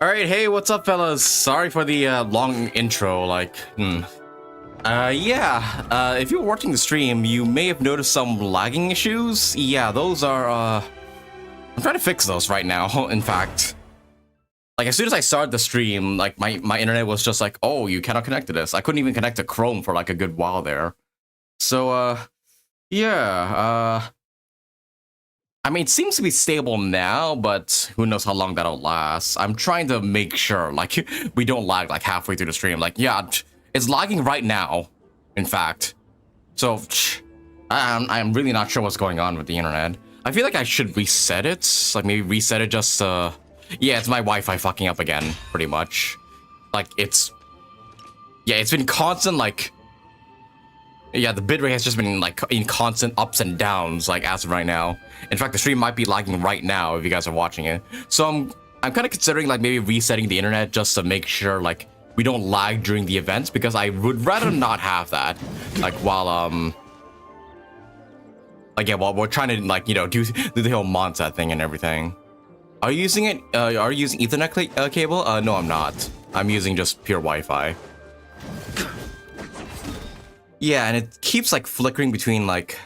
Alright, hey, what's up, fellas? Sorry for the long intro, like, if you were watching the stream, you may have noticed some lagging issues. Yeah, those are, I'm trying to fix those right now, in fact. Like, as soon as I started the stream, like, my internet was just like, oh, you cannot connect to this. I couldn't even connect to Chrome for, like, a good while there. So, I mean, it seems to be stable now, but who knows how long that'll last. I'm trying to make sure, like, we don't lag, like, halfway through the stream. Like, yeah, it's lagging right now, in fact. So, I'm really not sure what's going on with the internet. I feel like I should reset it. Like, maybe reset it just, yeah, it's my Wi-Fi fucking up again, pretty much. Like, it's been constant, like... Yeah, the bitrate has just been, like, in constant ups and downs, like, as of right now. In fact, the stream might be lagging right now if you guys are watching it. So I'm kind of considering, like, maybe resetting the internet just to make sure, like, we don't lag during the events, because I would rather not have that. Like, while, like, yeah, while we're trying to, like, you know, do the whole MONDSTAT thing and everything. Are you using it, are you using Ethernet cable? No, I'm not. I'm using just pure Wi-Fi. Yeah, and it keeps, like, flickering between, like,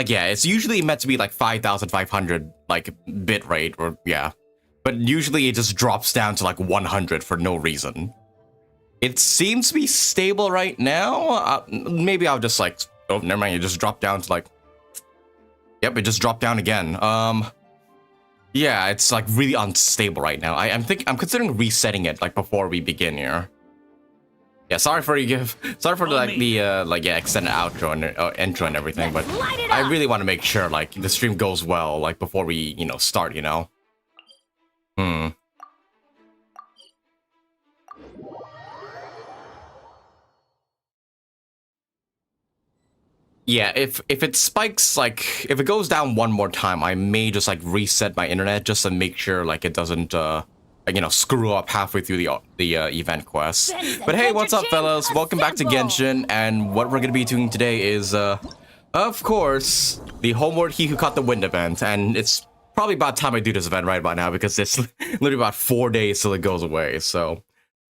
yeah, it's usually meant to be, like, 5,500, like, bit rate, or, yeah. But usually it just drops down to, like, 100 for no reason. It seems to be stable right now. Maybe I'll just, like, oh, never mind, it just dropped down to, like... Yep, it just dropped down again. Yeah, it's, like, really unstable right now. I'm considering resetting it, like, before we begin here. Yeah, sorry for the extended outro and intro and everything, but I really want to make sure, like, the stream goes well, like, before we, you know, start, you know? Yeah, if it spikes, like, if it goes down one more time, I may just, like, reset my internet just to make sure, like, it doesn't, you know, screw up halfway through the event quest. But hey, what's up, fellas? Welcome back to Genshin, and what we're gonna be doing today is, of course, the Homeward He Who Caught the Wind event, and it's probably about time I do this event right about now, because it's literally about 4 days till it goes away, so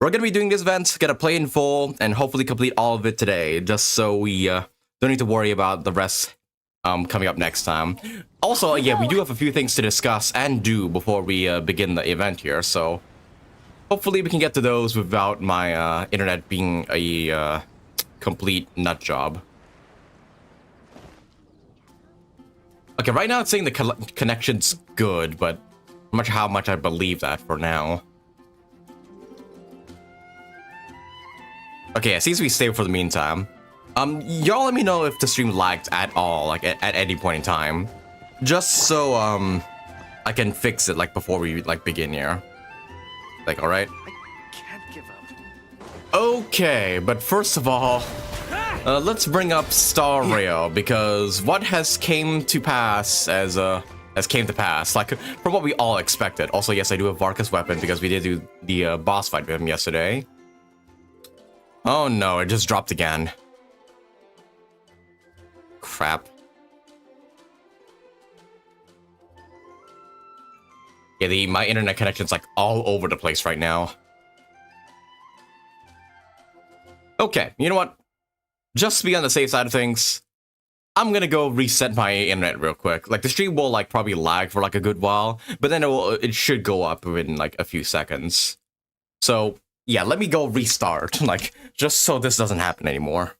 We're gonna be doing this event, gonna play in full, and hopefully complete all of it today, just so we don't need to worry about the rest coming up next time. Also, yeah, we do have a few things to discuss and do before we begin the event here, so hopefully we can get to those without my internet being a complete nut job. Okay, right now it's saying the connection's good, but I'm not sure how much I believe that for now. Okay, it seems to be stable for the meantime. Y'all let me know if the stream lagged at all, like at any point in time. Just so, I can fix it, like, before we, like, begin here. Like, alright? I can't give up. Okay, but first of all, let's bring up Star Rail, because what has came to pass has came to pass, like, from what we all expected. Also, yes, I do have Varka's weapon, because we did do the boss fight with him yesterday. Oh no, it just dropped again. Crap. Yeah, my internet connection's like all over the place right now. Okay, you know what? Just to be on the safe side of things, I'm gonna go reset my internet real quick. Like, the stream will like probably lag for like a good while, but then it should go up within like a few seconds. So yeah, let me go restart, like, just so this doesn't happen anymore.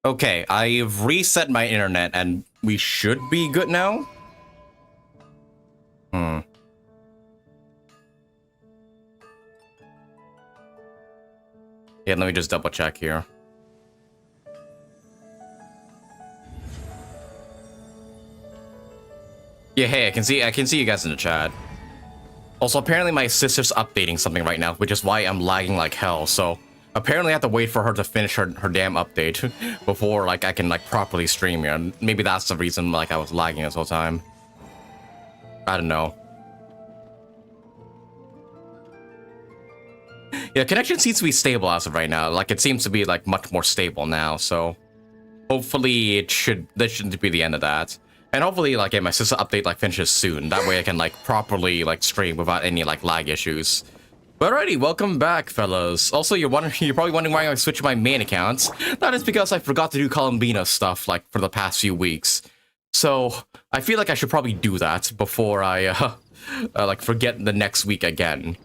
Okay, I've reset my internet and we should be good now. Yeah, let me just double check here. Yeah, hey, I can see you guys in the chat. Also, apparently my sister's updating something right now, which is why I'm lagging like hell, so apparently I have to wait for her to finish her damn update before, like, I can, like, properly stream here. And maybe that's the reason, like, I was lagging this whole time. I don't know. Yeah, connection seems to be stable as of right now. Like, it seems to be, like, much more stable now, so hopefully this shouldn't be the end of that. And hopefully, like, yeah, my sister update, like, finishes soon. That way I can, like, properly, like, stream without any, like, lag issues. But alrighty, welcome back, fellas. Also, you're probably wondering why I switched my main accounts. That is because I forgot to do Columbina stuff, like, for the past few weeks. So, I feel like I should probably do that before I, like, forget the next week again.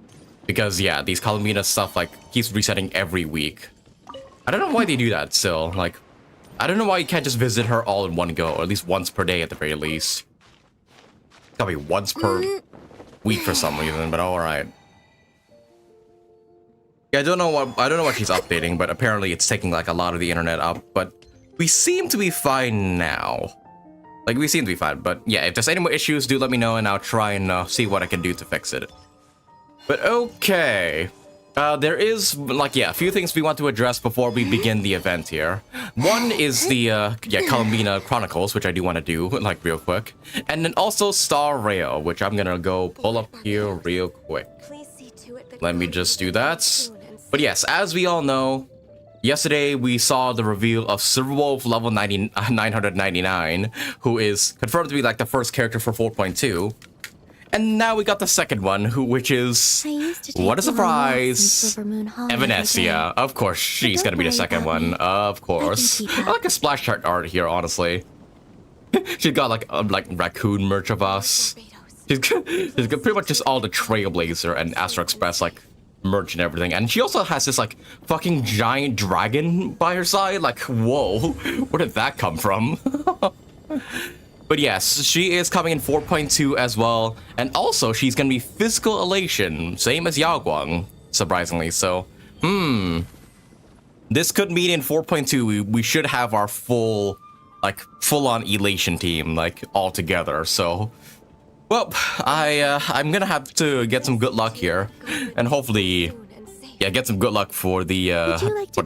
Because, yeah, these Columbina stuff, like, keeps resetting every week. I don't know why they do that still. Like, I don't know why you can't just visit her all in one go, or at least once per day at the very least. It's gotta be once per week for some reason, but alright. Yeah, I don't know what she's updating, but apparently it's taking like a lot of the internet up, but we seem to be fine now. Like, we seem to be fine, but yeah, if there's any more issues, do let me know and I'll try and see what I can do to fix it. But okay, there is, like, yeah, a few things we want to address before we begin the event here. One is the, yeah, Columbina Chronicles, which I do want to do, like, real quick. And then also Star Rail, which I'm gonna go pull up here real quick. Let me just do that. But yes, as we all know, yesterday we saw the reveal of Silverwolf level 999, who is confirmed to be like the first character for 4.2. And now we got the second one, which is, what a surprise, Evanescia. Of course, she's gonna be the second one, of course. I like a splash chart art here, honestly. She's got like raccoon merch of us. She's got pretty much just all the Trailblazer and Astro Express, like, merch and everything. And she also has this, like, fucking giant dragon by her side. Like, whoa, where did that come from? But yes, she is coming in 4.2 as well. And also, she's gonna be Physical Elation, same as Yaoguang, surprisingly. So, this could mean in 4.2 we should have our full like full-on elation team, like all together. So, well, I'm gonna have to get some good luck here, and hopefully, yeah, get some good luck for the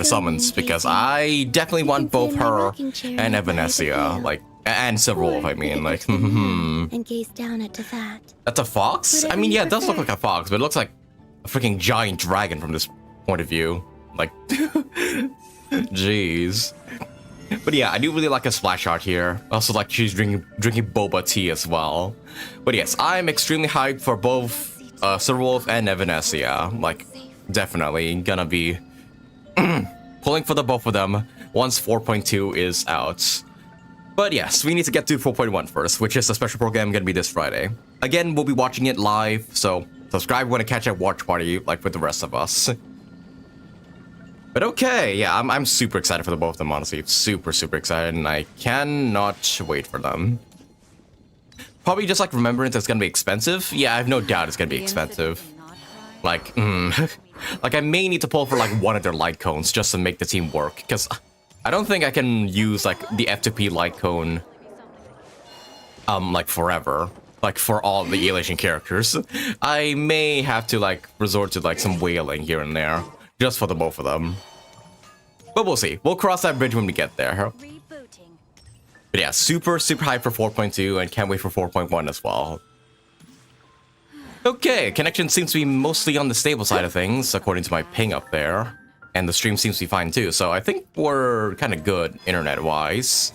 summons, because I definitely want both her and Evanesia, like, and Silverwolf. I mean, like, and gaze down at Tefat. That's a fox? I mean, yeah, it does look like a fox, but it looks like a freaking giant dragon from this point of view. Like, jeez. But yeah, I do really like a splash art here. Also, like, she's drinking boba tea as well. But yes, I'm extremely hyped for both Silverwolf and Evanesia. Like, definitely gonna be pulling for the both of them once 4.2 is out. But yes, we need to get to 4.1 first, which is a special program gonna be this Friday. Again, we'll be watching it live, so subscribe when I catch a watch party like with the rest of us. But okay, yeah, I'm super excited for the both of them, honestly. Super excited, and I cannot wait for them. Probably just like Remembrance, it's gonna be expensive. Yeah, I have no doubt it's gonna be expensive. Like, like I may need to pull for like one of their light cones just to make the team work, because I don't think I can use like the F2P light cone like forever, like for all the elation characters. I may have to like resort to like some wailing here and there just for the both of them. But we'll see. We'll cross that bridge when we get there. But yeah, super hyped for 4.2 and can't wait for 4.1 as well. Okay, connection seems to be mostly on the stable side of things, according to my ping up there. And the stream seems to be fine too, so I think we're kind of good internet-wise.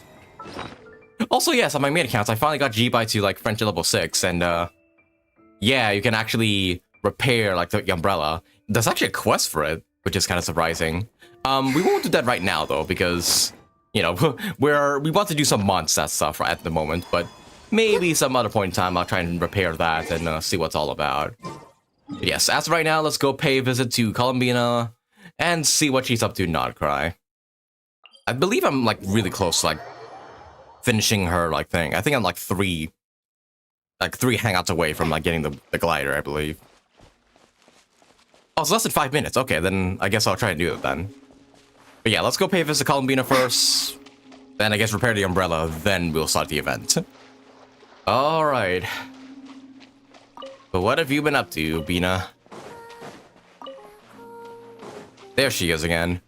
Also, yes, on my main accounts, I finally got G-By to like French level 6, and yeah, you can actually repair like the umbrella. There's actually a quest for it, which is kind of surprising. We won't do that right now though, because, you know, we want to do some MONDSTAT stuff at the moment, but maybe some other point in time I'll try and repair that and see what's all about. But yes, as of right now, let's go pay a visit to Columbina and see what she's up to, not cry. I believe I'm like really close to like finishing her like thing. I think I'm like three hangouts away from like getting the glider, I believe. Oh, it's less than 5 minutes. Okay, then I guess I'll try and do it then. But yeah, let's go pay a visit to Columbina first. Then I guess repair the umbrella, then we'll start the event. Alright. But what have you been up to, Bina? There she is again.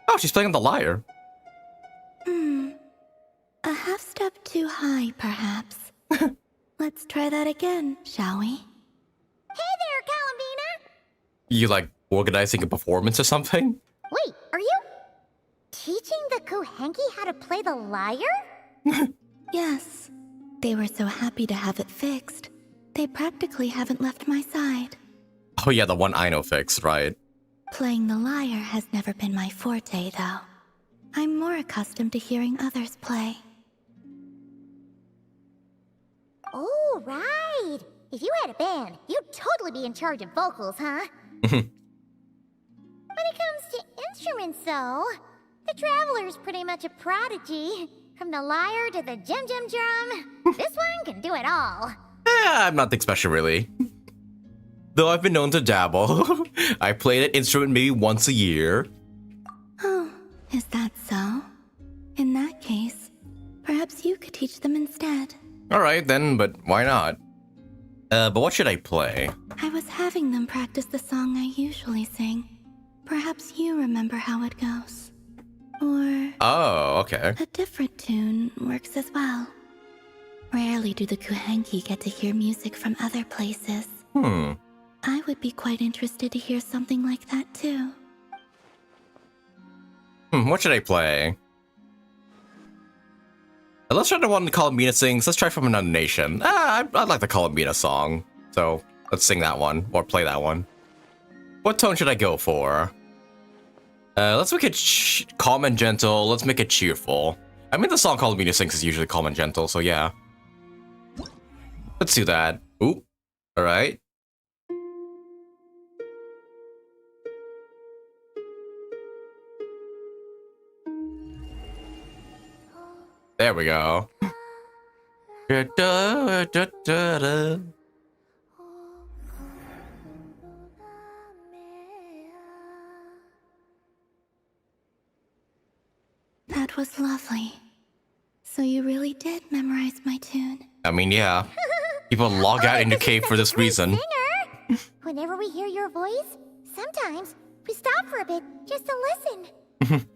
Oh, she's playing the lyre. A half step too high, perhaps. Let's try that again, shall we? Hey there, Columbina! You like organizing a performance or something? Wait, are you teaching the Kuhenki how to play the lyre? Yes. They were so happy to have it fixed. They practically haven't left my side. Oh yeah, the one I know fixed, right? Playing the lyre has never been my forte, though. I'm more accustomed to hearing others play. Oh, right! If you had a band, you'd totally be in charge of vocals, huh? When it comes to instruments, though, the Traveler's pretty much a prodigy. From the lyre to the jim-jim drum, this one can do it all. I'm nothing special, really. Though I've been known to dabble. I play that instrument maybe once a year. Oh, is that so? In that case, perhaps you could teach them instead. Alright then, but why not? But what should I play? I was having them practice the song I usually sing. Perhaps you remember how it goes. Or... Oh, okay. a different tune works as well. Rarely do the Kuhenki get to hear music from other places. I would be quite interested to hear something like that too. What should I play? Let's try the one Columbina sings. Let's try From Another Nation. I like the Columbina song. So, let's sing that one, or play that one. What tone should I go for? Let's make it calm and gentle. Let's make it cheerful. I mean, the song Columbina sings is usually calm and gentle, so yeah. Let's do that. Ooh. Alright. There we go. That was lovely. So you really did memorize my tune. I mean, yeah. People log out into cave for this reason. Singer. Whenever we hear your voice, sometimes we stop for a bit just to listen.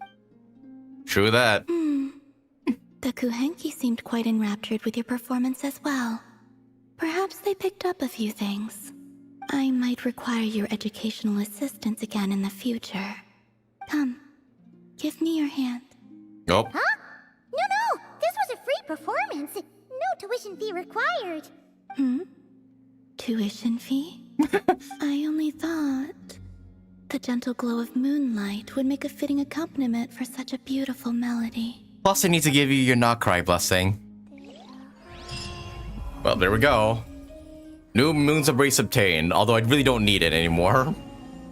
True that. The Kuhenki seemed quite enraptured with your performance as well. Perhaps they picked up a few things. I might require your educational assistance again in the future. Come, give me your hand. Nope. Huh? No, this was a free performance. No tuition fee required. Tuition fee? I only thought the gentle glow of moonlight would make a fitting accompaniment for such a beautiful melody. Plus, I need to give you your not cry blessing. Well, there we go. New Moon's Embrace obtained, although I really don't need it anymore.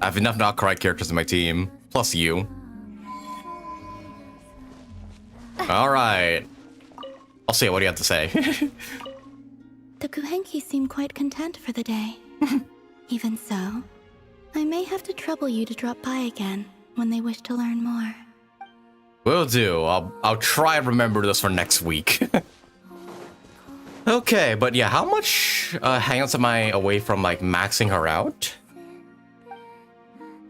I have enough not cry characters in my team, plus you. Alright. I'll see what do you have to say. The Kuhenki seem quite content for the day. Even so, I may have to trouble you to drop by again when they wish to learn more. Will do. I'll try and remember this for next week. Okay, but yeah, how much hangouts am I away from like maxing her out?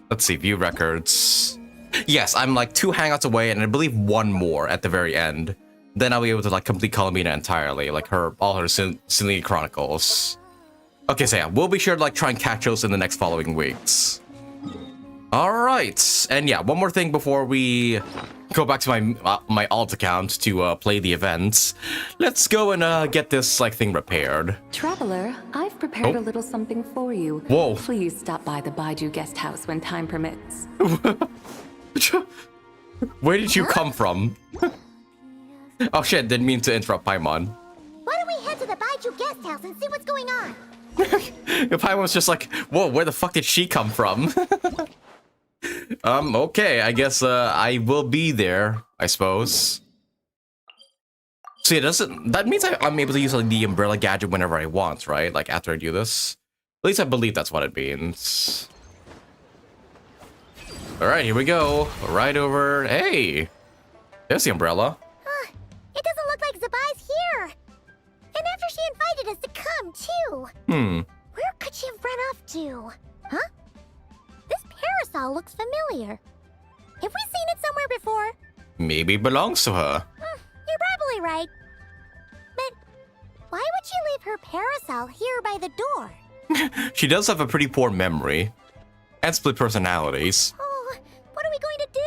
Let's see, view records. Yes, I'm like 2 hangouts away, and I believe 1 more at the very end. Then I'll be able to like complete Colomina entirely, like all her Selene Chronicles. Okay, so yeah, we'll be sure to like try and catch those in the next following weeks. All right, and yeah, one more thing before we go back to my alt account to play the events. Let's go and get this like thing repaired. Traveler, I've prepared a little something for you. Whoa. Please stop by the Baiju guest house when time permits. Where did you come from? Oh shit, didn't mean to interrupt Paimon. Why don't we head to the Baiju guest house and see what's going on? Paimon's just like, whoa, where the fuck did she come from? Okay, I guess I will be there, I suppose. So yeah, that means I'm able to use like, the umbrella gadget whenever I want, right? Like after I do this. At least I believe that's what it means. Alright, here we go. Right over. Hey! There's the umbrella. It doesn't look like Zabai's here. And after she invited us to come, too. Where could she have run off to? Huh? This parasol looks familiar. Have we seen it somewhere before? Maybe it belongs to her. You're probably right. But why would she leave her parasol here by the door? She does have a pretty poor memory. And split personalities. Oh, what are we going to do?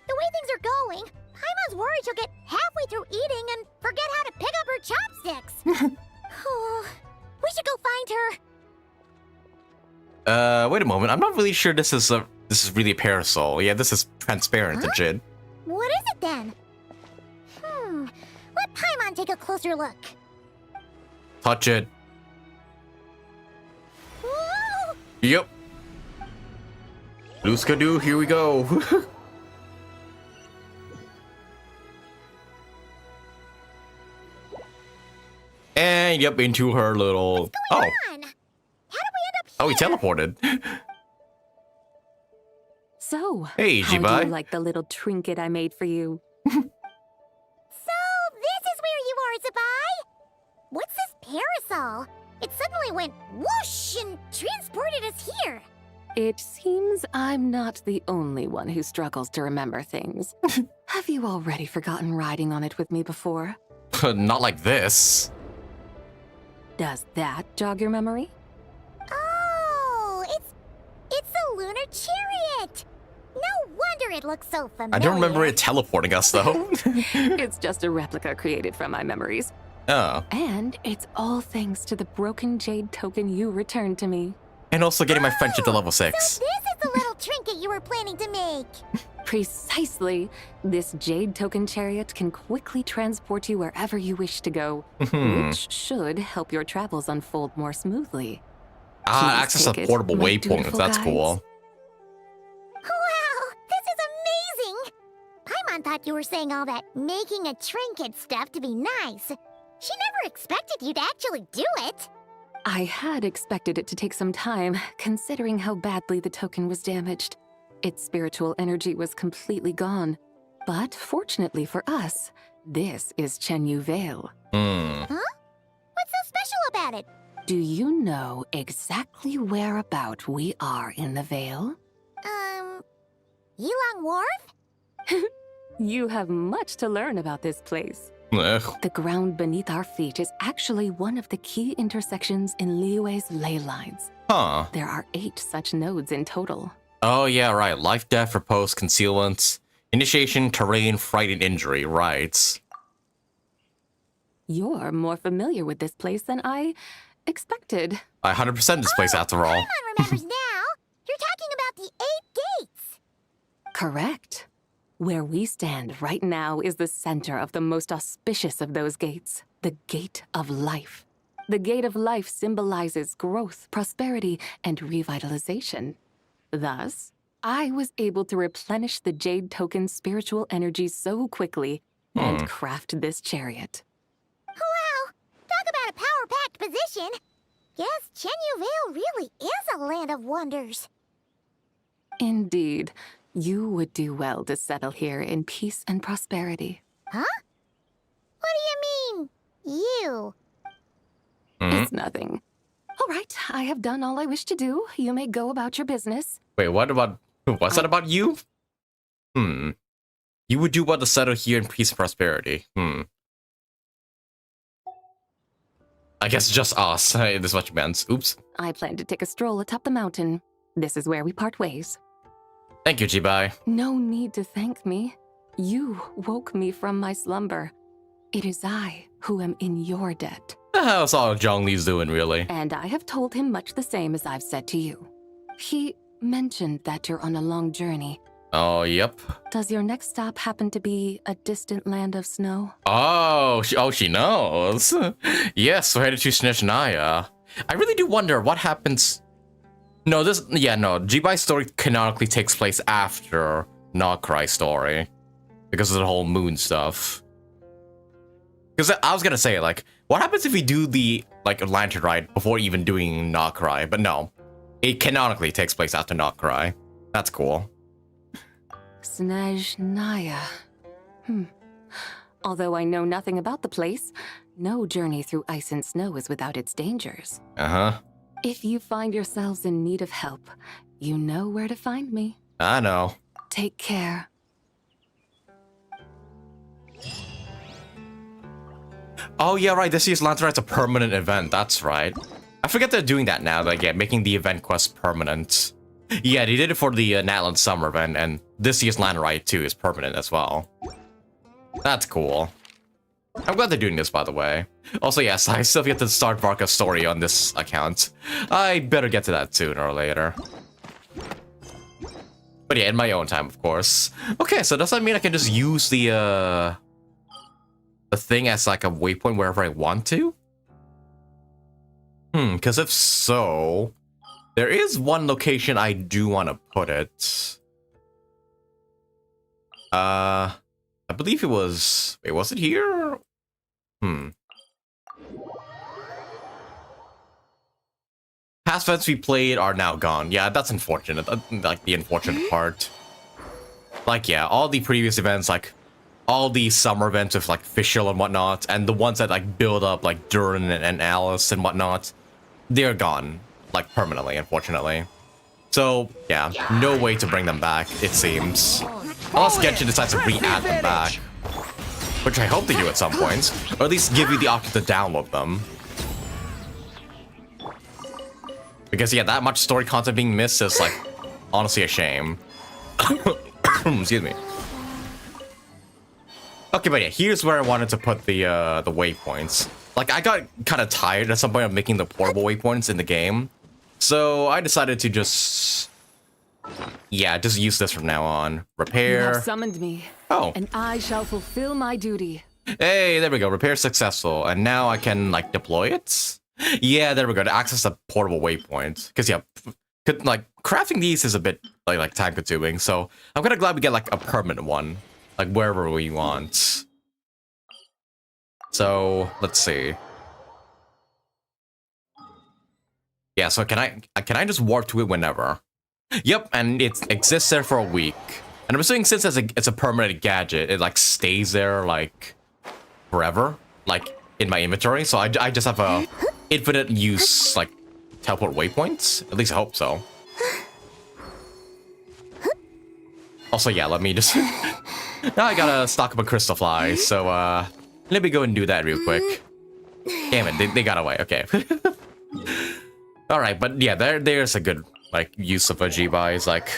The way things are going, Paimon's worried she'll get halfway through eating and forget how to pick up her chopsticks. Oh, we should go find her. Wait a moment. I'm not really sure this is really a parasol. Yeah, this is transparent, legit. What is it then? Let Paimon take a closer look. Touch it. Whoa! Yep. Blue Skidoo, here we go. And yep, into her little. What's going on? How did we end up here? Oh, he teleported. So, Hey, how do Jibai. you like the little trinket I made for you? So, this is where you are, Zabai? What's this parasol? It suddenly went whoosh and transported us here. It seems I'm not the only one who struggles to remember things. Have you already forgotten riding on it with me before? Not like this. Does that jog your memory? Oh, it's a lunar chariot. No wonder it looks so familiar. I don't remember it teleporting us though. It's just a replica created from my memories. Oh. And it's all thanks to the broken jade token you returned to me. And also getting my friendship to level 6. So this is the little trinket you were planning to make. Precisely. This jade token chariot can quickly transport you wherever you wish to go, which should help your travels unfold more smoothly. Ah, Please access take a it, portable my waypoint. dutiful That's guides. cool. Wow, this is amazing! Paimon thought you were saying all that making a trinket stuff to be nice. She never expected you to actually do it. I had expected it to take some time, considering how badly the token was damaged. Its spiritual energy was completely gone. But fortunately for us, this is Chenyu Vale. Huh? What's so special about it? Do you know exactly whereabout we are in the Vale? Yulong Wharf? You have much to learn about this place. Ugh. The ground beneath our feet is actually one of the key intersections in Liyue's ley lines. Huh. There are 8 such nodes in total. Oh, yeah, right. Life, death, repose, concealment, initiation, terrain, fright, and injury. Right. You're more familiar with this place than I expected. I 100% this place after all. Everyone remembers now. You're talking about the 8 gates. Correct. Where we stand right now is the center of the most auspicious of those gates, the Gate of Life. The Gate of Life symbolizes growth, prosperity, and revitalization. Thus, I was able to replenish the Jade Token's spiritual energy so quickly and craft this chariot. Wow, talk about a power-packed position. Guess Chenyu Vale really is a land of wonders. Indeed, you would do well to settle here in peace and prosperity. Huh? What do you mean, you? It's nothing. All right, I have done all I wish to do. You may go about your business. Wait, what's that about you? You would do well to settle here in peace and prosperity. I guess just us. Hey, this is what you meant. Oops. I plan to take a stroll atop the mountain. This is where we part ways. Thank you, Jibai. No need to thank me. You woke me from my slumber. It is I who am in your debt. How's all Zhongli's doing, really? And I have told him much the same as I've said to you. He mentioned that you're on a long journey. Oh, yep. Does your next stop happen to be a distant land of snow? Oh, she knows. Yes, we're headed to Snezhnaya. I really do wonder what happens. No, Jibai's story canonically takes place after Nocry's story. Because of the whole moon stuff. Because I was gonna say, like, what happens if we do the, like, lantern ride before even doing Nocry? But no. It canonically takes place after Nocry. That's cool. Snezhnaya. Although I know nothing about the place, no journey through ice and snow is without its dangers. Uh-huh. If you find yourselves in need of help, you know where to find me. I know. Take care. Oh, yeah, right. This year's Lantern Ride's a permanent event. That's right. I forget they're doing that now. Like, yeah, making the event quest permanent. Yeah, they did it for the Natlan Summer event, and this year's Lantern Ride, too, is permanent as well. That's cool. I'm glad they're doing this, by the way. Also, yes, I still get to start Varka's story on this account. I better get to that sooner or later. But yeah, in my own time, of course. Okay, so does that mean I can just use the thing as like a waypoint wherever I want to? Because if so, there is one location I do want to put it. I believe it was... Wait, was it here? Past events we played are now gone. Yeah, that's unfortunate. Like, the unfortunate part. Like, yeah, all the previous events, like, all the summer events with, like, Fischl and whatnot, and the ones that, like, build up, like, Durin and Alice and whatnot, they're gone. Like, permanently, unfortunately. So, yeah, no way to bring them back, it seems. Unless Genshin decides to re-add them back. Which I hope they do at some point. Or at least give you the option to download them. Because, yeah, that much story content being missed is, like, honestly a shame. Excuse me. Okay, but yeah, here's where I wanted to put the waypoints. Like, I got kind of tired at some point of making the portable waypoints in the game. So I decided to just... Yeah, just use this from now on. Repair. You have summoned me. Oh. And I shall fulfill my duty. Hey, there we go. Repair successful. And now I can, like, deploy it? Yeah, there we go. To access the portable waypoint. Because, yeah, like, crafting these is a bit, like time-consuming. So I'm kind of glad we get, like, a permanent one. Like, wherever we want. So, let's see. Yeah, so can I just warp to it whenever? Yep, and it exists there for a week. And I'm assuming since it's a permanent gadget, it like stays there like forever, like in my inventory. So I just have a infinite use like teleport waypoints. At least I hope so. Also, yeah, let me just... Now I gotta stock up a crystal fly, so let me go and do that real quick. Damn it, they got away. Okay. All right, but yeah, there's a good like use of a G-Buy's like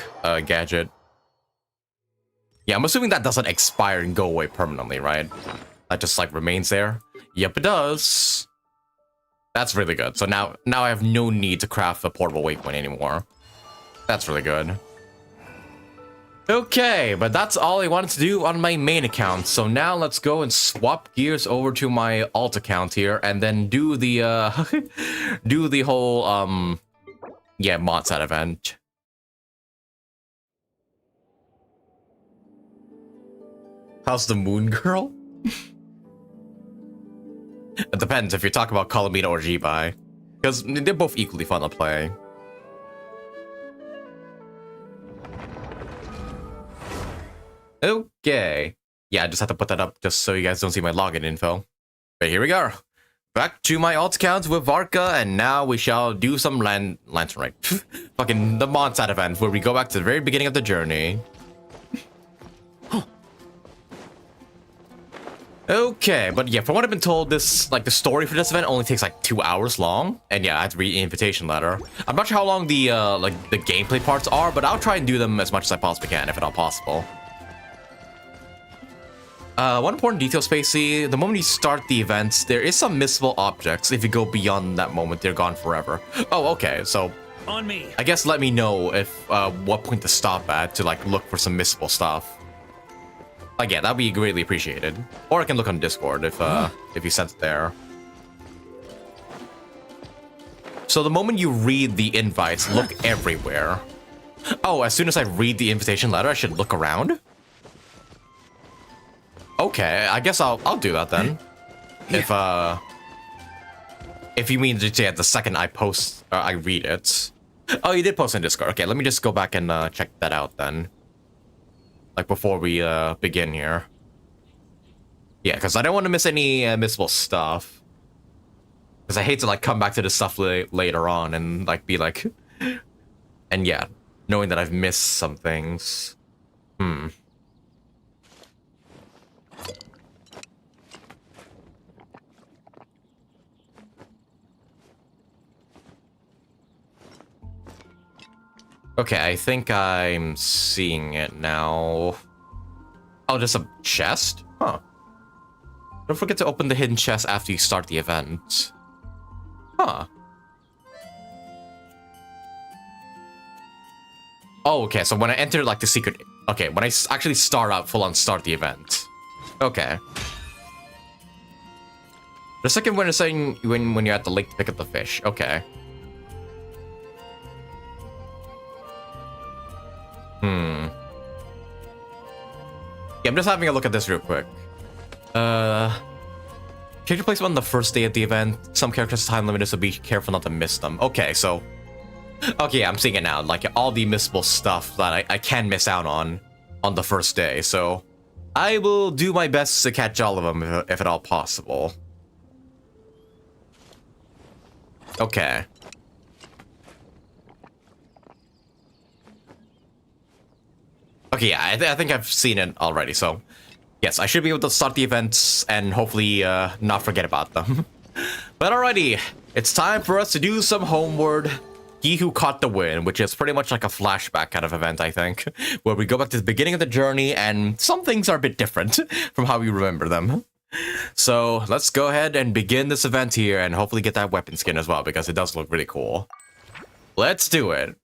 gadget. Yeah, I'm assuming that doesn't expire and go away permanently, right? That just like remains there. Yep, it does. That's really good. So now I have no need to craft a portable waypoint anymore. That's really good. Okay, but that's all I wanted to do on my main account. So now let's go and swap gears over to my alt account here, and then do the do the whole yeah, MONDSTAT event. How's the moon girl? It depends if you're talking about Colomina or G-Buy, because they're both equally fun to play. Okay. Yeah, I just have to put that up just so you guys don't see my login info. But here we go. Back to my alt account with Varka, and now we shall do some lantern, right? Fucking the MONDSTAT event, where we go back to the very beginning of the journey. Okay, but yeah, from what I've been told, this, like, the story for this event only takes like 2 hours long. And yeah, I had to read the invitation letter. I'm not sure how long the, like, the gameplay parts are, but I'll try and do them as much as I possibly can, if at all possible. One important detail, Spacey, the moment you start the events, there is some missable objects. If you go beyond that moment, they're gone forever. Oh, okay, so... On me. I guess let me know if, what point to stop at to, like, look for some missable stuff. Like, yeah, that'd be greatly appreciated. Or I can look on Discord if you sent it there. So the moment you read the invites, look everywhere. Oh, as soon as I read the invitation letter, I should look around? Okay, I guess I'll do that then. If you mean to, yeah, the second I post, I read it. Oh, you did post in Discord. Okay, let me just go back and check that out then. Like before we begin here. Yeah, because I don't want to miss any missable stuff. Because I hate to like come back to this stuff later on and like be like, and yeah, knowing that I've missed some things. Okay, I think I'm seeing it now. Oh, there's a chest? Huh. Don't forget to open the hidden chest after you start the event. Huh. Oh, okay, so when I enter, like, the secret... Okay, when I actually start out, full-on start the event. Okay. The second one is saying when you're at the lake to pick up the fish. Okay. Yeah, I'm just having a look at this real quick. Character placement on the first day of the event. Some characters time limited, so be careful not to miss them. Okay, so... Okay, yeah, I'm seeing it now. Like, all the missable stuff that I can miss out on the first day, so... I will do my best to catch all of them, if at all possible. Okay. Okay, yeah, I think I've seen it already, so... Yes, I should be able to start the events and hopefully not forget about them. But alrighty, it's time for us to do some Homeward. He Who Caught the Wind, which is pretty much like a flashback kind of event, I think. Where we go back to the beginning of the journey and some things are a bit different from how we remember them. So let's go ahead and begin this event here and hopefully get that weapon skin as well, because it does look really cool. Let's do it.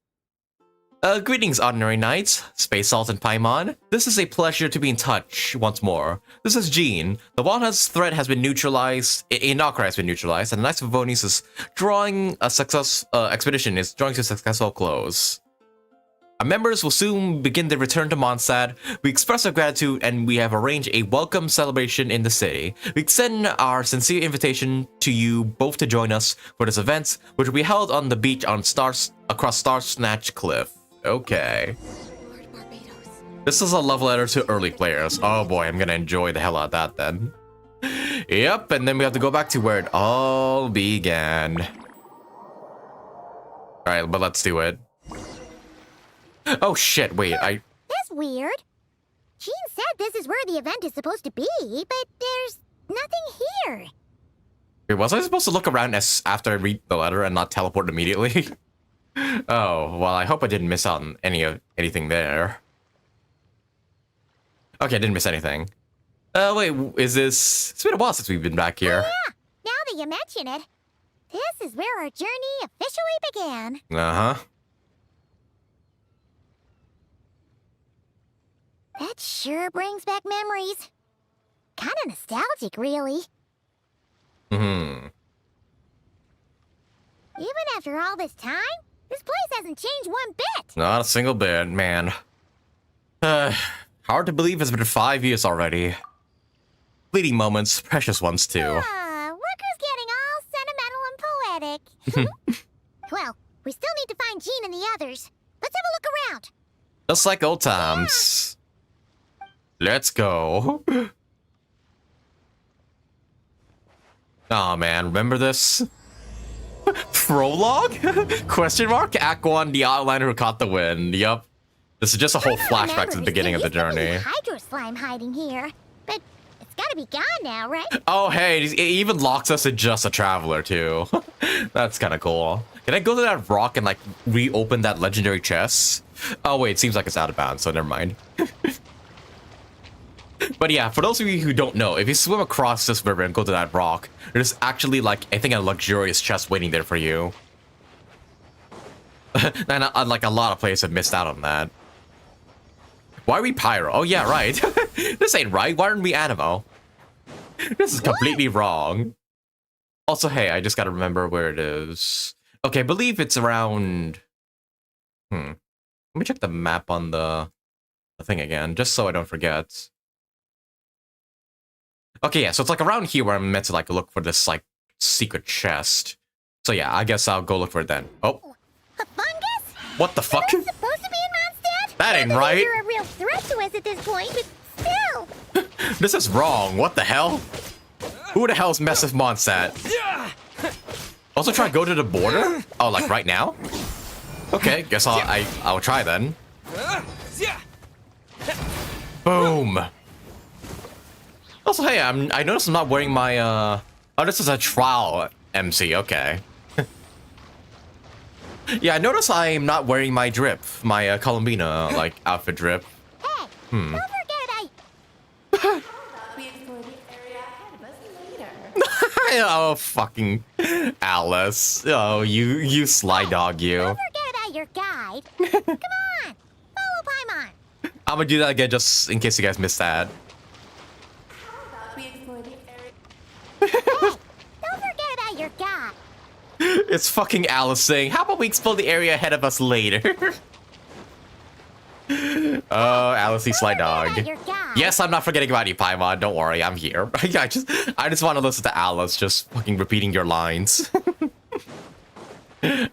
Greetings, Ordinary Knights, Space Salt and Paimon. This is a pleasure to be in touch once more. This is Jean. The Walnut's threat has been neutralized, Inokra has been neutralized, and the Knights of Vonis is drawing a expedition is drawing to a successful close. Our members will soon begin their return to MONDSTADT. We express our gratitude and we have arranged a welcome celebration in the city. We extend our sincere invitation to you both to join us for this event, which will be held on the beach on across Star Snatch Cliff. Okay. Lord Barbados, This is a love letter to early players. Oh boy, I'm gonna enjoy the hell out of that then. Yep, and then we have to go back to where it all began. Alright, but let's do it. Oh shit, wait, That's weird. Jean said this is where the event is supposed to be, but there's nothing here. Wait, was I supposed to look around after I read the letter and not teleport immediately? Oh, well, I hope I didn't miss out on anything there. Okay, I didn't miss anything. Wait, is this... It's been a while since we've been back here. Oh, yeah, now that you mention it, this is where our journey officially began. Uh-huh. That sure brings back memories. Kinda nostalgic, really. Mm-hmm. Even after all this time, this place hasn't changed one bit. Not a single bit, man. Hard to believe it's been 5 years already. Fleeting moments, precious ones too. Worker's getting all sentimental and poetic. Well, we still need to find Jean and the others. Let's have a look around. Just like old times. Let's go. Oh man, remember this? Prologue? Question mark? Act 1, the outliner who caught the wind. Yup. This is just a whole flashback to the beginning of the journey. Hydro slime hiding here, but it's gotta be gone now, right? Oh hey, it even locks us in just a traveler too. That's kind of cool. Can I go to that rock and like reopen that legendary chest? Oh wait, it seems like it's out of bounds, so never mind. But yeah, for those of you who don't know, if you swim across this river and go to that rock, there's actually like, I think, a luxurious chest waiting there for you. And like a lot of players have missed out on that. Why are we pyro? Oh yeah, right. This ain't right. Why aren't we animo? This is completely wrong. Also, hey, I just gotta remember where it is. Okay, I believe it's around... Let me check the map on the thing again, just so I don't forget. Okay, yeah, so it's like around here where I'm meant to like look for this like secret chest. So yeah, I guess I'll go look for it then. Oh. A fungus? What the fuck? It's supposed to be in MONDSTADT? That ain't right. You're a real threat to us at this point, but still. This is wrong. What the hell? Who the hell's mess with MONDSTADT? Also try to go to the border? Oh, like right now? Okay, guess I'll try then. Boom. Also, hey, I noticed I'm not wearing my, oh, this is a trial MC, okay. Yeah, I noticed I'm not wearing my drip, my Columbina, like, outfit drip. Hey, don't forget We explore the area ahead of us later. Oh, fucking Alice. Oh, you sly dog, you. Don't forget about your guide. Come on, follow Paimon. I'm gonna do that again just in case you guys missed that. We explore the area. Don't forget about your guide. It's fucking Alice saying, how about we explore the area ahead of us later? Oh, Alice, you sly dog. About your guide. Yes, I'm not forgetting about you, Paimon. Don't worry, I'm here. I just want to listen to Alice just fucking repeating your lines.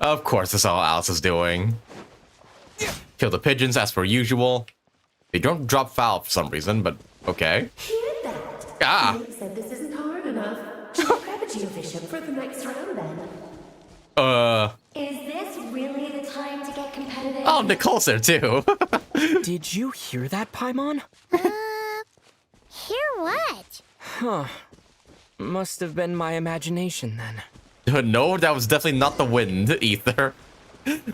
Of course, that's all Alice is doing. Kill the pigeons as per usual. They don't drop foul for some reason, but okay. Hear that? Ah! Nick said this isn't hard enough. Should grab a geobishop for the next round then. Is this really the time to get competitive? Oh, Nicole's there too. Did you hear that, Paimon? Hear what? Huh. Must have been my imagination then. No, that was definitely not the wind either.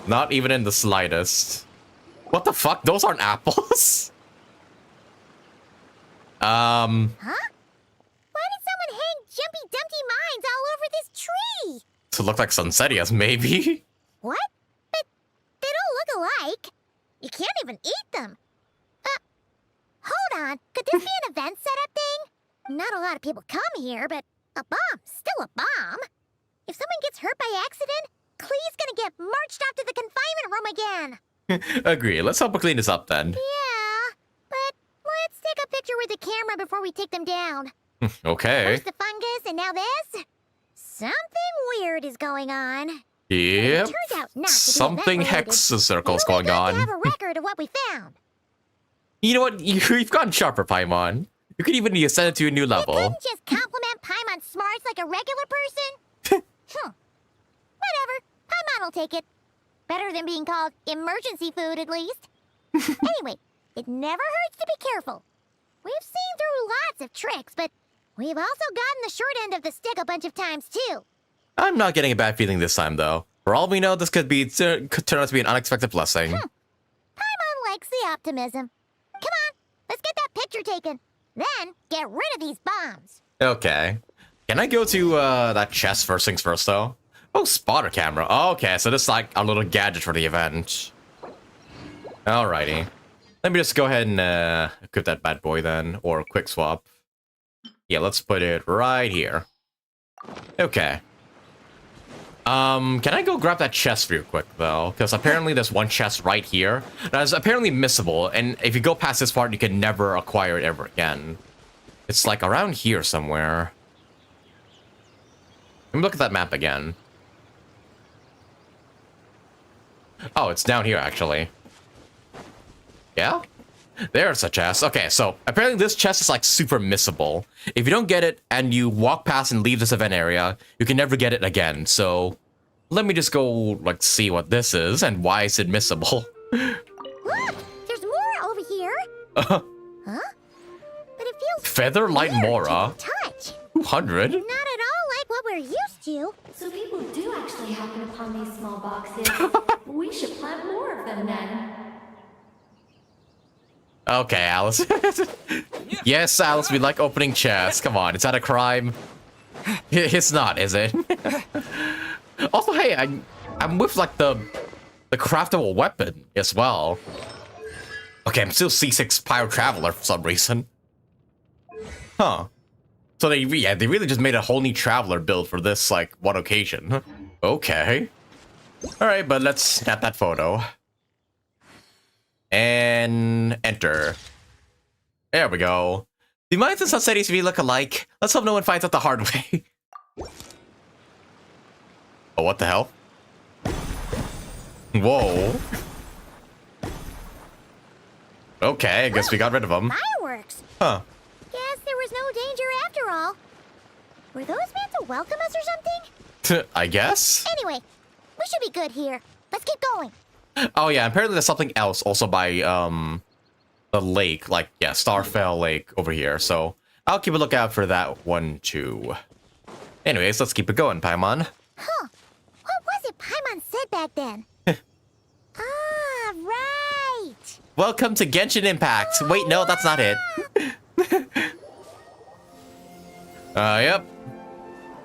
Not even in the slightest. What the fuck? Those aren't apples? Huh? Why did someone hang Jumpy Dumpty mines all over this tree? To look like Sunsetias, maybe? What? But they don't look alike. You can't even eat them. Hold on. Could this be an event setup thing? Not a lot of people come here, but a bomb's still a bomb. If someone gets hurt by accident, Klee's gonna get marched off to the confinement room again. Agree. Let's help her clean this up then. Yeah, but let's take a picture with the camera before we take them down. Okay. First the fungus, and now this? Something weird is going on. Yep. Turns out not to be Something event-related. hex circles You going have to on. have a record of what we found. You know what? You've gotten sharper, Paimon. You could even ascend it to a new You level. couldn't just compliment Paimon's smarts like a regular person? Whatever. Paimon will take it. Better than being called emergency food, at least. Anyway, it never hurts to be careful. We've seen through lots of tricks, but we've also gotten the short end of the stick a bunch of times, too. I'm not getting a bad feeling this time, though. For all we know, this could turn out to be an unexpected blessing. Paimon likes the optimism. Come on, let's get that picture taken. Then, get rid of these bombs. Okay. Can I go to that chest first things first, though? Oh, spotter camera. Oh, okay, so this is like a little gadget for the event. Alrighty. Let me just go ahead and equip that bad boy then, or quick swap. Yeah, let's put it right here. Okay. Can I go grab that chest real quick, though? Because apparently there's one chest right here that is apparently missable, and if you go past this part, you can never acquire it ever again. It's like around here somewhere. Let me look at that map again. Oh, it's down here, actually. Yeah? There's a chest. Okay, so apparently this chest is like super missable. If you don't get it and you walk past and leave this event area, you can never get it again. So let me just go like see what this is and why is it missable. Look, there's more over here. Huh? But it feels Featherlight weird Mora. to touch. 200? Not at all like what we're used to. So people do actually happen upon these small boxes. We should plant more of them then. Okay, Alice. Yes, Alice, we like opening chests. Come on, is that a crime? It's not, is it? Also, hey, I'm with like the craftable weapon as well. Okay, I'm still C6 Pyro Traveler for some reason. Huh. So they really just made a whole new Traveler build for this, like, one occasion. Okay. Alright, but let's snap that photo. And enter. There we go. The mines and Sun Cities look alike. Let's hope no one finds out the hard way. Oh, what the hell? Whoa. Okay, I guess we got rid of them. Fireworks. Huh. Guess there was no danger after all. Were those meant to welcome us or something? I guess? Anyway, we should be good here. Let's keep going. Oh yeah, apparently there's something else also by the lake, like yeah, Starfell Lake over here. So I'll keep a lookout for that one too. Anyways, let's keep it going, Paimon. Huh. What was it Paimon said back then? Ah, right. Welcome to Genshin Impact. Wait, no, that's not it. Yep.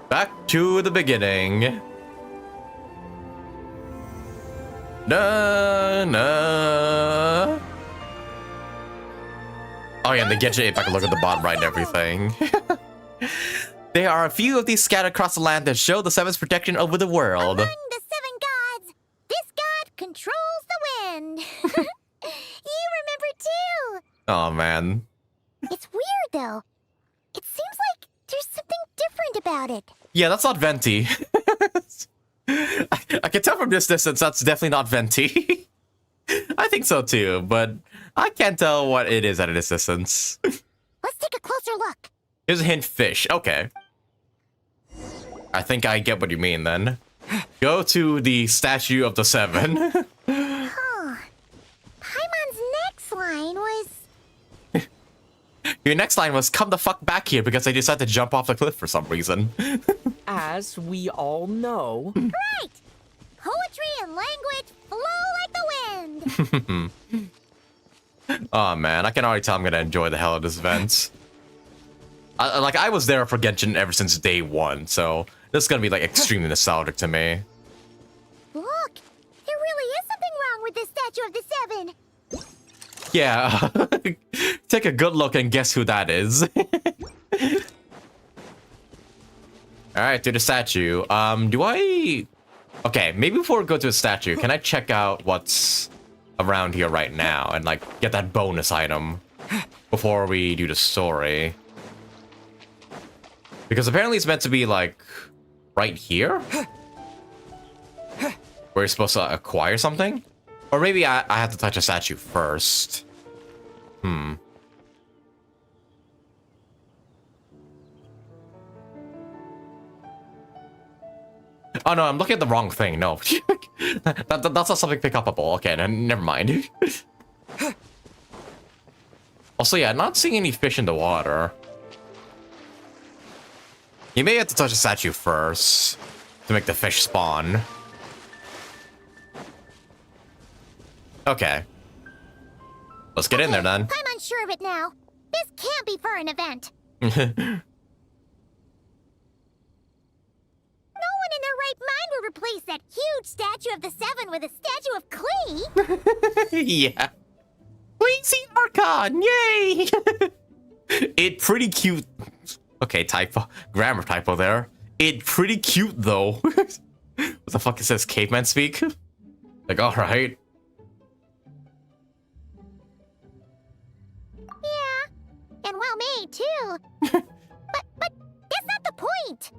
Back to the beginning. Na na. Oh yeah, and the Genshin Impact look at the bottom right and everything. There are a few of these scattered across the land that show the Seven's protection over the world. Among the 7 gods, this god controls the wind. You remember too. Oh man. It's weird though. It seems like there's something different about it. Yeah, that's not Venti. I can tell from this distance that's definitely not Venti. I think so too, but I can't tell what it is at this distance. Let's take a closer look. Here's a hint, fish. Okay. I think I get what you mean then. Go to the statue of the 7. Huh. Paimon's next line was... Your next line was, come the fuck back here because I decided to jump off the cliff for some reason. As we all know. Right! Poetry and language flow like the wind. Oh man, I can already tell I'm gonna enjoy the hell of this event. Like, I was there for Genshin ever since day 1, so this is gonna be like extremely nostalgic to me. Look! There really is something wrong with this statue of the 7. Yeah, take a good look and guess who that is. Alright, to the statue. Do I... Okay, maybe before we go to the statue, can I check out what's around here right now and, like, get that bonus item before we do the story? Because apparently it's meant to be, like, right here? Where you're supposed to acquire something? Or maybe I have to touch a statue first. Oh no, I'm looking at the wrong thing. No. That's not something pick upable. Okay, never mind. Also, yeah, not seeing any fish in the water. You may have to touch the statue first to make the fish spawn. Okay. Let's get in there then. I'm unsure of it now. This can't be for an event. No one in their right mind would replace that huge statue of the Seven with a statue of Klee. Yeah. Lazy Archon, yay! It pretty cute. Okay, typo. Grammar typo there. It pretty cute though. What the fuck is this? Caveman speak? Like, alright. Yeah, and well made too. but that's not the point.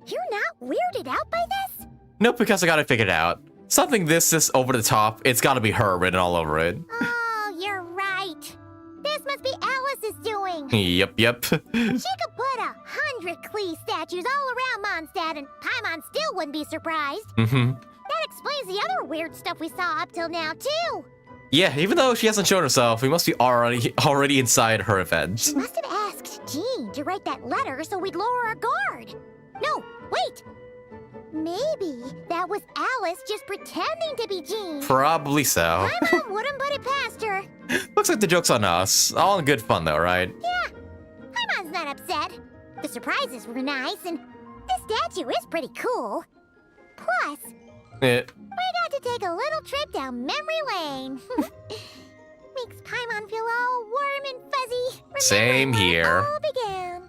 You're not weirded out by this? Nope, because I got it figured out. Something this over the top, it's gotta be her written all over it. Oh, you're right. This must be Alice's doing. Yep. She could put 100 Klee statues all around Mondstadt and Paimon still wouldn't be surprised. That explains the other weird stuff we saw up till now, too. Yeah, even though she hasn't shown herself, we must be already inside her event. She must have asked Jean to write that letter so we'd lower our guard. No, wait. Maybe that was Alice just pretending to be Jean. Probably so. Paimon wouldn't put it past her. Looks like the joke's on us. All in good fun though, right? Yeah, Paimon's not upset. The surprises were nice, and this statue is pretty cool. Plus, we got to take a little trip down memory lane. Makes Paimon feel all warm and fuzzy. Same here. It all began.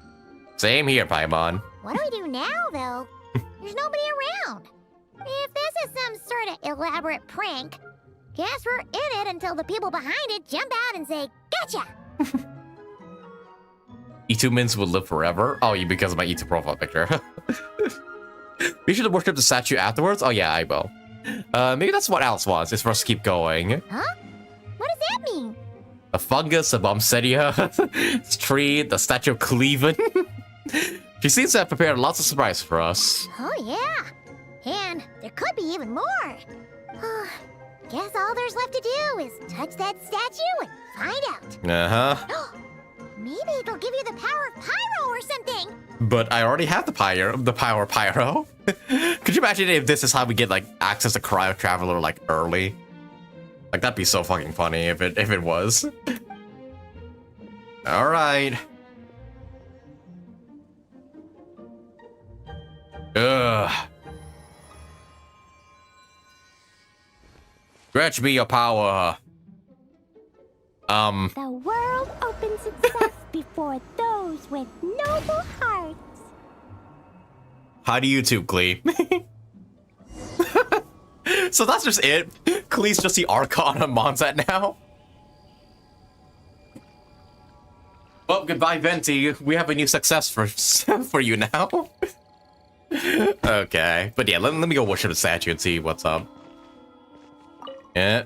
Same here, Paimon. What do we do now, though? There's nobody around. If this is some sort of elaborate prank, guess we're in it until the people behind it jump out and say, "Gotcha!" E2 Mins will live forever? Oh, you because of my E2 profile picture. We should worship the statue afterwards? Oh yeah, I will. Maybe that's what Alice wants, is for us to keep going. Huh? What does that mean? The fungus, the bombsedia, this tree, the statue of Cleveland. She seems to have prepared lots of surprises for us. Oh, yeah. And there could be even more. Guess all there's left to do is touch that statue and find out. Uh-huh. Maybe it'll give you the power of Pyro or something. But I already have the power of Pyro. Could you imagine if this is how we get, like, access to Cryo Traveler, like, early? Like, that'd be so fucking funny if it was. Alright. Ugh. Grant me your power. The world opens itself before those with noble hearts. How do you too, Klee? So that's just it? Klee's just the Archon of Mondstadt now? Well, goodbye, Venti. We have a new success for you now. Okay. But yeah, let me go worship the statue and see what's up. Yeah.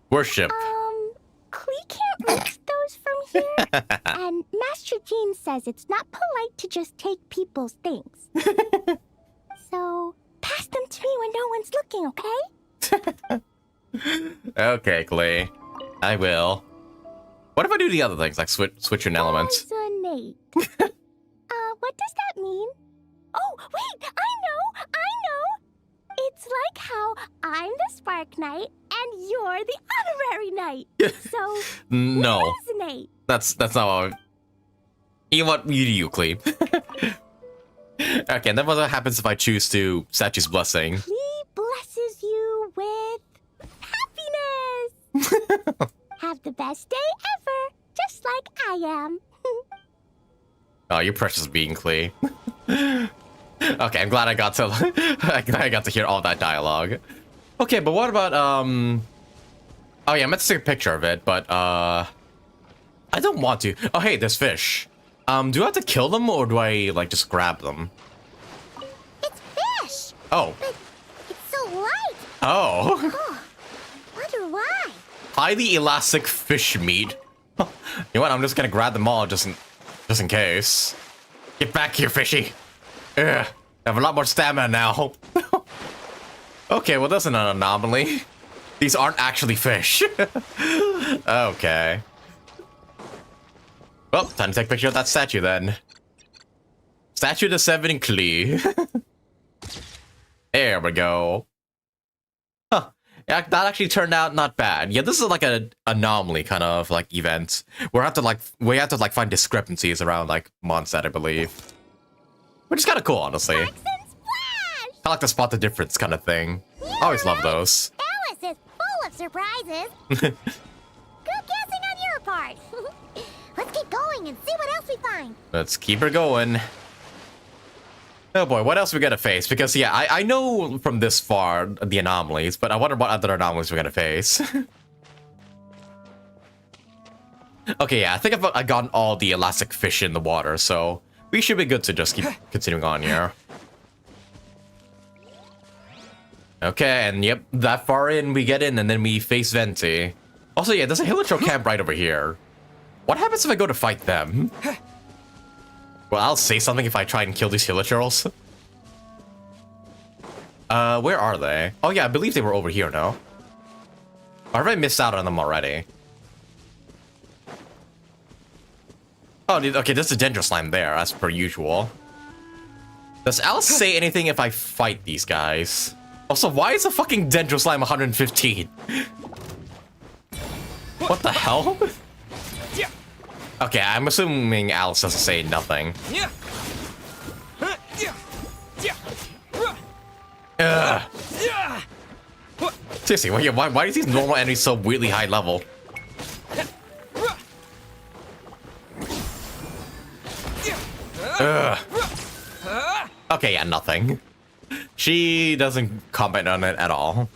Worship. Klee can't reach those from here. And Master Jean says it's not polite to just take people's things. So, pass them to me when no one's looking, okay? Okay, Klee. I will. What if I do the other things, like switch an element? Resonate. What does that mean? Oh, wait, I know! It's like how I'm the Spark Knight and you're the Honorary Knight. So, No. resonate. That's not what You know what? You do you, Klee. Okay, and then what happens if I choose to Statue's Blessing? Klee blesses you with happiness. Have the best day ever, just like I am. Oh, you precious being, Klee. Okay, I'm glad I got to I got to hear all that dialogue. Okay, but what about oh yeah, I meant to take a picture of it, but I don't want to. Oh hey, there's fish. Do I have to kill them or do I like just grab them? It's fish. Oh. But it's so light. Oh. Wonder Highly elastic fish meat. You know what? I'm just gonna grab them all just in case. Get back here, fishy. Ugh, I have a lot more stamina now. Okay, well that's an anomaly. These aren't actually fish. Okay. Well, time to take a picture of that statue then. Statue to 7 Klee. There we go. Huh. Yeah, that actually turned out not bad. Yeah, this is like an anomaly kind of like event. We have to like find discrepancies around like MONDSTADT, I believe. Which is kind of cool, honestly. I like to spot the difference kind of thing. Always love those. Alice is full of surprises. Good guessing on your part. Let's keep going and see what else we find. Let's keep her going. Oh boy, what else we gotta face? Because yeah, I know from this far the anomalies, but I wonder what other anomalies we're gonna face. Okay, yeah, I think I've gotten all the elastic fish in the water, so we should be good to just keep continuing on here. Okay, and yep, that far in we get in, and then we face Venti. Also, yeah, there's a Hilichurl camp right over here. What happens if I go to fight them? Well, I'll say something if I try and kill these Hilichurls. Where are they? Oh yeah, I believe they were over here, no? Or have I missed out on them already? Oh, okay, there's a Dendro Slime there, as per usual. Does Alice say anything if I fight these guys? Also, why is a fucking Dendro Slime 115? What the hell? Okay, I'm assuming Alice doesn't say nothing. Seriously, why are these normal enemies so weirdly high level? Okay, yeah, nothing. She doesn't comment on it at all.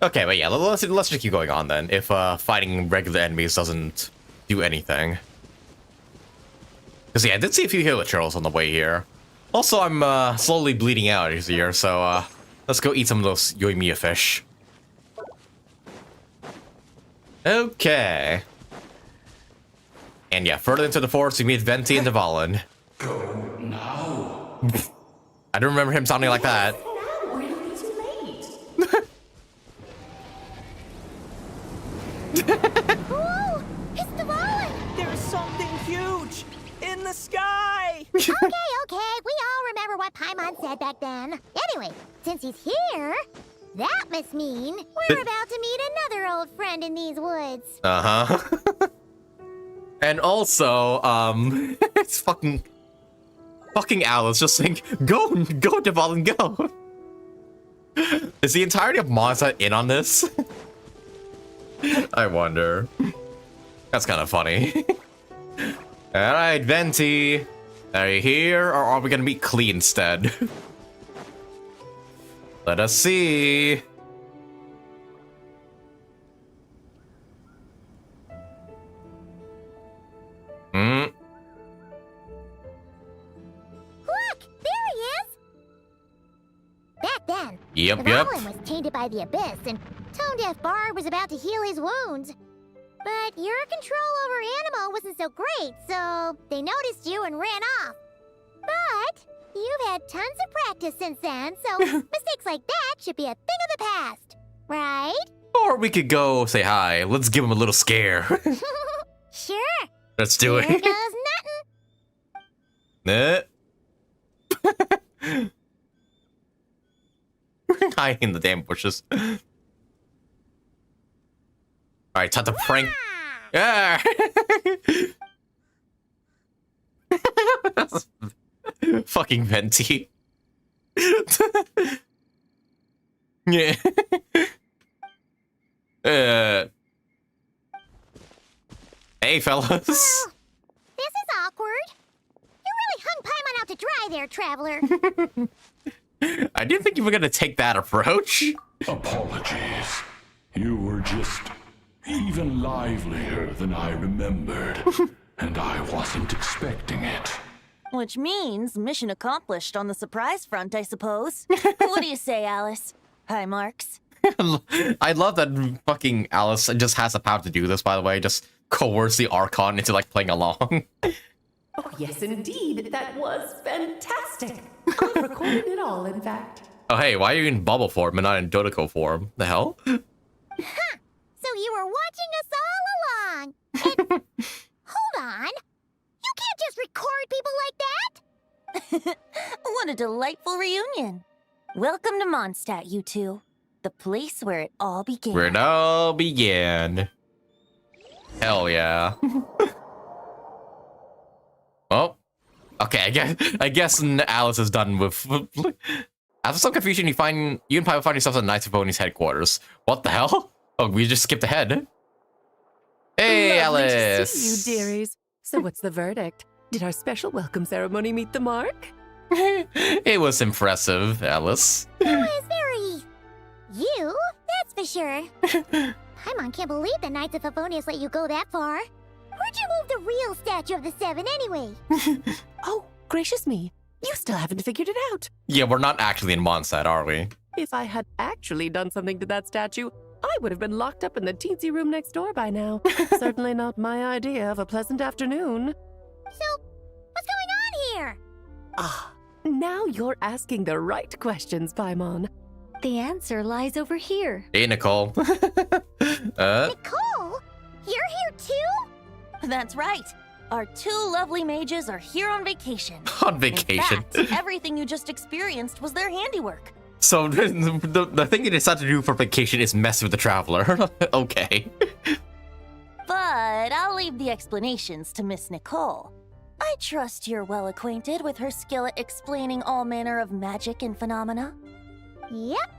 Okay, but yeah, let's just keep going on then. If fighting regular enemies doesn't do anything. Because yeah, I did see a few Hilichurls on the way here. Also, I'm slowly bleeding out here, so let's go eat some of those Yoimiya fish. Okay. And yeah, further into the forest, we meet Venti and Dvalin. Go now. I don't remember him sounding like that. Now or it'll be too late. Ooh, it's Dvalin! There's something huge in the sky. Okay, we all remember what Paimon said back then. Anyway, since he's here, that must mean we're about to meet another old friend in these woods. Uh-huh. And also, it's fucking Alice just saying, go, Dvalin, go. Is the entirety of MONDSTADT in on this? I wonder. That's kind of funny. Alright, Venti. Are you here, or are we gonna meet Klee instead? Let us see. Look, there he is! Back then, Yep. Dvalin was tainted by the Abyss, and Tone Deaf Bard was about to heal his wounds. But your control over Animo wasn't so great, so they noticed you and ran off. But you've had tons of practice since then, so mistakes like that should be a thing of the past, right? Or we could go say hi. Let's give him a little scare. Sure. Let's do Here it. goes nothing. Hiding in the damn bushes. Alright, time to prank. Ah! Yeah. Fucking Venti. Yeah. Hey, fellas. Well, this is awkward. You really hung Paimon out to dry there, traveler. I didn't think you were gonna take that approach. Apologies. You were just even livelier than I remembered. And I wasn't expecting it. Which means mission accomplished on the surprise front, I suppose. What do you say, Alice? Hi, Marks. I love that fucking Alice just has the power to do this, by the way. Just coerce the Archon into like playing along. Oh, yes, indeed. That was fantastic. I've recorded it all, in fact. Oh, hey, why are you in bubble form and not in Dodoko form? The hell? Ha! So you were watching us all along. And hold on. You can't just record people like that. What a delightful reunion. Welcome to MONDSTADT, you two. The place where it all began. Where it all began. Hell yeah. Oh. Okay, I guess Alice is done with... After some confusion, you and Pi find yourselves at Knights of Poni's headquarters. What the hell? Oh, we just skipped ahead. Hey, Lovely Alice! to see you, dearies. So what's the verdict? Did our special welcome ceremony meet the mark? It was impressive, Alice. It was very... you, that's for sure. Paimon can't believe the Knights of Favonius let you go that far. Where'd you move the real statue of the Seven anyway? Oh, gracious me. You still haven't figured it out. Yeah, we're not actually in MONDSTADT, are we? If I had actually done something to that statue, I would have been locked up in the teensy room next door by now. Certainly not my idea of a pleasant afternoon. So, what's going on here? Ah, now you're asking the right questions, Paimon. The answer lies over here. Hey, Nicole. Nicole? You're here too? That's right. Our two lovely mages are here on vacation. On vacation. In fact, everything you just experienced was their handiwork. So the thing you decided to do for vacation is mess with the traveler. Okay. But I'll leave the explanations to Miss Nicole. I trust you're well acquainted with her skill at explaining all manner of magic and phenomena. Yep.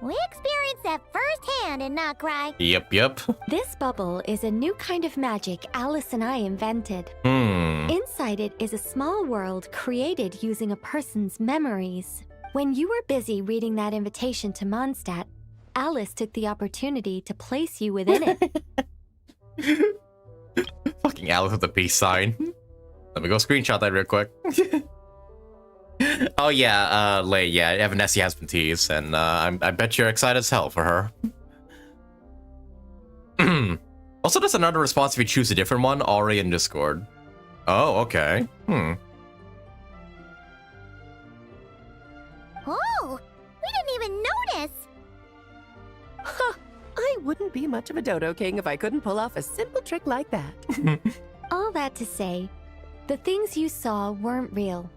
We experienced that firsthand in Knockcry. Yep. This bubble is a new kind of magic Alice and I invented. Inside it is a small world created using a person's memories. When you were busy reading that invitation to MONDSTADT, Alice took the opportunity to place you within it. Fucking Alice with the peace sign. Let me go screenshot that real quick. Oh yeah, Lay, yeah, Evanessi has been teased, and I bet you're excited as hell for her. Also, there's another response if you choose a different one, already in Discord. Oh, okay. Oh, we didn't even notice. Huh, I wouldn't be much of a dodo king if I couldn't pull off a simple trick like that. All that to say, the things you saw weren't real.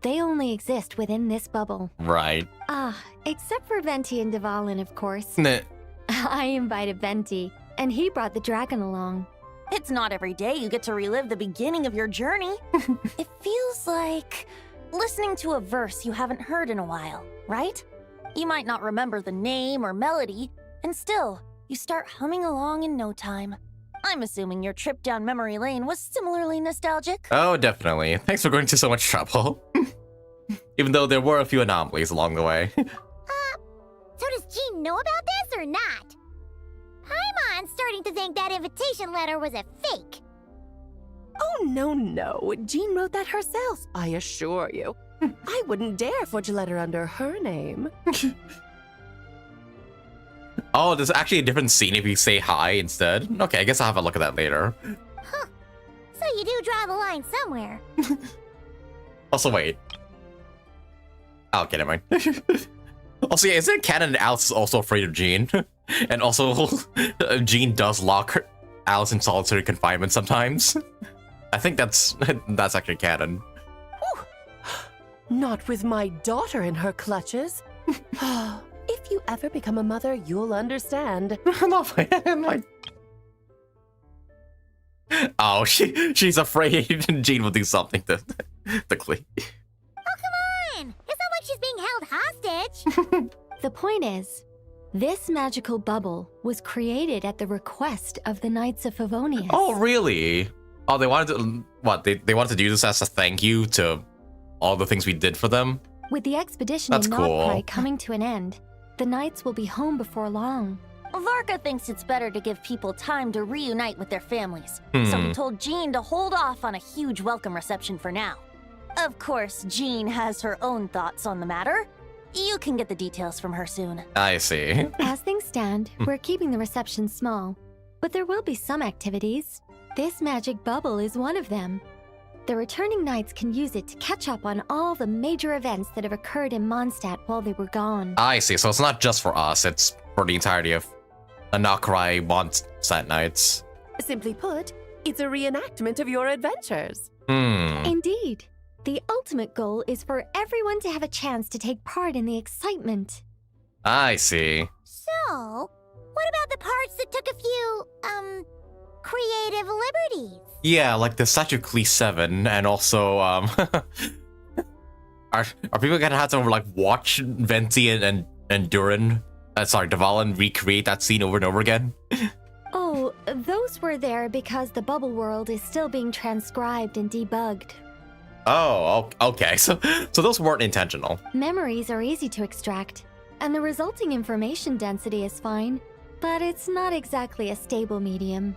They only exist within this bubble. Right. Except for Venti and Dvalin, of course. Nah. I invited Venti, and he brought the dragon along. It's not every day you get to relive the beginning of your journey. It feels like listening to a verse you haven't heard in a while, right? You might not remember the name or melody, and still, you start humming along in no time. I'm assuming your trip down memory lane was similarly nostalgic. Oh, definitely. Thanks for going to so much trouble. Even though there were a few anomalies along the way. So does Jean know about this or not? Paimon's starting to think that invitation letter was a fake. Oh, no. Jean wrote that herself, I assure you. I wouldn't dare forge a letter under her name. Oh, there's actually a different scene if you say hi instead. Okay, I guess I'll have a look at that later. Huh. So you do draw the line somewhere. Also, wait. Okay, never mind. Also, yeah, isn't it canon that Alice is also afraid of Jean? And also, Jean does lock Alice in solitary confinement sometimes. I think that's actually canon. Not with my daughter in her clutches. If you ever become a mother, you'll understand. Oh, she's afraid Jean will do something to Clee. Oh, come on! It's not like she's being held hostage. The point is, this magical bubble was created at the request of the Knights of Favonius. Oh, really? Oh, they wanted to... What, they wanted to do this as a thank you to all the things we did for them? With the expedition That's in cool. Knockcry coming to an end, the Knights will be home before long. Varka thinks it's better to give people time to reunite with their families, so he told Jean to hold off on a huge welcome reception for now. Of course, Jean has her own thoughts on the matter. You can get the details from her soon. I see. As things stand, we're keeping the reception small, but there will be some activities. This magic bubble is one of them. The returning knights can use it to catch up on all the major events that have occurred in MONDSTADT while they were gone. I see. So it's not just for us, it's for the entirety of Anakrai MONDSTADT Knights. Simply put, it's a reenactment of your adventures. Indeed. The ultimate goal is for everyone to have a chance to take part in the excitement. I see. So, what about the parts that took a few, creative liberties? Yeah, like the Statue of Clee 7, and also, are people gonna have to, like, watch Venti and Durin, Dvalin recreate that scene over and over again? Oh, those were there because the bubble world is still being transcribed and debugged. Oh, okay. So those weren't intentional. Memories are easy to extract, and the resulting information density is fine, but it's not exactly a stable medium.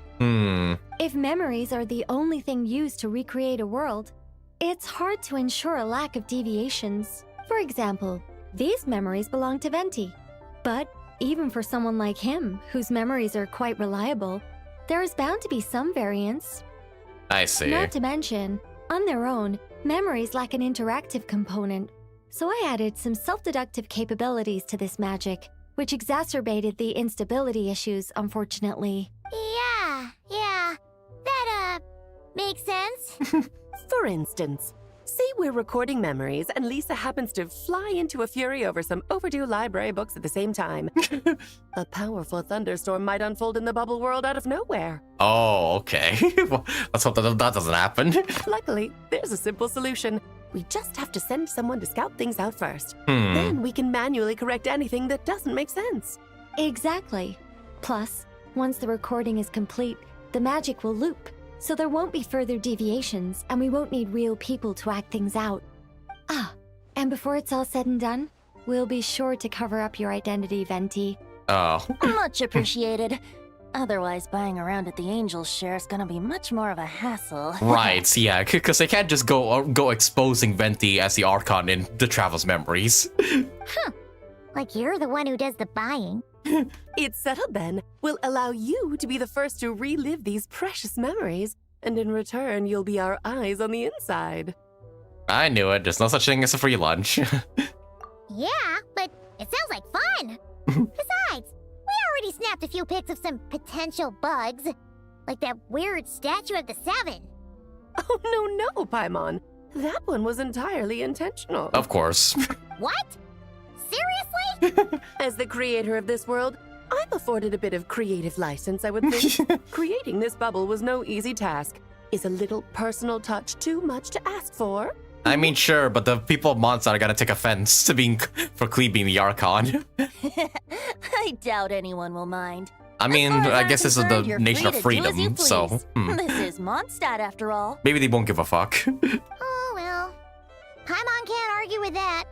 If memories are the only thing used to recreate a world, it's hard to ensure a lack of deviations. For example, these memories belong to Venti, but even for someone like him, whose memories are quite reliable, there is bound to be some variance. I see. Not to mention, on their own, memories lack an interactive component, so I added some self-deductive capabilities to this magic, which exacerbated the instability issues, unfortunately. Yeah. That, makes sense. For instance, say we're recording memories and Lisa happens to fly into a fury over some overdue library books at the same time. A powerful thunderstorm might unfold in the bubble world out of nowhere. Oh, okay. Well, let's hope that doesn't happen. Luckily, there's a simple solution. We just have to send someone to scout things out first. Then we can manually correct anything that doesn't make sense. Exactly. Plus, once the recording is complete, the magic will loop, so there won't be further deviations, and we won't need real people to act things out. Ah, and before it's all said and done, we'll be sure to cover up your identity, Venti. Oh. Much appreciated. Otherwise, buying around at the Angels share is gonna be much more of a hassle. Right, yeah, because they can't just go exposing Venti as the Archon in the Travel's memories. Like you're the one who does the buying. It's settled then. We'll allow you to be the first to relive these precious memories, and in return, you'll be our eyes on the inside. I knew it. There's no such thing as a free lunch. Yeah, but it sounds like fun. Besides, we already snapped a few pics of some potential bugs. Like that weird statue of the 7. Oh, no, Paimon. That one was entirely intentional. Of course. What? Seriously? As the creator of this world, I'm afforded a bit of creative license, I would think. Creating this bubble was no easy task. Is a little personal touch too much to ask for? I mean, sure, but the people of MONDSTADT are gonna take offense to for Clee being the Archon. I doubt anyone will mind. I mean, As far as I I'm guess this is the concerned, you're nation free of to do as you freedom, so... please. This is MONDSTADT after all. Maybe they won't give a fuck. Oh, well. Paimon can't argue with that.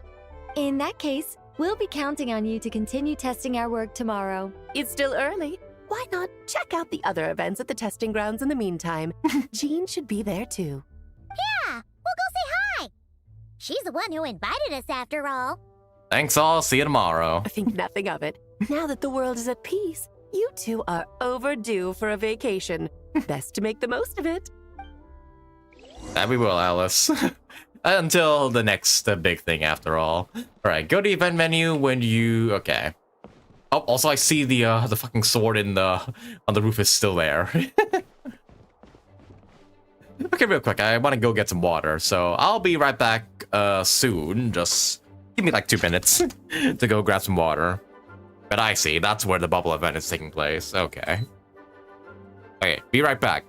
In that case, we'll be counting on you to continue testing our work tomorrow. It's still early. Why not check out the other events at the testing grounds in the meantime? Jean should be there too. Yeah, we'll go say hi. She's the one who invited us after all. Thanks all, see you tomorrow. I think nothing of it. Now that the world is at peace, you two are overdue for a vacation. Best to make the most of it. That we will, Alice. Until the next big thing, after all. Alright, go to the event menu when you... Okay. Oh, also I see the fucking sword on the roof is still there. Okay, real quick, I want to go get some water, so I'll be right back soon. Just give me like 2 minutes to go grab some water. But I see, that's where the bubble event is taking place. Okay. Okay, be right back.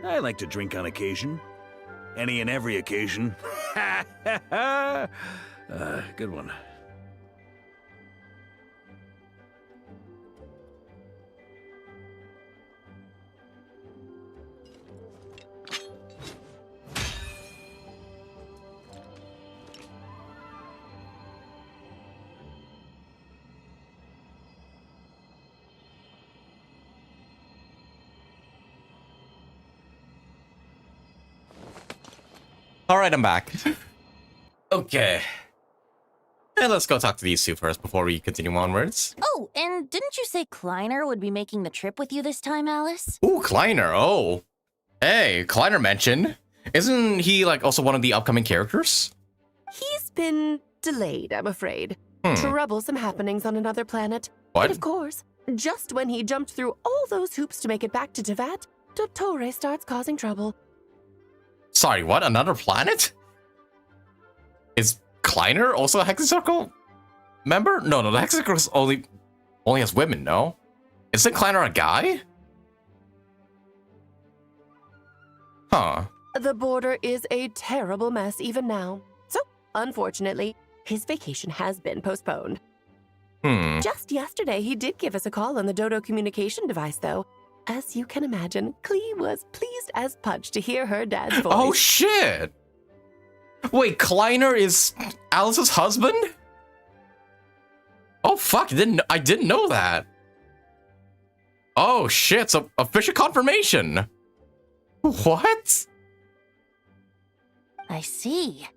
I like to drink on occasion. Any and every occasion. Good one. All right, I'm back. Okay. And let's go talk to these two first before we continue onwards. Oh, and didn't you say Kleiner would be making the trip with you this time, Alice? Ooh, Kleiner. Oh. Hey, Kleiner mentioned. Isn't he, like, also one of the upcoming characters? He's been delayed, I'm afraid. Troublesome happenings on another planet. What? And of course, just when he jumped through all those hoops to make it back to Tevat, Dottore starts causing trouble. Sorry, what? Another planet? Is Kleiner also a Hexacircle member? No, the Hexacircle only has women, no? Isn't Kleiner a guy? Huh. The border is a terrible mess even now. So, unfortunately, his vacation has been postponed. Just yesterday, he did give us a call on the Dodo communication device, though. As you can imagine, Klee was pleased as punch to hear her dad's voice. Oh, shit! Wait, Kleiner is Alice's husband? Oh, fuck, I didn't know that. Oh, shit, so official confirmation. What? I see.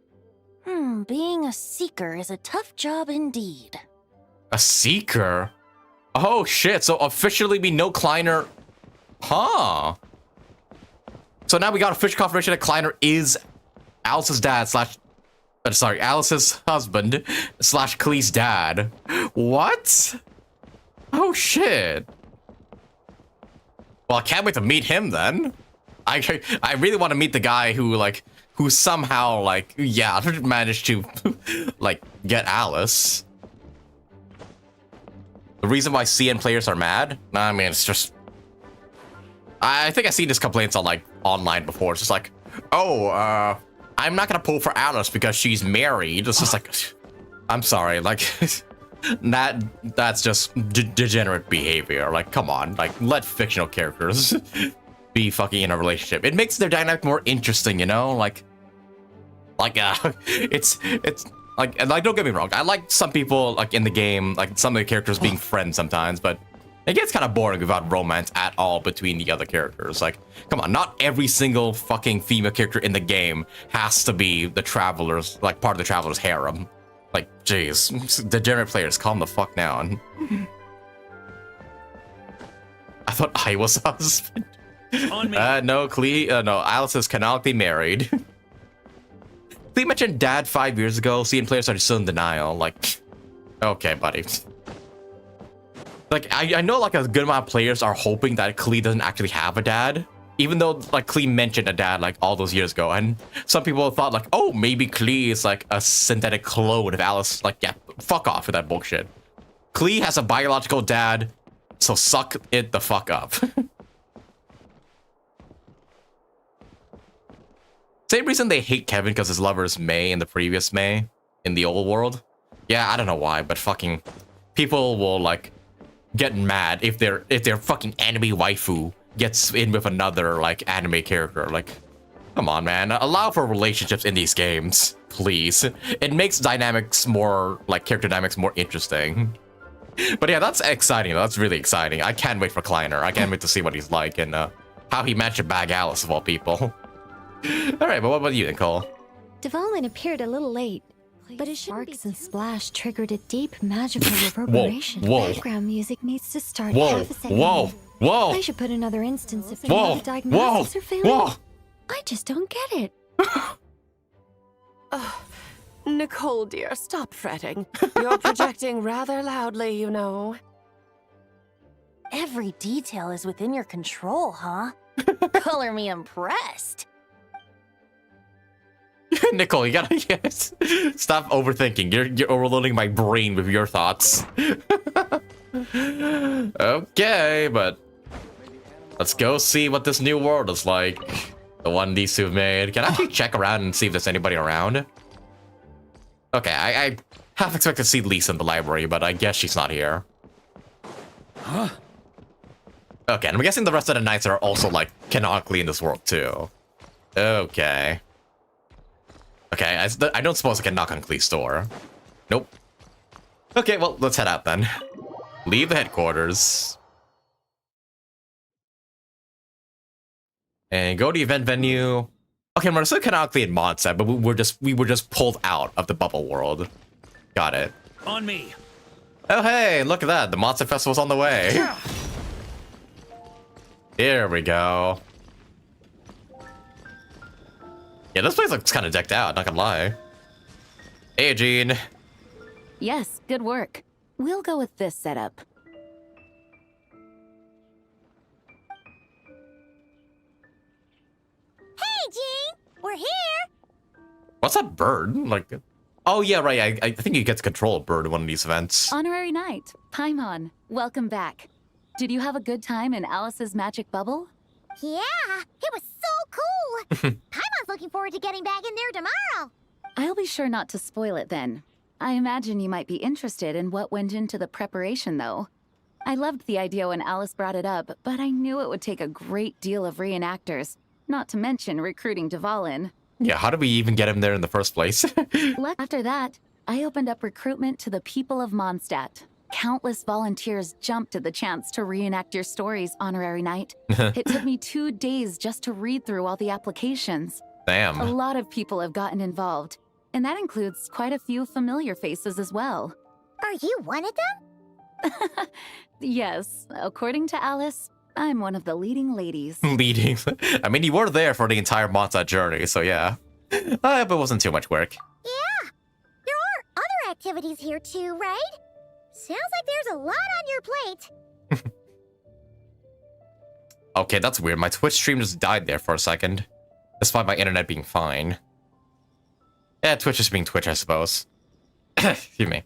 Being a seeker is a tough job indeed. A seeker? Oh, shit, so officially we know Kleiner... Huh. So now we got official confirmation that Kleiner is Alice's dad Alice's husband / Klee's dad. What? Oh, shit. Well, I can't wait to meet him then. I really want to meet the guy who somehow, managed to, get Alice. The reason why CN players are mad? Nah, I mean, it's just... I think I've seen these complaints on, online before. It's just like, oh, I'm not gonna pull for Alice because she's married. It's just like, I'm sorry, that's just degenerate behavior. Like, come on, let fictional characters be fucking in a relationship. It makes their dynamic more interesting, you know? It's don't get me wrong. I like some people, in the game, some of the characters being friends sometimes, but it gets kind of boring without romance at all between the other characters. Come on, not every single fucking female character in the game has to be the Traveler's, part of the Traveler's harem. Jeez, degenerate players, calm the fuck down. I thought I was a husband. On me. No, Klee, no, Alice is canonically married. Klee mentioned dad 5 years ago, seeing players are still in denial. Okay, buddy. I know, a good amount of players are hoping that Klee doesn't actually have a dad. Even though, Klee mentioned a dad, all those years ago. And some people thought, oh, maybe Klee is, a synthetic clone of Alice. Yeah, fuck off with that bullshit. Klee has a biological dad, so suck it the fuck up. Same reason they hate Kevin because his lover is May in the previous May in the old world. Yeah, I don't know why, but fucking people will, get mad if their fucking anime waifu gets in with another anime character. Come on, man, allow for relationships in these games, please. It makes dynamics more character dynamics more interesting. But yeah, that's exciting. That's really exciting. I can't wait for Kleiner. I can't wait to see what he's like and how he managed to bag Alice of all people. All right, but what about you, Nicole? Dvalin appeared a little late, but his sparks and splash triggered a deep magical reverberation. Whoa. Background music needs to start Whoa. half a second. Whoa. I should put another instance if Whoa. the diagnostics are failing. Whoa. I just don't get it. Nicole, dear, stop fretting. You're projecting rather loudly, you know. Every detail is within your control, huh? Color me impressed. Nicole, you gotta stop overthinking. You're overloading my brain with your thoughts. Okay, but let's go see what this new world is like. The one these two made. Can I actually check around and see if there's anybody around? Okay, I half expect to see Lisa in the library, but I guess she's not here. Huh? Okay, and I'm guessing the rest of the knights are also, like, canonically in this world, too. Okay. Okay, I don't suppose I can knock on Clee's door. Nope. Okay, well, let's head out then. Leave the headquarters. And go to the event venue. Okay, we're still canonically in MONDSTADT, but we were just pulled out of the bubble world. Got it. On me. Oh hey, look at that. The MONDSTADT Festival's on the way. Here we go. Yeah, this place looks kind of decked out, not gonna lie. Hey, Jean. Yes, good work. We'll go with this setup. Hey, Jean! We're here! What's that bird? Like, oh yeah, right. I think you get to control a bird in one of these events. Honorary Knight, Paimon, welcome back. Did you have a good time in Alice's magic bubble? Yeah, it was so cool! Paimon's looking forward to getting back in there tomorrow! I'll be sure not to spoil it then. I imagine you might be interested in what went into the preparation, though. I loved the idea when Alice brought it up, but I knew it would take a great deal of reenactors, not to mention recruiting Dvalin. Yeah, how did we even get him there in the first place? After that, I opened up recruitment to the people of MONDSTADT. Countless volunteers jumped at the chance to reenact your stories, Honorary Knight. It took me 2 days just to read through all the applications. Damn. A lot of people have gotten involved, and that includes quite a few familiar faces as well. Are you one of them? Yes, according to Alice, I'm one of the leading ladies. Leading. I mean, you were there for the entire MONDSTADT journey, so yeah. I hope it wasn't too much work. Yeah! There are other activities here too, right? Sounds like there's a lot on your plate. Okay, that's weird. My Twitch stream just died there for a second. Despite my internet being fine. Yeah, Twitch is being Twitch, I suppose. Excuse me.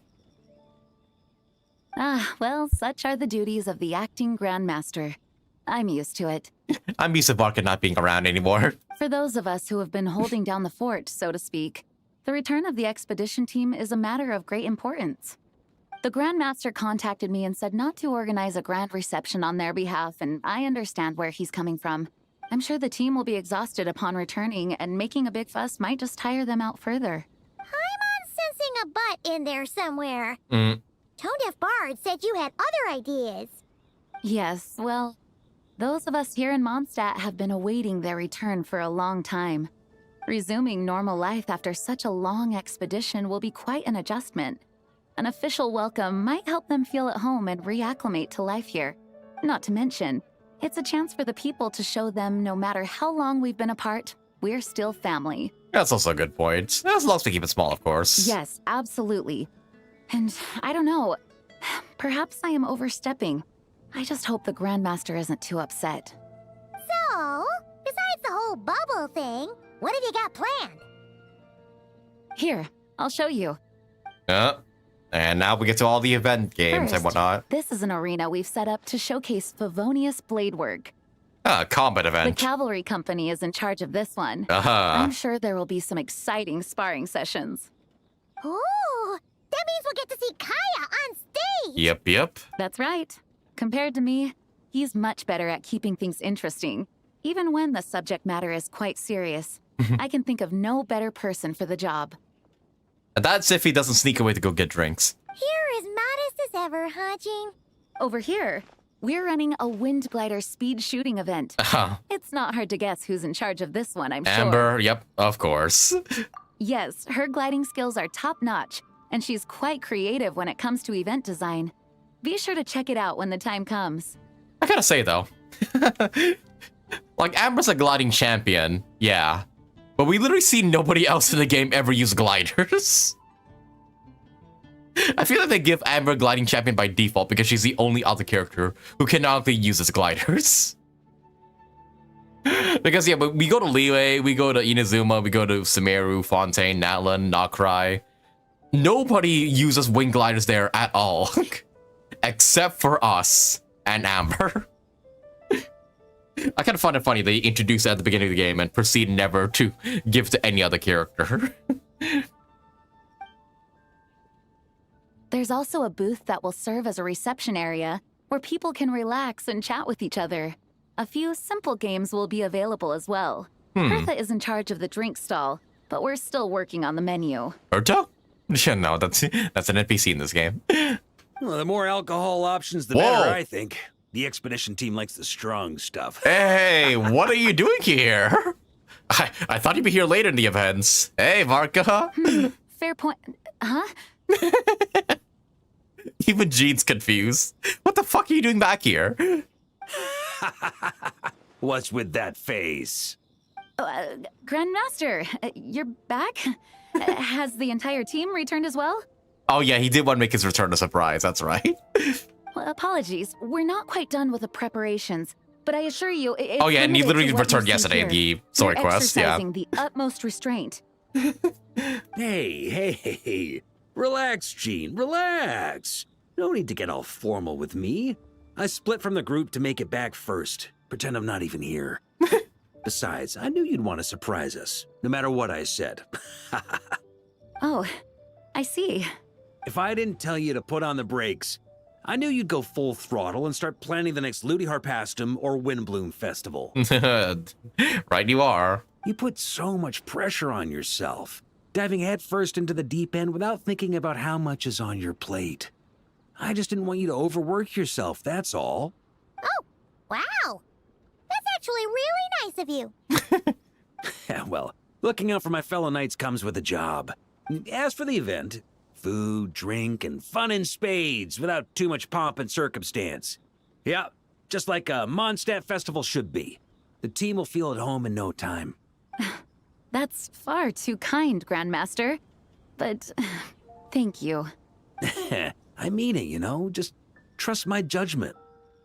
Ah, well, such are the duties of the acting Grandmaster. I'm used to it. I'm used to Varka not being around anymore. For those of us who have been holding down the fort, so to speak, the return of the expedition team is a matter of great importance. The Grandmaster contacted me and said not to organize a grand reception on their behalf, and I understand where he's coming from. I'm sure the team will be exhausted upon returning, and making a big fuss might just tire them out further. I'm sensing a butt in there somewhere. Tone-deaf Bard said you had other ideas. Yes, well, those of us here in MONDSTADT have been awaiting their return for a long time. Resuming normal life after such a long expedition will be quite an adjustment. An official welcome might help them feel at home and reacclimate to life here. Not to mention, it's a chance for the people to show them no matter how long we've been apart, we're still family. That's also a good point. As long as we keep it small, of course. Yes, absolutely. And I don't know, perhaps I am overstepping. I just hope the Grandmaster isn't too upset. So, besides the whole bubble thing, what have you got planned? Here, I'll show you. And now we get to all the event games and First, whatnot. This is an arena we've set up to showcase Favonius blade work. Combat The event. Cavalry Company is in charge of this one. I'm sure there will be some exciting sparring sessions. Ooh, that means we'll get to see Kaya on stage! Yep. That's right. Compared to me, he's much better at keeping things interesting, even when the subject matter is quite serious. I can think of no better person for the job. And that's if he doesn't sneak away to go get drinks. You're as modest as ever, huh, Jean? Over here, we're running a wind glider speed shooting event. It's not hard to guess who's in charge of this one, I'm sure. Amber, yep, of course. Yes, her gliding skills are top-notch, and she's quite creative when it comes to event design. Be sure to check it out when the time comes. I gotta say, though. Like, Amber's a gliding champion, yeah. But we literally see nobody else in the game ever use gliders. I feel like they give Amber gliding champion by default because she's the only other character who canonically uses gliders. Because, yeah, but we go to Liyue, we go to Inazuma, we go to Sumeru, Fontaine, Natlan, Nokrai. Nobody uses wing gliders there at all. Except for us and Amber. I kind of find it funny they introduce it at the beginning of the game and proceed never to give to any other character. There's also a booth that will serve as a reception area where people can relax and chat with each other. A few simple games will be available as well. Bertha is in charge of the drink stall, but we're still working on the menu. Bertha? Yeah, no, that's an NPC in this game. Well, the more alcohol options, the better, I think. The expedition team likes the strong stuff. Hey, what are you doing here? I thought you'd be here later in the events. Hey, Varka. Fair point. Huh? Even Jean's confused. What the fuck are you doing back here? What's with that face? Grandmaster, you're back? Has the entire team returned as well? Oh yeah, he did want to make his return a surprise, that's right. Well, apologies, we're not quite done with the preparations, but I assure you... Oh yeah, and he literally returned yesterday in the story quest, yeah. Exercising the utmost restraint. Hey. Relax, Jean, relax. No need to get all formal with me. I split from the group to make it back first. Pretend I'm not even here. Besides, I knew you'd want to surprise us, no matter what I said. Oh, I see. If I didn't tell you to put on the brakes, I knew you'd go full throttle and start planning the next Ludi Harpastum or Windbloom Festival. Right you are. You put so much pressure on yourself, diving headfirst into the deep end without thinking about how much is on your plate. I just didn't want you to overwork yourself, that's all. Oh, wow. That's actually really nice of you. Yeah, well, looking out for my fellow knights comes with a job. As for the event, food, drink, and fun in spades without too much pomp and circumstance. Yeah, just like a MONDSTADT festival should be. The team will feel at home in no time. That's far too kind, Grandmaster. But thank you. I mean it, you know? Just trust my judgment.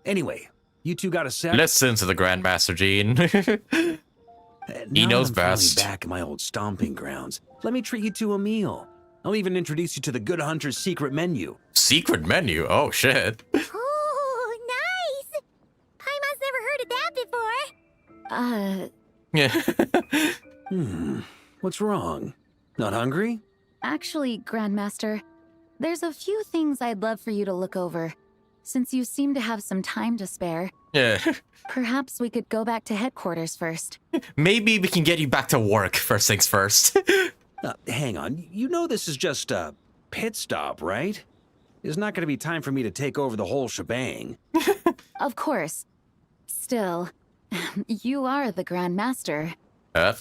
Anyway, you two got a set? Listen to the Grandmaster, Gene. He knows best. Back in my old stomping grounds, let me treat you to a meal. I'll even introduce you to the Good Hunter's secret menu. Secret menu? Oh, shit. Oh, nice! Paimon's never heard of that before. Yeah. What's wrong? Not hungry? Actually, Grandmaster, there's a few things I'd love for you to look over. Since you seem to have some time to spare. Yeah. Perhaps we could go back to headquarters first. Maybe we can get you back to work, first things first. Hang on. You know this is just a pit stop, right? There's not going to be time for me to take over the whole shebang. Of course. Still, you are the Grandmaster.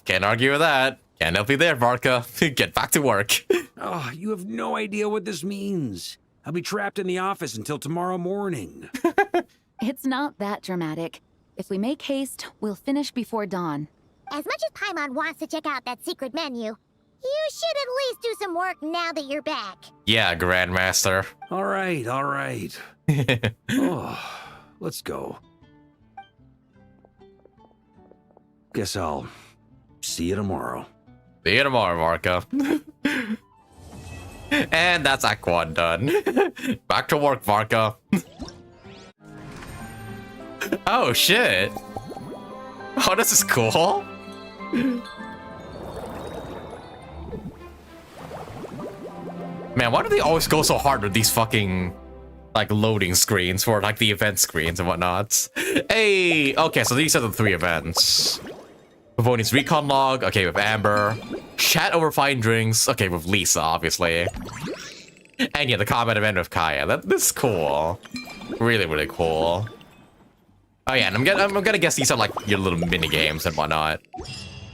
Can't argue with that. Can't help you there, Varka. Get back to work. Oh, you have no idea what this means. I'll be trapped in the office until tomorrow morning. It's not that dramatic. If we make haste, we'll finish before dawn. As much as Paimon wants to check out that secret menu, you should at least do some work now that you're back. Yeah, Grandmaster. All right. Oh, let's go. Guess I'll see you tomorrow. See you tomorrow, Varka. And that's Act 1 done. Back to work, Varka. Oh, shit. Oh, this is cool. Man, why do they always go so hard with these fucking, like, loading screens for, like, the event screens and whatnot? Hey, okay, so these are the 3 events. Pavoni's recon log, okay, with Amber. Chat over fine drinks, okay, with Lisa, obviously. And yeah, the combat event with Kaya. This is cool. Really, really cool. Oh yeah, and I'm gonna guess these are like your little mini games and whatnot.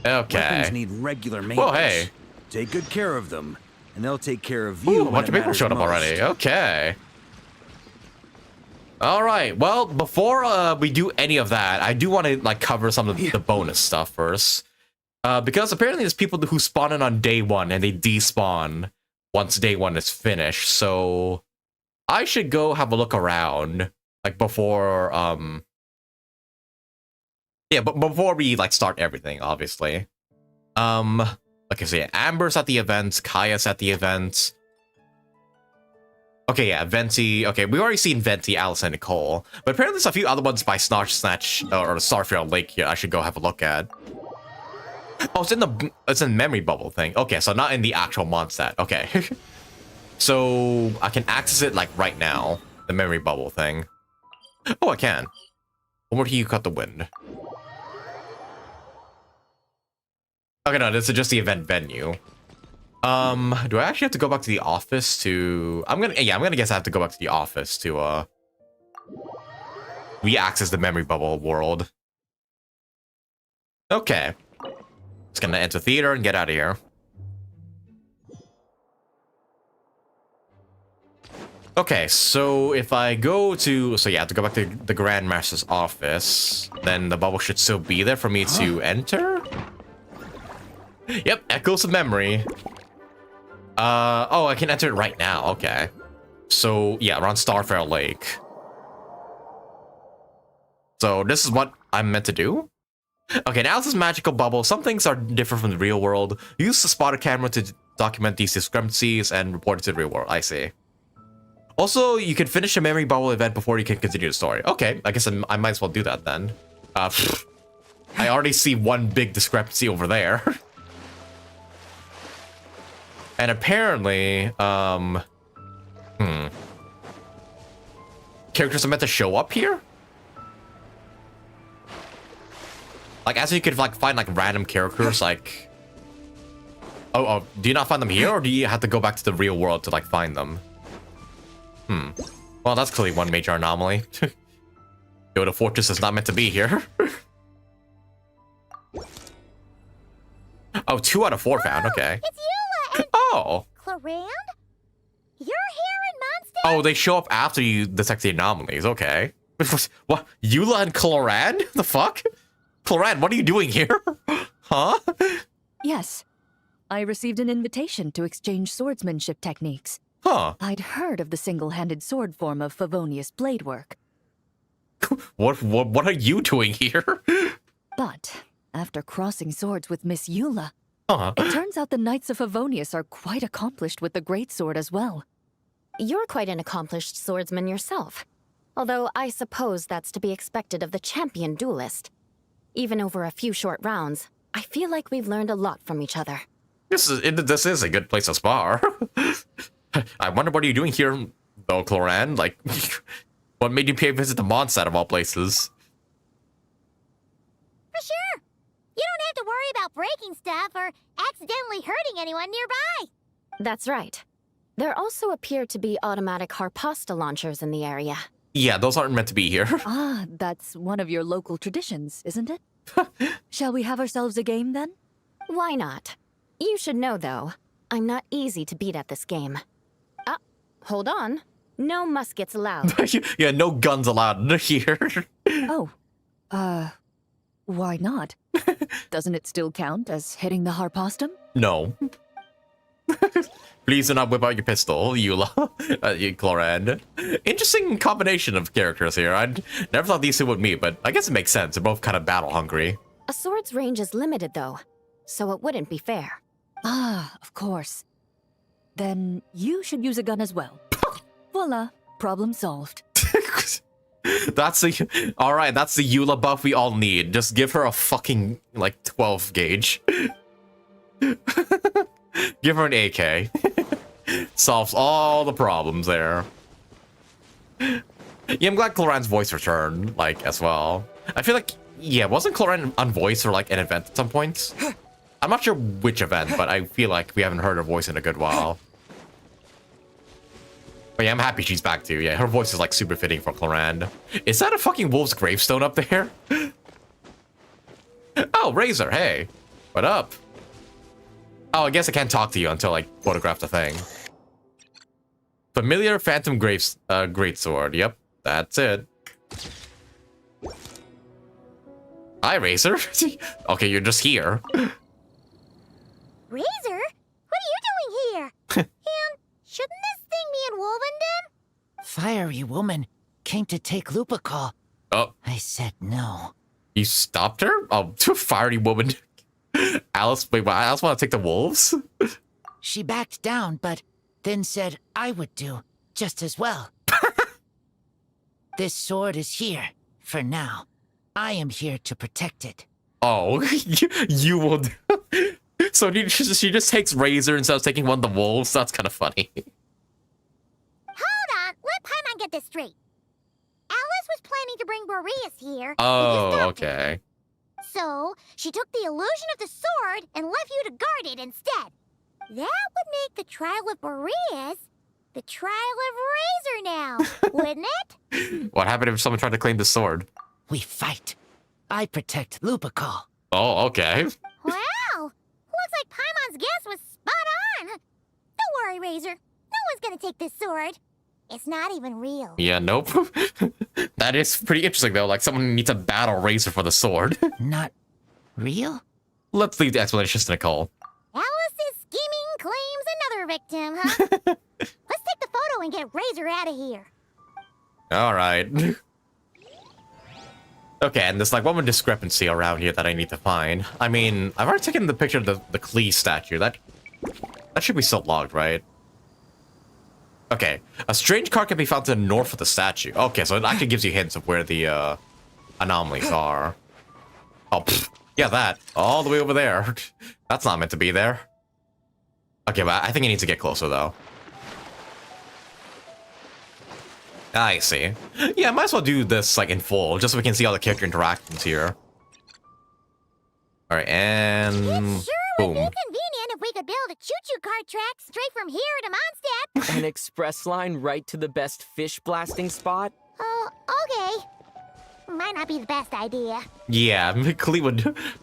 Okay. Weapons need regular maintenance. Whoa, hey. Take good care of them, and they'll take care of you. Ooh, a bunch of people showed up already. Okay. All right. Well, before we do any of that, I do want to like cover some of the bonus stuff first, because apparently there's people who spawn in on day 1 and they despawn once day 1 is finished. So I should go have a look around, like before, yeah, but before we like start everything, obviously. Like I say, Amber's at the event, Kaya's at the event. Okay, yeah, Venti. Okay, we've already seen Venti, Alice, and Nicole. But apparently there's a few other ones by Snatch or Starfield Lake here I should go have a look at. Oh, it's in memory bubble thing. Okay, so not in the actual MONDSTAT. Okay. So I can access it like right now. The memory bubble thing. Oh, I can. Where do you cut the wind? Okay, no, this is just the event venue. Do I actually have to go back to the office to... I'm gonna guess I have to go back to the office to, re-access the memory bubble world. Okay. Just gonna enter theater and get out of here. Okay, so if I go to... So yeah, I have to go back to the Grandmaster's office. Then the bubble should still be there for me to enter? Yep, echoes of memory. Oh, I can enter it right now. Okay. So, yeah, around Starfire Lake. So, this is what I'm meant to do? Okay, now this is magical bubble. Some things are different from the real world. Use the spotter camera to document these discrepancies and report it to the real world. I see. Also, you can finish a memory bubble event before you can continue the story. Okay, I guess I might as well do that then. I already see one big discrepancy over there. And apparently, characters are meant to show up here? Like, as you could, like, find, like, random characters, like... Oh, do you not find them here, or do you have to go back to the real world to, like, find them? Well, that's clearly one major anomaly. Yo, the fortress is not meant to be here. Oh, 2 out of 4 found, okay. It's Eula and... Oh! Clorand? You're here in MONDSTADT? Oh, they show up after you detect the anomalies, okay. What? Eula and Clorand? The fuck? Clorand, what are you doing here? Huh? Yes. I received an invitation to exchange swordsmanship techniques. Huh. I'd heard of the single-handed sword form of Favonius blade work. What are you doing here? But after crossing swords with Miss Eula, it turns out the Knights of Favonius are quite accomplished with the greatsword as well. You're quite an accomplished swordsman yourself. Although I suppose that's to be expected of the champion duelist. Even over a few short rounds, I feel like we've learned a lot from each other. This is a good place to spar. I wonder what are you doing here, though, Clorand? Like, what made you pay a visit to MONDSTADT of all places? For sure. You don't have to worry about breaking stuff or accidentally hurting anyone nearby. That's right. There also appear to be automatic harpasta launchers in the area. Yeah, those aren't meant to be here. Ah, that's one of your local traditions, isn't it? Shall we have ourselves a game, then? Why not? You should know, though, I'm not easy to beat at this game. Hold on. No muskets allowed. Yeah, no guns allowed here. Oh. Why not? Doesn't it still count as hitting the harpastum? No. Please do not whip out your pistol, Eula. Clorand. Interesting combination of characters here. I'd never thought these two would meet, but I guess it makes sense. They're both kind of battle-hungry. A sword's range is limited, though, so it wouldn't be fair. Ah, of course. Then you should use a gun as well. Voila, problem solved. That's the... Alright, that's the Eula buff we all need. Just give her a fucking, like, 12 gauge. Give her an AK. Solves all the problems there. Yeah, I'm glad Clorand's voice returned, like, as well. I feel like, yeah, wasn't Clorand on voice or, like, an event at some point? I'm not sure which event, but I feel like we haven't heard her voice in a good while. But yeah, I'm happy she's back too. Yeah, her voice is like super fitting for Clorand. Is that a fucking wolf's gravestone up there? Oh, Razor, hey. What up? Oh, I guess I can't talk to you until I photograph the thing. Familiar Phantom Greatsword. Yep, that's it. Hi, Razor. Okay, you're just here. Razor? What are you doing here? And shouldn't this thing be in Wolvenden? Fiery woman came to take Lupical. Oh. I said no. You stopped her? Oh, fiery woman. Alice, wait, I also want to take the wolves? She backed down, but then said I would do. just as well. This sword is here, for now. I am here to protect it. Oh, you will. So she just takes Razor instead of taking one of the wolves. That's kind of funny. Hold on, let Paimon get this straight. Alice was planning to bring Boreas here. Oh, okay. So, she took the illusion of the sword and left you to guard it instead. That would make the trial of Boreas the trial of Razor now, wouldn't it? What happened if someone tried to claim the sword? We fight. I protect Lupacol. Oh, okay. Wow! Looks like Paimon's guess was spot on. Don't worry, Razor. No one's gonna take this sword. It's not even real. Yeah, nope. That is pretty interesting, though. Like, someone needs to battle Razor for the sword. Not real? Let's leave the explanations to Nicole. Alice's scheming claims another victim, huh? Let's take the photo and get Razor out of here. All right. Okay, and there's like one more discrepancy around here that I need to find. I mean, I've already taken the picture of the Klee statue. That should be still logged, right? Okay, a strange card can be found to the north of the statue. Okay, so it actually gives you hints of where the anomalies are. Oh, yeah, that. All the way over there. That's not meant to be there. Okay, but I think I need to get closer, though. I see. Yeah, I might as well do this, like, in full, just so we can see all the character interactions here. Alright, and... It sure boom. would be convenient if we could build a choo-choo cart track straight from here to MONDSTADT. An express line right to the best fish blasting spot? Oh, okay. Might not be the best idea. Yeah, Klee would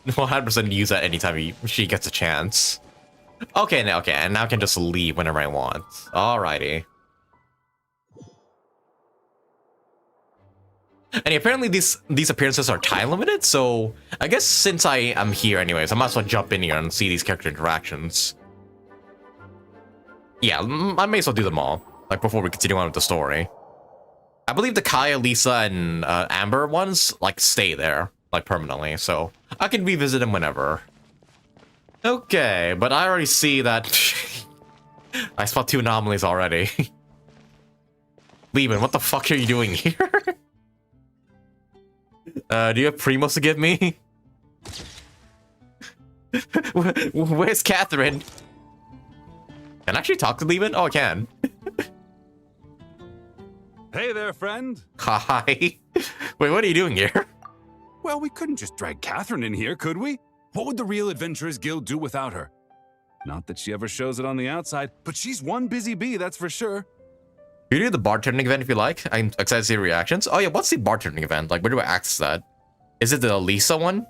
100% use that anytime she gets a chance. Okay, and now I can just leave whenever I want. Alrighty. And apparently these appearances are time limited, so I guess since I am here anyways, I might as well jump in here and see these character interactions. Yeah, I may as well do them all, like before we continue on with the story. I believe the Kaya, Lisa, and Amber ones, like, stay there, like, permanently, so I can revisit them whenever. Okay, but I already see that... I spot 2 anomalies already. Leben, what the fuck are you doing here? Do you have Primos to give me? Where's Catherine? Can I actually talk to Leben? Oh, I can. Hey there, friend. Hi. Wait, what are you doing here? Well, we couldn't just drag Catherine in here, could we? What would the Real Adventurers Guild do without her? Not that she ever shows it on the outside, but she's one busy bee, that's for sure. You do the bartending event if you like. I'm excited to see reactions. Oh yeah, what's the bartending event? Like, where do I access that? Is it the Lisa one?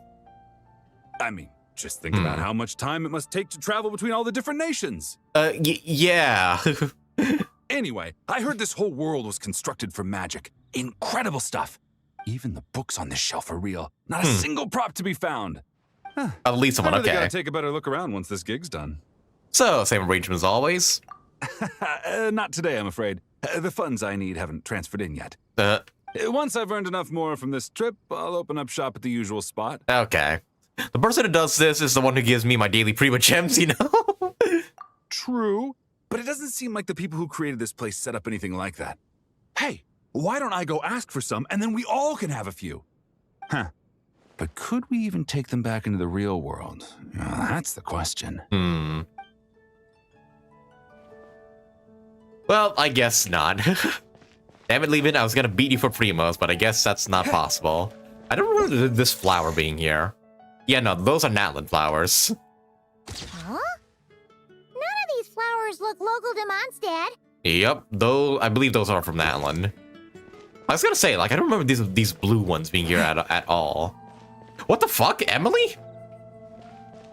I mean, just think about how much time it must take to travel between all the different nations. Yeah. Anyway, I heard this whole world was constructed for magic. Incredible stuff. Even the books on this shelf are real. Not a single prop to be found. Huh. The Lisa one, I really okay. gotta take a better look around once this gig's done. So, same arrangement as always? Not today, I'm afraid. The funds I need haven't transferred in yet. Once I've earned enough more from this trip, I'll open up shop at the usual spot. Okay. The person who does this is the one who gives me my daily Prima gems, you know? True, but it doesn't seem like the people who created this place set up anything like that. Hey, why don't I go ask for some, and then we all can have a few? Huh. But could we even take them back into the real world? That's the question. Well, I guess not. Damn it, Leben, I was gonna beat you for Primos, but I guess that's not possible. I don't remember this flower being here. Yeah, no, those are Natlan flowers. Huh? None of these flowers look local to MONDSTADT. Yep, though I believe those are from Natlan. I was gonna say, like, I don't remember these blue ones being here at all. What the fuck, Emily?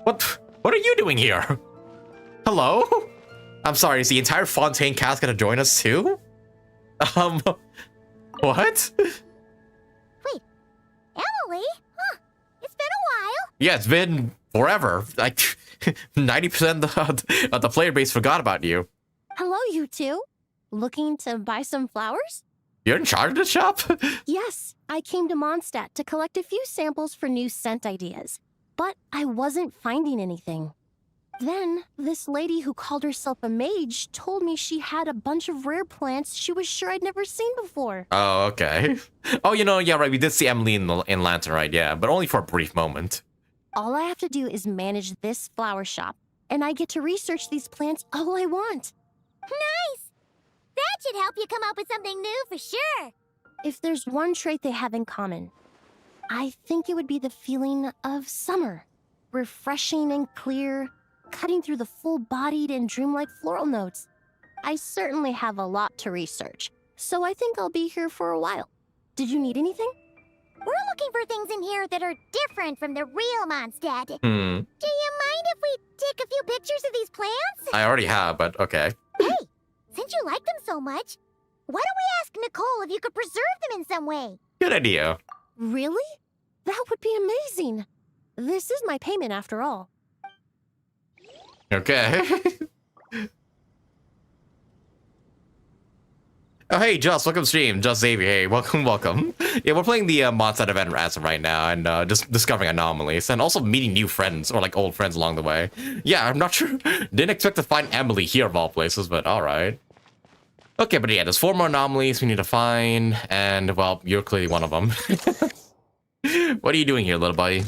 What are you doing here? Hello? I'm sorry, is the entire Fontaine cast gonna join us too? What? Wait, Emily? Huh, it's been a while. Yeah, it's been forever. Like, 90% of the player base forgot about you. Hello, you two. Looking to buy some flowers? You're in charge of the shop? Yes, I came to MONDSTADT to collect a few samples for new scent ideas, but I wasn't finding anything. Then, this lady who called herself a mage told me she had a bunch of rare plants she was sure I'd never seen before. Oh, okay. Oh, yeah, right. We did see Emily in Lantern, right? Yeah, but only for a brief moment. All I have to do is manage this flower shop, and I get to research these plants all I want. Nice! That should help you come up with something new for sure. If there's one trait they have in common, I think it would be the feeling of summer. Refreshing and clear, cutting through the full-bodied and dreamlike floral notes. I certainly have a lot to research, so I think I'll be here for a while. Did you need anything? We're looking for things in here that are different from the real MONDSTADT. Do you mind if we take a few pictures of these plants? I already have, but okay. Hey, since you like them so much, why don't we ask Nicole if you could preserve them in some way? Good idea. Really? That would be amazing. This is my payment after all. Okay. Oh, hey, Just, welcome to stream. Just Xavier, hey, welcome. Yeah, we're playing the MONDSTADT event as of right now and just discovering anomalies and also meeting new friends or like old friends along the way. Yeah, I'm not sure. Didn't expect to find Emily here of all places, but all right. Okay, but yeah, there's 4 more anomalies we need to find, and well, you're clearly one of them. What are you doing here, little buddy?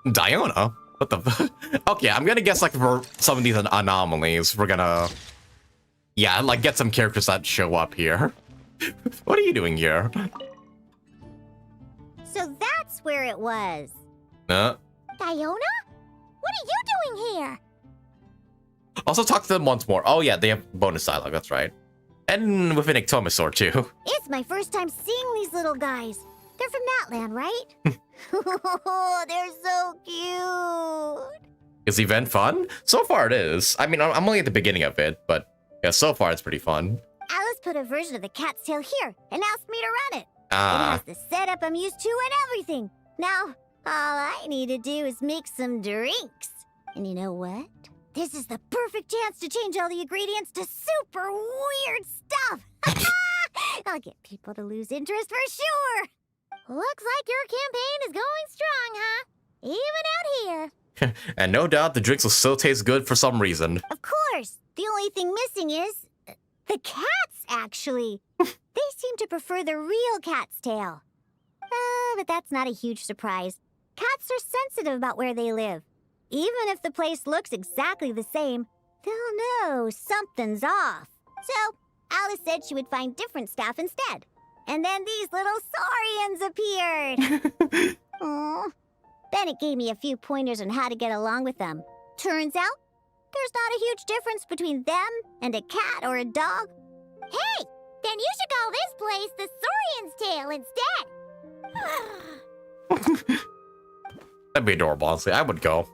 Diona? What the? Okay, I'm gonna guess like for some of these anomalies, we're gonna. Yeah, like get some characters that show up here. What are you doing here? So that's where it was. Diona? What are you doing here? Also talk to them once more. Oh yeah, they have bonus dialogue, that's right. And with an Ectomosaur too. It's my first time seeing these little guys. They're from that land, right? They're so cute. Is the event fun? So far it is. I mean, I'm only at the beginning of it, but yeah, so far it's pretty fun. Alice put a version of the cat's tail here and asked me to run it. It has the setup I'm used to and everything. Now, all I need to do is make some drinks. And you know what? This is the perfect chance to change all the ingredients to super weird stuff. I'll get people to lose interest for sure. Looks like your campaign is going strong, huh? Even out here. And no doubt the drinks will still taste good for some reason. Of course. The only thing missing is the cats, actually. They seem to prefer the real cat's tail. But that's not a huge surprise. Cats are sensitive about where they live. Even if the place looks exactly the same, they'll know something's off. So, Alice said she would find different staff instead. And then these little saurians appeared. Aww. Bennett gave me a few pointers on how to get along with them. Turns out, there's not a huge difference between them and a cat or a dog. Hey, then you should call this place the Saurian's Tail instead. That'd be adorable, honestly. I would go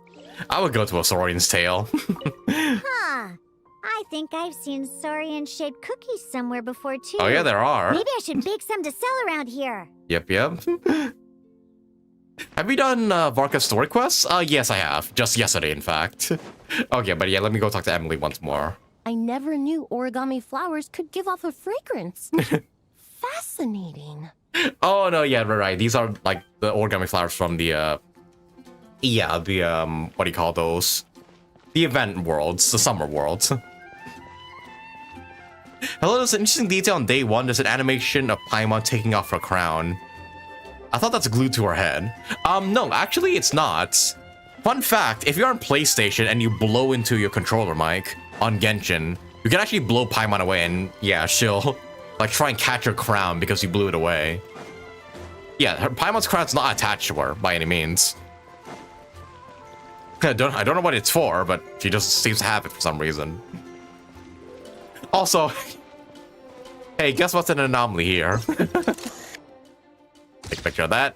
to a Saurian's tail. Huh. I think I've seen saurian-shaped cookies somewhere before, too. Oh, yeah, there are. Maybe I should bake some to sell around here. Yep. Have you done Varka story quests? Yes, I have. Just yesterday, in fact. Okay, but yeah, let me go talk to Emily once more. I never knew origami flowers could give off a fragrance. Fascinating. Oh, no, yeah, right. These are, like, the origami flowers from the, what do you call those? The event worlds, the summer worlds. Hello, there's an interesting detail on day 1. There's an animation of Paimon taking off her crown. I thought that's glued to her head. No, actually it's not. Fun fact, if you're on PlayStation and you blow into your controller mic on Genshin, you can actually blow Paimon away and, yeah, she'll, like, try and catch her crown because you blew it away. Yeah, Paimon's crown's not attached to her by any means. I don't know what it's for, but she just seems to have it for some reason. Also, hey, guess what's an anomaly here? Take a picture of that.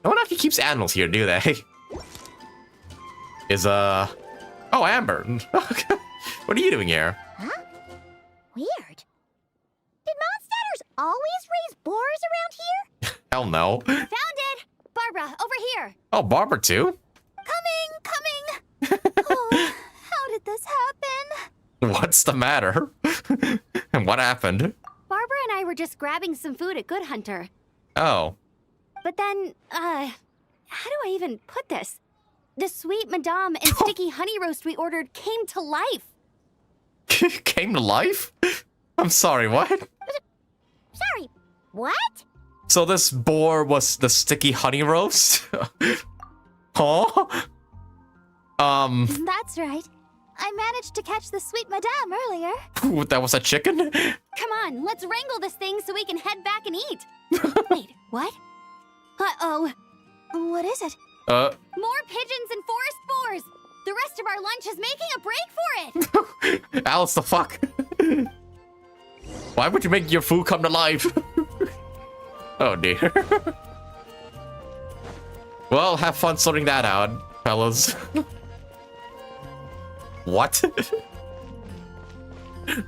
No one actually keeps animals here, do they? Oh, Amber. What are you doing here? Huh? Weird. Did MONDSTADTers always raise boars around here? Hell no. Found it! Barbara, over here! Oh, Barbara too? Coming! Oh, how did this happen? What's the matter? And what happened? Barbara and I were just grabbing some food at Good Hunter. Oh. But then, how do I even put this? The sweet madame and sticky honey roast we ordered came to life. Came to life? I'm sorry, what? Sorry, what? So this boar was the sticky honey roast? Huh? That's right. I managed to catch the sweet madame earlier. Ooh, that was a chicken? Come on, let's wrangle this thing so we can head back and eat. Wait, what? Uh-oh. What is it? More pigeons and forest boars! The rest of our lunch is making a break for it! Alice, the fuck? Why would you make your food come to life? Oh dear. Well, have fun sorting that out, fellas. What?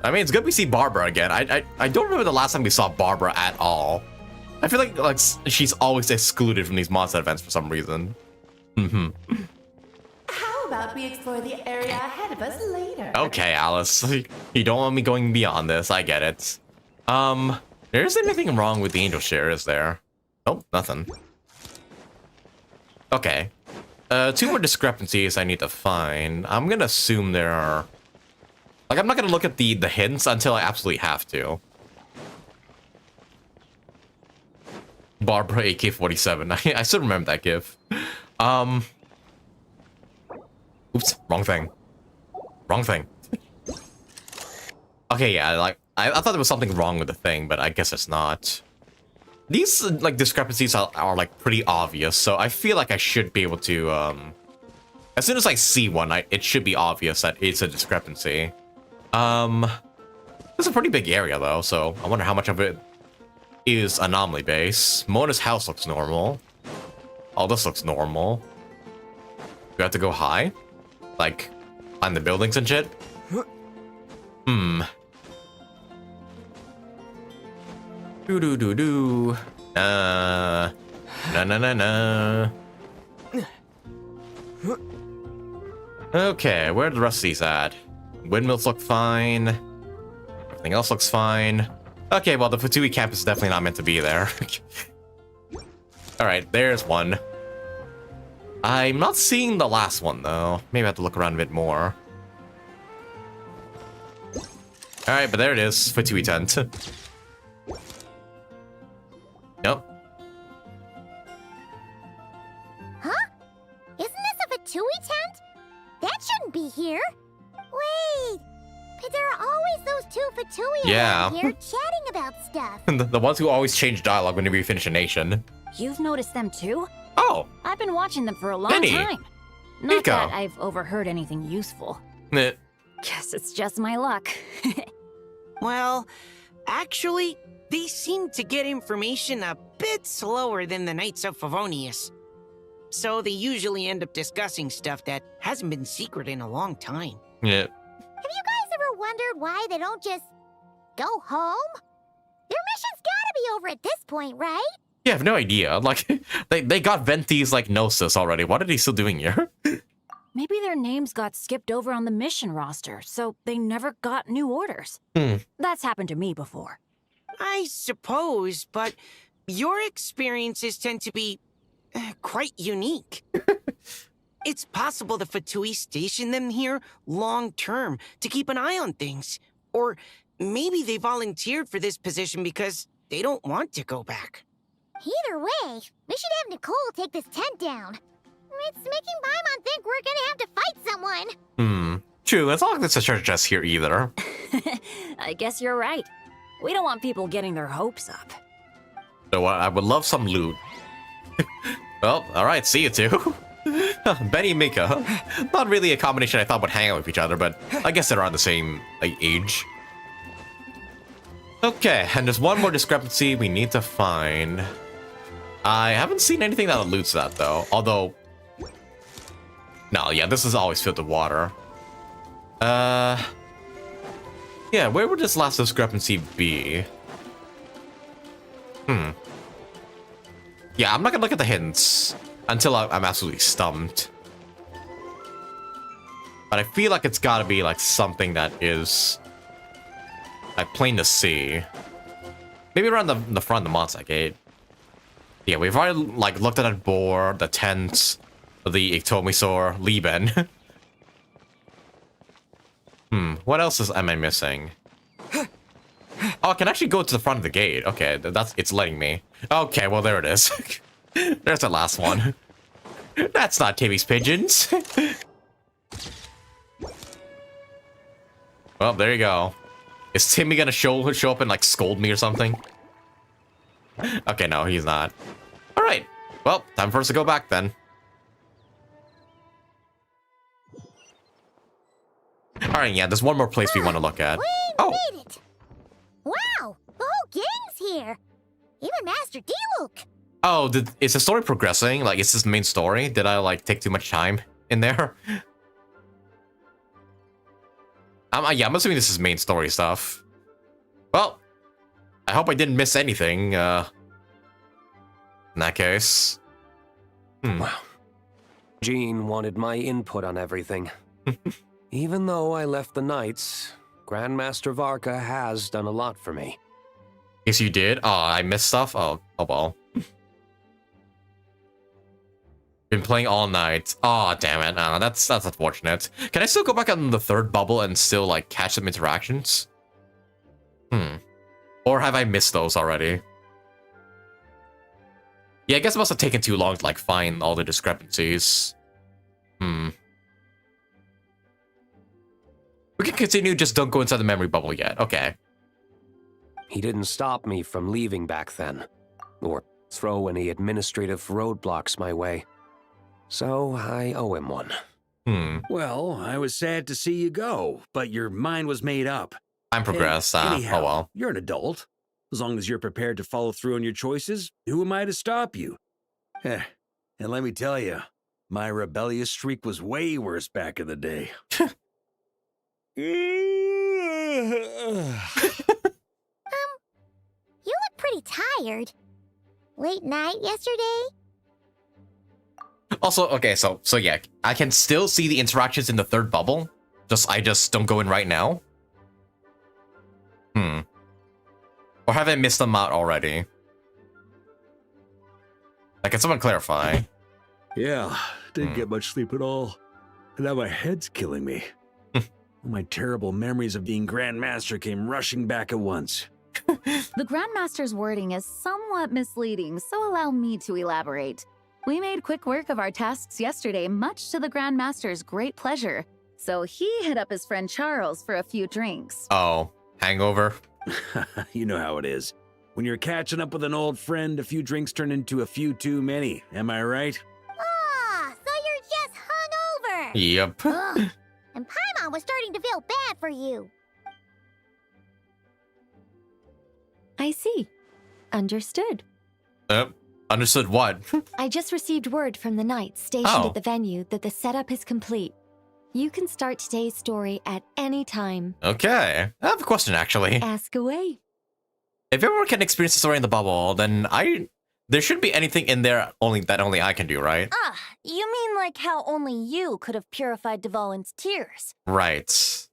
I mean, it's good we see Barbara again. I don't remember the last time we saw Barbara at all. I feel like she's always excluded from these Mondstadt events for some reason. How about we explore the area ahead of us later? Okay, Alice. You don't want me going beyond this. I get it. There isn't anything wrong with the angel share, is there? Oh, nothing. Okay. 2 more discrepancies I need to find. I'm gonna assume there are... Like, I'm not gonna look at the hints until I absolutely have to. Barbara AK-47. I still remember that gif. Oops, wrong thing. Wrong thing. Okay, yeah, like, I thought there was something wrong with the thing, but I guess it's not. These, like, discrepancies are like, pretty obvious, so I feel like I should be able to, as soon as I see one, it should be obvious that it's a discrepancy. It's a pretty big area, though, so I wonder how much of it is anomaly base. Mona's house looks normal. Oh, this looks normal. Do I have to go high? Like, on the buildings and shit? Do-do-do-do. Na-na-na-na. Okay, where are the rest of these at? Windmills look fine. Everything else looks fine. Okay, well, the Fatui campus is definitely not meant to be there. Alright, there's one. I'm not seeing the last one, though. Maybe I have to look around a bit more. Alright, but there it is. Fatui tent. Yep. Huh? Isn't this a Fatui tent? That shouldn't be here. Wait, but there are always those 2 Fatui around here chatting about stuff. The ones who always change dialogue whenever you finish a nation. You've noticed them too? Oh. I've been watching them for a long Benny. time. Not that I've overheard anything useful. Guess it's just my luck. Well, actually, they seem to get information a bit slower than the Knights of Favonius. So they usually end up discussing stuff that hasn't been secret in a long time. Yeah. Have you guys ever wondered why they don't just go home? Their mission's gotta be over at this point, right? Yeah, I have no idea. Like, they got Venti's, like, Gnosis already. What are they still doing here? Maybe their names got skipped over on the mission roster, so they never got new orders. That's happened to me before. I suppose, but your experiences tend to be quite unique. It's possible the Fatui stationed them here long-term to keep an eye on things. Or maybe they volunteered for this position because they don't want to go back. Either way, we should have Nicole take this tent down. It's making Paimon think we're gonna have to fight someone. True, it's not like there's a treasure chest here either. I guess you're right. We don't want people getting their hopes up. So I would love some loot. Well, alright, see you two. Benny and Mika. Not really a combination I thought would hang out with each other, but I guess they're around the same age. Okay, and there's one more discrepancy we need to find. I haven't seen anything that alludes to that, though. Although... No, yeah, this is always filled with water. Yeah, where would this last discrepancy be? Yeah, I'm not gonna look at the hints until I'm absolutely stumped. But I feel like it's gotta be, like, something that is... like, plain to see. Maybe around the front of the Mondstadt gate. Yeah, we've already, like, looked at that board, the tents. the Iktomisaur Lieben. What else am I missing? Oh, I can actually go to the front of the gate. Okay, it's letting me. Okay, well, there it is. There's the last one. That's not Timmy's pigeons. Well, there you go. Is Timmy gonna show up and like scold me or something? Okay, no, he's not. All right. Well, time for us to go back then. All right, yeah, there's one more place we want to look at. We made it! Wow, the whole gang's here. Even Master Diluc. Oh, is the story progressing? Like, is this the main story? Did I like take too much time in there? Yeah, I'm assuming this is main story stuff. Well, I hope I didn't miss anything. In that case. Wow. Jean wanted my input on everything. Even though I left the Knights, Grandmaster Varka has done a lot for me. Yes, you did? Oh, I missed stuff? Oh well. Been playing all night. Oh, damn it. That's unfortunate. Can I still go back on the third bubble and still, like, catch some interactions? Or have I missed those already? Yeah, I guess it must have taken too long to, like, find all the discrepancies. We can continue, just don't go inside the memory bubble yet. Okay. He didn't stop me from leaving back then, or throw any administrative roadblocks my way. So I owe him one. Well, I was sad to see you go, but your mind was made up. I'm progressed. Anyhow, Oh well. You're an adult. As long as you're prepared to follow through on your choices, who am I to stop you? And let me tell you, my rebellious streak was way worse back in the day. You look pretty tired. Late night yesterday? Also, okay, so yeah, I can still see the interactions in the third bubble. I just don't go in right now. Or have I missed them out already? Like, can someone clarify? Yeah, didn't get much sleep at all. And now my head's killing me. My terrible memories of being Grandmaster came rushing back at once. The Grandmaster's wording is somewhat misleading, so allow me to elaborate. We made quick work of our tasks yesterday, much to the Grandmaster's great pleasure. So he hit up his friend Charles for a few drinks. Oh, hangover? You know how it is. When you're catching up with an old friend, a few drinks turn into a few too many. Am I right? Ah, so you're just hungover. Yep. Ugh. And Paimon was starting to feel bad for you. I see. Understood. Understood what? I just received word from the Knights stationed at the venue that the setup is complete. You can start today's story at any time. Okay. I have a question, actually. Ask away. If everyone can experience the story in the bubble, then there shouldn't be anything in there that only I can do, right? Ah, you mean like how only you could have purified Dvalin's tears? Right.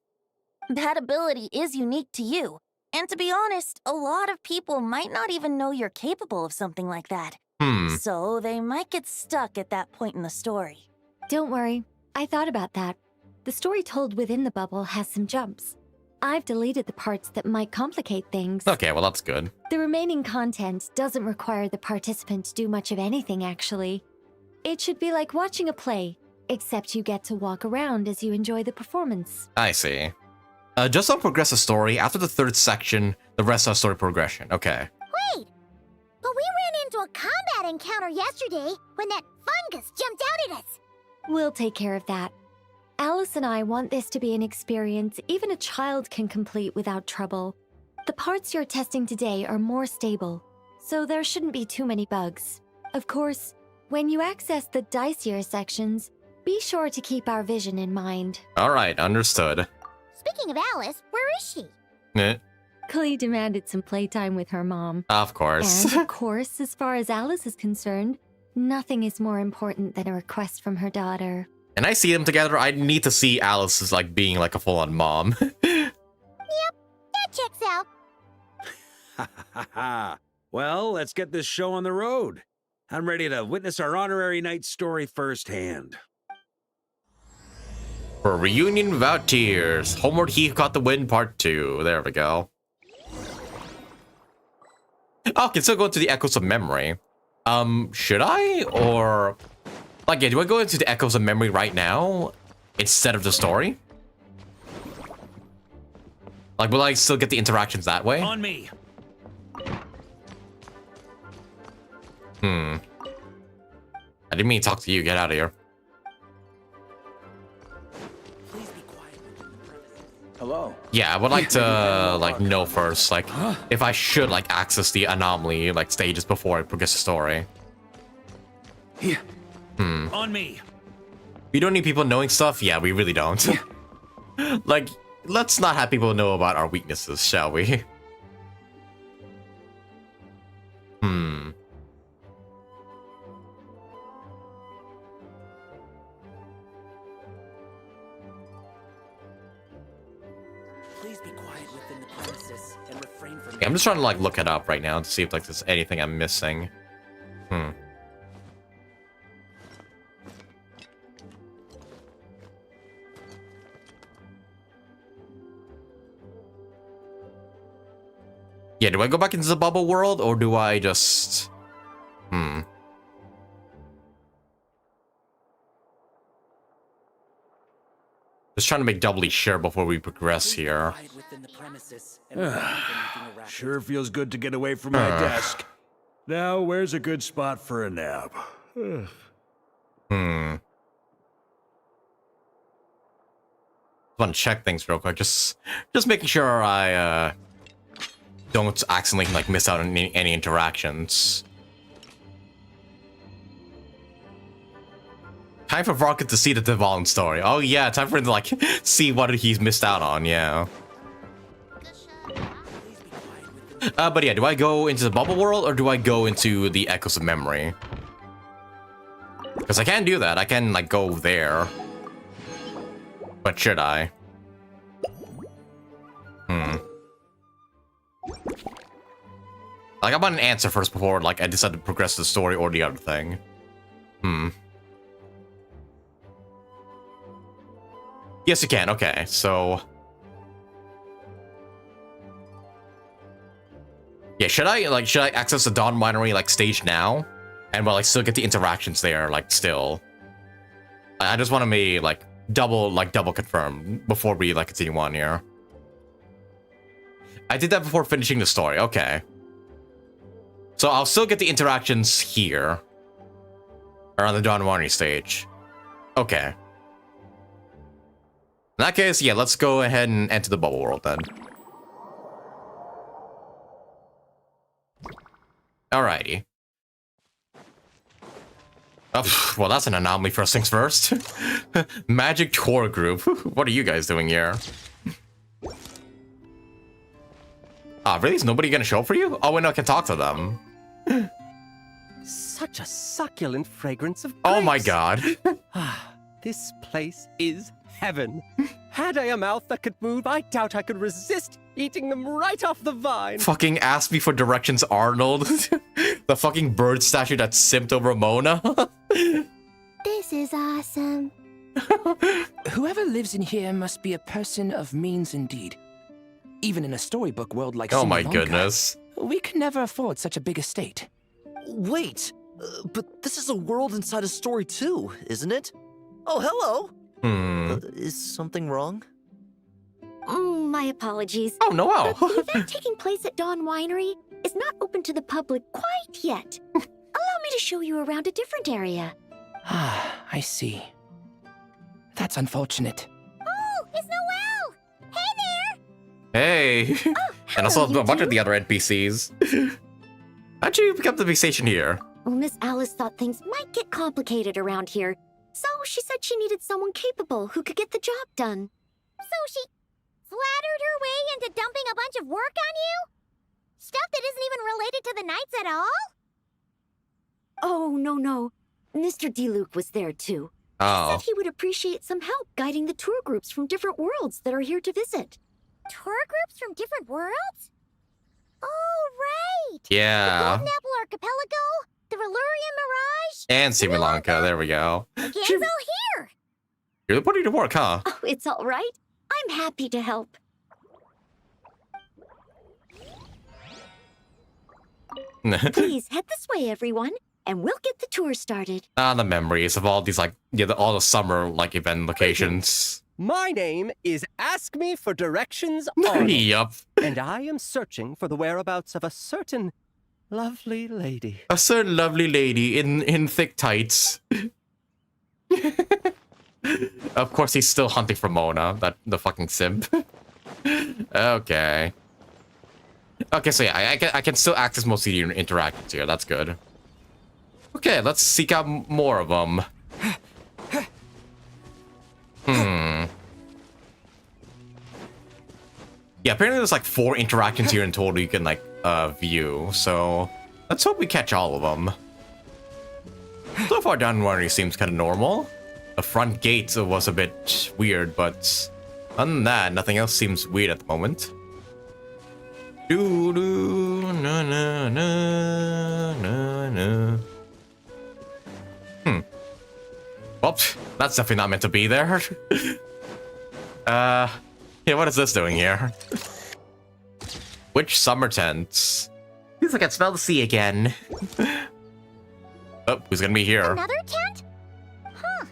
That ability is unique to you. And to be honest, a lot of people might not even know you're capable of something like that. So they might get stuck at that point in the story. Don't worry. I thought about that. The story told within the bubble has some jumps. I've deleted the parts that might complicate things. Okay, well, that's good. The remaining content doesn't require the participant to do much of anything, actually. It should be like watching a play, except you get to walk around as you enjoy the performance. I see. Just don't progress the story. After the third section, the rest are story progression. Okay. Wait! But we ran into a combat encounter yesterday when that fungus jumped out at us. We'll take care of that. Alice and I want this to be an experience even a child can complete without trouble. The parts you're testing today are more stable, so there shouldn't be too many bugs. Of course, when you access the dicier sections, be sure to keep our vision in mind. Alright, understood. Speaking of Alice, where is she? Klee demanded some playtime with her mom. Of course. And of course, as far as Alice is concerned, nothing is more important than a request from her daughter. And I see them together, I need to see Alice as like being like a full-on mom. Yep, that checks out. Well, let's get this show on the road. I'm ready to witness our honorary knight's story firsthand. For Reunion Without Tears, Homeward He Who Caught the Wind Part 2. There we go. Okay, so go to the Echoes of Memory. Should I? Or... Like, yeah, do I go into the Echoes of Memory right now instead of the story? Like, will I still get the interactions that way? On me. I didn't mean to talk to you. Get out of here. Hello. Yeah, I would like to, like, know first, like, if I should, like, access the anomaly, like, stages before I progress the story. Yeah. On me. We don't need people knowing stuff? Yeah, we really don't. Like, let's not have people know about our weaknesses, shall we? Please be quiet within the premises and refrain from... Yeah, I'm just trying to, like, look it up right now to see if, like, there's anything I'm missing. Yeah, do I go back into the bubble world, or do I just... Just trying to make doubly sure before we progress here. Sure feels good to get away from my desk. Now, where's a good spot for a nap? Want to check things real quick. Just making sure I don't accidentally, like, miss out on any interactions. Time for Varka to see the Devon story. Oh yeah, time for him to, like, see what he's missed out on, yeah. But yeah, do I go into the bubble world, or do I go into the Echoes of Memory? Because I can do that. I can, like, go there. But should I? Like, I want an answer first before, like, I decide to progress the story or the other thing. Yes, you can. Okay, so... Yeah, should I access the Dawn Winery, like, stage now? And will I still get the interactions there, like, still? I just want to be, like, double confirm before we, like, continue on here. I did that before finishing the story. Okay. So I'll still get the interactions here. Or on the Dawn Winery stage. Okay. In that case, yeah, let's go ahead and enter the bubble world then. Alrighty. Oh, well, that's an anomaly first things first. Magic Tour Group. What are you guys doing here? Ah, really? Is nobody gonna show up for you? Oh, wait, no, I can talk to them. Such a succulent fragrance of grapes. Oh my god. This place is heaven. Had I a mouth that could move, I doubt I could resist eating them right off the vine. Fucking ask me for directions, Arnold. The fucking bird statue that simped over Mona. This is awesome. Whoever lives in here must be a person of means indeed. Even in a storybook world like oh my Honkai, goodness. we can never afford such a big estate. Wait, but this is a world inside a story too, isn't it? Oh, hello. Is something wrong? My apologies. Oh, no. The event taking place at Dawn Winery is not open to the public quite yet. Allow me to show you around a different area. Ah, I see. That's unfortunate. Oh, it's Noelle! Hey there! Hey. And also a bunch of the other NPCs. How'd you become to be stationed here? Well, Miss Alice thought things might get complicated around here, so she said she needed someone capable who could get the job done. So she flattered her way into dumping a bunch of work on you? Stuff that isn't even related to the Knights at all? Oh, no. Mr. D-Luke was there, too. Oh. He said he would appreciate some help guiding the tour groups from different worlds that are here to visit. Tour groups from different worlds? Oh, right! Yeah. The Golden Apple Archipelago, the Valurian Mirage, And Similanka, there we go. the gang's all here. You're putting to work, huh? Oh, it's all right. I'm happy to help. Please head this way, everyone, and we'll get the tour started. The memories of all these, like, yeah, all the summer, like, event locations. My name is Ask Me for Directions Arnold. Yup. And I am searching for the whereabouts of a certain lovely lady. A certain lovely lady in thick tights. Of course, he's still hunting for Mona, the fucking simp. Okay. Okay, so yeah, I can still access most of your interactions here. That's good. Okay, let's seek out more of them. Yeah, apparently there's like 4 interactions here in total you can like view. So let's hope we catch all of them. So far, Downwater seems kind of normal. The front gate was a bit weird, but other than that, nothing else seems weird at the moment. Doo-doo, na na na na na. Well, that's definitely not meant to be there. Yeah, what is this doing here? Which summer tents? Feels like I can smell the sea again. Oh, who's gonna be here? Another tent? Huh.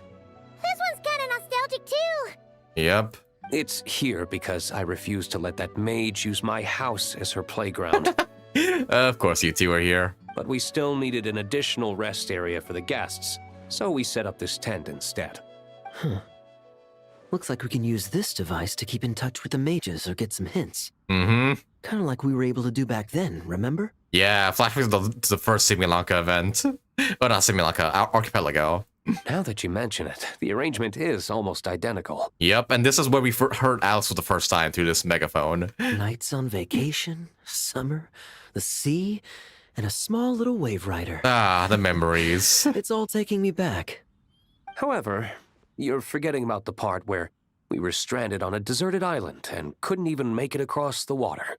This one's kind of nostalgic too. Yep. It's here because I refuse to let that mage use my house as her playground. Of course you two are here. But we still needed an additional rest area for the guests, so we set up this tent instead. Huh. Looks like we can use this device to keep in touch with the mages or get some hints. Mm-hmm. Kind of like we were able to do back then, remember? Yeah, flashback to the first Similanka event. Oh, not Similanka, Archipelago. Now that you mention it, the arrangement is almost identical. Yep, and this is where we heard Alice for the first time through this megaphone. Nights on vacation, summer, the sea, and a small little wave rider. Ah, the memories. It's all taking me back. However, you're forgetting about the part where we were stranded on a deserted island and couldn't even make it across the water.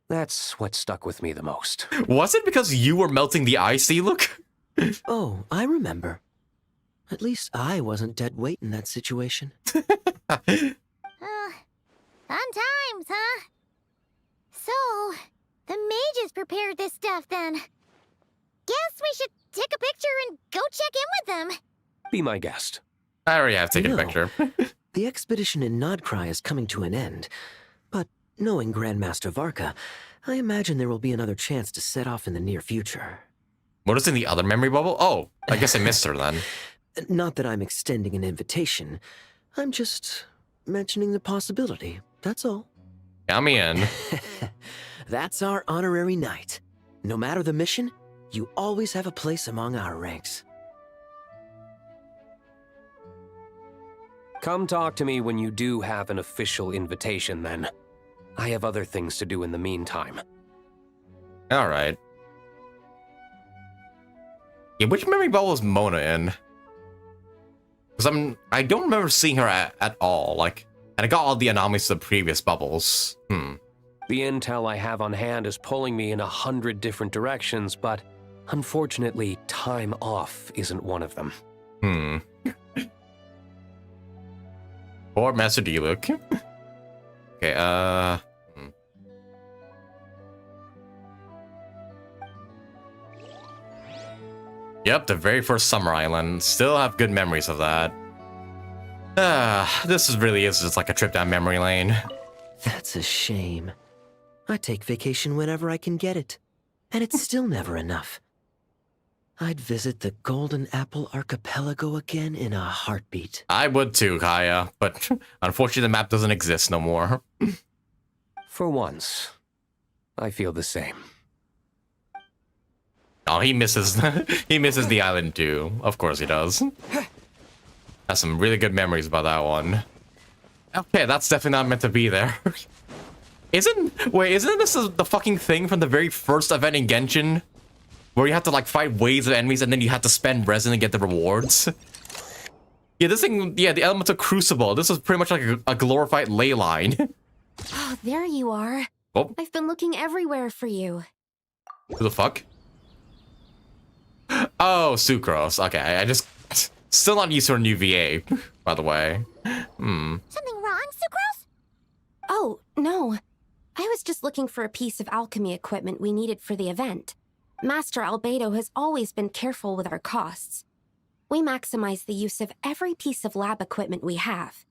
That's what stuck with me the most. Was it because you were melting the ice, look? Oh, I remember. At least I wasn't dead weight in that situation. Fun times, huh? So, the mages prepared this stuff then. Guess we should take a picture and go check in with them. Be my guest. I already have taken a picture. The expedition in Nodcry is coming to an end, but knowing Grandmaster Varka, I imagine there will be another chance to set off in the near future. What is in the other memory bubble? Oh, I guess I missed her then. Not that I'm extending an invitation. I'm just mentioning the possibility, that's all. Count me in. That's our honorary knight. No matter the mission, you always have a place among our ranks. Come talk to me when you do have an official invitation, then. I have other things to do in the meantime. All right. Yeah, which memory bubble is Mona in? Because I don't remember seeing her at all. Like, and I got all the anomalies to the previous bubbles. The intel I have on hand is pulling me in 100 different directions, but unfortunately, time off isn't one of them. Or Master D, look. Okay, Yep, the very first Summer Island. Still have good memories of that. This really is just like a trip down memory lane. That's a shame. I take vacation whenever I can get it, and it's still never enough. I'd visit the Golden Apple Archipelago again in a heartbeat. I would too, Kaya, but unfortunately the map doesn't exist no more. For once, I feel the same. Oh, he misses the island too. Of course he does. Has some really good memories about that one. Okay, that's definitely not meant to be there. Isn't this the fucking thing from the very first event in Genshin? Where you have to like fight waves of enemies and then you have to spend resin to get the rewards? Yeah, this thing, the elements of Crucible. This is pretty much like a glorified ley line. Oh, there you are. Oh. I've been looking everywhere for you. Who the fuck? Oh, sucrose. Okay, I just still not used to a new VA, by the way. Something wrong, Sucrose? Oh, no. I was just looking for a piece of alchemy equipment we needed for the event. Master Albedo has always been careful with our costs. We maximize the use of every piece of lab equipment we have.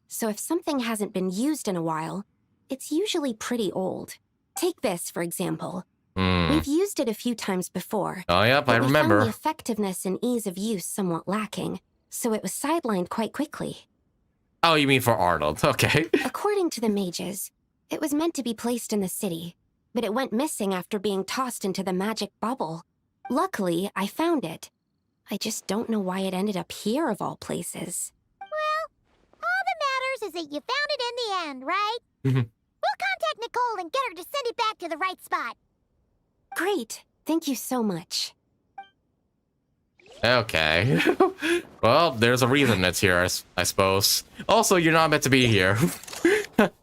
So if something hasn't been used in a while, it's usually pretty old. Take this, for example. We've used it a few times before. Oh, yep, I remember. We found the effectiveness and ease of use somewhat lacking, so it was sidelined quite quickly. Oh, you mean for Arnold? Okay. According to the mages, it was meant to be placed in the city, but it went missing after being tossed into the magic bubble. Luckily, I found it. I just don't know why it ended up here of all places. Well, all that matters is that you found it in the end, right? We'll contact Nicole and get her to send it back to the right spot. Great. Thank you so much. Okay. Well, there's a reason it's here, I suppose. Also, you're not meant to be here.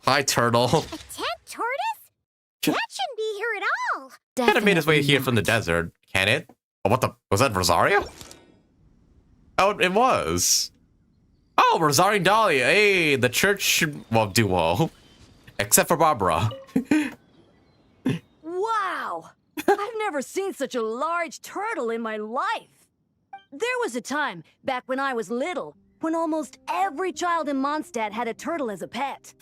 Hi, turtle. A tent tortoise? That shouldn't be here at all. Kind of made its way here from the desert, can it? Oh, what the? Was that Rosario? Oh, it was. Oh, Rosario and Dahlia. Hey, the church, well, duo. Except for Barbara. Wow! I've never seen such a large turtle in my life. There was a time, back when I was little, when almost every child in Mondstadt had a turtle as a pet.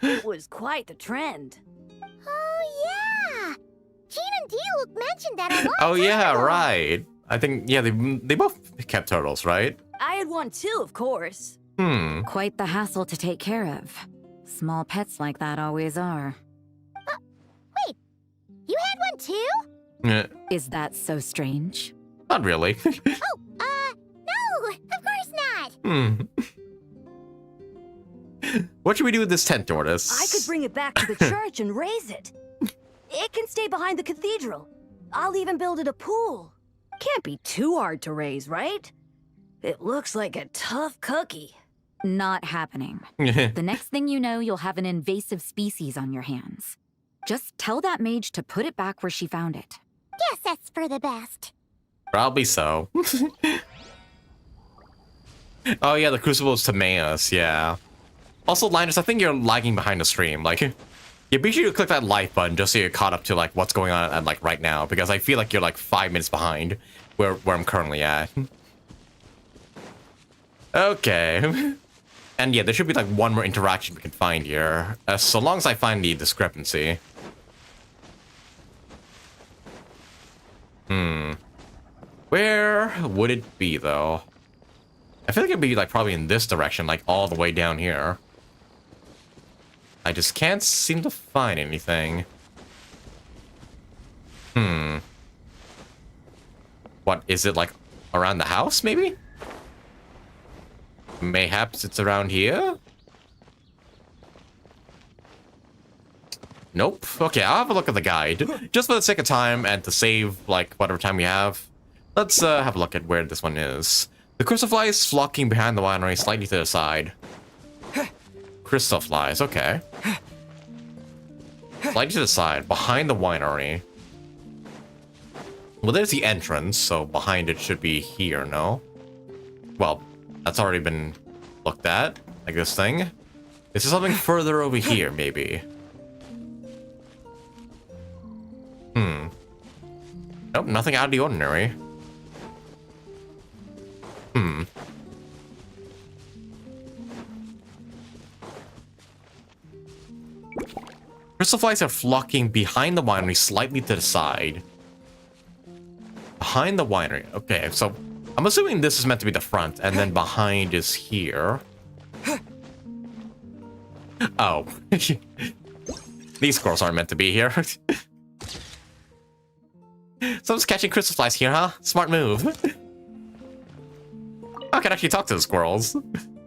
It was quite the trend. Oh, yeah! Jean and D-Luke mentioned that a long Oh, time yeah, ago. right. I think, yeah, they both kept turtles, right? I had one too, of course. Quite the hassle to take care of. Small pets like that always are. Wait, you had one too? Is that so strange? Not really. No, of course not. What should we do with this tent tortoise? I could bring it back to the church and raise it. It can stay behind the cathedral. I'll even build it a pool. Can't be too hard to raise, right? It looks like a tough cookie. Not happening. The next thing you know, you'll have an invasive species on your hands. Just tell that mage to put it back where she found it. Guess that's for the best. Probably so. Oh yeah, the crucible is Timaeus, yeah. Also, Linus, I think you're lagging behind the stream. Like, yeah, be sure to click that like button just so you're caught up to like what's going on at, like right now, because I feel like you're like 5 minutes behind where I'm currently at. Okay. And yeah, there should be like one more interaction we can find here, so long as I find the discrepancy. Where would it be, though? I feel like it'd be like probably in this direction, like all the way down here. I just can't seem to find anything. What, is it like around the house, maybe? Mayhaps it's around here? Nope. Okay, I'll have a look at the guide. Just for the sake of time and to save, like, whatever time we have. Let's have a look at where this one is. The crystal flies flocking behind the winery slightly to the side. Crystal flies, okay. Slightly to the side, behind the winery. Well, there's the entrance, so behind it should be here, no? Well, that's already been looked at, like this thing. Is there something further over here, maybe? Nope, nothing out of the ordinary. Crystal flies are flocking behind the winery, slightly to the side. Behind the winery. Okay, so I'm assuming this is meant to be the front, and then behind is here. Oh. These squirrels aren't meant to be here. Someone's catching crystal flies here, huh? Smart move. I can actually talk to the squirrels.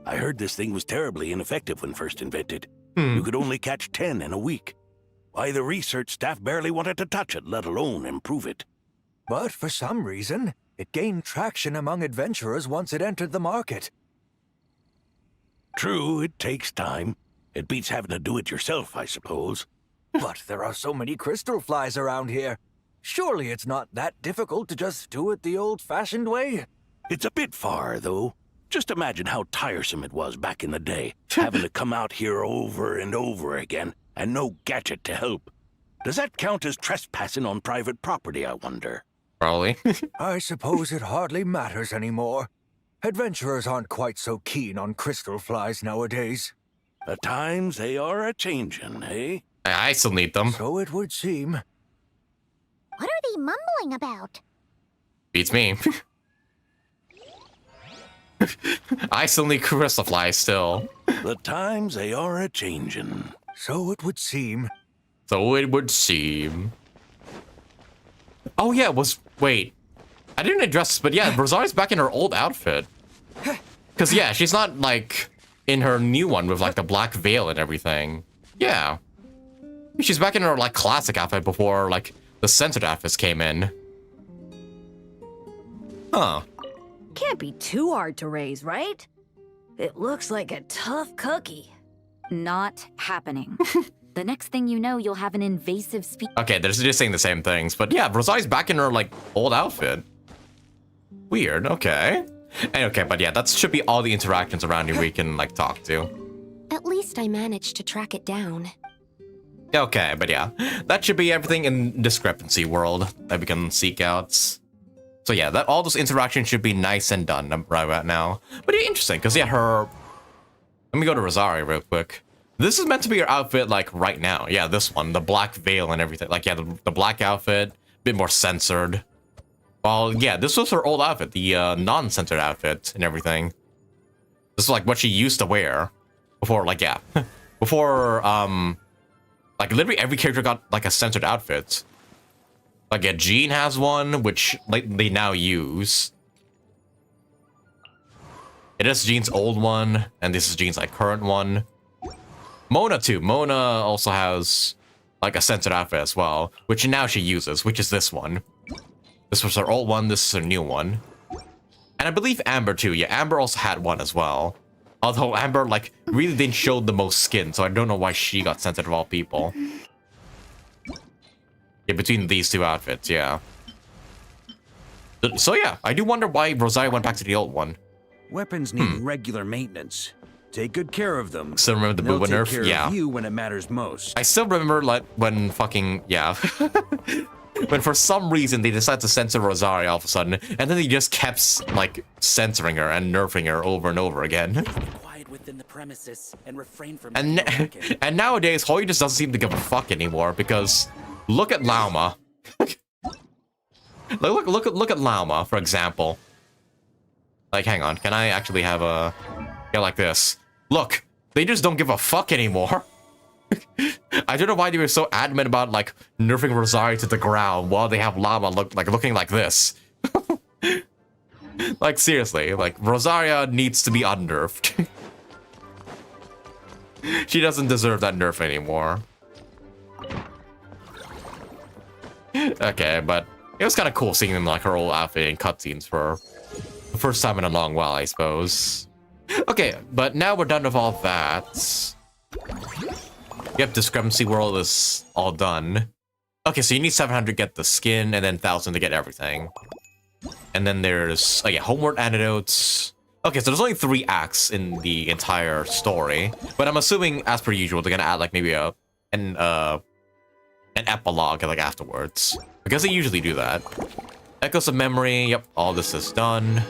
I heard this thing was terribly ineffective when first invented. You could only catch 10 in a week. Why, the research staff barely wanted to touch it, let alone improve it. But for some reason, it gained traction among adventurers once it entered the market. True, it takes time. It beats having to do it yourself, I suppose. But there are so many crystal flies around here. Surely it's not that difficult to just do it the old-fashioned way? It's a bit far, though. Just imagine how tiresome it was back in the day, having to come out here over and over again, and no gadget to help. Does that count as trespassing on private property, I wonder? Probably. I suppose it hardly matters anymore. Adventurers aren't quite so keen on crystal flies nowadays. The times they are a-changin', eh? I still need them. So it would seem. What are they mumbling about? Beats me. I still need crystal flies still. The times they are a-changin'. So it would seem. So it would seem. Oh yeah, wait. I didn't address this, but yeah, Rosaria's back in her old outfit. Cause yeah, she's not like in her new one with like the black veil and everything. Yeah. She's back in her like classic outfit before like the censored outfits came in. Huh. Can't be too hard to raise, right? It looks like a tough cookie. Not happening. The next thing you know, you'll have an invasive species. Okay, they're just saying the same things, but yeah, Rosaria's back in her like old outfit. Weird, okay. And okay, but yeah, that should be all the interactions around here we can like talk to. At least I managed to track it down. Okay, but yeah, that should be everything in Discrepancy World that we can seek out. So yeah, that all those interactions should be nice and done right about now. But yeah, interesting, because yeah, her... Let me go to Rosaria real quick. This is meant to be her outfit, like, right now. Yeah, this one, the black veil and everything. Like, yeah, the black outfit, a bit more censored. Well, yeah, this was her old outfit, the non-censored outfit and everything. This is like what she used to wear before, like, yeah. Before, like, literally every character got, like, a censored outfit. Like, yeah, Jean has one, which like, they now use. It is Jean's old one, and this is Jean's, like, current one. Mona, too. Mona also has, like, a censored outfit as well, which now she uses, which is this one. This was her old one, this is her new one. And I believe Amber, too. Yeah, Amber also had one as well. Although Amber, like, really didn't show the most skin, so I don't know why she got censored of all people. Yeah, between these two outfits, yeah. So yeah, I do wonder why Rosaria went back to the old one. Weapons need regular maintenance. Take good care of them. Still remember the Booba nerf? Yeah. Of you when it matters most. I still remember like when fucking yeah. When for some reason they decided to censor Rosaria all of a sudden, and then they just kept like censoring her and nerfing her over and over again. Quiet within the premises and refrain from. And nowadays, Hoy just doesn't seem to give a fuck anymore because look at Lauma. look at Lauma, for example. Like, hang on, can I actually have a yeah like this? Look, they just don't give a fuck anymore. I don't know why they were so adamant about like nerfing Rosaria to the ground while they have Llama looking like this. Like seriously, like Rosaria needs to be unnerfed. She doesn't deserve that nerf anymore. Okay, but it was kind of cool seeing them like her old outfit in cutscenes for the first time in a long while, I suppose. Okay, but now we're done with all that. Yep, Discrepancy World is all done. Okay, so you need 700 to get the skin, and then 1,000 to get everything. And then there's, oh yeah, Homeward antidotes. Okay, so there's only 3 acts in the entire story. But I'm assuming, as per usual, they're gonna add like maybe an epilogue like afterwards. Because they usually do that. Echoes of Memory, yep, all this is done.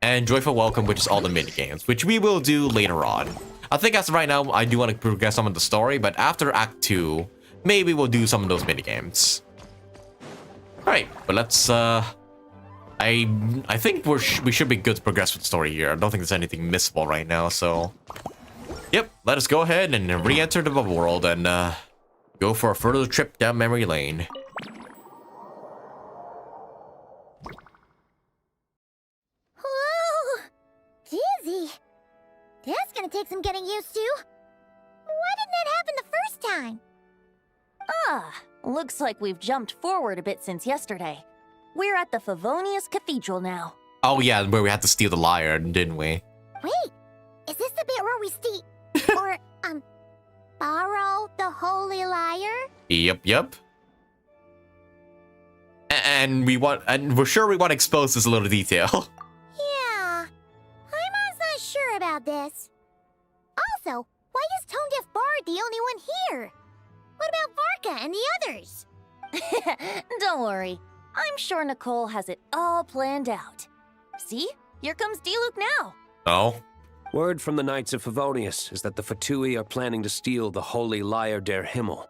And Joyful Welcome, which is all the minigames, which we will do later on. I think as of right now, I do want to progress some of the story, but after Act 2, maybe we'll do some of those minigames. Alright, but let's, I think we should be good to progress with the story here. I don't think there's anything missable right now, so... Yep, let us go ahead and re-enter the bubble world and, go for a further trip down memory lane. Whoa! Dizzy! That's gonna take some getting used to. Why didn't that happen the first time? Looks like we've jumped forward a bit since yesterday. We're at the Favonius Cathedral now. Oh yeah, where we had to steal the lyre, didn't we? Wait, is this the bit where we steal... or, borrow the holy lyre? Yep. And we're sure we want to expose this little detail. Yeah, I'm not sure about this. Also, why is Tone Deaf Bard the only one here? What about Varka and the others? Don't worry. I'm sure Nicole has it all planned out. See? Here comes Diluc now. Oh? Word from the Knights of Favonius is that the Fatui are planning to steal the Holy Lyre der Himmel.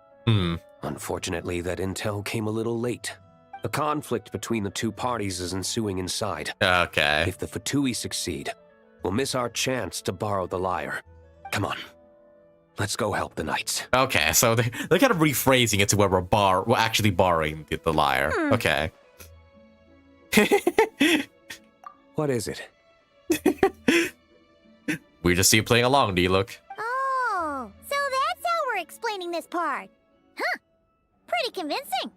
Unfortunately, that intel came a little late. A conflict between the two parties is ensuing inside. Okay. If the Fatui succeed, we'll miss our chance to borrow the lyre. Come on. Let's go help the Knights. Okay, so they're kind of rephrasing it to where we're actually borrowing the lyre. Okay. What is it? We just see you playing along, Diluc. Oh, so that's how we're explaining this part. Huh. Pretty convincing.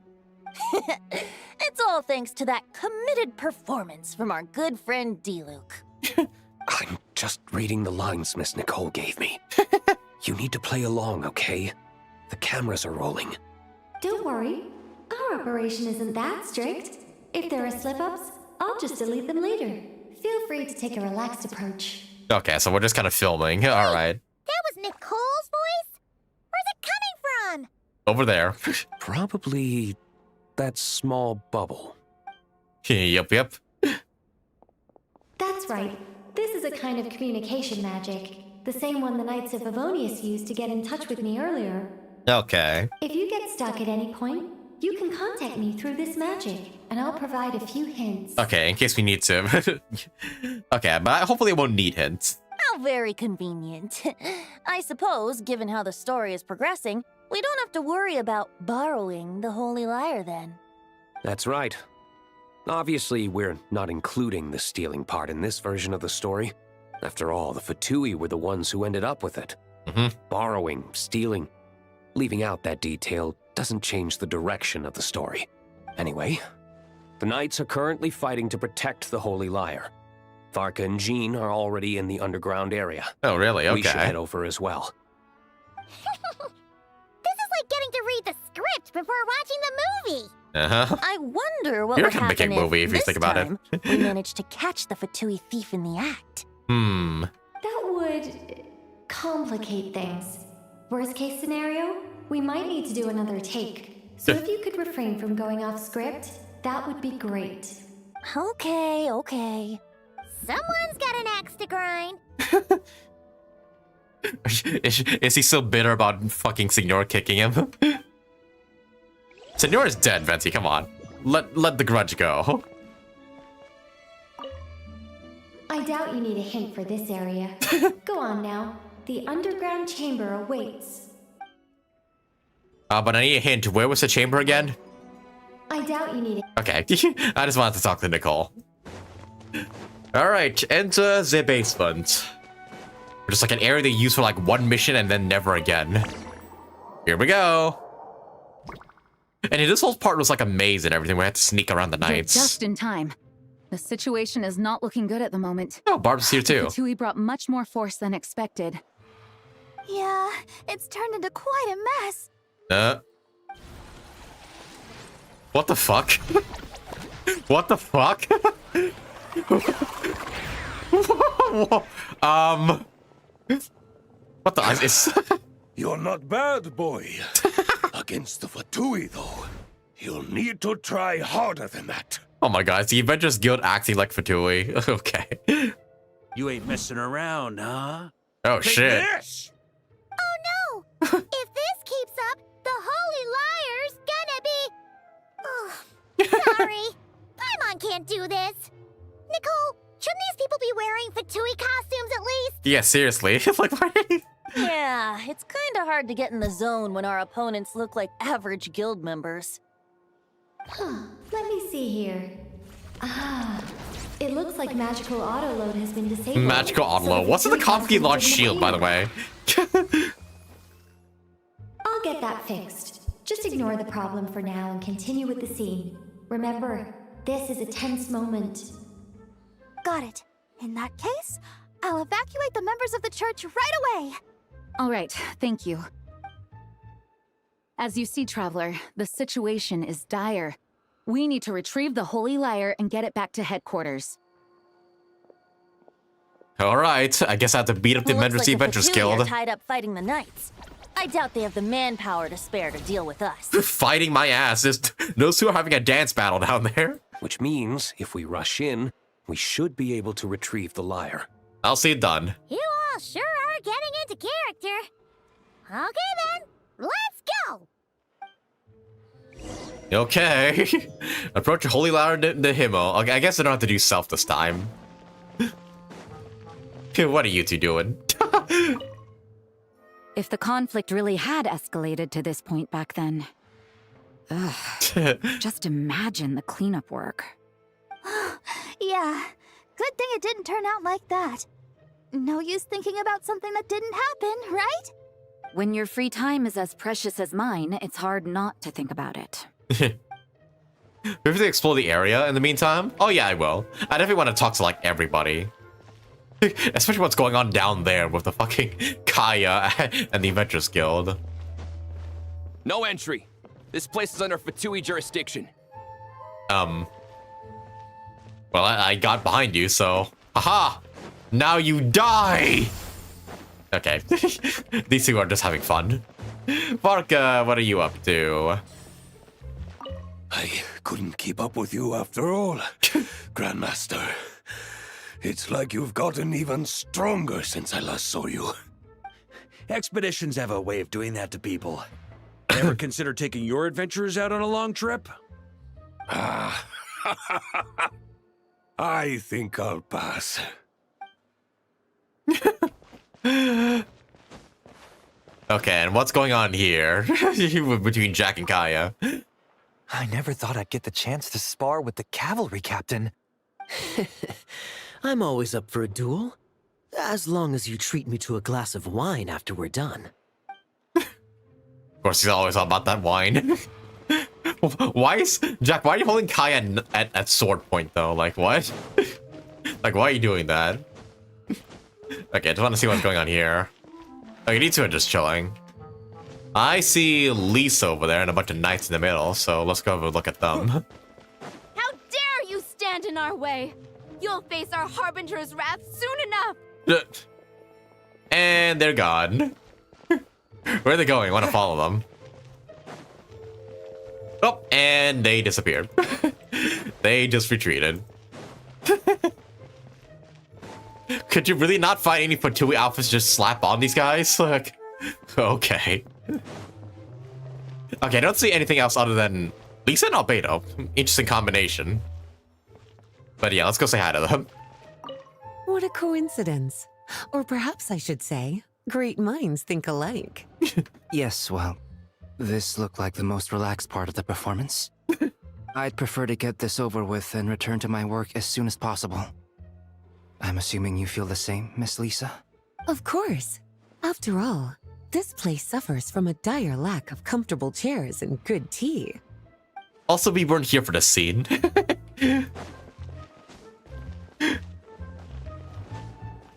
It's all thanks to that committed performance from our good friend Diluc. I'm just reading the lines Miss Nicole gave me. You need to play along, okay? The cameras are rolling. Don't worry. Our operation isn't that strict. If there are slip-ups, I'll just delete them later. Feel free to take a relaxed approach. Okay, so we're just kind of filming. All right. That was Nicole's voice? Where's it coming from? Over there. Probably that small bubble. Yep. That's right. This is a kind of communication magic. The same one the Knights of Favonius used to get in touch with me earlier. Okay. If you get stuck at any point, you can contact me through this magic, and I'll provide a few hints. Okay, in case we need to. Okay, but hopefully I won't need hints. How very convenient. I suppose, given how the story is progressing, we don't have to worry about borrowing the Holy Lyre then. That's right. Obviously, we're not including the stealing part in this version of the story. After all, the Fatui were the ones who ended up with it. Borrowing, stealing, leaving out that detail doesn't change the direction of the story. Anyway, the Knights are currently fighting to protect the Holy Lyre. Varka and Jean are already in the underground area. Oh, really? Okay. We should head over as well. This is like getting to read the script before watching the movie. I wonder what You're would gonna make a happen movie if you this think about time it. we managed to catch the Fatui thief in the act. That would complicate things. Worst case scenario, we might need to do another take. So if you could refrain from going off script, that would be great. Okay. Someone's got an axe to grind. Is he so bitter about fucking Signor kicking him? Signor is dead, Venti, come on. Let the grudge go. I doubt you need a hint for this area. Go on now. The underground chamber awaits. But I need a hint. Where was the chamber again? I doubt you need it. Okay, I just wanted to talk to Nicole. Alright, enter the basement. Just like an area they use for like one mission and then never again. Here we go. And this whole part was like a maze and everything. We had to sneak around the Knights. Just in time. The situation is not looking good at the moment. Oh, Barb's here too. The Fatui brought much more force than expected. Yeah, it's turned into quite a mess. What the fuck? What the fuck? What the is You're not bad, boy. Against the Fatui, though, you'll need to try harder than that. Oh my god, is the Avengers Guild acting like Fatui? Okay. You ain't messing around, huh? Oh Take shit. this! Oh no! If this keeps up, the Holy Lyre's gonna be... Oh, sorry. Paimon can't do this. Nicole, shouldn't these people be wearing Fatui costumes at least? Yeah, seriously. Like, why? Yeah, it's kinda hard to get in the zone when our opponents look like average guild members. Let me see here. It looks like magical autoload has been disabled. Magical autoload. What's in the Komki launch shield, by the way? I'll get that fixed. Just ignore the problem for now and continue with the scene. Remember, this is a tense moment. Got it. In that case, I'll evacuate the members of the church right away. All right, thank you. As you see, Traveler, the situation is dire. We need to retrieve the Holy Lyre and get it back to headquarters. Alright, I guess I have to beat up the Emergency Adventures Guild. Tied up fighting the knights. I doubt they have the manpower to spare to deal with us. Fighting my ass. Those two are having a dance battle down there. Which means, if we rush in, we should be able to retrieve the lyre. I'll see it done. You all sure are getting into character. Okay then, let's go! Okay. Approach a Holy Lyre the Himo. Okay, I guess I don't have to do self this time. What are you two doing? If the conflict really had escalated to this point back then. Ugh. Just imagine the cleanup work. Yeah, good thing it didn't turn out like that. No use thinking about something that didn't happen, right? When your free time is as precious as mine, it's hard not to think about it. Maybe they explore the area in the meantime? Oh yeah, I will. I definitely want to talk to, like, everybody. Especially what's going on down there with the fucking Kaya and the Adventurers Guild. No entry. This place is under Fatui jurisdiction. Well, I got behind you, so... Aha! Now you die! Okay. These two are just having fun. Varka, what are you up to? I couldn't keep up with you after all, Grandmaster. It's like you've gotten even stronger since I last saw you. Expeditions have a way of doing that to people. Ever consider taking your adventurers out on a long trip? I think I'll pass. Okay, and what's going on here between Jack and Kaya? I never thought I'd get the chance to spar with the cavalry captain. I'm always up for a duel, as long as you treat me to a glass of wine after we're done. Of course, he's always all about that wine. Jack, why are you holding Kaya at sword point, though? Like, what? Like, why are you doing that? Okay, I just want to see what's going on here. Okay, you two are just chilling. I see Lisa over there and a bunch of knights in the middle, so let's go have a look at them. How dare you stand in our way! You'll face our Harbinger's wrath soon enough! And they're gone. Where are they going? I want to follow them. Oh, and they disappeared. They just retreated. Could you really not find any Fatui outfits just slap on these guys? Like, okay. Okay, I don't see anything else other than Lisa and Albedo. Interesting combination. But yeah, let's go say hi to them. What a coincidence. Or perhaps I should say, great minds think alike. Yes, well, this looked like the most relaxed part of the performance. I'd prefer to get this over with and return to my work as soon as possible. I'm assuming you feel the same, Miss Lisa? Of course. After all, this place suffers from a dire lack of comfortable chairs and good tea. Also, we weren't here for the scene.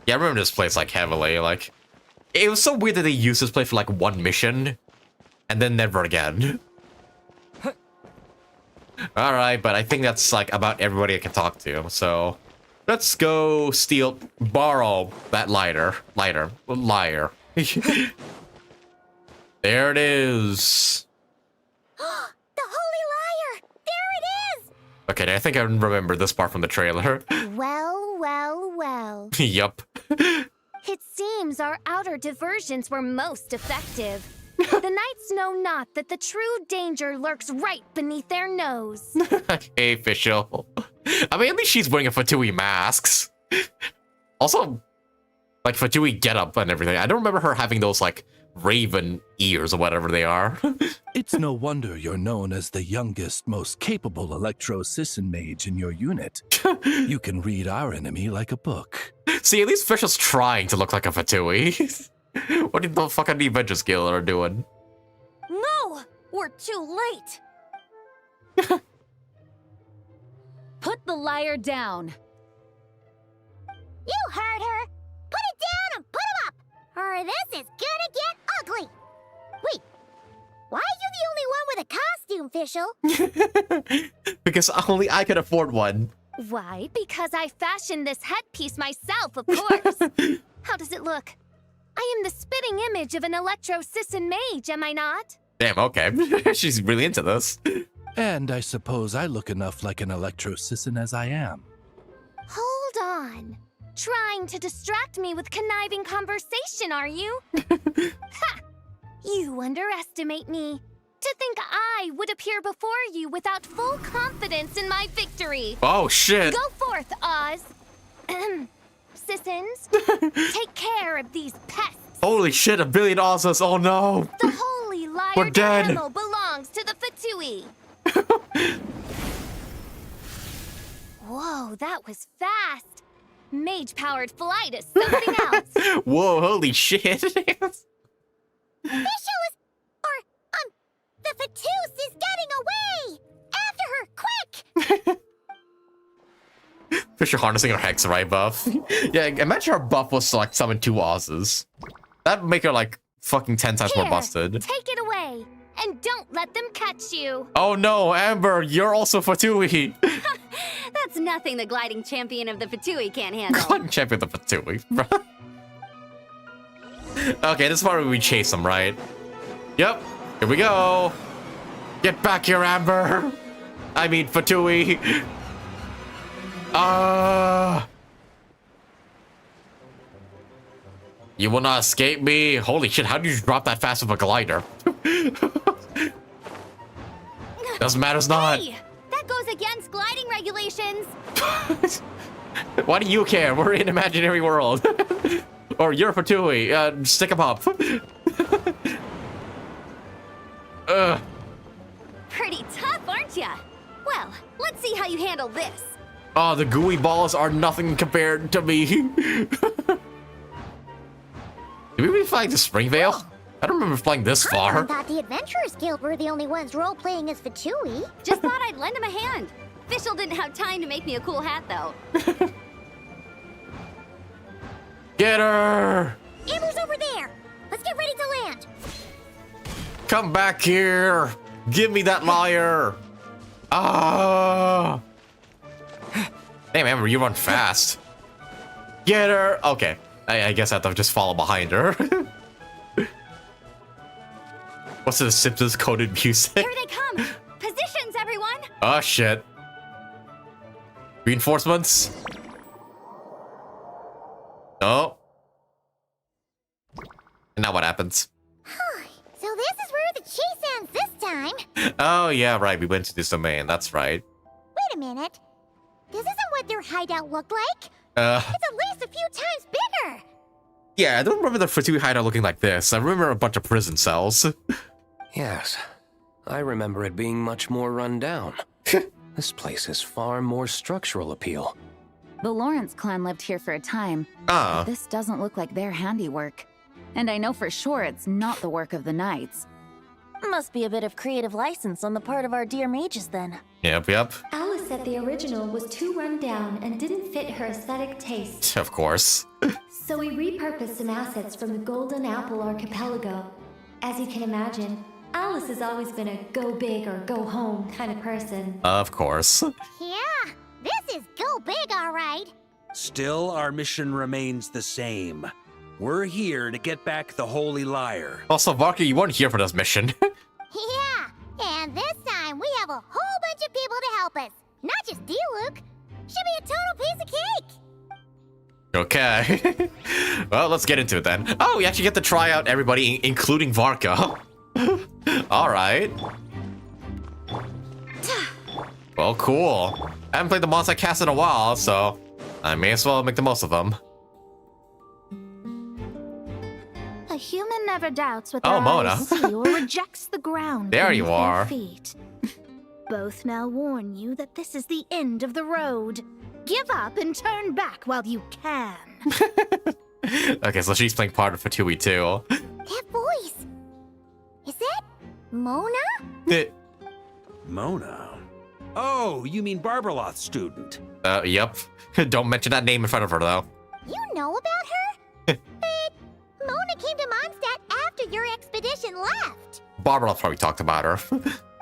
Yeah, I remember this place, like, heavily. Like, it was so weird that they used this place for, like, one mission, and then never again. Alright, but I think that's, like, about everybody I can talk to, so... Let's go borrow that lyre. There it is. The Holy Lyre! There it is! Okay, I think I remember this part from the trailer. Well, well, well. Yup. It seems our outer diversions were most effective. The knights know not that the true danger lurks right beneath their nose. Hey, official. I mean, at least she's wearing a Fatui mask. Also, like, Fatui getup and everything. I don't remember her having those, like, raven ears or whatever they are. It's no wonder you're known as the youngest, most capable Electro-Sisson mage in your unit. You can read our enemy like a book. See, at least Official's trying to look like a Fatui. What did the fucking Adventures Guild are doing? No! We're too late! Put the lyre down. You heard her! Put it down and put him up! Or this is gonna get ugly! Wait, why are you the only one with a costume, Fischl? Because only I could afford one. Why? Because I fashioned this headpiece myself, of course. How does it look? I am the spitting image of an electro-sisson mage, am I not? Damn, okay. She's really into this. And I suppose I look enough like an electro-sisson as I am. Hold on. Trying to distract me with conniving conversation, are you? Ha! You underestimate me. To think I would appear before you without full confidence in my victory. Oh, shit. Go forth, Oz. Sissons, take care of these pests. Holy shit, 1 billion Ozas. Oh, no. The holy liar We're dead. Demo belongs to the Fatui. Whoa, that was fast. Mage-powered flight is something else. Whoa, holy shit. The Fatus is getting away! After her, quick! Fisher harnessing her Hex right buff. Yeah, imagine her buff was to like summon 2 Oz's. That'd make her like fucking 10 times more busted. Take it away, and don't let them catch you. Oh no, Amber, you're also Fatui. That's nothing the gliding champion of the Fatui can't handle. Gliding champion of the Fatui, bro. Okay, this is where we chase him, right? Yep, here we go. Get back here, Amber. I mean, Fatui. You will not escape me. Holy shit, how did you drop that fast with a glider? Doesn't matter, it's not. Hey, that goes against gliding regulations. Why do you care? We're in imaginary world. Or you're Fatui. Stick 'em up. Pretty tough, aren't ya? Well, let's see how you handle this. Oh, the gooey balls are nothing compared to me. Did we be flying to Springvale? I don't remember flying this I far. thought the Adventurers Guild were the only ones role-playing as Fatui. Just thought I'd lend him a hand. Fischl didn't have time to make me a cool hat, though. Get her! Amber's over there. Let's get ready to land. Come back here! Give me that lyre! Ah! Damn, Amber, you run fast. Get her! Okay, I guess I have to just follow behind her. What's the Simpsons coded music? Here they come! Positions, everyone! Oh shit. Reinforcements? Oh. And now what happens? So this is where the chase ends this time. Oh yeah, right, we went to this domain, that's right. Wait a minute. This isn't what their hideout looked like. It's at least a few times bigger. Yeah, I don't remember the Fatui hideout looking like this. I remember a bunch of prison cells. Yes, I remember it being much more run down. This place has far more structural appeal. The Lawrence clan lived here for a time. Ah. But this doesn't look like their handiwork. And I know for sure it's not the work of the knights. Must be a bit of creative license on the part of our dear mages, then. Yep. Alice said the original was too run down and didn't fit her aesthetic taste. Of course. So we repurposed some assets from the Golden Apple Archipelago. As you can imagine, Alice has always been a go big or go home kind of person. Of course. Yeah, this is go big, all right. Still, our mission remains the same. We're here to get back the Holy Lyre. Also, Varka, you weren't here for this mission. Yeah, and this time we have a whole bunch of people to help us. Not just Diluc. Should be a total piece of cake. Okay. Well, let's get into it then. Oh, we actually get to try out everybody, including Varka. All right. Well, cool. I haven't played the MONDSTADT cast in a while, so I may as well make the most of them. A human never doubts what Oh, their Mona. eyes see or rejects the ground There beneath you their are. feet. Both now warn you that this is the end of the road. Give up and turn back while you can. Okay, so she's playing part of Fatui too. That voice. Is that Mona? Mona? Oh, you mean Barbarloth's student. Yep. Don't mention that name in front of her, though. You know about her? But Mona came to MONDSTADT after your expedition left. Barbara probably talked about her.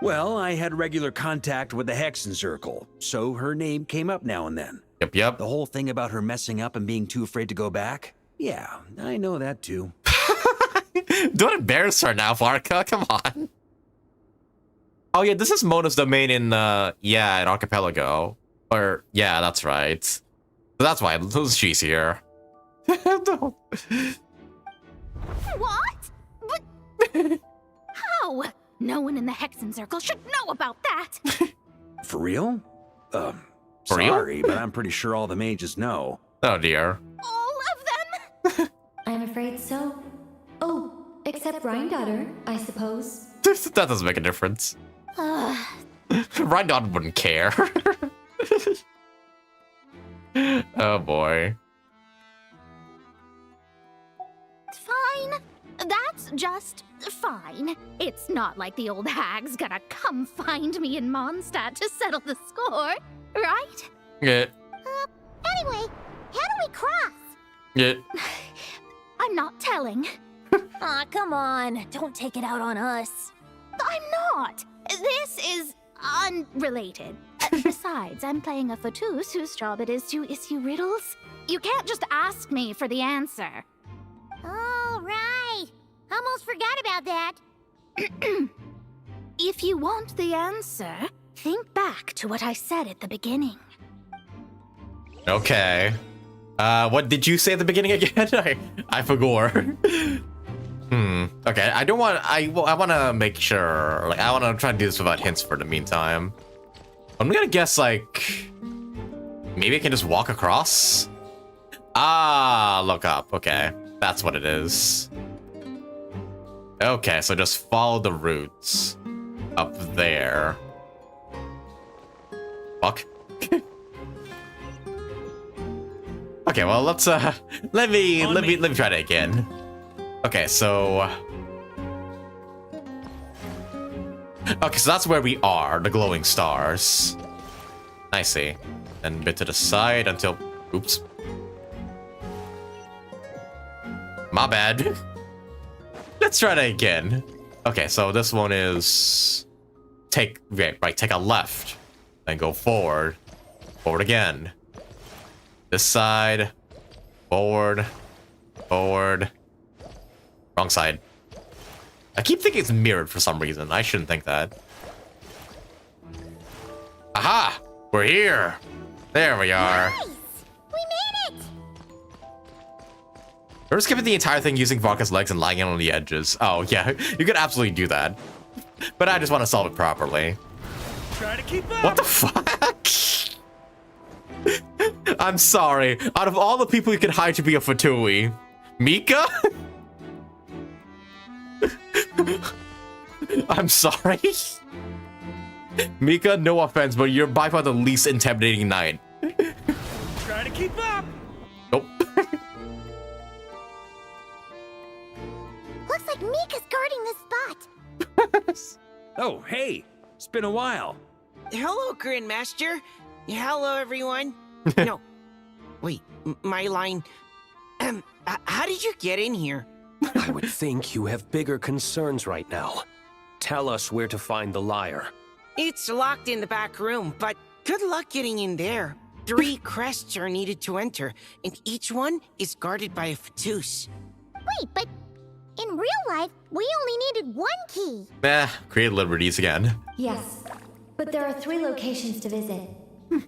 Well, I had regular contact with the Hexen Circle, so her name came up now and then. Yep. The whole thing about her messing up and being too afraid to go back? Yeah, I know that too. Don't embarrass her now, Varka. Come on. Oh yeah, this is Mona's domain in in Archipelago. Or yeah, that's right. So that's why she's here. What? But how? No one in the Hexen Circle should know about that. For real? For Sorry, real? but I'm pretty sure all the mages know. Oh dear. All of them? I'm afraid so. Oh, except Rhindaughter, I suppose. That doesn't make a difference. Rhindaughter wouldn't care. Oh boy. Fine. That's just fine. It's not like the old hag's gonna come find me in MONDSTADT to settle the score, right? Yeah. Anyway, how do we cross? Yeah. I'm not telling. Aw, come on. Don't take it out on us. I'm not. This is unrelated. Besides, I'm playing a fatus whose job it is to issue riddles. You can't just ask me for the answer. All right. Almost forgot about that. If you want the answer, think back to what I said at the beginning. Okay. What did you say at the beginning again? I forgot. Okay, I don't want. I want to make sure. Like, I want to try to do this without hints for the meantime. I'm gonna guess like maybe I can just walk across. Ah, look up. Okay, that's what it is. Okay, so just follow the roots up there. Fuck. Okay, well let's let me try that again. Okay, so that's where we are, the glowing stars. I see. Then bit to the side until oops. My bad. Let's try that again. Okay, so this one is take a left, then go forward. Forward again. This side. Forward. Forward. Wrong side. I keep thinking it's mirrored for some reason. I shouldn't think that. Aha! We're here! There we are. Nice! We made it! We're skipping the entire thing using Varka's legs and lying on the edges. Oh, yeah. You could absolutely do that. But I just want to solve it properly. Try to keep up! What the fuck? I'm sorry. Out of all the people you could hire to be a Fatui, Mika? I'm sorry. Mika, no offense, but you're by far the least intimidating knight. Try to keep up! Nope. Looks like Mika's guarding this spot. Oh, hey! It's been a while. Hello, Grandmaster. Hello, everyone. No. Wait, my line. How did you get in here? I would think you have bigger concerns right now. Tell us where to find the lyre. It's locked in the back room, but good luck getting in there. 3 crests are needed to enter, and each one is guarded by a fatus. Wait, but in real life, we only needed 1 key. Create liberties again. Yes, but there are 3 locations to visit.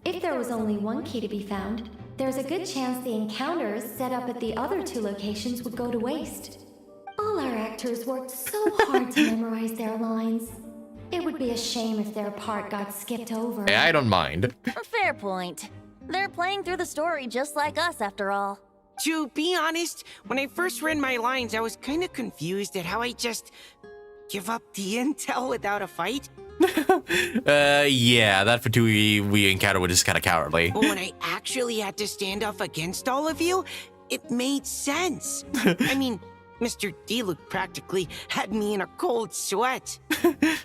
If there was only 1 key to be found, there's a good chance the encounters set up at the other 2 locations would go to waste. All our actors worked so hard to memorize their lines. It would be a shame if their part got skipped over. Hey, I don't mind. Fair point. They're playing through the story just like us, after all. To be honest, when I first read my lines, I was kind of confused at how I just give up the intel without a fight. Yeah, that Fatui we encountered was just kind of cowardly. But when I actually had to stand up against all of you, it made sense. I mean, Mr. D looked practically had me in a cold sweat.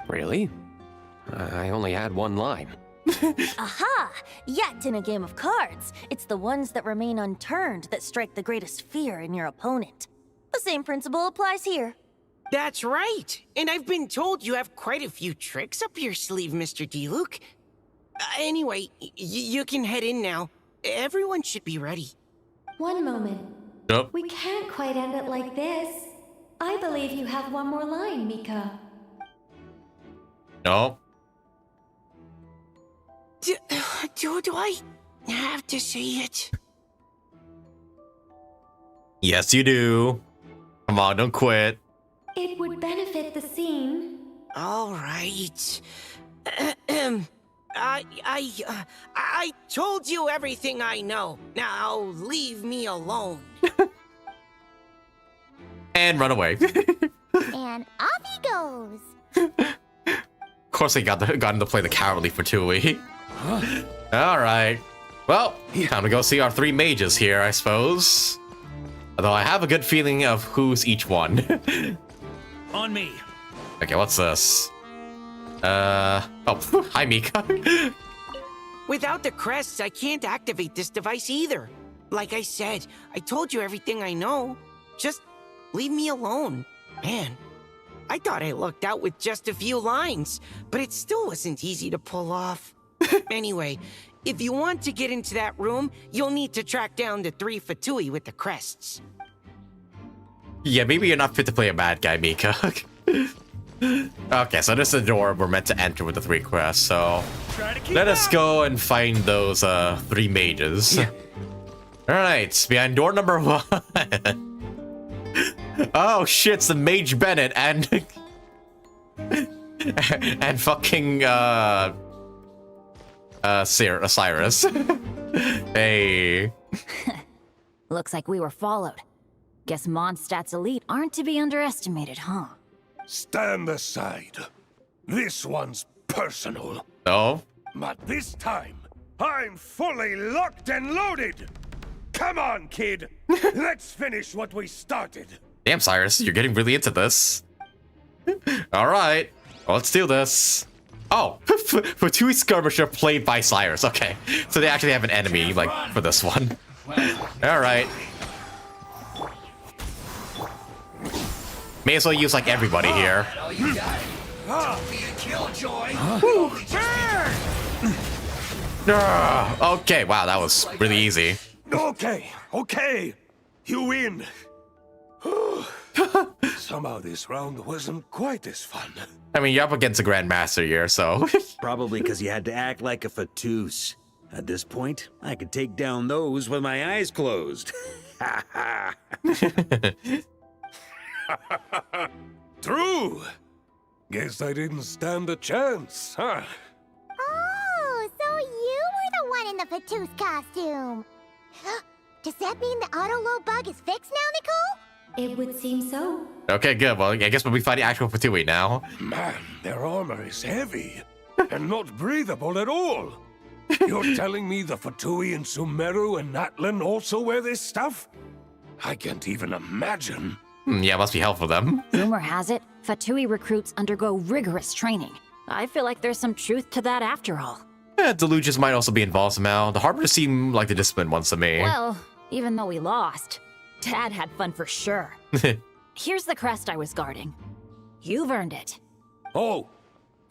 Really? I only had 1 line. Aha! Yet in a game of cards, it's the ones that remain unturned that strike the greatest fear in your opponent. The same principle applies here. That's right. And I've been told you have quite a few tricks up your sleeve, Mr. D-Luke. Anyway, you can head in now. Everyone should be ready. One moment. Nope. We can't quite end it like this. I believe you have one more line, Mika. No. Do I have to say it? Yes, you do. Come on, don't quit. It would benefit the scene. All right. I told you everything I know. Now leave me alone. And run away. And off he goes. Of course, they got him to play the cowardly Fatui. All right. Well, time to go see our 3 mages here, I suppose. Although I have a good feeling of who's each one. On me. Okay, what's this? Oh, hi, Mika. Without the crests, I can't activate this device either. Like I said, I told you everything I know. Just leave me alone. Man, I thought I lucked out with just a few lines, but it still wasn't easy to pull off. Anyway, if you want to get into that room, you'll need to track down the 3 Fatui with the crests. Yeah, maybe you're not fit to play a bad guy, Mika. Okay, so this is the door we're meant to enter with the 3 crests, so let us go and find those 3 mages. Alright, behind door number 1. Oh shit, it's the Mage Bennett and and fucking Cyrus. Hey. Looks like we were followed. Guess MONDSTATT's elite aren't to be underestimated, huh? Stand aside. This one's personal. Oh? But this time, I'm fully locked and loaded. Come on, kid. Let's finish what we started. Damn, Cyrus, you're getting really into this. Alright, well, let's do this. Oh, Fatui Skirmisher played by Cyrus. Okay, so they actually have an enemy, like, for this one. Alright. May as well use, like, everybody here. Okay, wow, that was really easy. Okay. You win. Somehow this round wasn't quite as fun. I mean, you're up against a Grandmaster here, so... Probably because you had to act like a Fatus. At this point, I could take down those with my eyes closed. True. Guess I didn't stand a chance, huh? Oh, so you were the one in the Fatus costume. Does that mean the auto-load bug is fixed now, Nicole? It would seem so. Okay, good. Well, I guess we'll be fighting actual Fatui now. Man, their armor is heavy and not breathable at all. You're telling me the Fatui in Sumeru and Natlan also wear this stuff? I can't even imagine. Yeah, it must be helpful for them. Rumor has it, Fatui recruits undergo rigorous training. I feel like there's some truth to that after all. Yeah, delusions might also be involved somehow. The Harbiters seem like the disciplined ones to me. Well, even though we lost, Dad had fun for sure. Here's the crest I was guarding. You've earned it. Oh,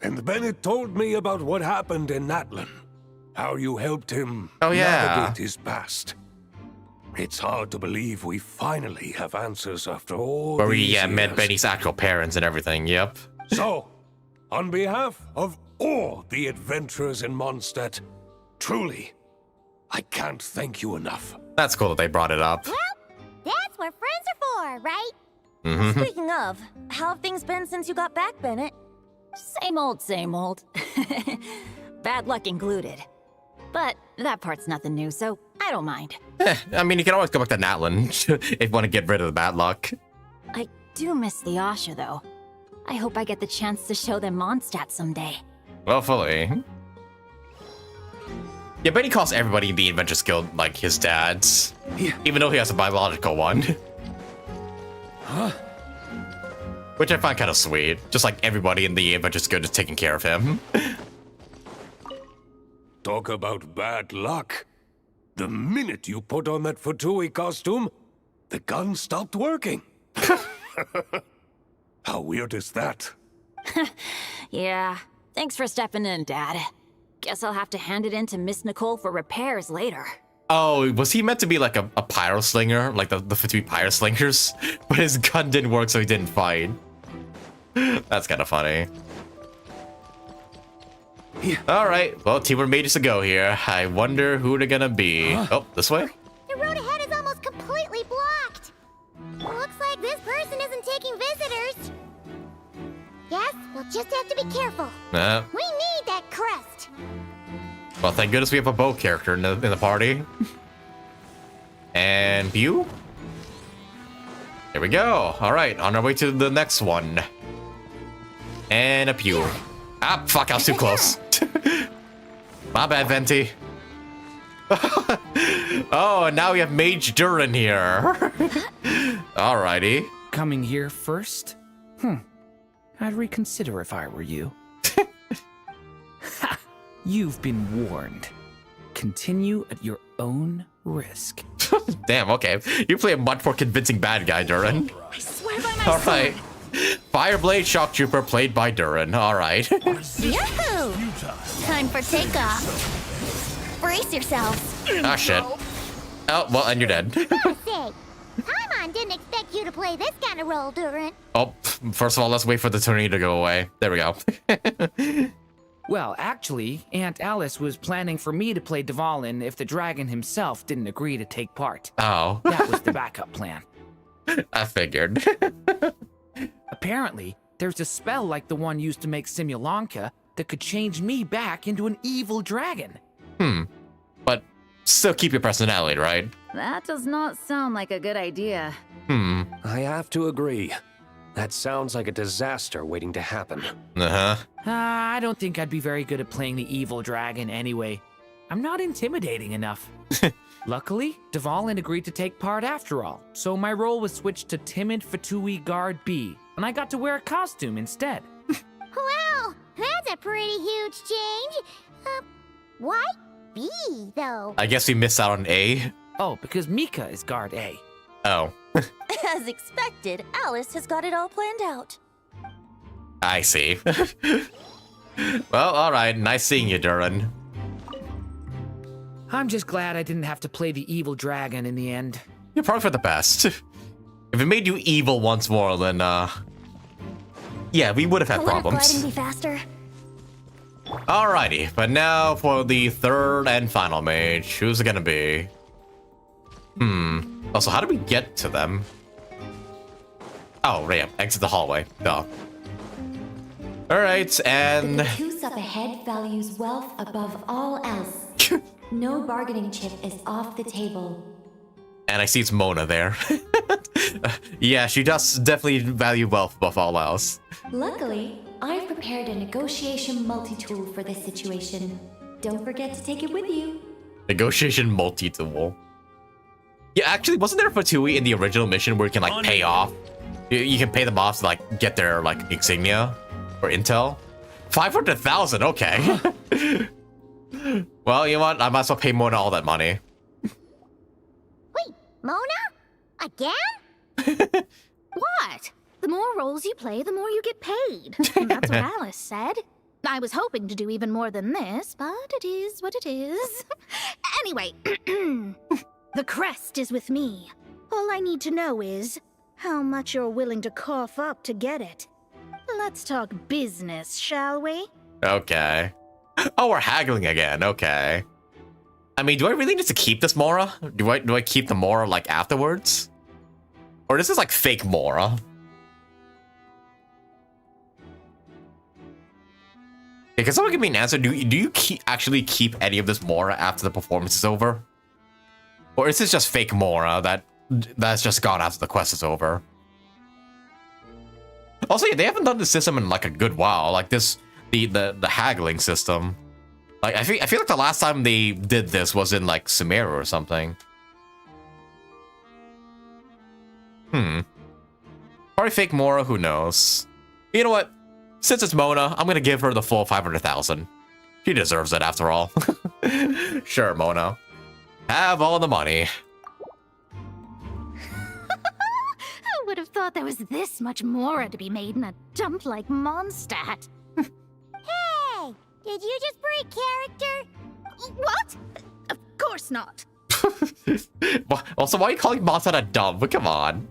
and Bennett told me about what happened in Natlan. How you helped him navigate his past. It's hard to believe we finally have answers after all Where we these years. met Benny's actual parents and everything, yep. So, on behalf of all the adventurers in MONDSTADT, truly, I can't thank you enough. That's cool that they brought it up. Well, that's what friends are for, right? Speaking of, how have things been since you got back, Bennett? Same old, same old. Bad luck included. But that part's nothing new, so I don't mind. I mean, you can always go back to Natlan if you want to get rid of the bad luck. I do miss the Asha, though. I hope I get the chance to show them MONDSTATT someday. Well, fully. Yeah, Benny calls everybody in the Adventures Guild like his dads, even though he has a biological one. Which I find kind of sweet. Just like everybody in the Adventures Guild is taking care of him. Talk about bad luck. The minute you put on that Fatui costume, the gun stopped working. How weird is that? Yeah. Thanks for stepping in, Dad. Guess I'll have to hand it in to Miss Nicole for repairs later. Oh, was he meant to be like a pyro slinger? Like the Fatui pyro slingers? But his gun didn't work, so he didn't fight. That's kind of funny. Alright, well, teamwork made us a go here. I wonder who they're gonna be. Oh, this way? The road ahead is almost completely blocked. Looks like this person isn't taking visitors. Yes, we'll just have to be careful. We need that crest. Well, thank goodness we have a bow character in the party. And Pew. Here we go. All right, on our way to the next one. And a Pew. Ah, fuck, I was too close. My bad, Venti. Oh, and now we have Mage Durin here. Alrighty. Coming here first? I'd reconsider if I were you. Ha! You've been warned. Continue at your own risk. Damn, okay. You play a much more convincing bad guy, Durin. I swear by my Alright. Fireblade Shock Trooper played by Durin. Alright. Yahoo! Time for takeoff. Brace yourselves. Ah, shit. Oh, well, and you're dead. Say, Paimon didn't expect you to play this kind of role, Durin. Oh, first of all, let's wait for the tornado to go away. There we go. Well, actually, Aunt Alice was planning for me to play Dvalin if the dragon himself didn't agree to take part. Oh. That was the backup plan. I figured. Apparently, there's a spell like the one used to make Simulanka that could change me back into an evil dragon. But still keep your personality, right? That does not sound like a good idea. I have to agree. That sounds like a disaster waiting to happen. I don't think I'd be very good at playing the evil dragon anyway. I'm not intimidating enough. Luckily, Dvalin agreed to take part after all, so my role was switched to timid Fatui Guard B, and I got to wear a costume instead. Wow, that's a pretty huge change. Why B, though? I guess we missed out on A. Oh, because Mika is Guard A. Oh. As expected, Alice has got it all planned out. I see. Well, alright. Nice seeing you, Durin. I'm just glad I didn't have to play the evil dragon in the end. You're probably for the best. If it made you evil once more, then, yeah, we would have had problems. Gliding be faster. Alrighty, but now for the third and final mage. Who's it gonna be? Also, how do we get to them? Oh, yeah, exit the hallway. Duh. Alright, and... The caboose up ahead values wealth above all else. No bargaining chip is off the table. And I see it's Mona there. Yeah, she does definitely value wealth above all else. Luckily, I've prepared a negotiation multi-tool for this situation. Don't forget to take it with you. Negotiation multi-tool. Yeah, actually, wasn't there a Fatui in the original mission where you can, like, pay off? You can pay them off to, like, get their, like, insignia or intel? 500,000, okay. Well, you know what? I might as well pay Mona all that money. Wait, Mona? Again? What? The more roles you play, the more you get paid. That's what Alice said. I was hoping to do even more than this, but it is what it is. Anyway, the crest is with me. All I need to know is how much you're willing to cough up to get it. Let's talk business, shall we? Okay. Oh, we're haggling again. Okay. I mean, do I really need to keep this Mora? Do I keep the Mora, like, afterwards? Or this is, like, fake Mora? Yeah, can someone give me an answer? Do you actually keep any of this Mora after the performance is over? Or is this just fake Mora that's just gone after the quest is over? Also, yeah, they haven't done this system in, like, a good while. Like, this... The haggling system. Like, I feel like the last time they did this was in, like, Sumeru or something. Probably fake Mora, who knows? You know what? Since it's Mona, I'm gonna give her the full 500,000. She deserves it, after all. Sure, Mona. Have all the money. I would have thought thought there was this much Mora to be made in a dump like MONDSTADT. Hey! Did you just break character? What? Of course not. Also, why are you calling MONDSTADT a dump? Come on.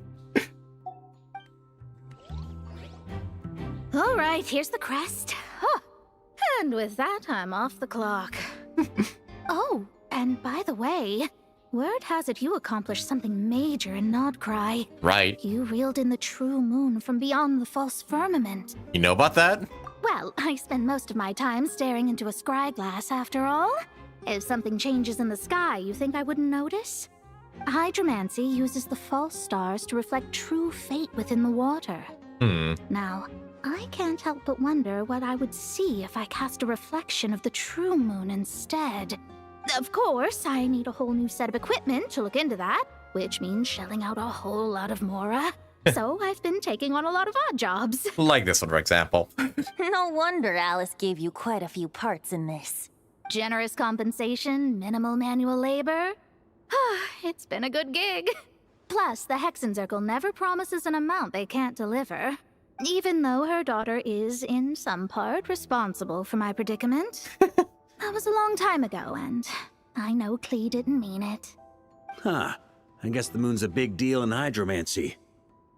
All right, here's the crest. Huh. And with that, I'm off the clock. Oh, and by the way, word has it you accomplished something major in Nodcry. Right. You reeled in the true moon from beyond the false firmament. You know about that? Well, I spend most of my time staring into a scry glass after all. If something changes in the sky, you think I wouldn't notice? Hydromancy uses the false stars to reflect true fate within the water. Now, I can't help but wonder what I would see if I cast a reflection of the true moon instead. Of course, I need a whole new set of equipment to look into that, which means shelling out a whole lot of Mora. So I've been taking on a lot of odd jobs. Like this one, for example. No wonder Alice gave you quite a few parts in this. Generous compensation, minimal manual labor. It's been a good gig. Plus, the Hexencircle never promises an amount they can't deliver. Even though her daughter is, in some part, responsible for my predicament. That was a long time ago, and I know Klee didn't mean it. Huh. I guess the moon's a big deal in hydromancy.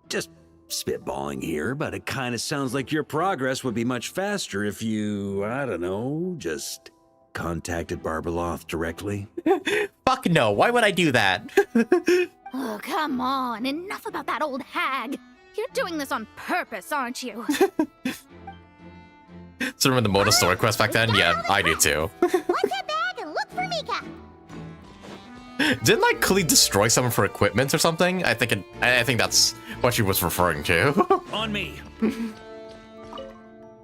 Just spitballing here, but it kind of sounds like your progress would be much faster if you, I don't know, just contacted Barbeloth directly. Fuck no, why would I do that? Oh, come on. Enough about that old hag. You're doing this on purpose, aren't you? So remember the Mona story quest back then? Yeah, I do too. Watch that bag and look for Mika. Didn't like Klee destroy some of her equipment or something? I think that's what she was referring to. On me.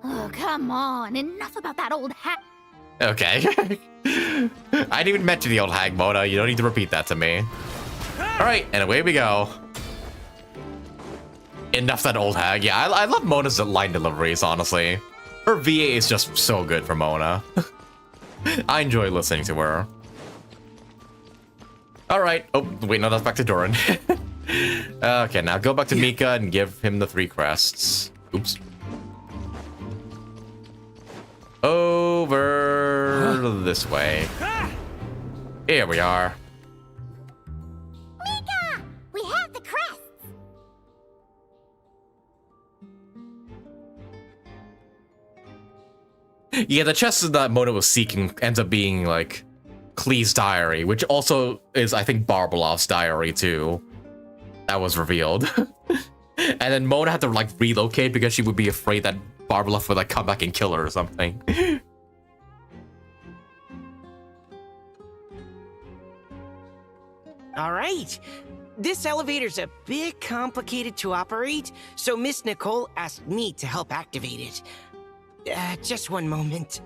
Oh, come on. Enough about that old hag. Okay. I didn't even mention the old hag, Mona. You don't need to repeat that to me. Alright, and away we go. Enough that old hag. Yeah, I love Mona's line deliveries, honestly. Her VA is just so good for Mona. I enjoy listening to her. Alright. Oh, wait, no, that's back to Doran. Okay, now go back to Mika and give him the 3 crests. Oops. Over this way. Here we are. Mika! We have the crests! Yeah, the chest that Mona was seeking ends up being, like, Klee's diary, which also is, I think, Barbelov's diary, too. That was revealed. And then Mona had to, like, relocate because she would be afraid that Barbelov would, like, come back and kill her or something. All right. This elevator's a bit complicated to operate, so Miss Nicole asked me to help activate it. Just one moment.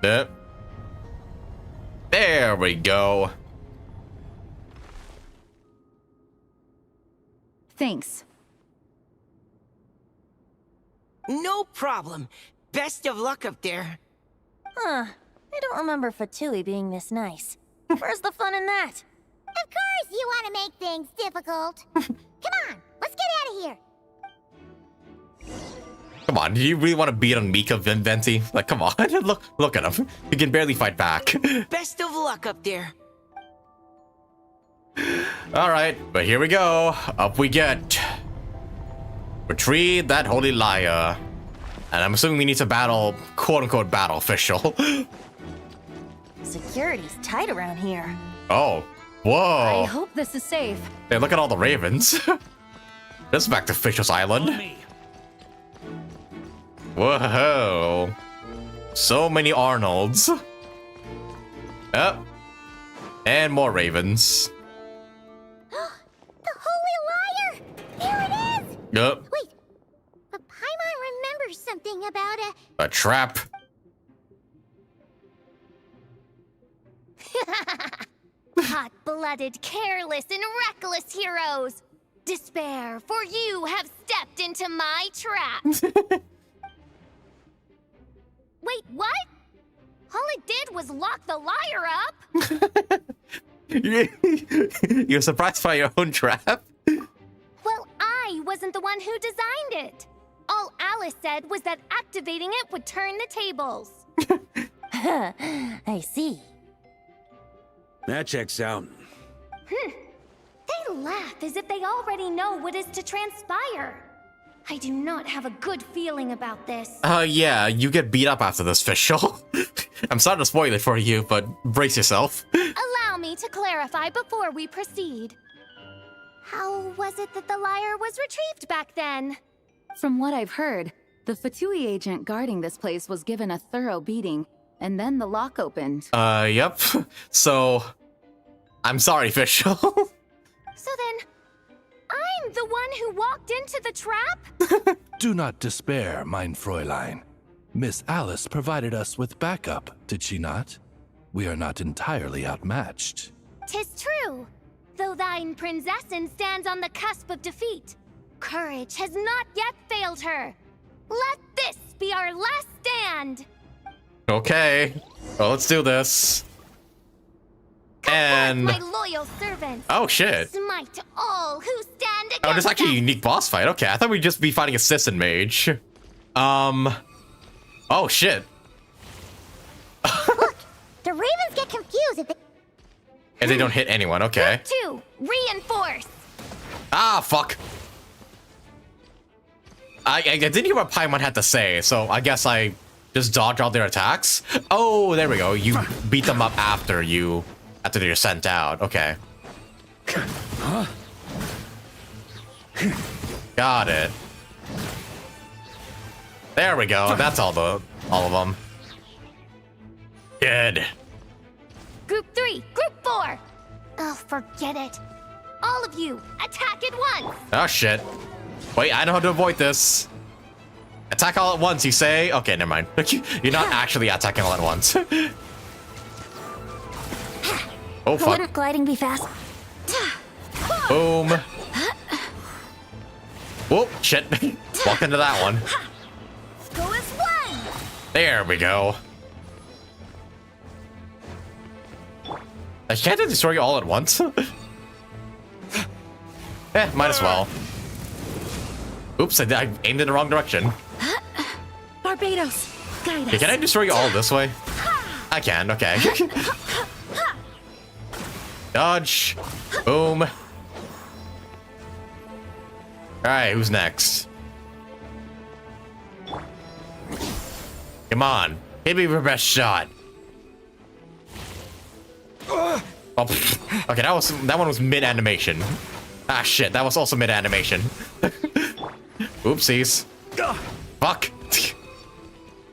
Yep. There we go. Thanks. No problem. Best of luck up there. Huh. I don't remember Fatui being this nice. Where's the fun in that? Of course you want to make things difficult. Come on, let's get out of here. Come on, do you really want to beat on Mika Venti? Like, come on, look at him. He can barely fight back. Best of luck up there. All right, but here we go. Up we get. Retrieve that holy liar. And I'm assuming we need to battle, quote-unquote, battle official. Security's tight around here. Oh, whoa. I hope this is safe. Hey, look at all the ravens. This is back to Fisher's Island. Whoa. So many Arnolds. Yep. And more ravens. The holy liar! There it is! Yep. Wait, but Paimon remembers something about A trap. Hot-blooded, careless, and reckless heroes! Despair, for you have stepped into my trap! Wait, what? All it did was lock the liar up? You're surprised by your own trap? Well, wasn't the one who designed it. All Alice said was that activating it would turn the tables. I see. That checks out. They laugh as if they already know what is to transpire. I do not have a good feeling about this. Yeah, you get beat up after this, Fischl. I'm sorry to spoil it for you, but brace yourself. Allow me to clarify before we proceed. How was it that the lyre was retrieved back then? From what I've heard, the Fatui agent guarding this place was given a thorough beating, and then the lock opened. Yep. So, I'm sorry, Fischl. So then, I'm the one who walked into the trap? Do not despair, mein Fräulein. Miss Alice provided us with backup, did she not? We are not entirely outmatched. 'Tis true, though thine Prinzessin stands on the cusp of defeat. Courage has not yet failed her. Let this be our last stand. Okay. Well, let's do this. And my loyal servants. Oh shit. Smite all who stand against Oh, there's actually a us. unique boss fight. Okay, I thought we'd just be fighting a Sisson mage. Oh shit. Look, the ravens get confused if they don't hit anyone. Okay. 2, reinforce. Ah, fuck. I didn't hear what Paimon had to say, so I guess I just dodge all their attacks. Oh, there we go. You beat them up after they're sent out. Okay. Got it. There we go. That's all of them. Good. Group 3, Group 4. Oh, forget it. All of you, attack at once. Oh shit. Wait, I know how to avoid this. Attack all at once, you say? Okay, never mind. You're not actually attacking all at once. Oh fuck. Wouldn't gliding be fast? Boom. Whoop, shit. Walked into that one. Go as one. There we go. I can't destroy you all at once. Might as well. Oops, I aimed in the wrong direction. Barbados, guide us. Okay, can I destroy you all this way? I can, okay. Dodge. Boom. Alright, who's next? Come on. Hit me with your best shot. Oh, okay, that one was mid-animation. Ah, shit, that was also mid-animation. Oopsies. Fuck.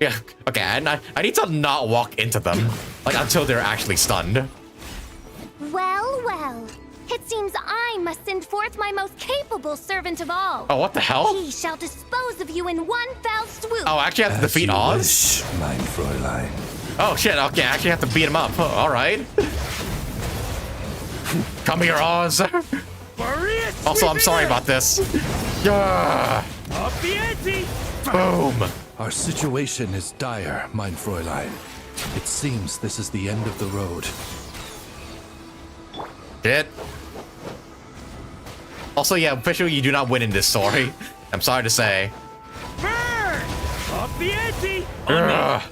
Yeah, okay, I need to not walk into them, like, until they're actually stunned. Well, well. It seems I must send forth my most capable servant of all. Oh, what the hell? He shall dispose of you in one fell swoop. Oh, I actually have to defeat Oz? Mein Fräulein. Oh, shit, okay, I actually have to beat him up. Oh, alright. Come here, Oz. Also, I'm sorry about this. Yeah. Boom. Our situation is dire, mein Fräulein. It seems this is the end of the road. Shit. Also, yeah, officially, you do not win in this story. I'm sorry to say. Ugh.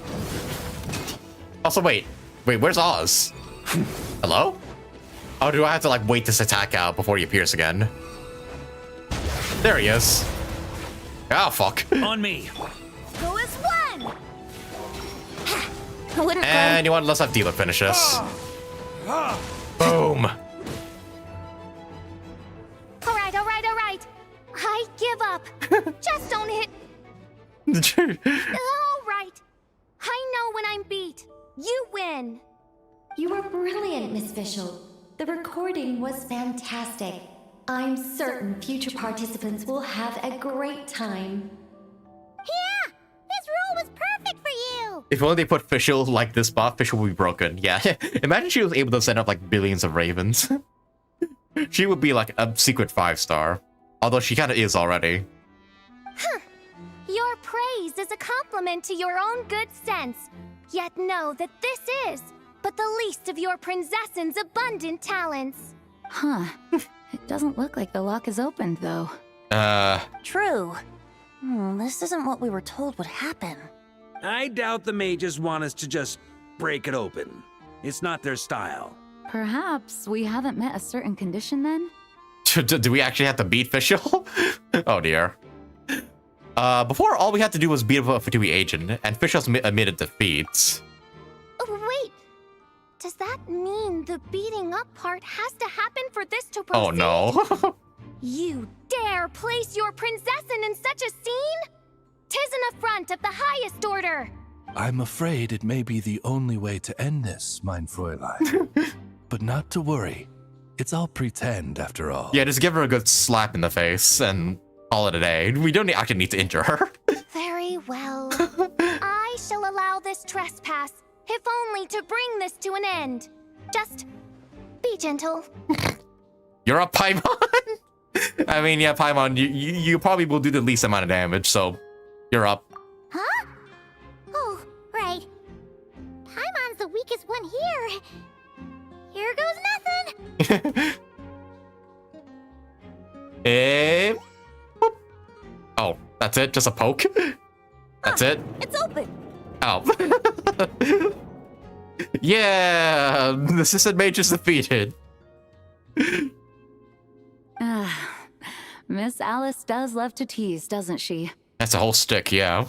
Also, wait, where's Oz? Hello? Oh, do I have to, like, wait this attack out before he appears again? There he is. Oh, fuck. On me. Go as one. And you want, let's have Dealer finish this. Boom. All right. I give up. Just don't hit. All right. I know when I'm beat. You win. You were brilliant, Miss Fischl. The recording was fantastic. I'm certain future participants will have a great time. Yeah! This rule was perfect for you! If only they put Fischl like this buff, Fischl would be broken. Yeah, imagine she was able to send up like billions of ravens. She would be like a secret 5-star. Although she kind of is already. Your praise is a compliment to your own good sense. Yet know that this is but the least of your Prinzessin's abundant talents. Huh. It doesn't look like the lock is opened, though. True. This isn't what we were told would happen. I doubt the mages want us to just break it open. It's not their style. Perhaps we haven't met a certain condition then? Do we actually have to beat Fischl? Oh dear. Before, all we had to do was beat up a Fatui agent, and Fischl's admitted defeat. Oh, wait. Does that mean the beating up part has to happen for this to proceed? Oh no. You dare place your princessin in such a scene? 'Tis an affront of the highest order. I'm afraid it may be the only way to end this, mein Fräulein. But not to worry. It's all pretend, after all. Yeah, just give her a good slap in the face and call it a day. We don't actually need to injure her. Very well. I shall allow this trespass, if only to bring this to an end. Just be gentle. You're up, Paimon? I mean, yeah, Paimon, you probably will do the least amount of damage, so you're up. Huh? Oh, right. Paimon's the weakest one here. Here goes nothing. Boop. Oh, that's it? Just a poke? That's it? It's open. Oh. Yeah, the assistant mage is defeated. Miss Alice does love to tease, doesn't she? That's a whole stick, yeah.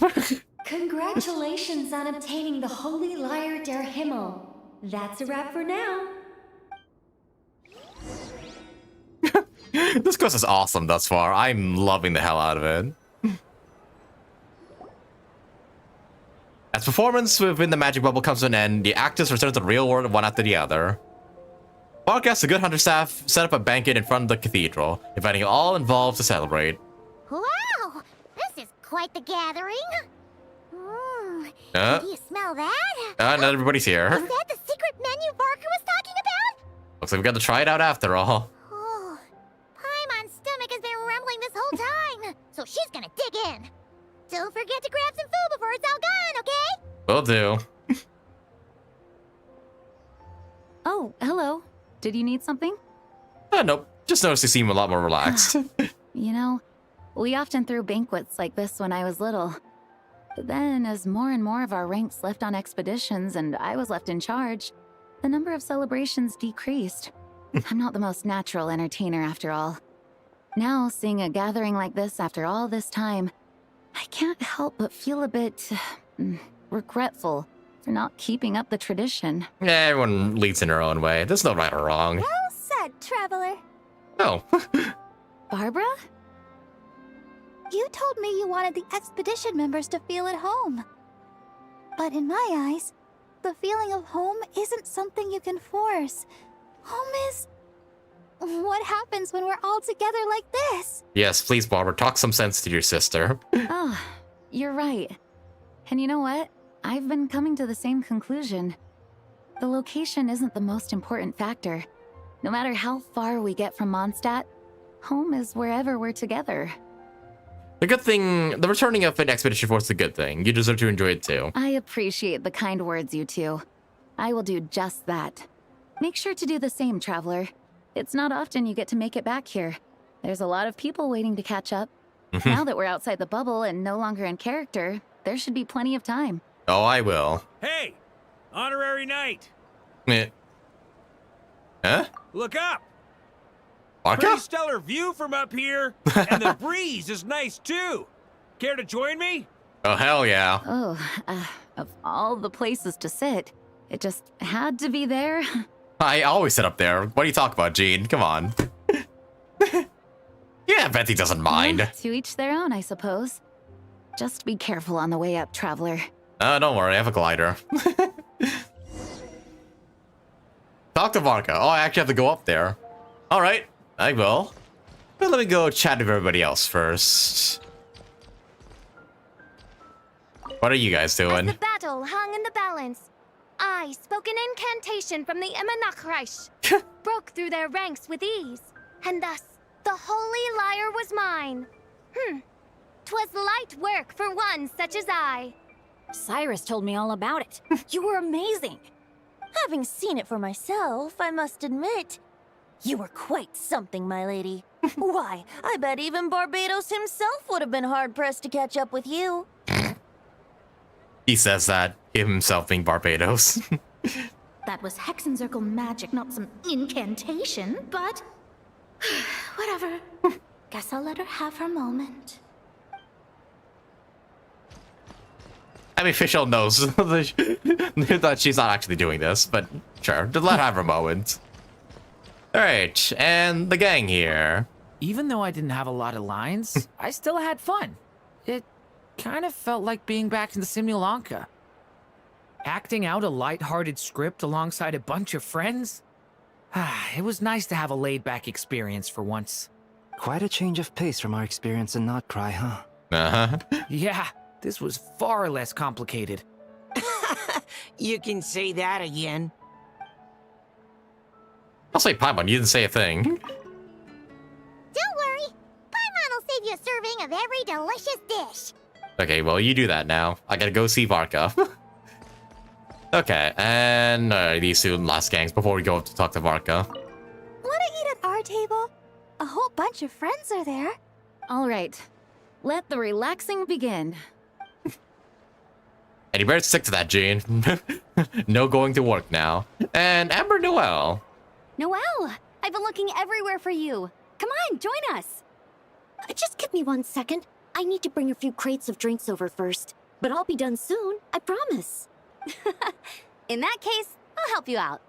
Congratulations on obtaining the Holy Lyre der Himmel. That's a wrap for now. This quest is awesome thus far. I'm loving the hell out of it. As performance within the magic bubble comes to an end, the actors return to the real world one after the other. Varka, the good hunter staff, set up a banquet in front of the cathedral, inviting all involved to celebrate. Wow, this is quite the gathering. Do you smell that? Not everybody's here. Is that the secret menu Varka was talking about? Looks like we got to try it out after all. Oh, Paimon's stomach has been rumbling this whole time, so she's gonna dig in. Don't forget to grab some food before it's all gone, okay? Will do. Oh, hello. Did you need something? Nope. Just noticed you seem a lot more relaxed. You know, we often threw banquets like this when I was little. But then, as more and more of our ranks left on expeditions and I was left in charge, the number of celebrations decreased. I'm not the most natural entertainer after all. Now, seeing a gathering like this after all this time, I can't help but feel a bit regretful for not keeping up the tradition. Yeah, everyone leads in their own way. There's no right or wrong. Well said, traveler. No. Barbara? You told me you wanted the expedition members to feel at home. But in my eyes, the feeling of home isn't something you can force. Home is... what happens when we're all together like this? Yes, please, Barbara, talk some sense to your sister. Oh, you're right. And you know what? I've been coming to the same conclusion. The location isn't the most important factor. No matter how far we get from MONDSTADT, home is wherever we're together. The good thing, the returning of an expedition force is a good thing. You deserve to enjoy it too. I appreciate the kind words, you two. I will do just that. Make sure to do the same, traveler. It's not often you get to make it back here. There's a lot of people waiting to catch up. Now that we're outside the bubble and no longer in character, there should be plenty of time. Oh, I will. Hey! Honorary knight! Huh? Look up! Varka? Pretty stellar view from up here, and the breeze is nice too. Care to join me? Oh, hell yeah. Oh, of all the places to sit, it just had to be there. I always sit up there. What do you talk about, Jean? Come on. Yeah, Betty doesn't mind. Well, to each their own, I suppose. Just be careful on the way up, traveler. Don't worry, I have a glider. Talk to Varka. Oh, I actually have to go up there. All right, I will. But let me go chat with everybody else first. What are you guys doing? As the battle hung in the balance, I spoke an incantation from the Emanachreich, broke through their ranks with ease, and thus the Holy Lyre was mine. 'Twas light work for one such as I. Cyrus told me all about it. You were amazing. Having seen it for myself, I must admit, you were quite something, my lady. Why, I bet even Barbados himself would have been hard-pressed to catch up with you. He says that, him himself being Barbados. That was Hexencircle magic, not some incantation, but... whatever. Guess I'll let her have her moment. I mean, Fischl knows that she's not actually doing this, but sure, just let her have her moment. Alright, and the gang here. Even though I didn't have a lot of lines, I still had fun. It kind of felt like being back in the Simulanka. Acting out a light-hearted script alongside a bunch of friends. It was nice to have a laid-back experience for once. Quite a change of pace from our experience in Not Cry, huh? Uh-huh. Yeah, this was far less complicated. You can say that again. I'll say Paimon, you didn't say a thing. Don't worry. Paimon will save you a serving of every delicious dish. Okay, well, you do that now. I gotta go see Varka. Okay, and these two last gangs before we go up to talk to Varka. Wanna eat at our table? A whole bunch of friends are there. All right, let the relaxing begin. And you better stick to that, Jane. No going to work now. And Amber Noel. Noelle, I've been looking everywhere for you. Come on, join us. Just give me 1 second. I need to bring a few crates of drinks over first. But I'll be done soon, I promise. In that case, I'll help you out.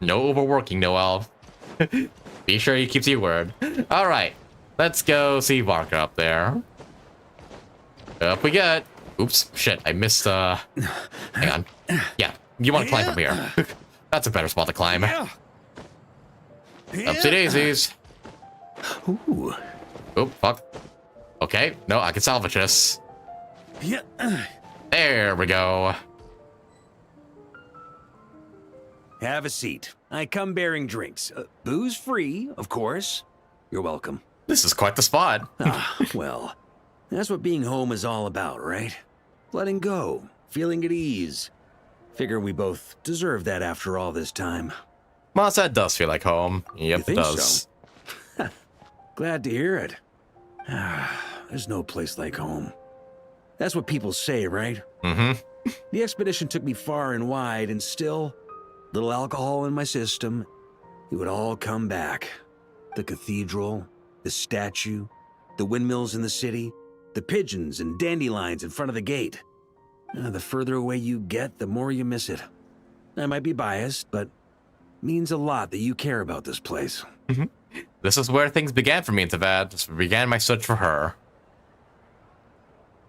No overworking, Noel. Be sure he keeps your word. Alright, let's go see Varka up there. Up we get. Oops, shit, I missed, hang on. Yeah, you want to climb from here. That's a better spot to climb. Upsy daisies. Ooh. Oh, fuck. Okay, no, I can salvage this. There we go. Have a seat. I come bearing drinks. Booze free, of course. You're welcome. This is quite the spot. Well, that's what being home is all about, right? Letting go, feeling at ease. Figure we both deserve that after all this time. MONDSTADT does feel like home. Yep, it does. So? Glad to hear it. There's no place like home. That's what people say, right? Mm-hmm. The expedition took me far and wide, and still, little alcohol in my system, it would all come back. The cathedral, the statue, the windmills in the city, the pigeons and dandelions in front of the gate. The further away you get, the more you miss it. I might be biased, but it means a lot that you care about this place. Mm-hmm. This is where things began for me in Tibet. This began my search for her.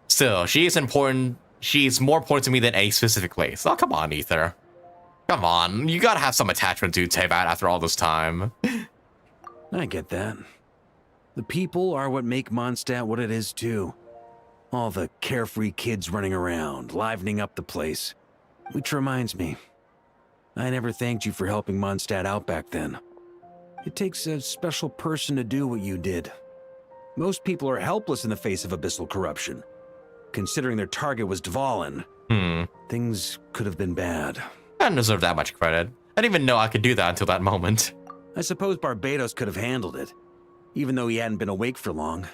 Still, she is important. She's more important to me than a specific place. Oh, come on, Ether. Come on, you gotta have some attachment to Tibet after all this time. I get that. The people are what make MONDSTADT what it is, too. All the carefree kids running around, livening up the place. Which reminds me, I never thanked you for helping MONDSTADT out back then. It takes a special person to do what you did. Most people are helpless in the face of abyssal corruption. Considering their target was Dvalin, things could have been bad. I don't deserve that much credit. I didn't even know I could do that until that moment. I suppose Barbados could have handled it, even though he hadn't been awake for long.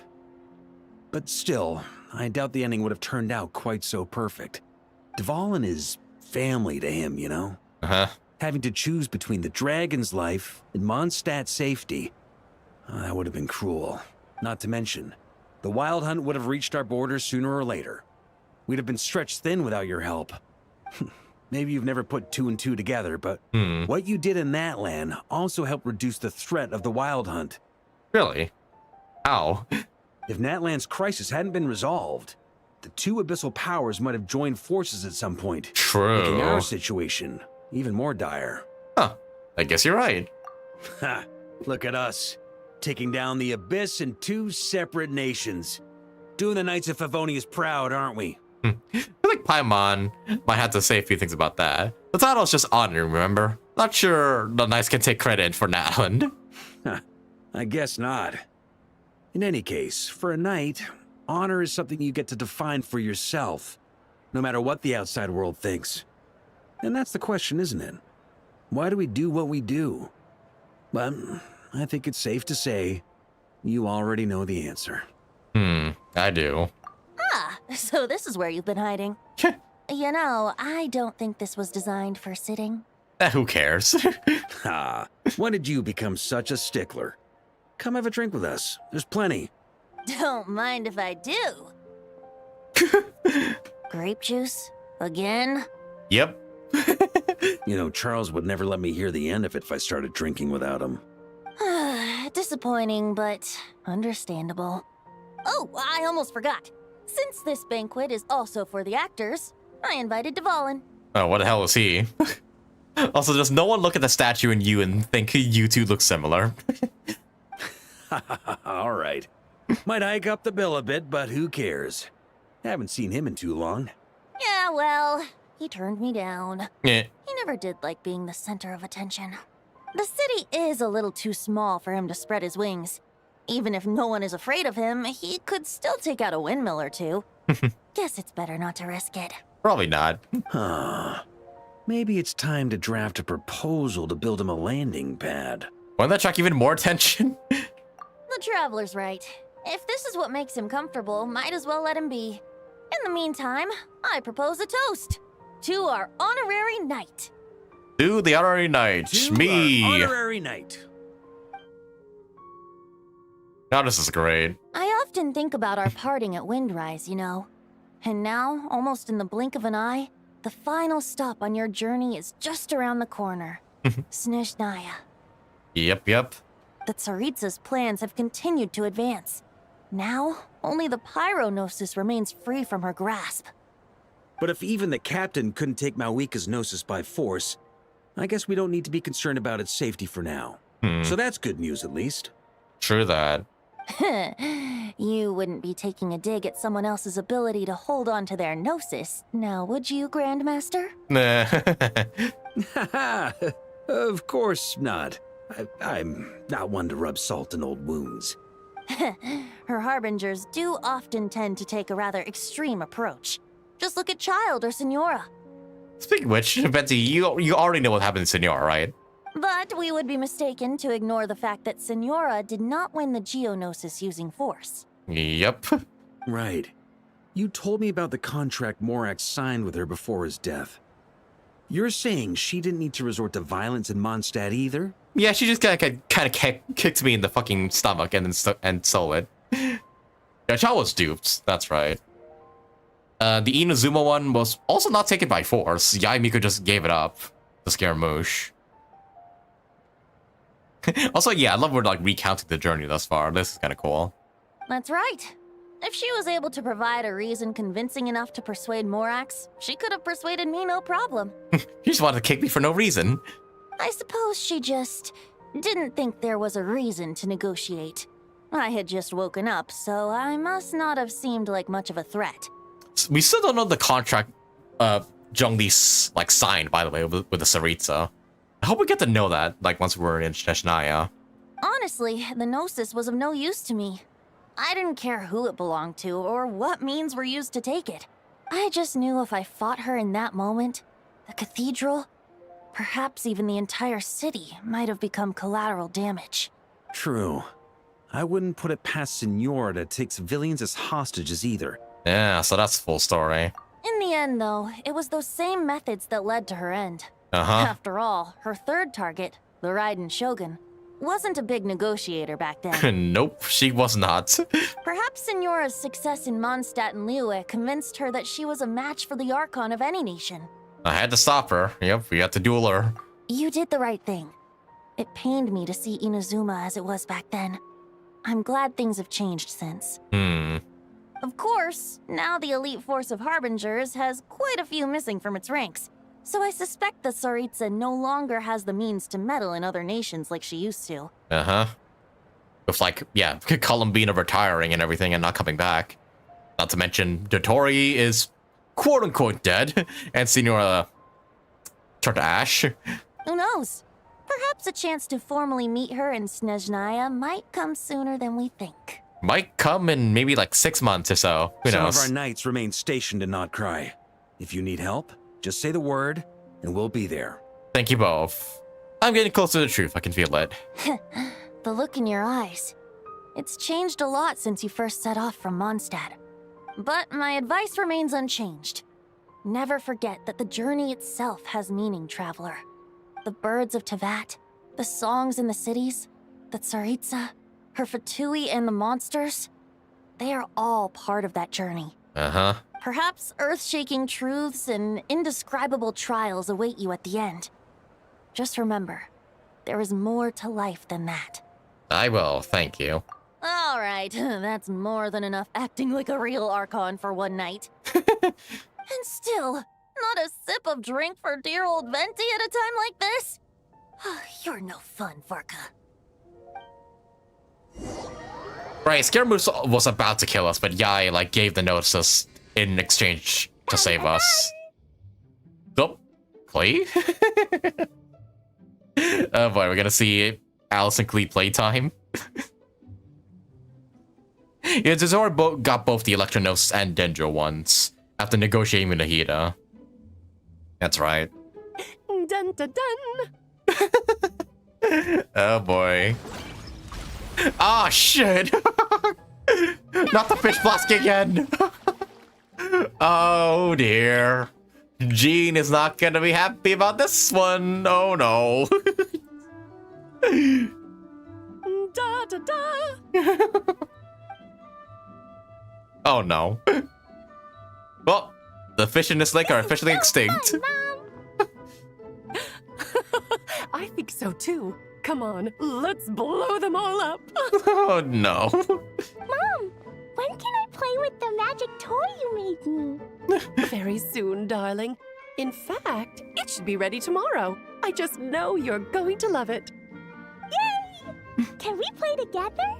But still, I doubt the ending would have turned out quite so perfect. Dvalin is family to him, you know? Uh-huh. Having to choose between the dragon's life and MONDSTADT's safety, that would have been cruel. Not to mention, the Wild Hunt would have reached our borders sooner or later. We'd have been stretched thin without your help. Maybe you've never put two and two together, but what you did in that land also helped reduce the threat of the Wild Hunt. Really? How? If Natlan's crisis hadn't been resolved, the two abyssal powers might have joined forces at some point. True. Making our situation even more dire. Huh. I guess you're right. Ha! Look at us, taking down the Abyss in two separate nations. Doing the Knights of Favonius proud, aren't we? I feel like Paimon might have to say a few things about that. The title is just honor, remember? Not sure the Knights can take credit for Natland. I guess not. In any case, for a knight, honor is something you get to define for yourself, no matter what the outside world thinks. And that's the question, isn't it? Why do we do what we do? But I think it's safe to say You already know the answer. I do. Ah, so this is where you've been hiding. You know, I don't think this was designed for sitting. Who cares? Ah, when did you become such a stickler? Come have a drink with us. There's plenty. Don't mind if I do. Grape juice? Again? Yep. You know, Charles would never let me hear the end of it if I started drinking without him. Disappointing, but understandable. Oh, I almost forgot. Since this banquet is also for the actors, I invited Dvalin. Oh, what the hell is he? Also, does no one look at the statue in you and think you two look similar? All right. Might hike up the bill a bit, but who cares? Haven't seen him in too long. Yeah, well, he turned me down. Yeah. He never did like being the center of attention. The city is a little too small for him to spread his wings. Even if no one is afraid of him, he could still take out a windmill or two. Guess it's better not to risk it. Probably not. Maybe it's time to draft a proposal to build him a landing pad. Wouldn't that attract even more attention? The Traveler's right. If this is what makes him comfortable, might as well let him be. In the meantime, I propose a toast to our honorary knight. To the honorary knight. To Me. our honorary knight. Now this is great. I often think about our parting at Windrise, you know. And now, almost in the blink of an eye, the final stop on your journey is just around the corner. Snezhnaya. Yep. The Tsaritsa's plans have continued to advance. Now, only the Pyronosis remains free from her grasp. But if even the captain couldn't take Malwika's Gnosis by force, I guess we don't need to be concerned about its safety for now. So that's good news, at least. True that. You wouldn't be taking a dig at someone else's ability to hold on to their Gnosis, now would you, Grandmaster? Nah. Of course not. I'm not one to rub salt in old wounds. Her harbingers do often tend to take a rather extreme approach. Just look at Child or Senora. Speaking of which, Betsy, you already know what happened to Senora, right? But we would be mistaken to ignore the fact that Senora did not win the Geonosis using force. Yep. Right. You told me about the contract Morax signed with her before his death. You're saying she didn't need to resort to violence in Mondstadt either? Yeah, she just kind of kicked me in the fucking stomach and then stole it. Yeah, Chao was duped. That's right. The Inazuma one was also not taken by force. Yaimiko just gave it up to scare Moosh. Also, yeah, I love we're like recounting the journey thus far. This is kind of cool. That's right. If she was able to provide a reason convincing enough to persuade Morax, she could have persuaded me no problem. She just wanted to kick me for no reason. I suppose she just didn't think there was a reason to negotiate. I had just woken up, so I must not have seemed like much of a threat. We still don't know the contract Zhongli like signed, by the way, with the Tsaritsa. I hope we get to know that, like, once we're in Snezhnaya. Honestly, the Gnosis was of no use to me. I didn't care who it belonged to or what means were used to take it. I just knew if I fought her in that moment, the cathedral, perhaps even the entire city, might have become collateral damage. True. I wouldn't put it past Senora to take civilians as hostages either. Yeah, so that's full story. In the end, though, it was those same methods that led to her end. After all, her third target, the Raiden Shogun, wasn't a big negotiator back then. Nope, she was not. Perhaps Senora's success in Mondstadt and Liyue convinced her that she was a match for the Archon of any nation. I had to stop her. Yep, we had to duel her. You did the right thing. It pained me to see Inazuma as it was back then. I'm glad things have changed since. Of course, now the elite force of Harbingers has quite a few missing from its ranks. So I suspect the Tsaritsa no longer has the means to meddle in other nations like she used to. With like, yeah, Columbina retiring and everything and not coming back. Not to mention, Dotori is quote-unquote dead, and Senora turned to ash. Who knows? Perhaps a chance to formally meet her in Snezhnaya might come sooner than we think. Might come in maybe like 6 months or so. Who knows? Some of our knights remain stationed in Notcry. If you need help, just say the word, and we'll be there. Thank you both. I'm getting close to the truth. I can feel it. The look in your eyes. It's changed a lot since you first set off from MONDSTADT. But my advice remains unchanged. Never forget that the journey itself has meaning, traveler. The birds of Teyvat, the songs in the cities, the Tsaritsa, her Fatui and the monsters, they are all part of that journey. Uh-huh. Perhaps earth-shaking truths and indescribable trials await you at the end. Just remember, there is more to life than that. I will, thank you. Alright, that's more than enough acting like a real Archon for one night. And still, not a sip of drink for dear old Venti at a time like this? You're no fun, Varka. Right, Scaramouche was about to kill us, but Yai, like, gave the notices in exchange to save us. Oh, Klee? Oh boy, we're gonna see Alice and Klee playtime. Yeah, Zazora got both the Electronosis and Dendro ones after negotiating with Nahida. That's right. Dun dun dun! Oh boy. Oh shit! Not the fish flask again! Oh dear. Jean is not gonna be happy about this one. Oh no. Da da da! Oh no. Well, the fish in this lake are officially extinct. I think so too. Come on, let's blow them all up. Oh no. Mom, when can I play with the magic toy you made me? Very soon, darling. In fact, it should be ready tomorrow. I just know you're going to love it. Yay! Can we play together?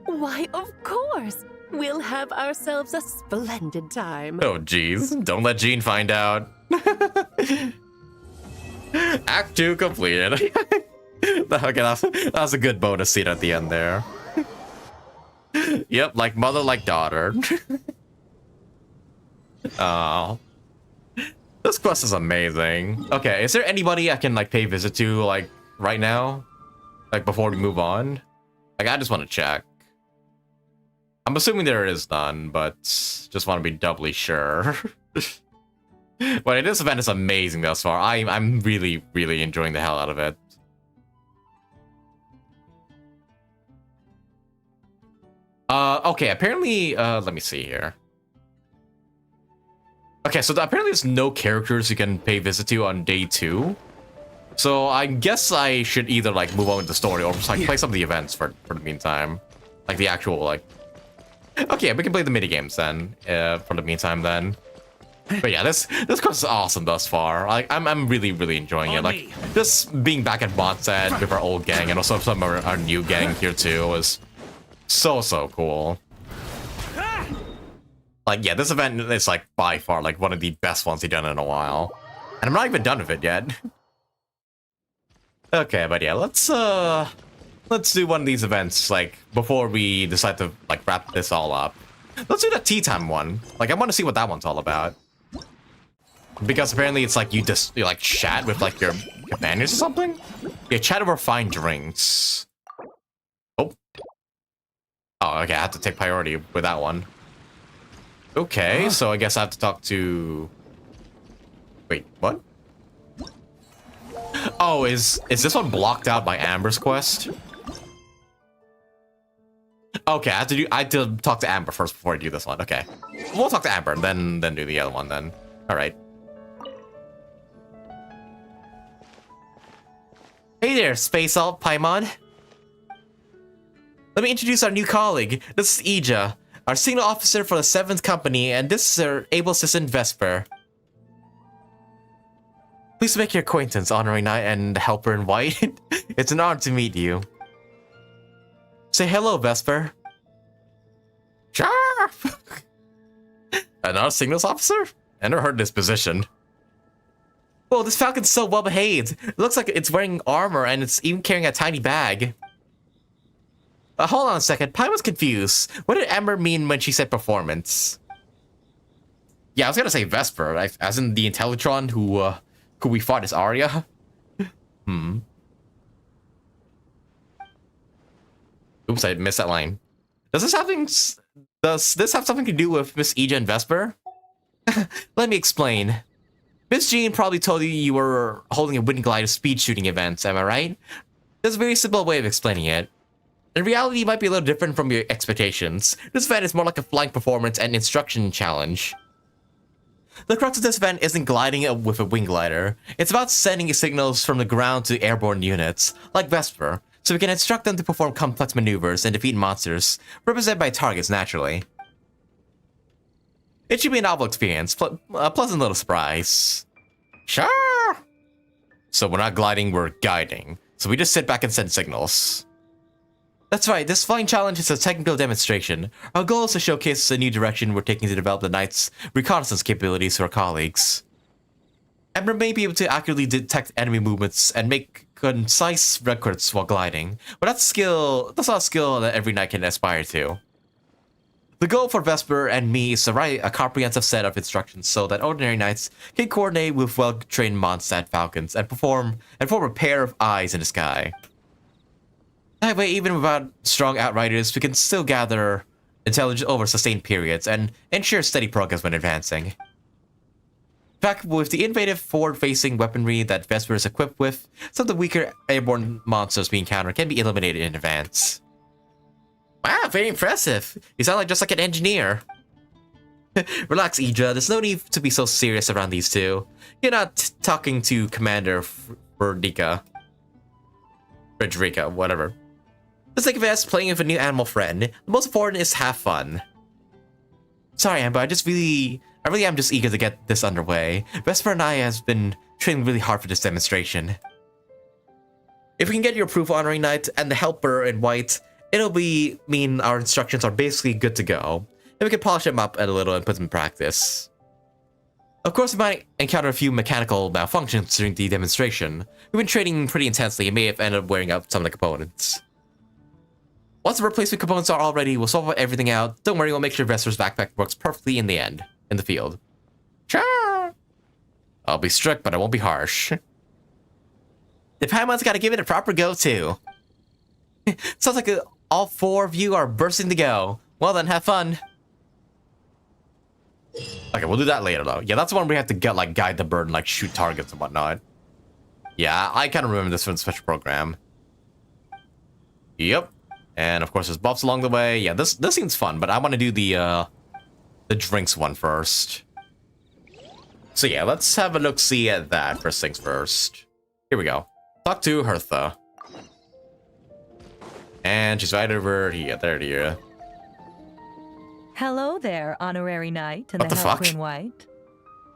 Why, of course. We'll have ourselves a splendid time. Oh jeez, don't let Jean find out. Act 2 completed. Okay, that was a good bonus scene at the end there. Yep, like mother, like daughter. Oh, this quest is amazing. Okay, is there anybody I can like pay visit to like right now? Like before we move on? Like I just want to check. I'm assuming there is none, but just want to be doubly sure. But this event is amazing thus far. I'm really, really enjoying the hell out of it. Okay, apparently, let me see here. Okay, so apparently there's no characters you can pay visit to on day 2. So I guess I should either like move on with the story or just like play some of the events for the meantime. Like the actual like... Okay, we can play the minigames then, for the meantime then. But yeah, this quest is awesome thus far. Like I'm really, really enjoying it. Like just being back at MONDSTADT with our old gang and also some of our new gang here too was so cool. Like yeah, this event is like by far like one of the best ones he's done in a while. And I'm not even done with it yet. Okay, but yeah, let's do one of these events like before we decide to like wrap this all up. Let's do the tea time one. Like I want to see what that one's all about. Because apparently it's like you like chat with like your companions or something? Yeah, chat over fine drinks. Oh, okay, I have to take priority with that one. Okay, so I guess I have to talk to... Wait, what? Oh, is this one blocked out by Amber's quest? Okay, I have to talk to Amber first before I do this one. Okay, we'll talk to Amber and then do the other one then. All right. Hey there, Space Alt Paimon. Let me introduce our new colleague. This is Ija, our signal officer for the 7th Company, and this is our able assistant Vesper. Please make your acquaintance, Honoring Knight and Helper in White. It's an honor to meet you. Say hello, Vesper. Sure. Another signals officer? I never heard this position. Whoa, this falcon's so well behaved. It looks like it's wearing armor and it's even carrying a tiny bag. Hold on a second. Pai was confused. What did Amber mean when she said performance? Yeah, I was gonna say Vesper, as in the Intellitron who we fought as Arya. Oops, I missed that line. Does this have something to do with Miss Ija and Vesper? Let me explain. Miss Jean probably told you you were holding a wind glide speed shooting event, am I right? There's a very simple way of explaining it. In reality, it might be a little different from your expectations. This event is more like a flying performance and instruction challenge. The crux of this event isn't gliding with a wing glider. It's about sending signals from the ground to airborne units, like Vesper, so we can instruct them to perform complex maneuvers and defeat monsters, represented by targets naturally. It should be a novel experience, a pleasant little surprise. Sure! So we're not gliding, we're guiding. So we just sit back and send signals. That's right, this flying challenge is a technical demonstration. Our goal is to showcase a new direction we're taking to develop the Knight's reconnaissance capabilities to our colleagues. Ember may be able to accurately detect enemy movements and make concise records while gliding, but that's not a skill that every Knight can aspire to. The goal for Vesper and me is to write a comprehensive set of instructions so that ordinary Knights can coordinate with well-trained MONDSTADT falcons and form a pair of eyes in the sky. That way, even without strong outriders, we can still gather intelligence over sustained periods and ensure steady progress when advancing. In fact, with the innovative forward-facing weaponry that Vesper is equipped with, some of the weaker airborne monsters we encounter can be eliminated in advance. Wow, very impressive. You sound just like an engineer. Relax, Ija. There's no need to be so serious around these two. You're not talking to Commander Frederica, whatever. Just think of it as playing with a new animal friend. The most important is have fun. Sorry, Amber, I really am just eager to get this underway. Vesper and I have been training really hard for this demonstration. If we can get your approval, Honorary Knight, and the helper in white, it'll mean our instructions are basically good to go, and we can polish them up a little and put them in practice. Of course, we might encounter a few mechanical malfunctions during the demonstration. We've been training pretty intensely and may have ended up wearing out some of the components. Once the replacement components are all ready, we'll swap everything out. Don't worry, we'll make sure Vesper's backpack works perfectly in the field. Sure! I'll be strict, but I won't be harsh. The Paimon's gotta give it a proper go, too. Sounds like all four of you are bursting to go. Well then, have fun. Okay, we'll do that later, though. Yeah, that's the one we have to get, like, guide the bird and, like, shoot targets and whatnot. Yeah, I kind of remember this from the special program. Yep. And, of course, there's buffs along the way. Yeah, this seems fun, but I want to do the drinks one first. So, yeah, let's have a look-see at that first things first. Here we go. Talk to Hertha. And she's right over here. There you are. Hello there, Honorary Knight and What the the helper fuck? in white.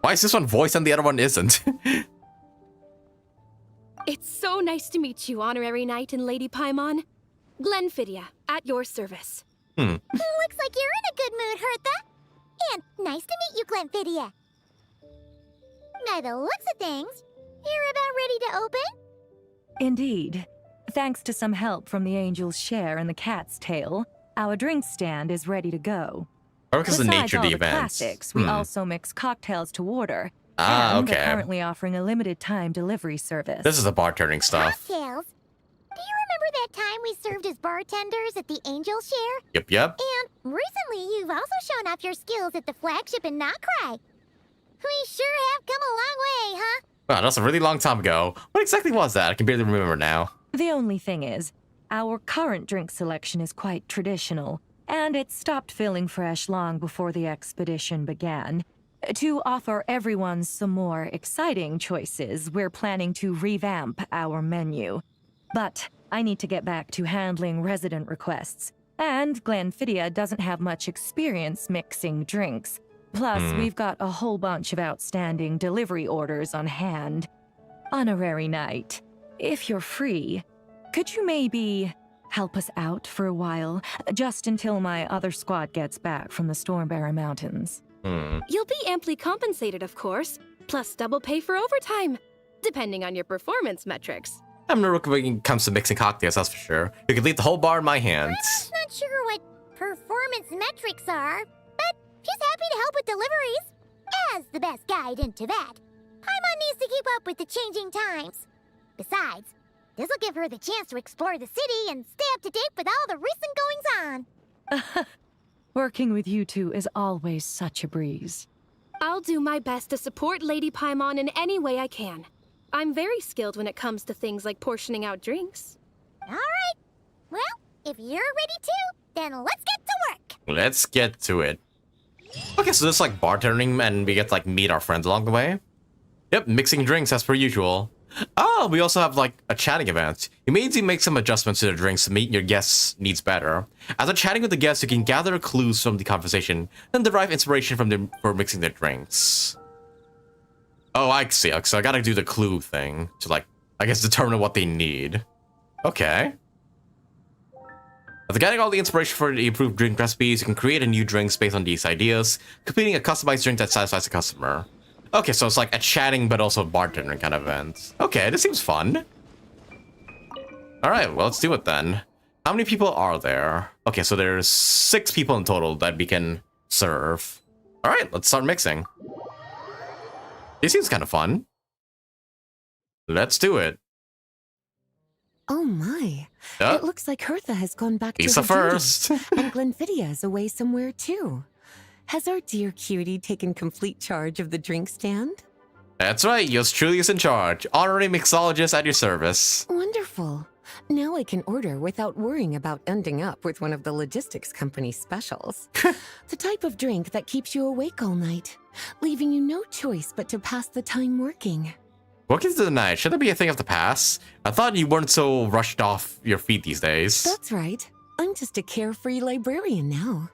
Why is this one voiced and the other one isn't? It's so nice to meet you, Honorary Knight and Lady Paimon. Glenfidia, at your service. Looks like you're in a good mood, Hertha. And nice to meet you, Glenfidia. By the looks of things, you're about ready to open? Indeed. Thanks to some help from the Angel's Share and the Cat's Tail, our drink stand is ready to go. Or because the Besides nature of all the event. classics, we also mix cocktails to order. Ah, and okay. we're currently offering a limited time delivery service. This is the bartending stuff. Cocktails? Do you remember that time we served as bartenders at the Angel Share? Yep. And recently, you've also shown off your skills at the flagship in Nocrai. We sure have come a long way, huh? Wow, that's a really long time ago. What exactly was that? I can barely remember now. The only thing is, our current drink selection is quite traditional, and it stopped feeling fresh long before the expedition began. To offer everyone some more exciting choices, we're planning to revamp our menu. But I need to get back to handling resident requests, and Glenfidia doesn't have much experience mixing drinks. Plus, we've got a whole bunch of outstanding delivery orders on hand. Honorary Knight, if you're free, could you maybe help us out for a while, just until my other squad gets back from the Stormbearer Mountains? You'll be amply compensated, of course, plus double pay for overtime, depending on your performance metrics. I'm no rookie when it comes to mixing cocktails, that's for sure. You could leave the whole bar in my hands. I'm not sure what performance metrics are, but she's happy to help with deliveries. As the best guide into that, Paimon needs to keep up with the changing times. Besides, this'll give her the chance to explore the city and stay up to date with all the recent goings-on. Working with you two is always such a breeze. I'll do my best to support Lady Paimon in any way I can. I'm very skilled when it comes to things like portioning out drinks. All right. Well, if you're ready to, then let's get to work. Let's get to it. Okay, so this is like bartending and we get to like meet our friends along the way. Yep, mixing drinks as per usual. Oh, we also have like a chatting event. It means you make some adjustments to the drinks to meet your guests' needs better. As you're chatting with the guests, you can gather clues from the conversation and derive inspiration from them for mixing their drinks. Oh, I see. So I gotta do the clue thing to like, I guess, determine what they need. Okay. After getting all the inspiration for the improved drink recipes, you can create a new drink based on these ideas, completing a customized drink that satisfies the customer. Okay, so it's like a chatting but also bartending kind of event. Okay, this seems fun. Alright, well, let's do it then. How many people are there? Okay, so there's 6 people in total that we can serve. Alright, let's start mixing. This seems kind of fun. Let's do it. Oh my. It looks like Hertha has gone back Lisa to her first. duties, and Glenfiddia is away somewhere too. Has our dear cutie taken complete charge of the drink stand? That's right, yours truly is in charge. Honorary mixologist at your service. Wonderful. Now I can order without worrying about ending up with one of the logistics company's specials. The type of drink that keeps you awake all night, leaving you no choice but to pass the time working. Working through the night, should that be a thing of the past? I thought you weren't so rushed off your feet these days. That's right. I'm just a carefree librarian now.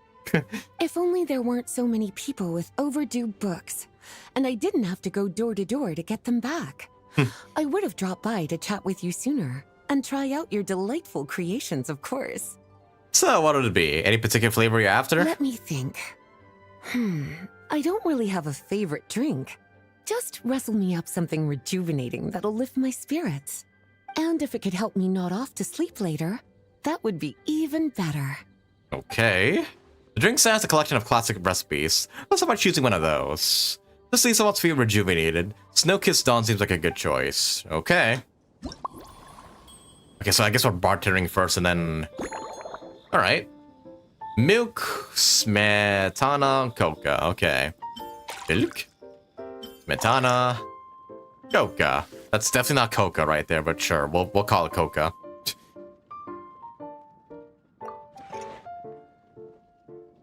If only there weren't so many people with overdue books, and I didn't have to go door to door to get them back. I would have dropped by to chat with you sooner, and try out your delightful creations, of course. So, what would it be? Any particular flavor you're after? Let me think. I don't really have a favorite drink. Just wrestle me up something rejuvenating that'll lift my spirits. And if it could help me nod off to sleep later, that would be even better. Okay. The drink stands a collection of classic recipes. Let's start by choosing one of those. This Lisa wants to feel rejuvenated. Snow-Kissed Dawn seems like a good choice. Okay. Okay, so I guess we're bartending first and then... Alright. Milk, smetana, coca. Okay. Milk, smetana, coca. That's definitely not coca right there, but sure, we'll call it coca.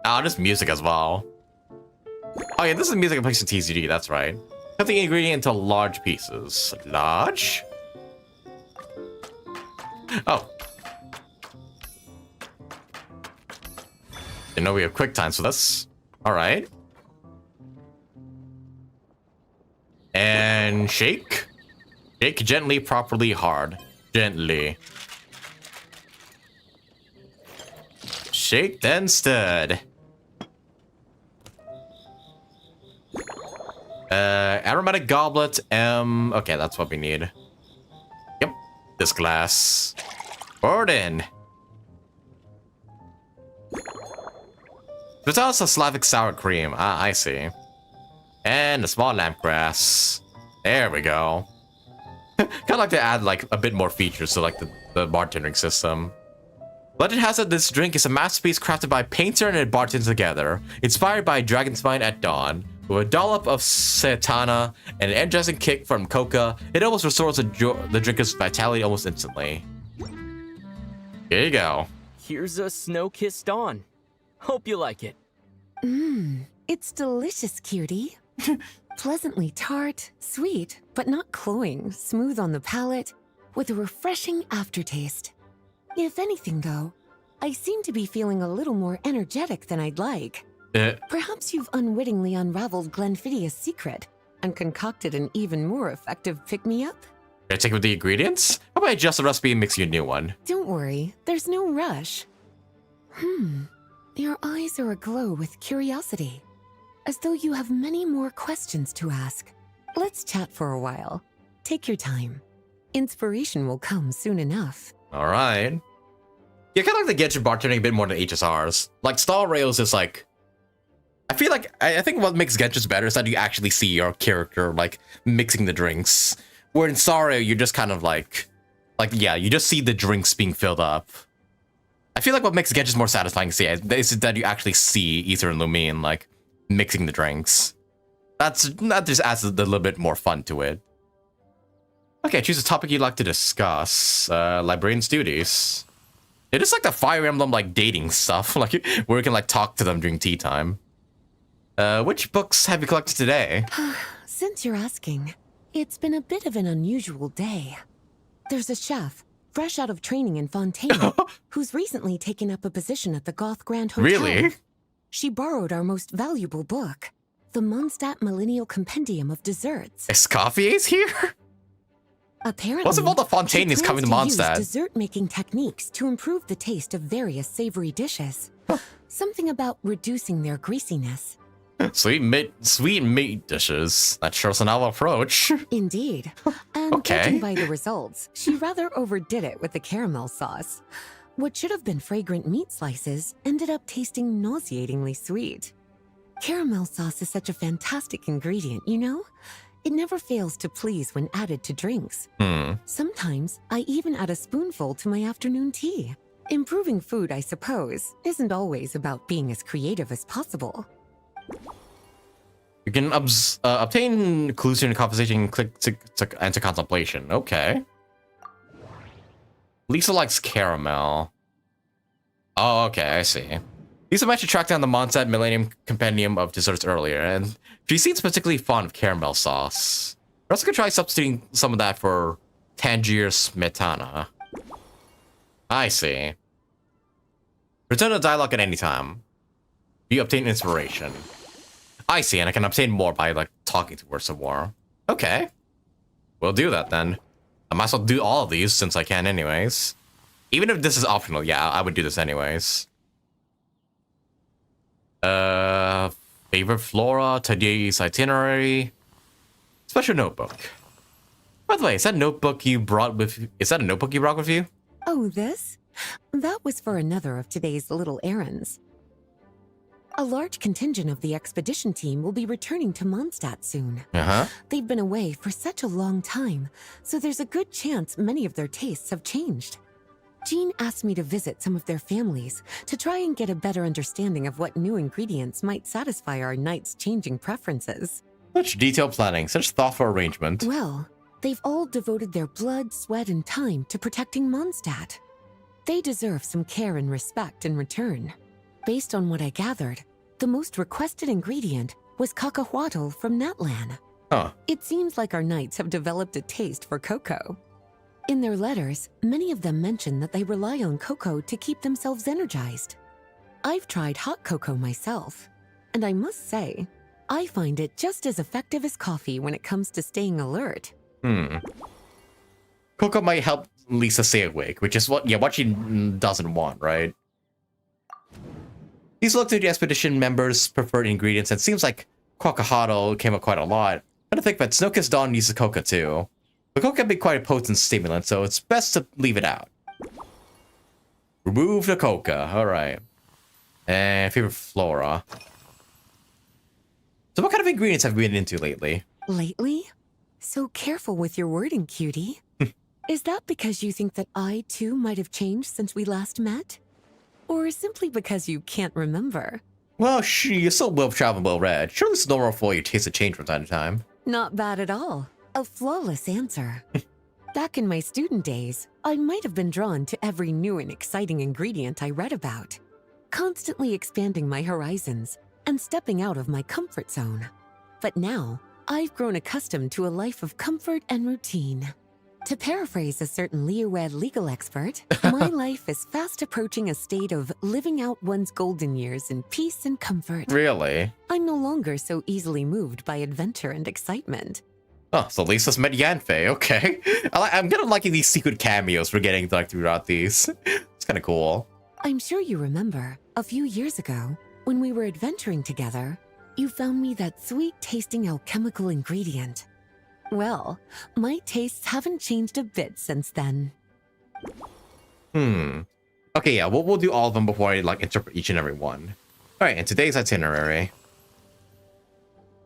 Oh, just music as well. Oh yeah, this is music I place in TCG, that's right. Cut the ingredient into large pieces. Large? Oh. You know we have quick time, so that's... Alright. And shake. Shake gently, properly, hard. Gently. Shake, then stirred. Aromatic goblet, okay, that's what we need. Yep, this glass. Pour it in. There's also Slavic sour cream. Ah, I see. And a small lamp grass. There we go. Kind of like to add like a bit more features to like the bartending system. Legend has it this drink is a masterpiece crafted by a painter and a bartender together, inspired by Dragon's Spine at dawn. With a dollop of smetana and an energizing kick from coca, it almost restores the drinker's vitality almost instantly. Here you go. Here's a Snow-Kissed Dawn. Hope you like it. It's delicious, cutie. Pleasantly tart, sweet, but not cloying, smooth on the palate, with a refreshing aftertaste. If anything, though, I seem to be feeling a little more energetic than I'd like. Perhaps you've unwittingly unraveled Glenfiddia's secret and concocted an even more effective pick-me-up? Can I take with the ingredients? How about I adjust the recipe and mix you a new one? Don't worry, there's no rush. Your eyes are aglow with curiosity, as though you have many more questions to ask. Let's chat for a while. Take your time. Inspiration will come soon enough. Alright. Yeah, kind of like the Genshin bartending a bit more than HSRs. Like, Star Rails is like... I feel like, I think what makes Genshin better is that you actually see your character, like, mixing the drinks. Where in Star Rail, you're just kind of like, yeah, you just see the drinks being filled up. I feel like what makes Genshin more satisfying to see is that you actually see Ether and Lumine, like, mixing the drinks. That just adds a little bit more fun to it. Okay, choose a topic you'd like to discuss. Librarian's duties. It is like the Fire Emblem, like, dating stuff, like, where you can, like, talk to them during tea time. Which books have you collected today? Since you're asking, it's been a bit of an unusual day. There's a chef, fresh out of training in Fontaine, who's recently taken up a position at the Goth Grand Hotel. Really? She borrowed our most valuable book, the MONDSTADT Millennial Compendium of Desserts. Escoffier's here? Apparently, what's all the Fontaine is coming to Mondstadt? Dessert-making techniques to improve the taste of various savory dishes. Something about reducing their greasiness. Sweet meat dishes. That sure is a novel approach. Indeed. And judging by the results, she rather overdid it with the caramel sauce. What should have been fragrant meat slices ended up tasting nauseatingly sweet. Caramel sauce is such a fantastic ingredient, you know? It never fails to please when added to drinks. Sometimes I even add a spoonful to my afternoon tea. Improving food, I suppose, isn't always about being as creative as possible. You can obtain clues in the conversation and click to enter contemplation. Okay. Lisa likes caramel. Oh, okay, I see. Lisa managed to track down the MONDSTADT Millennium Compendium of Desserts earlier, and she seems particularly fond of caramel sauce. We're also gonna try substituting some of that for Tangier Smetana. I see. Return to dialogue at any time. You obtain inspiration. I see, and I can obtain more by, like, talking to her some more. Okay. We'll do that, then. I might as well do all of these, since I can anyways. Even if this is optional, yeah, I would do this anyways. Favorite flora, today's itinerary. Special notebook. By the way, is that a notebook you brought with you? Oh, this? That was for another of today's little errands. A large contingent of the expedition team will be returning to Mondstadt soon. They've been away for such a long time, so there's a good chance many of their tastes have changed. Jean asked me to visit some of their families to try and get a better understanding of what new ingredients might satisfy our knights' changing preferences. Such detailed planning, such thoughtful arrangement. Well, they've all devoted their blood, sweat, and time to protecting Mondstadt. They deserve some care and respect in return. Based on what I gathered, the most requested ingredient was cacahuatl from Natlan. It seems like our knights have developed a taste for cocoa. In their letters, many of them mention that they rely on cocoa to keep themselves energized. I've tried hot cocoa myself, and I must say, I find it just as effective as coffee when it comes to staying alert. Cocoa might help Lisa stay awake, which is what she doesn't want, right? He's looked at the expedition members' preferred ingredients, and it seems like cacahuatl came up quite a lot. But I think that Snow-Kissed Dawn uses coca too. The coca can be quite a potent stimulant, so it's best to leave it out. Remove the coca, alright. And favorite flora. So what kind of ingredients have we been into lately? Lately? So careful with your wording, cutie. Is that because you think that I, too, might have changed since we last met? Or simply because you can't remember? Well, you're so well-traveled, well-read. Surely it's normal for your taste to change from time to time. Not bad at all. A flawless answer. Back in my student days, I might have been drawn to every new and exciting ingredient I read about, constantly expanding my horizons and stepping out of my comfort zone. But now, I've grown accustomed to a life of comfort and routine. To paraphrase a certain Leo-Ed legal expert, my life is fast approaching a state of living out one's golden years in peace and comfort. Really? I'm no longer so easily moved by adventure and excitement. Oh, so Lisa's met Yanfei, okay. I'm kind of liking these secret cameos we're getting like throughout these. It's kind of cool. I'm sure you remember, a few years ago, when we were adventuring together, you found me that sweet-tasting alchemical ingredient. Well, my tastes haven't changed a bit since then. Okay, yeah, we'll do all of them before I interpret each and every one. Alright, in today's itinerary.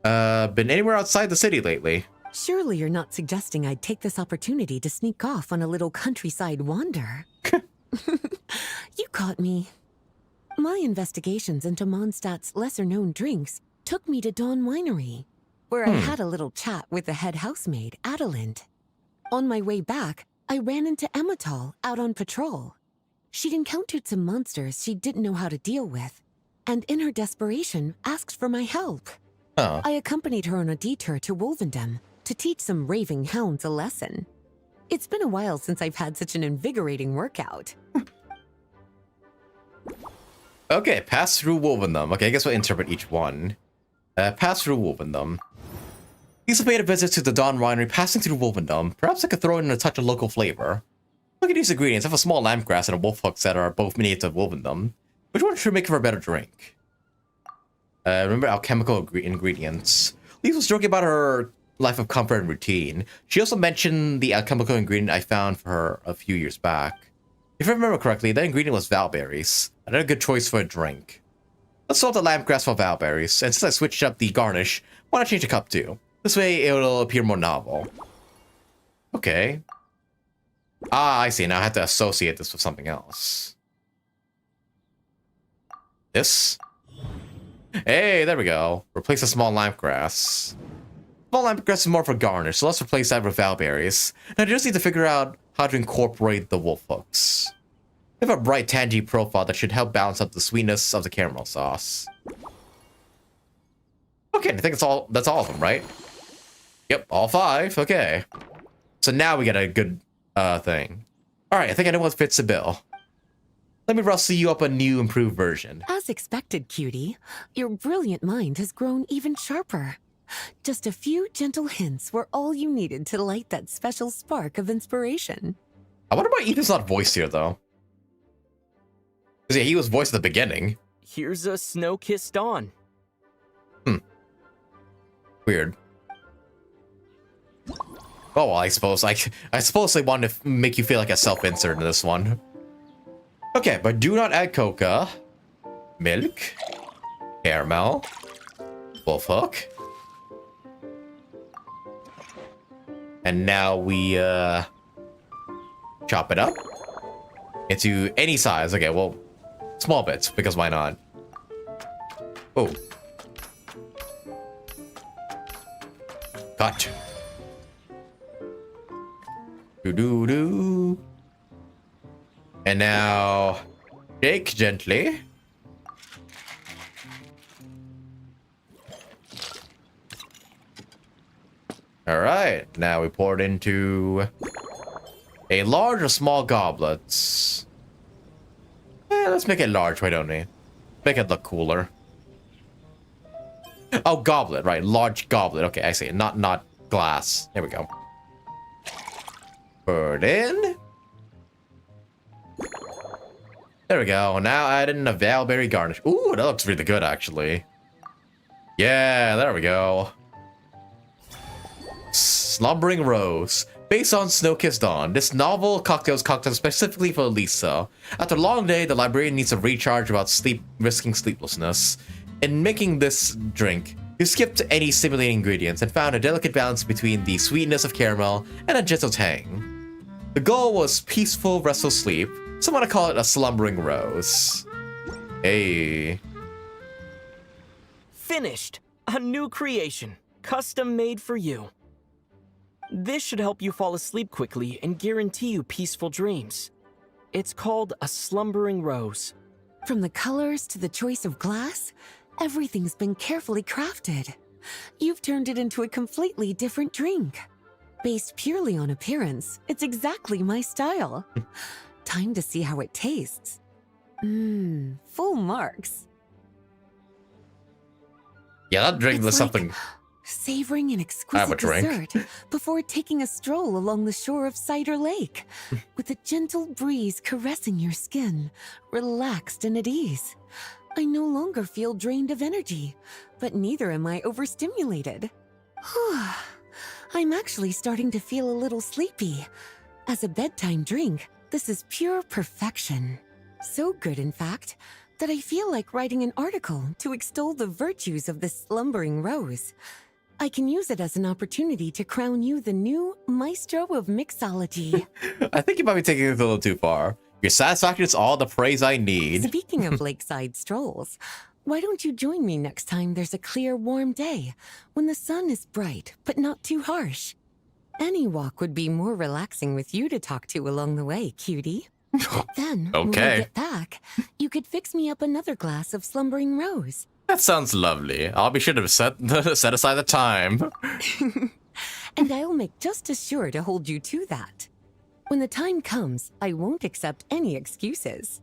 Been anywhere outside the city lately? Surely you're not suggesting I'd take this opportunity to sneak off on a little countryside wander? You caught me. My investigations into MONDSTADT's lesser-known drinks took me to Dawn Winery, where I had a little chat with the head housemaid, Adelind. On my way back, I ran into Emmetall out on patrol. She'd encountered some monsters she didn't know how to deal with, and in her desperation, asked for my help. Oh. I accompanied her on a detour to Wolvendom to teach some raving hounds a lesson. It's been a while since I've had such an invigorating workout. Okay, pass through Wolvendom. Okay, I guess we'll interpret each one. Pass through Wolvendom. Lisa made a visit to the Dawn Winery, passing through Wolvendom. Perhaps I could throw in a touch of local flavor. Look at these ingredients. I have a small lampgrass and a wolf hook that are both native to Wolvendom. Which one should make for a better drink? Remember alchemical ingredients. Lisa was joking about her life of comfort and routine. She also mentioned the alchemical ingredient I found for her a few years back. If I remember correctly, that ingredient was valberries. Another good choice for a drink. Let's swap the lampgrass for valberries, and since I switched up the garnish, why not change the cup too? This way it'll appear more novel. Okay. Ah, I see. Now I have to associate this with something else. This? Hey, there we go. Replace the small lampgrass. Small lampgrass is more for garnish, so let's replace that with valberries. Now I just need to figure out how to incorporate the wolf hooks. They have a bright tangy profile that should help balance out the sweetness of the caramel sauce. Okay, I think that's all of them, right? Yep, all 5. Okay. So now we get a good thing. Alright, I think I know what fits the bill. Let me rustle you up a new, improved version. As expected, cutie, your brilliant mind has grown even sharper. Just a few gentle hints were all you needed to light that special spark of inspiration. I wonder why Ethan's not voiced here, though. Because, yeah, he was voiced at the beginning. Here's a snow-kissed dawn. Weird. Oh, well, I suppose they wanted to make you feel like a self-insert in this one. Okay, but do not add coca, milk, caramel, wolf hook. And now we chop it up into any size. Okay, well, small bits, because why not? Oh. Cut. Do-do-do. And now, shake gently. All right, now we pour it into a large or small goblets. Let's make it large, why don't we? Make it look cooler. Oh, goblet, right? Large goblet. Okay, I see. Not glass. There we go. Pour it in. There we go. Now add in a valberry garnish. Ooh, that looks really good, actually. Yeah, there we go. Slumbering Rose. Based on Snow-Kissed Dawn, this novel cocktail is cocktailed specifically for Lisa. After a long day, the librarian needs a recharge without risking sleeplessness. In making this drink, you skipped any stimulating ingredients and found a delicate balance between the sweetness of caramel and a gentle tang. The goal was peaceful, restful sleep. Some want to call it a slumbering rose. Hey. Finished. A new creation. Custom made for you. This should help you fall asleep quickly and guarantee you peaceful dreams. It's called a slumbering rose. From the colors to the choice of glass, everything's been carefully crafted. You've turned it into a completely different drink. Based purely on appearance, it's exactly my style. Time to see how it tastes. Full marks. Yeah, that drink was something. Savoring an exquisite dessert before taking a stroll along the shore of Cider Lake, with a gentle breeze caressing your skin, relaxed and at ease. I no longer feel drained of energy, but neither am I overstimulated. I'm actually starting to feel a little sleepy. As a bedtime drink, this is pure perfection. So good, in fact, that I feel like writing an article to extol the virtues of this slumbering rose. I can use it as an opportunity to crown you the new maestro of mixology. I think you might be taking it a little too far. Your satisfaction is all the praise I need. Speaking of lakeside strolls, why don't you join me next time there's a clear, warm day when the sun is bright but not too harsh? Any walk would be more relaxing with you to talk to along the way, cutie. Then, when we get back, you could fix me up another glass of slumbering rose. That sounds lovely. I'll be sure to set aside the time. And I'll make just as sure to hold you to that. When the time comes, I won't accept any excuses.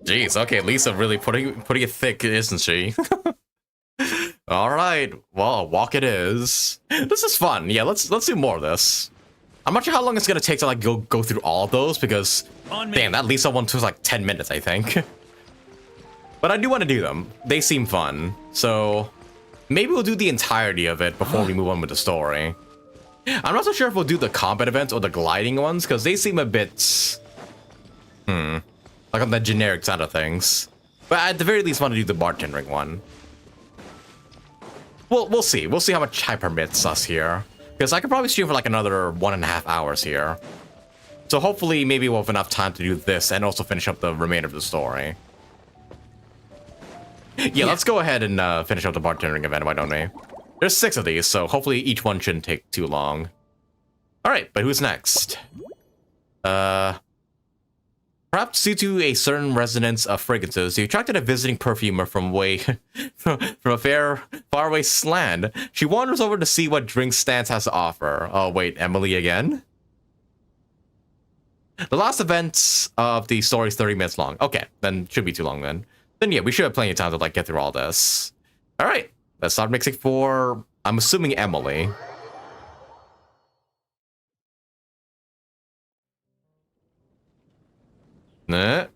Jeez, okay, Lisa really putting it thick, isn't she? All right, well, a walk it is. This is fun. Yeah, let's do more of this. I'm not sure how long it's gonna take to like go through all of those because damn, that Lisa one took like 10 minutes, I think. But I do want to do them. They seem fun, so maybe we'll do the entirety of it before we move on with the story. I'm not so sure if we'll do the combat events or the gliding ones because they seem a bit, like on the generic side of things. But at the very least, want to do the bartending one. We'll see. We'll see how much time permits us here. Because I could probably stream for like another 1.5 hours here. So hopefully maybe we'll have enough time to do this and also finish up the remainder of the story. Yeah, let's go ahead and finish up the bartending event, why don't we? There's 6 of these, so hopefully each one shouldn't take too long. Alright, but who's next? Perhaps due to a certain resonance of fragrances, you attracted a visiting perfumer from a faraway land. She wanders over to see what drink Stance has to offer. Oh wait, Emily again? The last event of the story is 30 minutes long. Okay, then should be too long then. Then yeah, we should have plenty of time to like get through all this. All right, let's start mixing for, I'm assuming, Emily. Good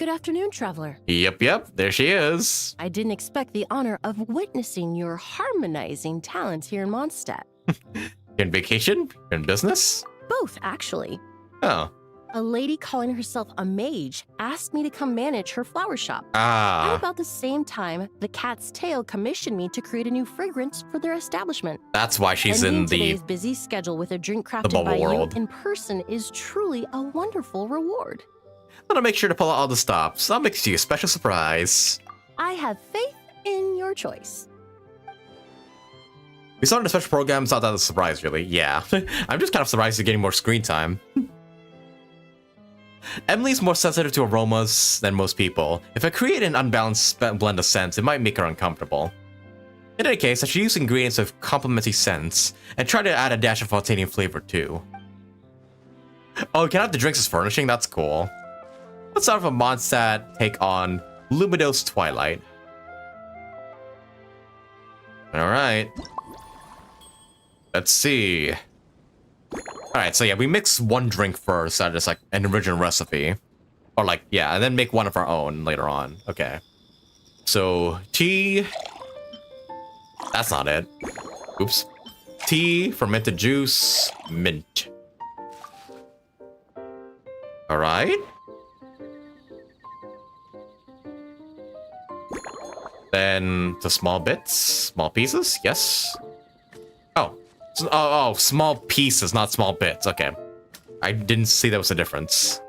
afternoon, traveler. Yep, there she is. I didn't expect the honor of witnessing your harmonizing talents here in MONDSTADT. You're in vacation? You're in business? Both, actually. Oh. A lady calling herself a mage asked me to come manage her flower shop. Ah. At about the same time, the Cat's Tail commissioned me to create a new fragrance for their establishment. That's why she's Ending in today's busy schedule with a drink crafted bubble by world. you in person is truly a wonderful reward. I'm gonna make sure to pull out all the stops. I'll make you a special surprise. I have faith in your choice. We started a special program, it's not that a surprise, really. Yeah. I'm just kind of surprised you're getting more screen time. Emily's more sensitive to aromas than most people. If I create an unbalanced blend of scents, it might make her uncomfortable. In any case, I should use ingredients with complementary scents, and try to add a dash of spontaneous flavor too. Oh, you can have the drinks as furnishing? That's cool. Let's start with a MONDSTADT take on Luminous Twilight. Alright. Let's see. Alright, so yeah, we mix one drink first out of just like an original recipe. Or like, yeah, and then make one of our own later on. Okay. So, tea. That's not it. Oops. Tea, fermented juice, mint. Alright. Then the small bits, small pieces, yes. Oh, small pieces, not small bits. Okay. I didn't see that was a difference.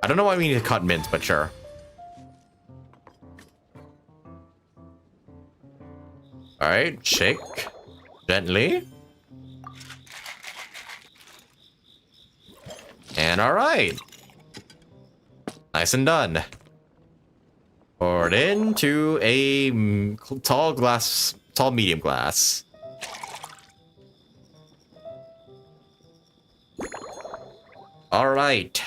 I don't know why we need to cut mint, but sure. Alright, shake. Gently. And alright. Nice and done. Pour it into a tall medium glass. All right.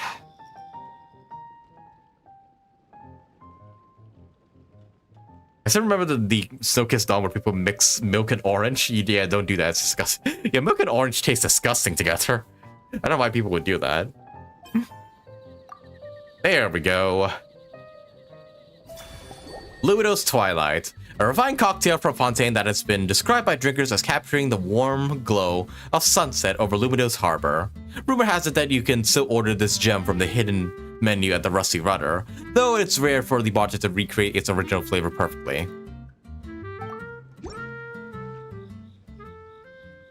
I still remember the Snow-Kissed Dawn where people mix milk and orange. Yeah, don't do that. It's disgusting. Yeah, milk and orange taste disgusting together. I don't know why people would do that. There we go. Luminous Twilight, a refined cocktail from Fontaine that has been described by drinkers as capturing the warm glow of sunset over Luminous Harbor. Rumor has it that you can still order this gem from the hidden menu at the Rusty Rudder, though it's rare for the bartender to recreate its original flavor perfectly.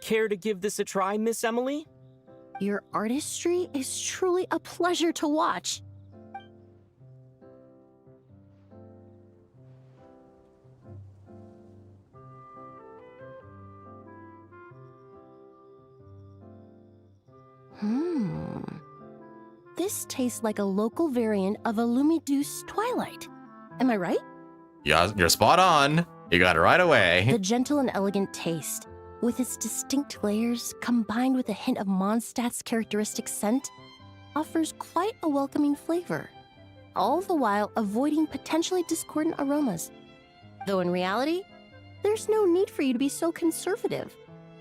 Care to give this a try, Miss Emily? Your artistry is truly a pleasure to watch. This tastes like a local variant of a Lumiduce Twilight. Am I right? Yeah, you're spot on. You got it right away. The gentle and elegant taste, with its distinct layers combined with a hint of MONDSTADT's characteristic scent, offers quite a welcoming flavor, all the while avoiding potentially discordant aromas. Though in reality, there's no need for you to be so conservative.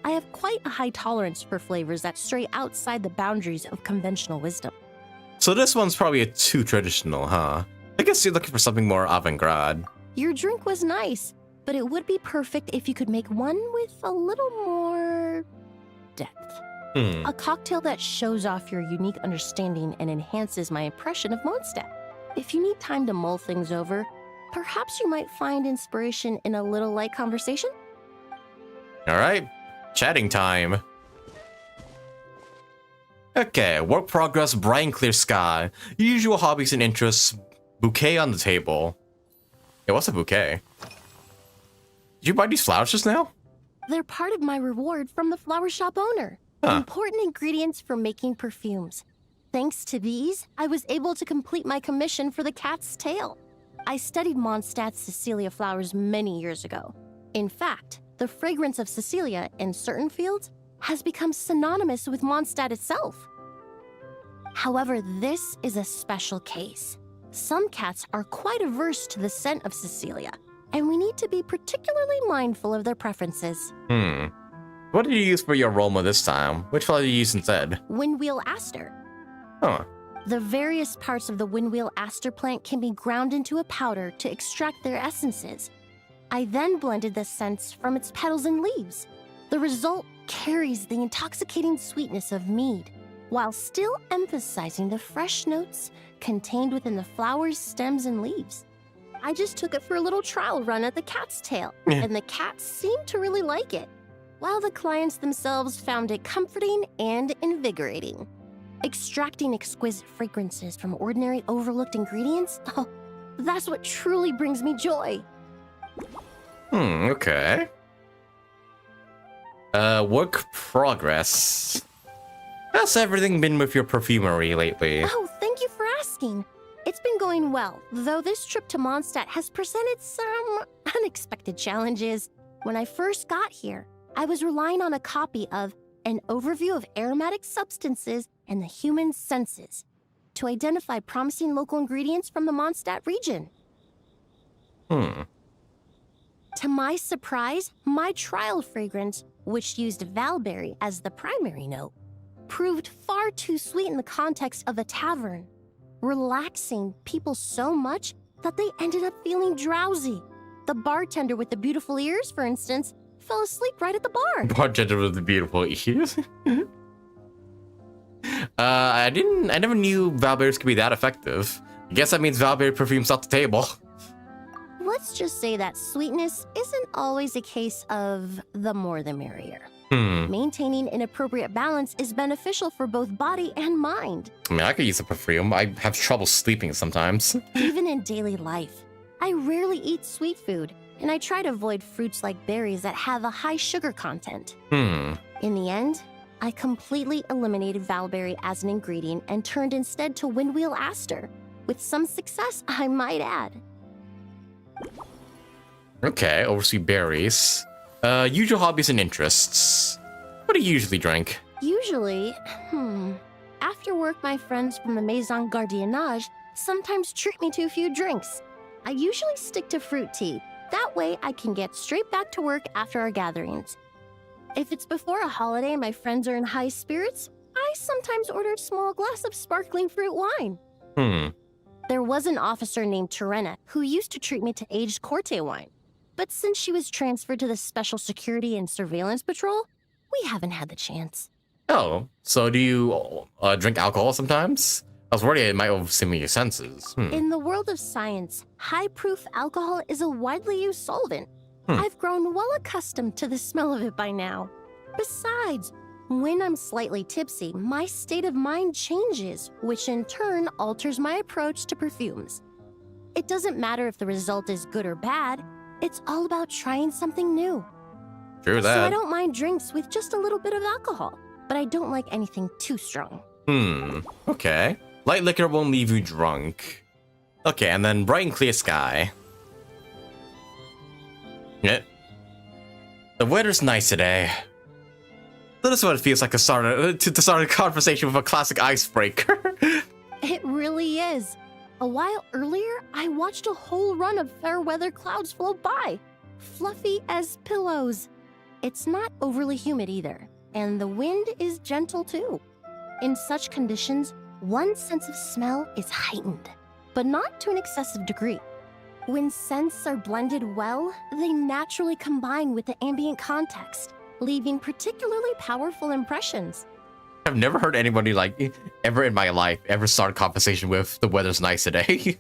I have quite a high tolerance for flavors that stray outside the boundaries of conventional wisdom. So this one's probably too traditional, huh? I guess you're looking for something more avant-garde. Your drink was nice, but it would be perfect if you could make one with a little more depth. A cocktail that shows off your unique understanding and enhances my impression of MONDSTADT. If you need time to mull things over, perhaps you might find inspiration in a little light conversation? All right, chatting time. Okay, work progress, bright and clear sky. Usual hobbies and interests, bouquet on the table. Yeah, what's a bouquet? Did you buy these flowers just now? They're part of my reward from the flower shop owner. Important ingredients for making perfumes. Thanks to these, I was able to complete my commission for the cat's tail. I studied MONDSTADT's Cecilia flowers many years ago. In fact, the fragrance of Cecilia in certain fields has become synonymous with MONDSTADT itself. However, this is a special case. Some cats are quite averse to the scent of Cecilia, and we need to be particularly mindful of their preferences. What did you use for your aroma this time? Which flower did you use instead? Windwheel aster. Huh. The various parts of the windwheel aster plant can be ground into a powder to extract their essences. I then blended the scents from its petals and leaves. The result carries the intoxicating sweetness of mead, while still emphasizing the fresh notes contained within the flowers, stems, and leaves. I just took it for a little trial run at the cat's tail, and the cats seemed to really like it, while the clients themselves found it comforting and invigorating. Extracting exquisite fragrances from ordinary overlooked ingredients? Oh, that's what truly brings me joy. Okay. Work progress. How's everything been with your perfumery lately? Oh, thank you for asking. It's been going well, though this trip to MONDSTADT has presented some unexpected challenges. When I first got here, I was relying on a copy of An Overview of Aromatic Substances and the Human Senses to identify promising local ingredients from the MONDSTADT region. To my surprise, my trial fragrance, which used valberry as the primary note, proved far too sweet in the context of a tavern, relaxing people so much that they ended up feeling drowsy. The bartender with the beautiful ears, for instance, fell asleep right at the bar. Bartender with the beautiful ears? I never knew valberries could be that effective. I guess that means valberry perfume's off the table. Let's just say that sweetness isn't always a case of the more the merrier. Maintaining an appropriate balance is beneficial for both body and mind. I mean, I could use a perfume. I have trouble sleeping sometimes. Even in daily life, I rarely eat sweet food, and I try to avoid fruits like berries that have a high sugar content. In the end, I completely eliminated valberry as an ingredient and turned instead to windwheel aster, with some success, I might add. Okay, oversee berries. Usual hobbies and interests. What do you usually drink? Usually, after work, my friends from the Maison Gardiennage sometimes treat me to a few drinks. I usually stick to fruit tea. That way, I can get straight back to work after our gatherings. If it's before a holiday and my friends are in high spirits, I sometimes order a small glass of sparkling fruit wine. There was an officer named Terena who used to treat me to aged Corte wine. But since she was transferred to the Special Security and Surveillance Patrol, we haven't had the chance. Oh, so do you drink alcohol sometimes? I was worried it might overstimulate your senses. In the world of science, high-proof alcohol is a widely used solvent. I've grown well accustomed to the smell of it by now. Besides, when I'm slightly tipsy, my state of mind changes, which in turn alters my approach to perfumes. It doesn't matter if the result is good or bad, it's all about trying something new. True that. So I don't mind drinks with just a little bit of alcohol, but I don't like anything too strong. Okay. Light liquor won't leave you drunk. Okay, and then bright and clear sky. Yeah. The weather's nice today. This is what it feels like to start a conversation with a classic icebreaker. It really is. A while earlier, I watched a whole run of fair weather clouds float by, fluffy as pillows. It's not overly humid either, and the wind is gentle too. In such conditions, one's sense of smell is heightened, but not to an excessive degree. When scents are blended well, they naturally combine with the ambient context, leaving particularly powerful impressions. I've never heard anybody like ever in my life ever start a conversation with the weather's nice today.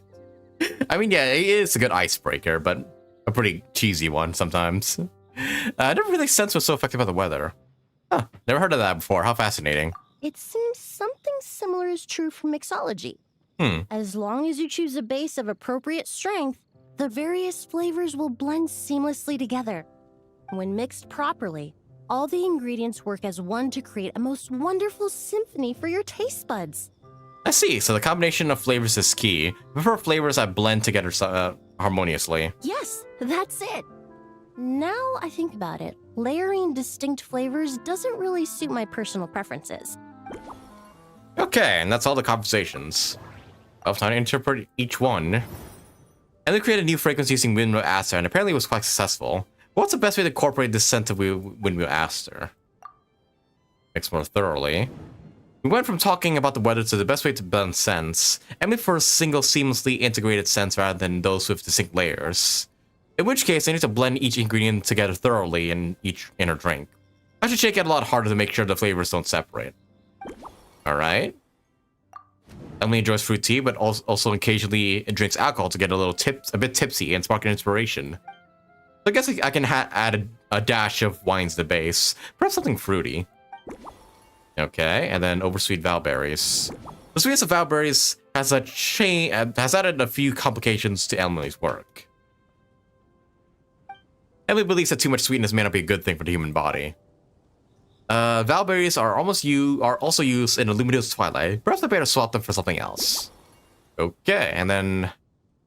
I mean, yeah, it is a good icebreaker, but a pretty cheesy one sometimes. I never really sensed what's so effective about the weather. Huh, never heard of that before. How fascinating. It seems something similar is true for mixology. As long as you choose a base of appropriate strength, the various flavors will blend seamlessly together. When mixed properly, all the ingredients work as one to create a most wonderful symphony for your taste buds. I see, so the combination of flavors is key. I prefer flavors that blend together harmoniously. Yes, that's it. Now I think about it, layering distinct flavors doesn't really suit my personal preferences. Okay, and that's all the conversations. I was trying to interpret each one. And they created a new fragrance using Windmill Aster, and apparently it was quite successful. What's the best way to incorporate the scent of Windmill Aster? Mix more thoroughly. We went from talking about the weather to the best way to blend scents, aiming for a single seamlessly integrated scent rather than those with distinct layers. In which case, I need to blend each ingredient together thoroughly in each inner drink. I should shake it a lot harder to make sure the flavors don't separate. Alright. Emily enjoys fruit tea, but also occasionally drinks alcohol to get a bit tipsy and spark an inspiration. So I guess I can add a dash of wines to the base. Perhaps something fruity. Okay, and then oversweet valberries. The sweetness of valberries has added a few complications to Emily's work. Emily believes that too much sweetness may not be a good thing for the human body. Valberries are also used in a luminous twilight. Perhaps I better swap them for something else. Okay, and then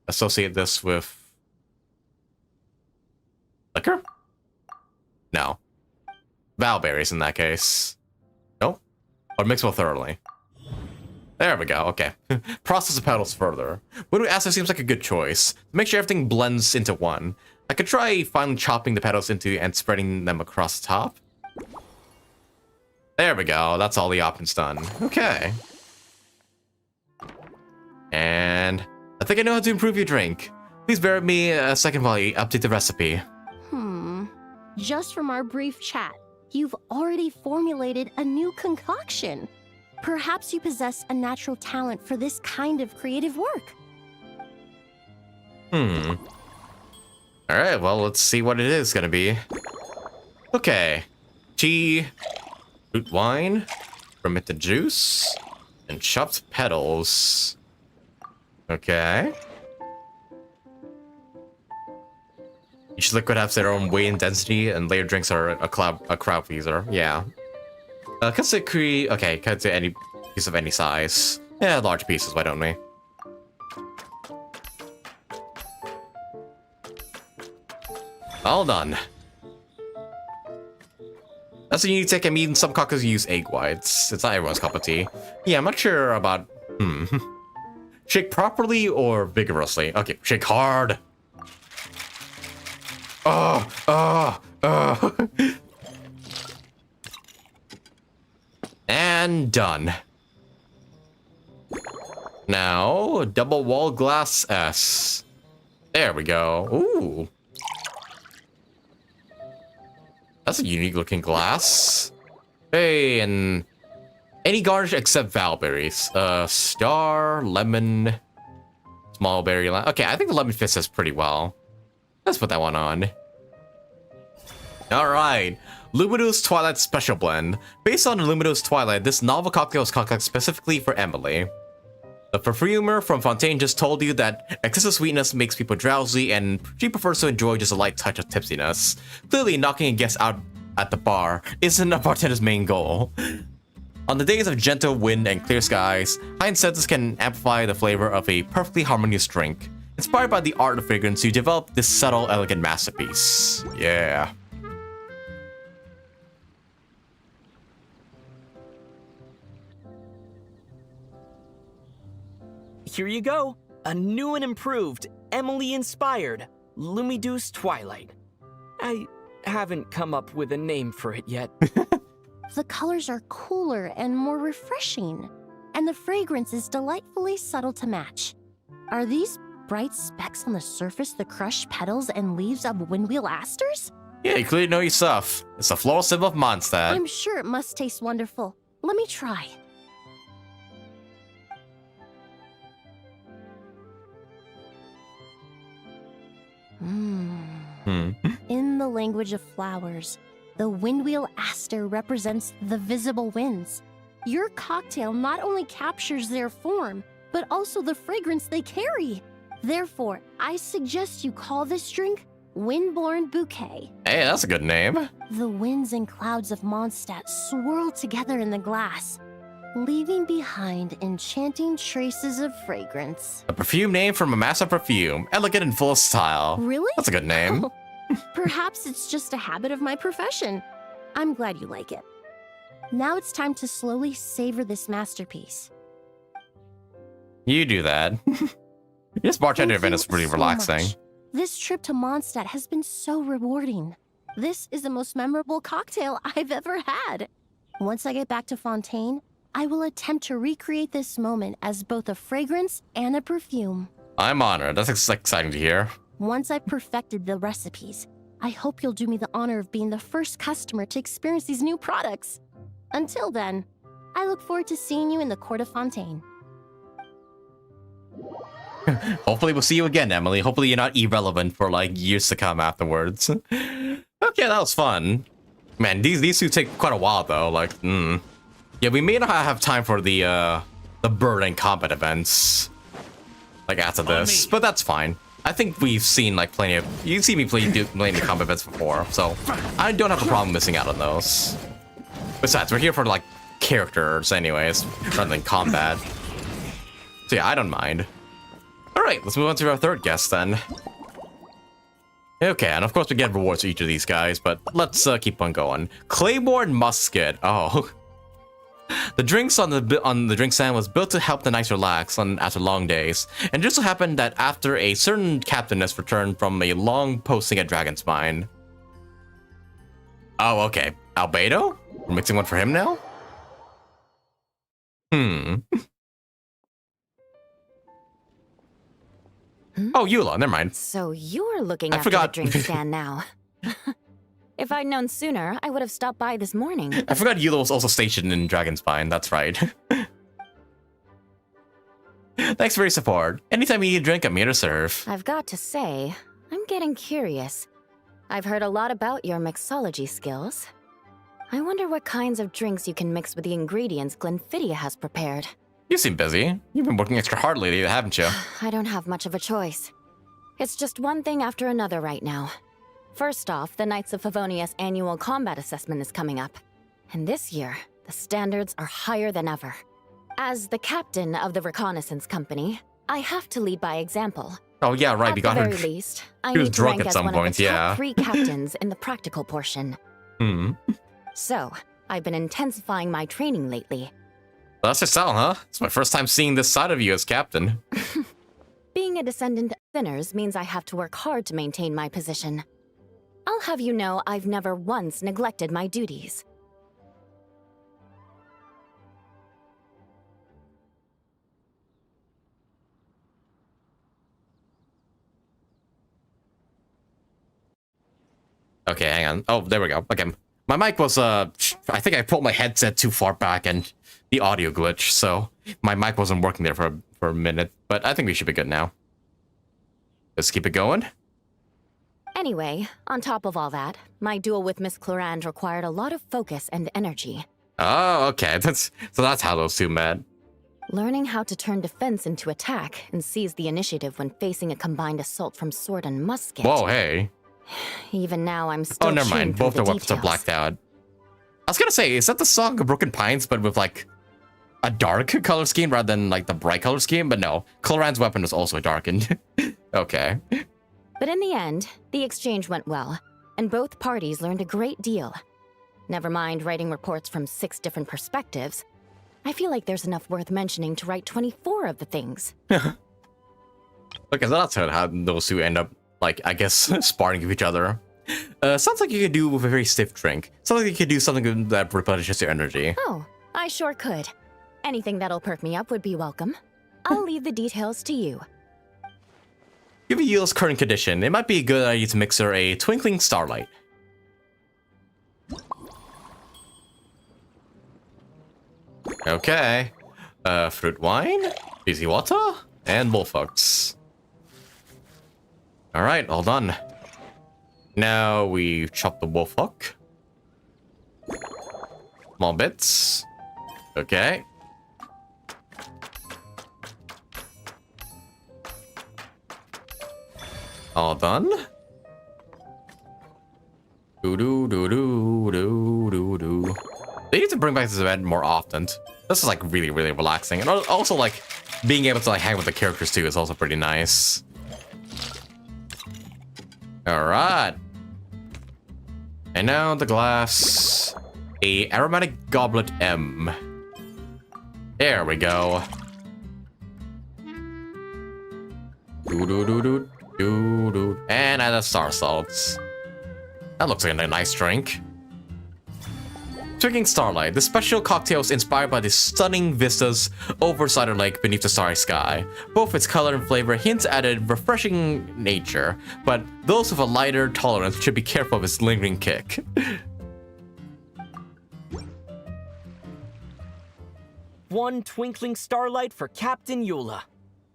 associate this with liquor? No. Valberries in that case. Nope. Or mix more thoroughly. There we go, okay. Process the petals further. Windmill Aster seems like a good choice. Make sure everything blends into one. I could try finally chopping the petals into and spreading them across the top. There we go, that's all the options done. Okay. And I think I know how to improve your drink. Please bear with me a second while I update the recipe. Just from our brief chat, you've already formulated a new concoction. Perhaps you possess a natural talent for this kind of creative work. Alright, well, let's see what it is gonna be. Okay. Tea, fruit wine, fermented juice, and chopped petals. Okay. Each liquid has their own weight and density, and layered drinks are a crowd pleaser. Yeah. Cut to any piece of any size. Yeah, large pieces, why don't we? All done. That's a unique take. I mean, some cocktails use egg whites. It's not everyone's cup of tea. Yeah, I'm not sure about... Shake properly or vigorously? Okay, shake hard. And done. Now, double wall glass S. There we go. Ooh. That's a unique looking glass. Hey, and any garnish except valberries. Star, lemon, small berry. Okay, I think the lemon fits us pretty well. Let's put that one on. All right. Luminous Twilight Special Blend. Based on Luminous Twilight, this novel cocktail is concocted specifically for Emily. The perfumer from Fontaine just told you that excessive sweetness makes people drowsy and she prefers to enjoy just a light touch of tipsiness. Clearly, knocking a guest out at the bar isn't a bartender's main goal. On the days of gentle wind and clear skies, high incentives can amplify the flavor of a perfectly harmonious drink. Inspired by the art of fragrance, you develop this subtle, elegant masterpiece. Yeah. Here you go. A new and improved, Emily-inspired Lumiduce Twilight. I haven't come up with a name for it yet. The colors are cooler and more refreshing, and the fragrance is delightfully subtle to match. Are these bright specks on the surface the crushed petals and leaves of windwheel asters? Yeah, you clearly know your stuff. It's the floral symbol of MONDSTADT. I'm sure it must taste wonderful. Let me try. In the language of flowers, the windwheel aster represents the visible winds. Your cocktail not only captures their form, but also the fragrance they carry. Therefore, I suggest you call this drink Windborne Bouquet. Hey, that's a good name. The winds and clouds of MONDSTADT swirl together in the glass, leaving behind enchanting traces of fragrance. A perfume name from a master perfume. Elegant and full of style. Really? That's a good name. Perhaps it's just a habit of my profession. I'm glad you like it. Now it's time to slowly savor this masterpiece. You do that. This bartender event is pretty relaxing. Much. This trip to MONDSTADT has been so rewarding. This is the most memorable cocktail I've ever had. Once I get back to Fontaine, I will attempt to recreate this moment as both a fragrance and a perfume. I'm honored. That's exciting to hear. Once I've perfected the recipes, I hope you'll do me the honor of being the first customer to experience these new products. Until then, I look forward to seeing you in the court of Fontaine. Hopefully we'll see you again, Emily. Hopefully you're not irrelevant for like years to come afterwards. Okay, that was fun. Man, these two take quite a while though. Like, yeah, we may not have time for the bird and combat events like after this, but that's fine. I think we've seen like plenty of. You've seen me playing the combat events before, so I don't have a problem missing out on those. Besides, we're here for like characters anyways, rather than combat. So yeah, I don't mind. All right, let's move on to our third guest then. Okay, and of course we get rewards for each of these guys, but let's keep on going. Claymore and Musket. Oh. The drinks on the drink stand was built to help the knights relax after long days, and just so happened that after a certain captain has returned from a long posting at Dragon's Mine. Oh, okay. Albedo? We're mixing one for him now? Oh, Eula, never mind. So you're looking I after forgot. the drink stand now. If I'd known sooner, I would have stopped by this morning. I forgot Eula was also stationed in Dragon's Spine, that's right. Thanks for your support. Anytime you need a drink, I'm here to serve. I've got to say, I'm getting curious. I've heard a lot about your mixology skills. I wonder what kinds of drinks you can mix with the ingredients Glenfiddich has prepared. You seem busy. You've been working extra hard lately, haven't you? I don't have much of a choice. It's just one thing after another right now. First off, the Knights of Favonia's annual combat assessment is coming up. And this year, the standards are higher than ever. As the captain of the reconnaissance company, I have to lead by example. Oh yeah, right, we got her. At the very least, I She was need to drunk rank at as some one point, of the yeah. top 3 captains in the practical portion. So, I've been intensifying my training lately. That's just all, huh? It's my first time seeing this side of you as captain. Being a descendant of sinners means I have to work hard to maintain my position. I'll have you know I've never once neglected my duties. Okay, hang on. Oh, there we go. Okay. My mic was, I think I pulled my headset too far back and the audio glitched, so my mic wasn't working there for a minute, but I think we should be good now. Let's keep it going. Anyway, on top of all that, my duel with Miss Clorand required a lot of focus and energy. Oh, okay. That's how those two met. Learning how to turn defense into attack and seize the initiative when facing a combined assault from sword and musket. Whoa, hey. Even now, I'm still. Oh, never mind. Both their weapons are details. blacked out. I was gonna say, is that the song of Broken Pines, but with like a dark color scheme rather than like the bright color scheme? But no, Clorand's weapon was also darkened. Okay. But in the end, the exchange went well, and both parties learned a great deal. Never mind writing reports from 6 different perspectives. I feel like there's enough worth mentioning to write 24 of the things. Okay, so that's how those two end up, like, I guess, sparring with each other. Sounds like you could do with a very stiff drink. Sounds like you could do something that replenishes your energy. Oh, I sure could. Anything that'll perk me up would be welcome. I'll leave the details to you. Given Yule's current condition, it might be a good idea to mix her a Twinkling Starlight. Okay. Fruit wine, fizzy water, and bullfox. Alright, all done. Now we chop the bullfuck. Small bits. Okay. All done. Do do do do do do do. They need to bring back this event more often. This is like really, really relaxing, and also like being able to like hang with the characters too is also pretty nice. All right. And now the glass, a aromatic goblet M. There we go. Do do do do. And add a star salts. That looks like a nice drink. Twinkling Starlight. The special cocktail is inspired by the stunning vistas over Cider Lake beneath the starry sky. Both its color and flavor hints at a refreshing nature, but those with a lighter tolerance should be careful of its lingering kick. One Twinkling Starlight for Captain Eula.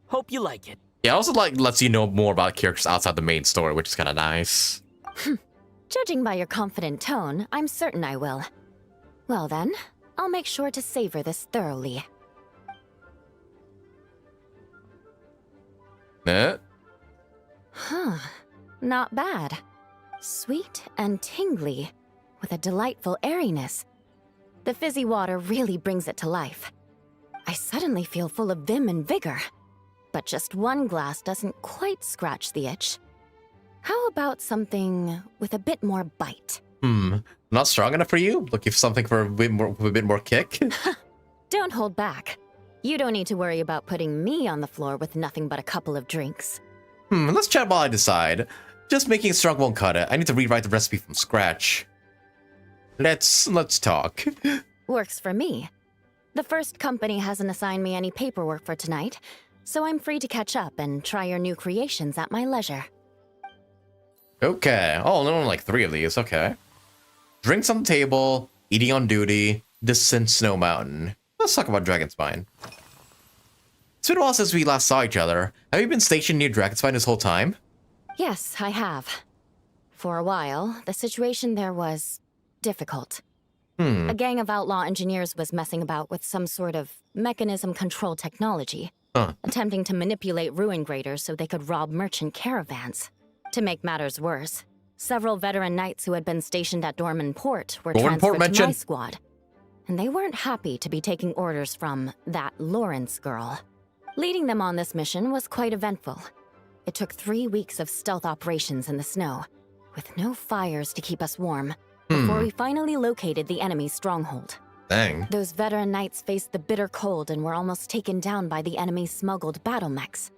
Hope you like it. Yeah, also like lets you know more about characters outside the main story, which is kind of nice. Judging by your confident tone, I'm certain I will. Well then, I'll make sure to savor this thoroughly. Huh, not bad. Sweet and tingly, with a delightful airiness. The fizzy water really brings it to life. I suddenly feel full of vim and vigor. But just one glass doesn't quite scratch the itch. How about something with a bit more bite? Not strong enough for you? Looking for something for a bit more kick? Don't hold back. You don't need to worry about putting me on the floor with nothing but a couple of drinks. Let's chat while I decide. Just making it strong won't cut it. I need to rewrite the recipe from scratch. Let's talk. Works for me. The first company hasn't assigned me any paperwork for tonight, so I'm free to catch up and try your new creations at my leisure. Okay. Oh, no, only like 3 of these. Okay. Drinks on the table, eating on duty, distant snow mountain. Let's talk about Dragonspine. It's been a while since we last saw each other. Have you been stationed near Dragonspine this whole time? Yes, I have. For a while, the situation there was difficult. A gang of outlaw engineers was messing about with some sort of mechanism control technology, attempting to manipulate ruin graders so they could rob merchant caravans. To make matters worse, several veteran knights who had been stationed at Dorman Port were transferred to my squad, and they weren't happy to be taking orders from that Lawrence girl. Leading them on this mission was quite eventful. It took 3 weeks of stealth operations in the snow, with no fires to keep us warm, before we finally located the enemy's stronghold. Dang. Those veteran knights faced the bitter cold and were almost taken down by the enemy's smuggled battle mechs.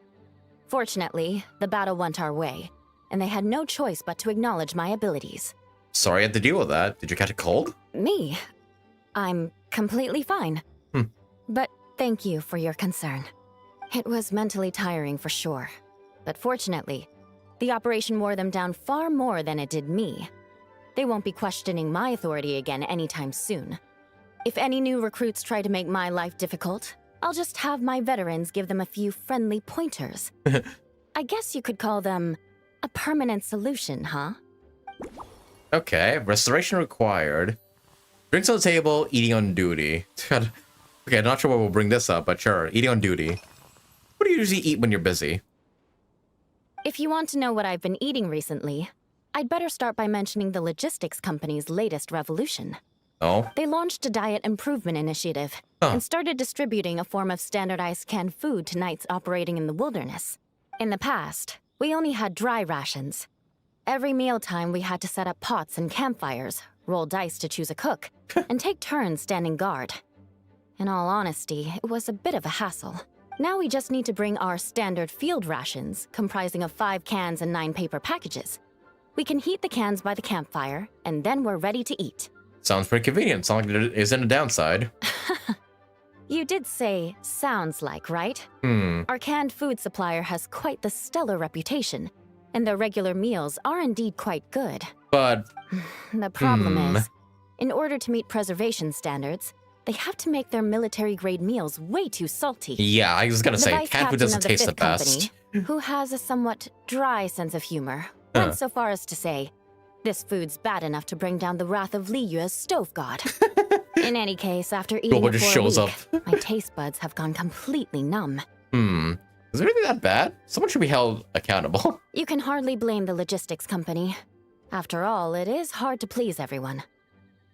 Fortunately, the battle went our way, and they had no choice but to acknowledge my abilities. Sorry I had to deal with that. Did you catch a cold? Me? I'm completely fine. But thank you for your concern. It was mentally tiring for sure. But fortunately, the operation wore them down far more than it did me. They won't be questioning my authority again anytime soon. If any new recruits try to make my life difficult, I'll just have my veterans give them a few friendly pointers. I guess you could call them A permanent solution, huh? Okay, restoration required. Drinks on the table, eating on duty. Okay, not sure what will bring this up, but sure, eating on duty. What do you usually eat when you're busy? If you want to know what I've been eating recently, I'd better start by mentioning the logistics company's latest revolution. Oh? They launched a diet improvement initiative and started distributing a form of standardized canned food to knights operating in the wilderness. In the past, we only had dry rations. Every mealtime, we had to set up pots and campfires, roll dice to choose a cook, and take turns standing guard. In all honesty, it was a bit of a hassle. Now we just need to bring our standard field rations, comprising of 5 cans and 9 paper packages. We can heat the cans by the campfire, and then we're ready to eat. Sounds pretty convenient. Sounds like there isn't a downside. You did say sounds like, right? Our canned food supplier has quite the stellar reputation, and their regular meals are indeed quite good. But... The problem is, in order to meet preservation standards, they have to make their military-grade meals way too salty. Yeah, I was gonna say, canned food doesn't taste the best. Company, who has a somewhat dry sense of humor, went so far as to say, this food's bad enough to bring down the wrath of Li Yue's stove god. In any case, after eating it for a week, my taste buds have gone completely numb. Is it really that bad? Someone should be held accountable. You can hardly blame the logistics company. After all, it is hard to please everyone.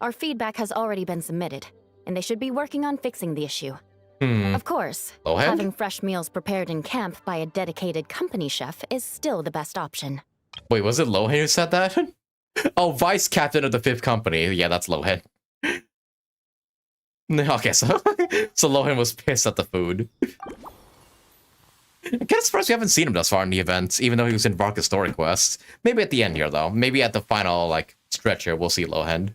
Our feedback has already been submitted, and they should be working on fixing the issue. Of course, having fresh meals prepared in camp by a dedicated company chef is still the best option. Wait, was it Lohan who said that? Oh, vice captain of the 5th company. Yeah, that's Lohan. Okay, so Lohan was pissed at the food. I'm kind of surprised we haven't seen him thus far in the event, even though he was in Varka's story quest. Maybe at the end here, though. Maybe at the final, like, stretch here, we'll see Lohan.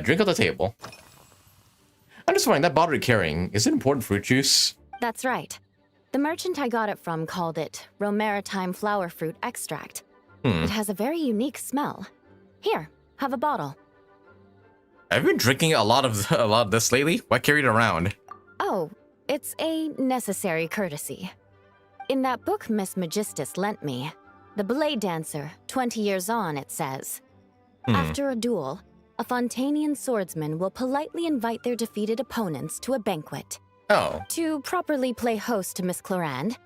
Drink on the table. I'm just wondering, that bottle you're carrying, is it imported fruit juice? That's right. The merchant I got it from called it Romaritime flower fruit extract. It has a very unique smell. Here, have a bottle. I've been drinking a lot of this lately. Why carry it around? Oh, it's a necessary courtesy. In that book Miss Magistus lent me, The Blade Dancer, 20 Years On, it says, after a duel, a Fontanian swordsman will politely invite their defeated opponents to a banquet. Oh. To properly play host to Miss Clorand,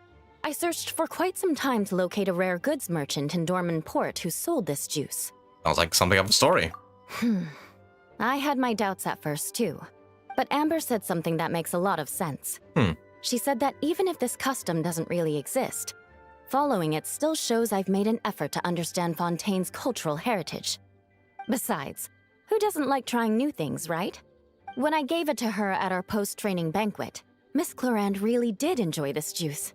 I searched for quite some time to locate a rare goods merchant in Dorman Port who sold this juice. Sounds like something of a story. I had my doubts at first, too. But Amber said something that makes a lot of sense. She said that even if this custom doesn't really exist, following it still shows I've made an effort to understand Fontaine's cultural heritage. Besides, who doesn't like trying new things, right? When I gave it to her at our post-training banquet, Miss Clorand really did enjoy this juice.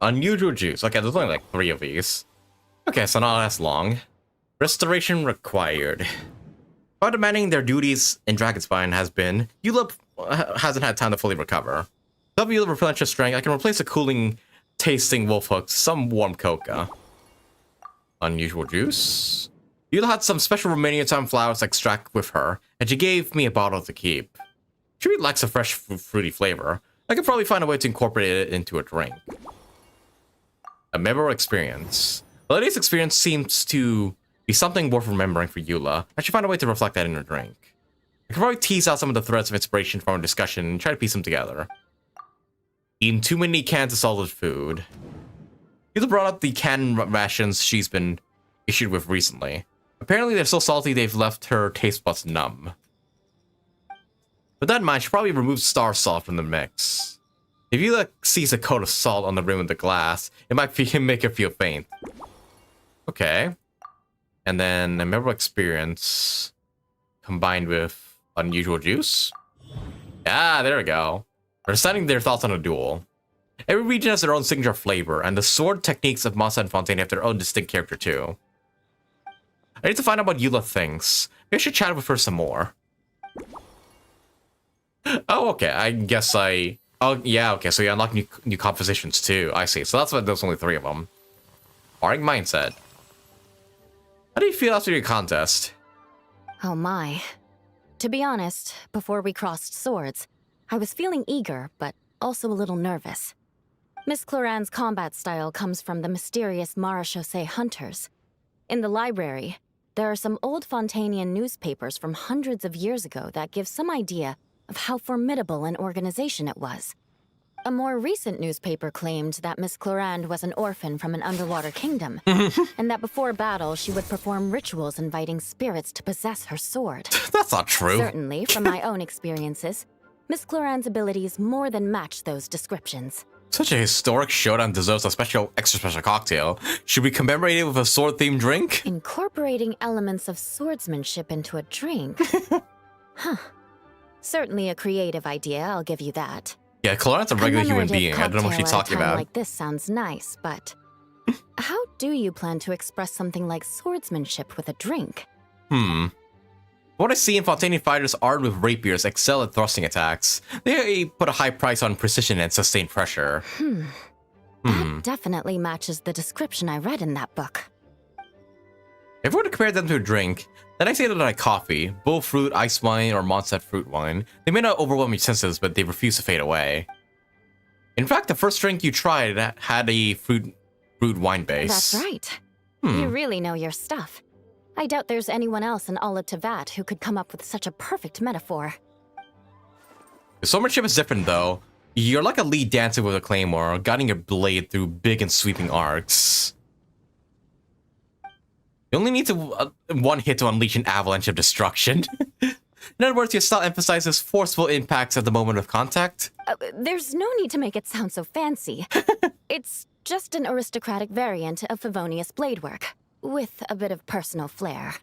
Unusual juice. Okay, there's only like 3 of these. Okay, so not as long. Restoration required. While demanding their duties in Dragonspine has been, Eula hasn't had time to fully recover. To help Eula replenish her strength, I can replace a cooling tasting wolf hook, some warm coca. Unusual juice. Eula had some special Romanian time flowers extract with her, and she gave me a bottle to keep. She really likes a fresh fruity flavor. I could probably find a way to incorporate it into a drink. A memorable experience. The lady's experience seems to be something worth remembering for Eula. I should find a way to reflect that in her drink. I could probably tease out some of the threads of inspiration from our discussion and try to piece them together. Eating too many cans of solid food. Eula brought up the canned rations she's been issued with recently. Apparently they're so salty they've left her taste buds numb. With that in mind, she probably removed star salt from the mix. If Eula sees a coat of salt on the rim of the glass, it might make her feel faint. Okay. And then a memorable experience combined with unusual juice. Ah, there we go. Understanding their thoughts on a duel. Every region has their own signature flavor, and the sword techniques of Mondstadt and Fontaine have their own distinct character too. I need to find out what Eula thinks. Maybe I should chat with her some more. Oh, okay. I guess I... Oh, yeah, okay. So you unlock new compositions too. I see. So that's why there's only 3 of them. Barring mindset. How do you feel after your contest? Oh my. To be honest, before we crossed swords, I was feeling eager, but also a little nervous. Miss Cloran's combat style comes from the mysterious Marechaussee hunters. In the library, there are some old Fontanian newspapers from hundreds of years ago that give some idea of how formidable an organization it was. A more recent newspaper claimed that Miss Cloran was an orphan from an underwater kingdom, and that before battle she would perform rituals inviting spirits to possess her sword. That's not true. Certainly, from my own experiences, Miss Cloran's abilities more than match those descriptions. Such a historic showdown deserves a extra special cocktail. Should we commemorate it with a sword-themed drink? Incorporating elements of swordsmanship into a drink? Huh. Certainly a creative idea, I'll give you that. Yeah, Cloran's a regular human being. I don't know what she's talking about. Like this sounds nice, but how do you plan to express something like swordsmanship with a drink? What I see in Fontanian fighters armed with rapiers excel at thrusting attacks. They put a high price on precision and sustained pressure. That definitely matches the description I read in that book. If we were to compare them to a drink, then I say that like coffee, bull fruit, ice wine, or MONDSTADT fruit wine. They may not overwhelm your senses, but they refuse to fade away. In fact, the first drink you tried had a fruit wine base. That's right. You really know your stuff. I doubt there's anyone else in all of Teyvat who could come up with such a perfect metaphor. Swordsmanship is different though. You're like a lead dancer with a claymore, guiding your blade through big and sweeping arcs. You only need one hit to unleash an avalanche of destruction. In other words, your style emphasizes forceful impacts at the moment of contact. There's no need to make it sound so fancy. It's just an aristocratic variant of Favonius blade work, with a bit of personal flair.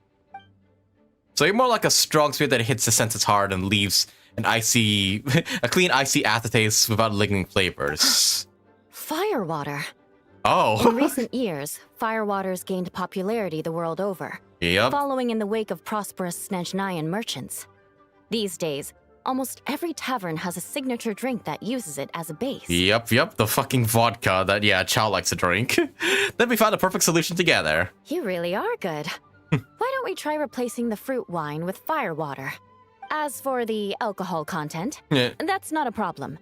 So you're more like a strong spear that hits the senses hard and leaves an clean icy aftertaste without lingering flavors. Firewater. Oh. In recent years, firewaters gained popularity the world over, following in the wake of prosperous Snezhnayan merchants. These days, almost every tavern has a signature drink that uses it as a base. Yep, the fucking vodka that, Chow likes to drink. Then we found a perfect solution together. You really are good. Why don't we try replacing the fruit wine with firewater? As for the alcohol content, that's not a problem.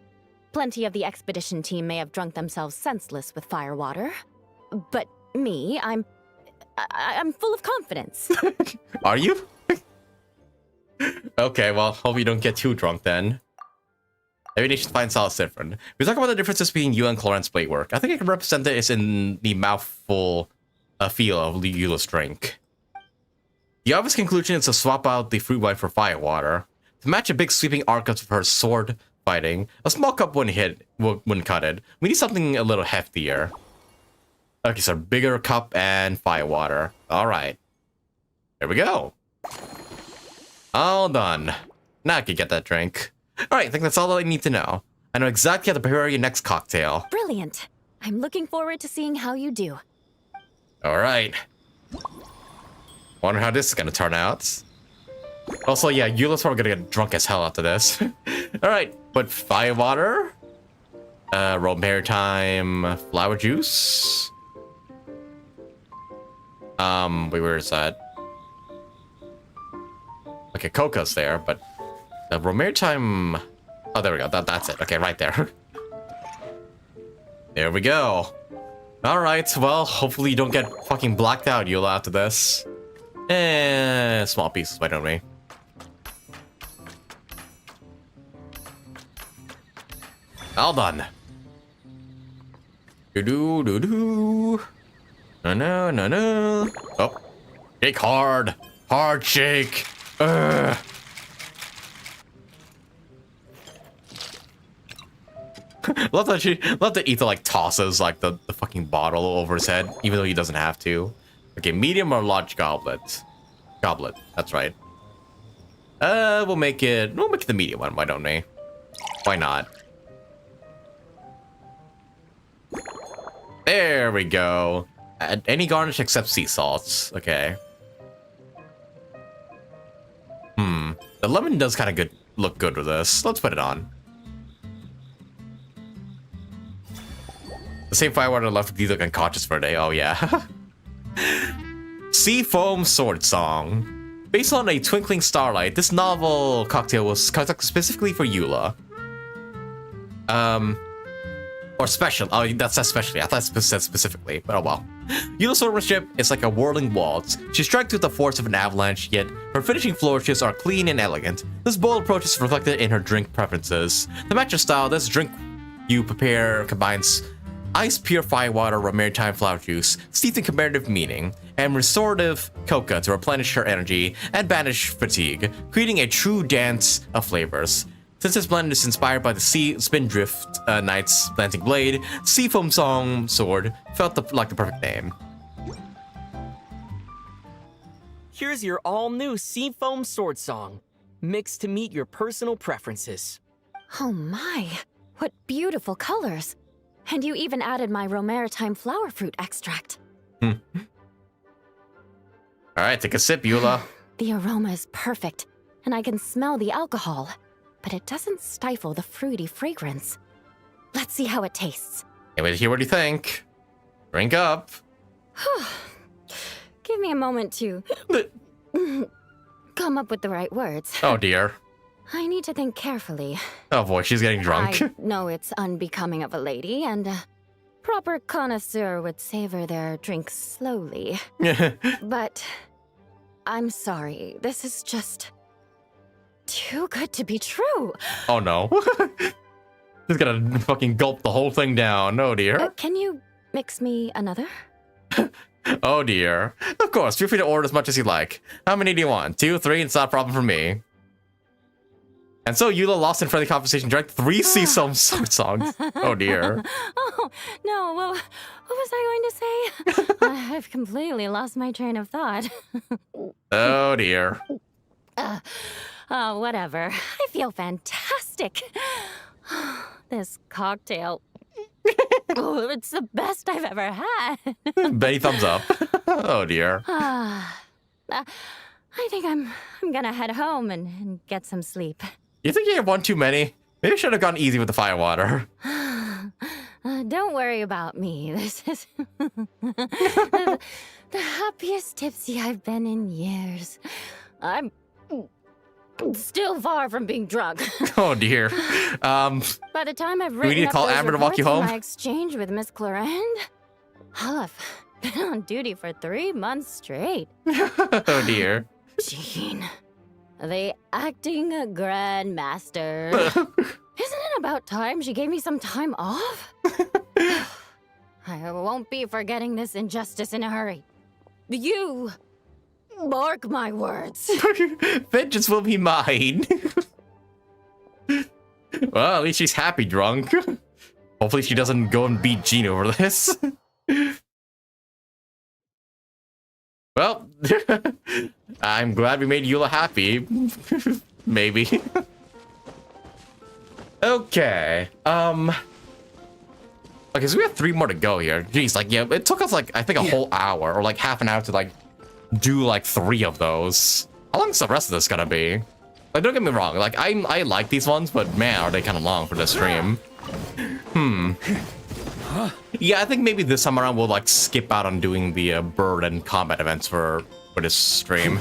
Plenty of the expedition team may have drunk themselves senseless with firewater. But me, I'm full of confidence. Are you? Okay, well, hope you don't get too drunk then. Maybe they should find solace different. We talk about the differences between you and Cloran's blade work. I think I can represent it is in the mouthful feel of Eula's drink. The obvious conclusion is to swap out the fruit wine for firewater. To match a big sweeping arc of her sword fighting, a small cup wouldn't cut it. We need something a little heftier. Okay, so bigger cup and firewater. Alright. Here we go. All done. Now I can get that drink. Alright, I think that's all I need to know. I know exactly how to prepare your next cocktail. Brilliant. I'm looking forward to seeing how you do. Alright. Wonder how this is gonna turn out. Also, yeah, Eula's probably gonna get drunk as hell after this. Alright, but firewater, maritime flower juice. Wait, where is that? Okay, cocoa's there, but the maritime. Oh, there we go. That's it. Okay, right there. There we go. Alright, well, hopefully you don't get fucking blacked out, Eula, after this. Small pieces, why don't we? All done. Do. No. Oh. Shake hard. Hard shake. Love that Ether like tosses like the fucking bottle over his head, even though he doesn't have to. Okay, medium or large goblet? Goblet, that's right. We'll make it the medium one, why don't we? Why not? There we go. Add any garnish except sea salts. Okay. The lemon does kind of look good with this. Let's put it on. The same firewater left you look unconscious for a day. Oh yeah. Sea Foam Sword Song. Based on A Twinkling Starlight, this novel cocktail was conducted specifically for Eula. Or special. Oh, that's especially. I thought it said specifically, but oh well. Eula's swordsmanship is like a whirling waltz. She strikes with the force of an avalanche, yet her finishing flourishes are clean and elegant. This bold approach is reflected in her drink preferences. To match her style, this drink you prepare combines ice purified water or maritime flower juice, steeped in commemorative meaning, and restorative coca to replenish her energy and banish fatigue, creating a true dance of flavors. Since this blend is inspired by the Sea Spindrift Knight's Lancing Blade, Seafoam Song Sword felt like the perfect name. Here's your all-new Seafoam Sword Song, mixed to meet your personal preferences. Oh my, what beautiful colors. And you even added my Romaritime flower fruit extract. All right, take a sip, Eula. The aroma is perfect, and I can smell the alcohol, but it doesn't stifle the fruity fragrance. Let's see how it tastes. Can't wait to hear what you think. Drink up. Give me a moment to come up with the right words. Oh dear. I need to think carefully. Oh boy, she's getting drunk. I know it's unbecoming of a lady, and a proper connoisseur would savor their drinks slowly. But I'm sorry, this is just too good to be true. Oh no. She's gonna fucking gulp the whole thing down. Oh dear. Can you mix me another? Oh dear. Of course, feel free to order as much as you like. How many do you want? 2, 3? It's not a problem for me. And so Eula, lost in friendly conversation, drank 3 Seafoam Sword songs. Oh dear. Oh, no, well, what was I going to say? I've completely lost my train of thought. Oh dear. Oh, whatever. I feel fantastic. This cocktail. Oh, it's the best I've ever had. Betty, thumbs up. Oh dear. I think I'm gonna head home and get some sleep. You think you have one too many? Maybe I should have gone easy with the firewater. Don't worry about me. This is the happiest tipsy I've been in years. I'm still far from being drunk. Oh dear. By the time I've we written need to up call those Amber to walk you reports from home? my exchange with Miss Clarend, I'll have been on duty for 3 months straight. Oh dear. Jean, the acting grandmaster. Isn't it about time she gave me some time off? I won't be forgetting this injustice in a hurry. You mark my words. Vengeance will be mine. Well, at least she's happy drunk. Hopefully she doesn't go and beat Jean over this. Well, I'm glad we made Eula happy. Maybe. Okay. Okay, so we have 3 more to go here. Jeez, like, yeah, it took us, like, I think a whole hour, or, like, half an hour to, like, do, like, 3 of those. How long is the rest of this gonna be? Like, don't get me wrong, like, I like these ones, but man, are they kind of long for this stream. Yeah, I think maybe this time around we'll, like, skip out on doing the bird and combat events for this stream.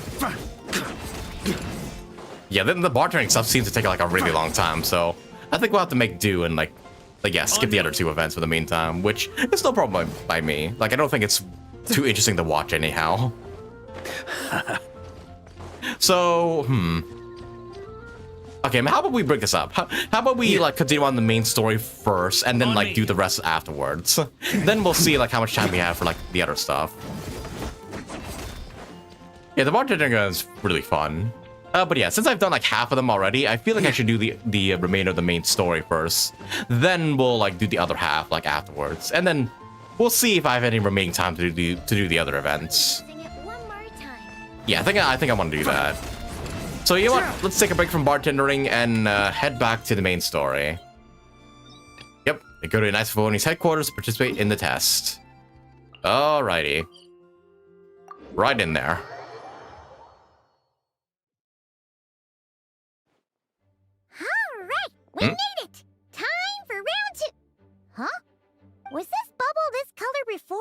Yeah, then the bartending stuff seems to take, like, a really long time, so I think we'll have to make do and, like, yeah, skip the other 2 events for the meantime, which is no problem by me. Like, I don't think it's too interesting to watch anyhow. So, okay, how about we break this up? How about we, like, continue on the main story first, and then, like, do the rest afterwards? Then we'll see, like, how much time we have for, like, the other stuff. Yeah, the bartending is really fun. But yeah, since I've done like half of them already, I feel like I should do the remainder of the main story first. Then we'll like do the other half like afterwards, and then we'll see if I have any remaining time to do the other events. Yeah, I think I want to do that. So you know what? Let's take a break from bartending and head back to the main story. Yep, they go to Knights of Favonius headquarters to participate in the test. Alrighty, right in there. We made it! Time for round 2! Huh? Was this bubble this color before?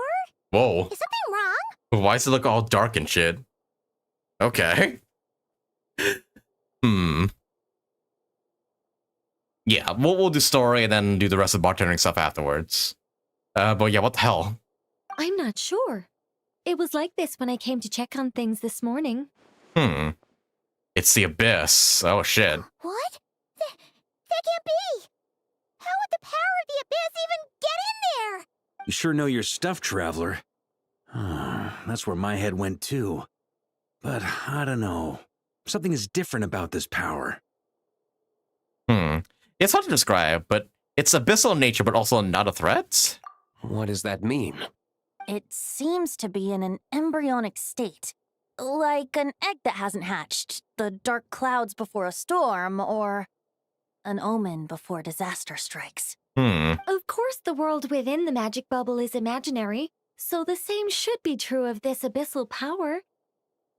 Whoa. Is something wrong? Why does it look all dark and shit? Okay. Yeah, we'll do story and then do the rest of the bartending stuff afterwards. But yeah, what the hell? I'm not sure. It was like this when I came to check on things this morning. It's the Abyss. Oh, shit. What? That can't be! How would the power of the Abyss even get in there? You sure know your stuff, Traveler. That's where my head went too. But I don't know. Something is different about this power. It's hard to describe, but it's abyssal in nature, but also not a threat? What does that mean? It seems to be in an embryonic state. Like an egg that hasn't hatched, the dark clouds before a storm, or an omen before disaster strikes. Of course, the world within the magic bubble is imaginary, so the same should be true of this abyssal power.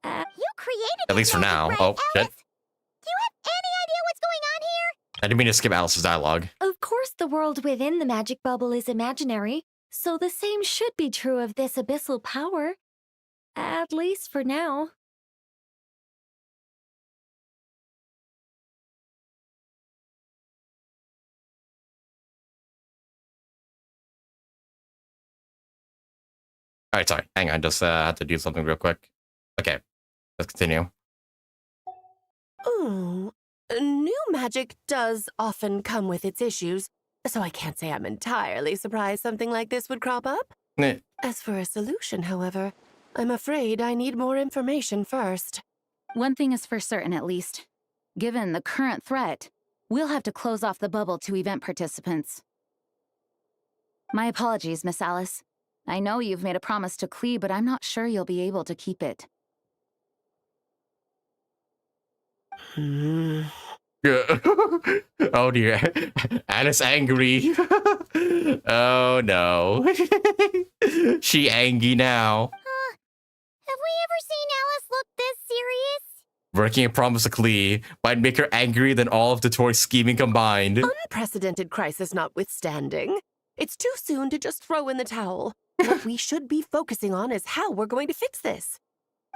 You created At least for now. Right, Oh, Alice? shit. Do you have any idea what's going on here? I didn't mean to skip Alice's dialogue. Of course, the world within the magic bubble is imaginary, so the same should be true of this abyssal power. At least for now. Alright, sorry. Hang on, just had to do something real quick. Okay, let's continue. Ooh, new magic does often come with its issues, so I can't say I'm entirely surprised something like this would crop up. As for a solution, however, I'm afraid I need more information first. One thing is for certain, at least. Given the current threat, we'll have to close off the bubble to event participants. My apologies, Miss Alice. I know you've made a promise to Klee, but I'm not sure you'll be able to keep it. Oh dear. Alice angry. Oh no. She angry now. Have we ever seen Alice look this serious? Breaking a promise to Klee might make her angrier than all of the toy scheming combined. Unprecedented crisis notwithstanding, it's too soon to just throw in the towel. What we should be focusing on is how we're going to fix this.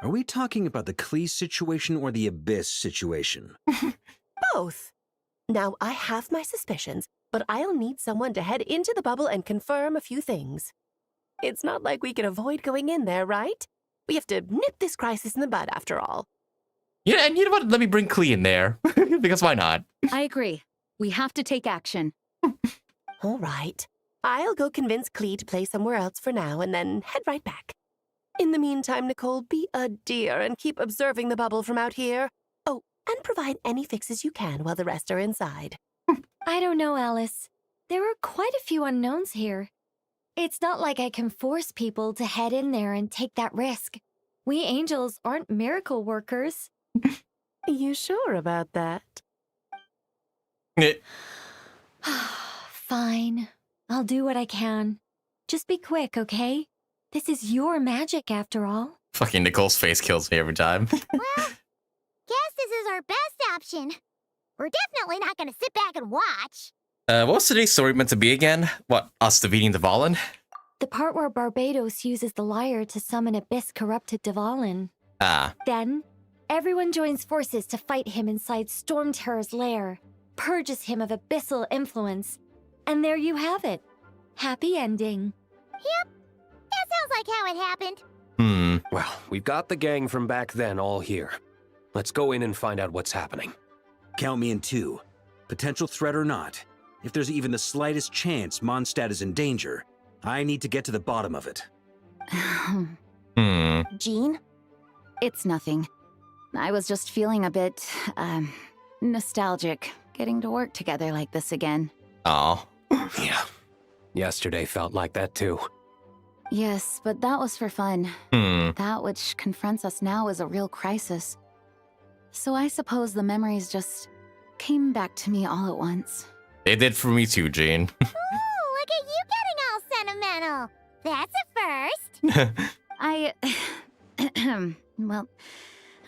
Are we talking about the Klee situation or the Abyss situation? Both. Now, I have my suspicions, but I'll need someone to head into the bubble and confirm a few things. It's not like we can avoid going in there, right? We have to nip this crisis in the bud, after all. Yeah, and you know what? Let me bring Klee in there. Because why not? I agree. We have to take action. All right. I'll go convince Klee to play somewhere else for now and then head right back. In the meantime, Nicole, be a dear and keep observing the bubble from out here. Oh, and provide any fixes you can while the rest are inside. I don't know, Alice. There are quite a few unknowns here. It's not like I can force people to head in there and take that risk. We angels aren't miracle workers. You sure about that? Fine. I'll do what I can. Just be quick, okay? This is your magic, after all. Fucking Nicole's face kills me every time. Well, guess this is our best option. We're definitely not gonna sit back and watch. What was today's story meant to be again? What, us defeating Dvalin? The part where Barbados uses the lyre to summon Abyss-corrupted Dvalin. Then, everyone joins forces to fight him inside Storm Terror's lair, purges him of abyssal influence, and there you have it. Happy ending. Yep, that sounds like how it happened. Well, we've got the gang from back then all here. Let's go in and find out what's happening. Count me in 2. Potential threat or not, if there's even the slightest chance MONDSTADT is in danger, I need to get to the bottom of it. Jean? It's nothing. I was just feeling a bit, nostalgic, getting to work together like this again. Oh. Yeah. Yesterday felt like that too. Yes, but that was for fun. That which confronts us now is a real crisis. So I suppose the memories just came back to me all at once. They did for me too, Jane. Ooh, look at you getting all sentimental. That's a first. Well,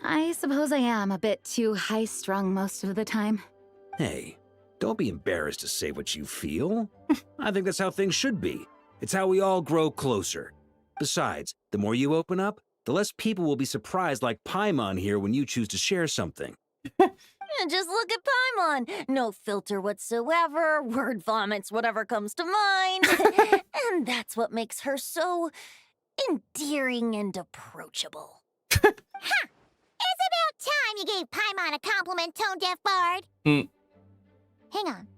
I suppose I am a bit too high-strung most of the time. Hey, don't be embarrassed to say what you feel. I think that's how things should be. It's how we all grow closer. Besides, the more you open up, the less people will be surprised like Paimon here when you choose to share something. Just look at Paimon. No filter whatsoever, word vomits whatever comes to mind. And that's what makes her so endearing and approachable. It's about time you gave Paimon a compliment, tone-deaf bard. Hang on.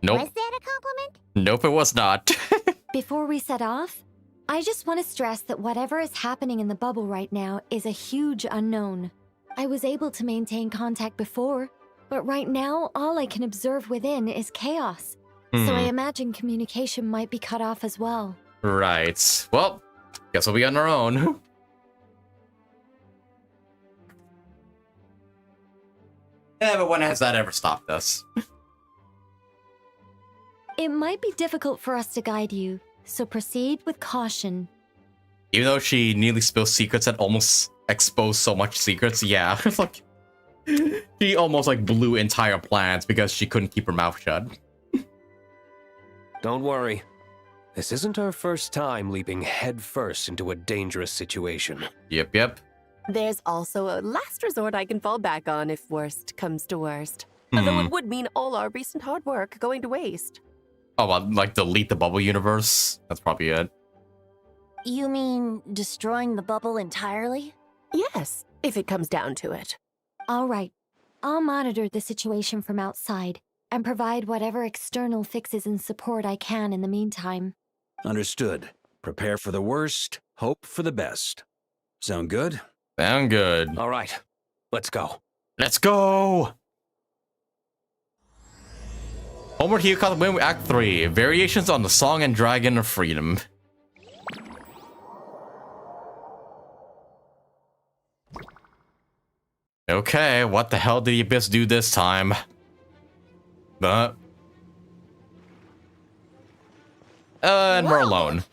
Nope. Was that a compliment? Nope, it was not. Before we set off, I just want to stress that whatever is happening in the bubble right now is a huge unknown. I was able to maintain contact before, but right now all I can observe within is chaos. So I imagine communication might be cut off as well. Right. Well, guess we'll be on our own. Yeah, but when has that ever stopped us? It might be difficult for us to guide you, so proceed with caution. Even though she nearly spilled secrets and almost exposed so much secrets, yeah. It's like, she almost like blew entire plans because she couldn't keep her mouth shut. Don't worry. This isn't our first time leaping headfirst into a dangerous situation. Yep. There's also a last resort I can fall back on if worst comes to worst. Although it would mean all our recent hard work going to waste. Oh, well, like delete the bubble universe? That's probably it. You mean destroying the bubble entirely? Yes, if it comes down to it. All right. I'll monitor the situation from outside and provide whatever external fixes and support I can in the meantime. Understood. Prepare for the worst, hope for the best. Sound good? Sound good. All right, let's go. Let's go! Homeward here called Wind Act 3. Variations on the Song and Dragon of Freedom. Okay, what the hell did the Abyss do this time? And we're alone.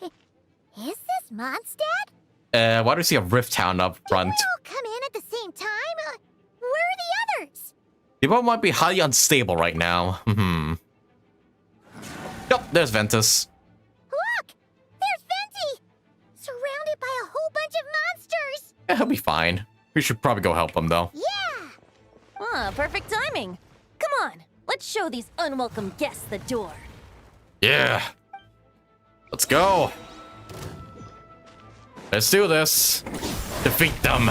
Is this MONDSTADT? Why do we see a Rift Town up front? Did we all come in at the same time? Where are the others? The boat might be highly unstable right now. Yep, there's Ventus. Look! There's Venti! Surrounded by a whole bunch of monsters! Yeah, he'll be fine. We should probably go help him, though. Yeah! Perfect timing. Come on, let's show these unwelcome guests the door. Yeah. Let's go. Let's do this. Defeat them.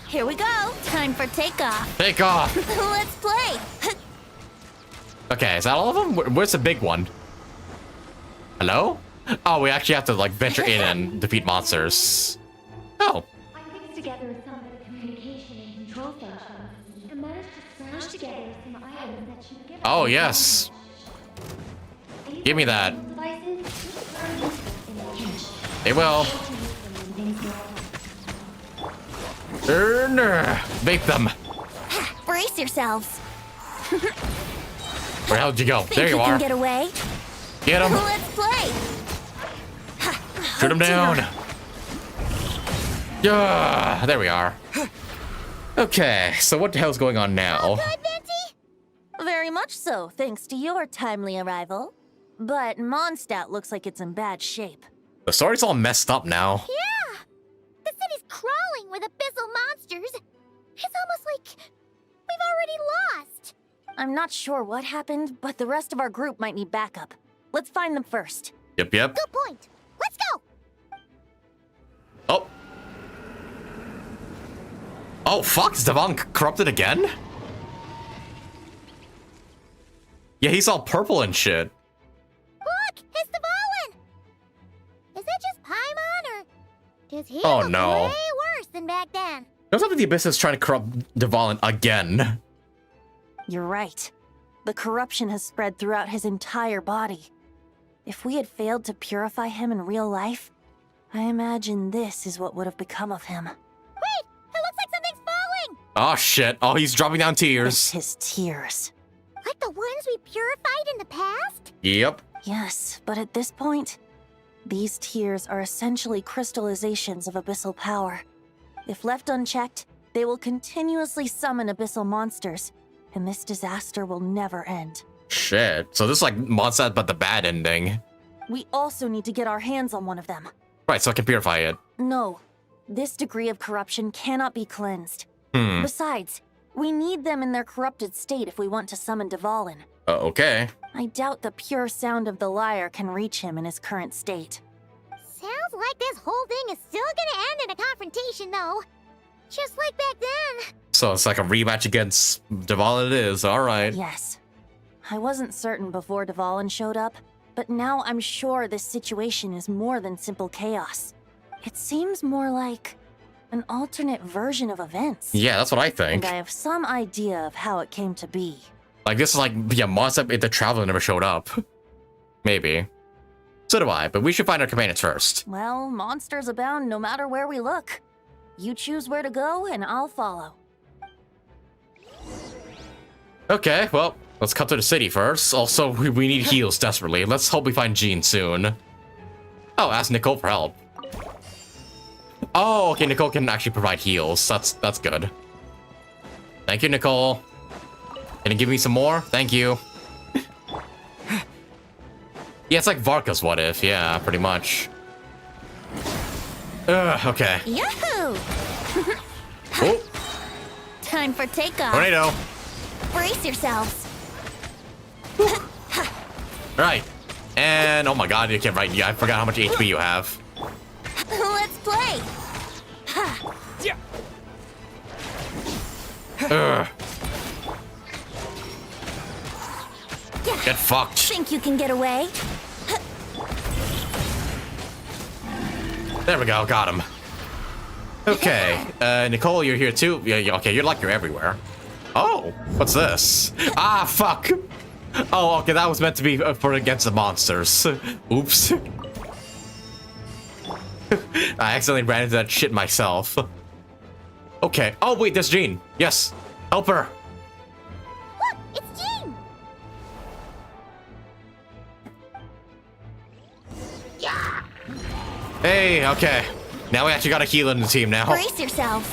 Here we go. Time for takeoff. Take off. Let's play. Okay, is that all of them? Where's the big one? Hello? Oh, we actually have to like venture in and defeat monsters. Oh. I pieced together some of the communication and control functions and managed to smash together some items that should give Oh, yes. Give me that. They will. Vape them. Brace yourselves. Where the hell did you go? Think There you are. Can get away? Get him. Let's play. Shoot him down. Yeah, there we are. Okay, so what the hell's going on now? Very much so, thanks to your timely arrival. But MONDSTADT looks like it's in bad shape. The story's all messed up now. Yeah! The city's crawling with abyssal monsters. It's almost like we've already lost. I'm not sure what happened, but the rest of our group might need backup. Let's find them first. Yep. Good point. Let's go! Oh. Oh, fuck. Is Devon corrupted again? Yeah, he's all purple and shit. Look! It's Devon! Is that just Paimon, or does he Oh, look no. way worse than back then? It looks like the Abyss is trying to corrupt Devon again. You're right. The corruption has spread throughout his entire body. If we had failed to purify him in real life, I imagine this is what would have become of him. Wait! It looks like something's falling! Oh, shit. Oh, he's dropping down tears. It's his tears. Like the ones we purified in the past? Yep. Yes, but at this point, these tears are essentially crystallizations of abyssal power. If left unchecked, they will continuously summon abyssal monsters, and this disaster will never end. Shit. So this is like MONDSTADT, but the bad ending. We also need to get our hands on one of them. Right, so I can purify it. No, this degree of corruption cannot be cleansed. Besides, We need them in their corrupted state if we want to summon Dvalin. Okay. I doubt the pure sound of the lyre can reach him in his current state. Sounds like this whole thing is still gonna end in a confrontation, though. Just like back then. So it's like a rematch against Dvalin it is, alright. Yes. I wasn't certain before Dvalin showed up, but now I'm sure this situation is more than simple chaos. It seems more like an alternate version of events. Yeah, that's what I think. And I have some idea of how it came to be. Like, this is like, yeah, MONDSTADT if the Traveler never showed up. Maybe. So do I, but we should find our companions first. Well, monsters abound no matter where we look. You choose where to go, and I'll follow. Okay, well, let's cut to the city first. Also, we need heals desperately. Let's hope we find Jean soon. Oh, ask Nicole for help. Oh, okay, Nicole can actually provide heals. That's good. Thank you, Nicole. Can you give me some more? Thank you. Yeah, it's like Varka's what if. Yeah, pretty much. Okay. Yahoo! Oh, Time for takeoff. tornado. Brace yourselves. Right. And, oh my god, you can't right. Yeah, I forgot how much HP you have. Let's play. Ugh. Get fucked. Think you can get away? There we go, got him. Okay, Nicole, you're here too. Yeah, okay, you're everywhere. Oh, what's this? Ah, fuck. Oh, okay, that was meant to be for against the monsters. Oops. I accidentally ran into that shit myself. Okay. Oh, wait, there's Jean. Yes. Help her. Look, it's Jean! Yeah! Hey, okay. Now we actually got a healer in the team now. Brace yourselves.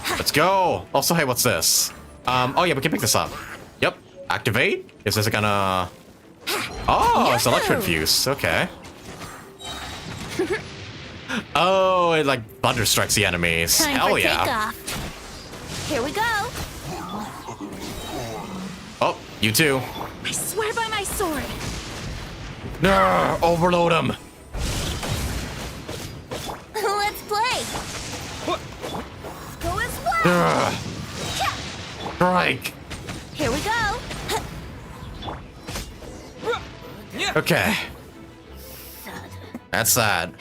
Let's go. Also, hey, what's this? Oh yeah, we can pick this up. Yep. Activate? Is this gonna... Oh, it's electro infused. Okay. Oh, it like thunder strikes the enemies. Time Hell for yeah. takeoff. Here we go. Oh, you too. I swear by my sword. No, overload them. Let's play. Go as well. Strike. Here we go. Okay. That's sad.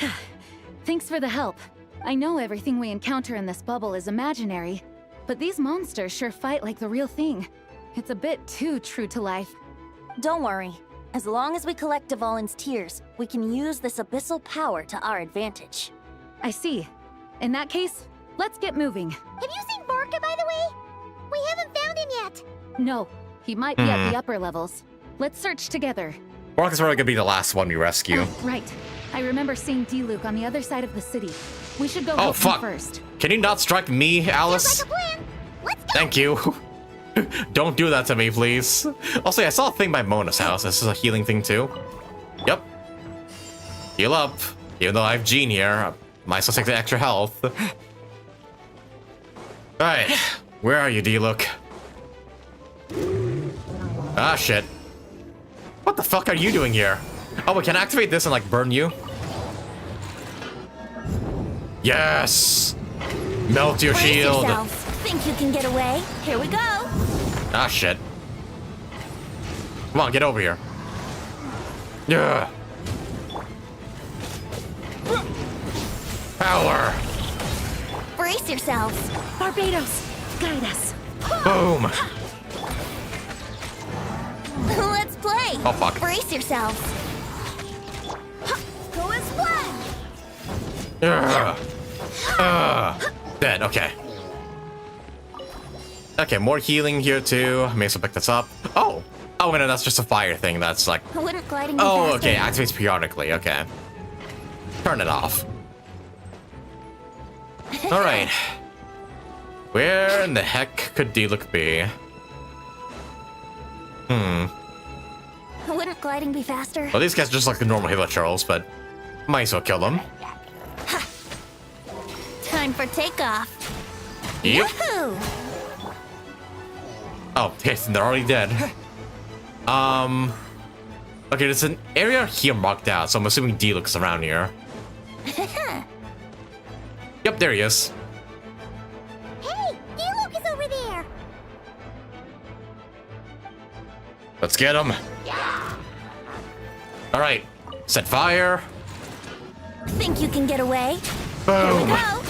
Thanks for the help. I know everything we encounter in this bubble is imaginary, but these monsters sure fight like the real thing. It's a bit too true to life. Don't worry. As long as we collect Dvalin's tears, we can use this abyssal power to our advantage. I see. In that case, let's get moving. Have you seen Varka, by the way? We haven't found him yet. No, he might be at the upper levels. Let's search together. Varka's probably gonna be the last one we rescue. Right. I remember seeing D-Luke on the other side of the city. We should go Oh, help fuck. him first. Can you not strike me, Alice? Thank you. Don't do that to me, please. Also, yeah, I saw a thing by Mona's house. This is a healing thing, too. Yep. Heal up. Even though I have Jean here, I might as well take the extra health. Alright. Where are you, D-Luke? Ah, shit. What the fuck are you doing here? Oh, we can activate this and, like, burn you? Yes! Melt your Brace shield! yourselves. Think you can get away? Here we go. Ah, shit. Come on, get over here. Yeah. Power! Brace yourselves. Barbados, guide us. Boom! Let's play. Oh, fuck. Brace yourselves. Go as one. Dead, okay. Okay, more healing here too. May as well pick this up. Oh! Oh, no, that's just a fire thing. That's like... Wouldn't gliding be Oh, faster? okay, activates periodically. Okay. Turn it off. Alright. Where in the heck could D-Luke be? Wouldn't gliding be faster? Well, these guys are just like the normal Hilichurls, but might as well kill them. Time for takeoff. Yep. Yahoo! Oh, yes, they're already dead. Okay, there's an area here marked out, so I'm assuming D-Look is around here. Yep, there he is. Hey, D-Look is over there. Let's get him. All right, set fire. Think you can get away? Boom. Here we go.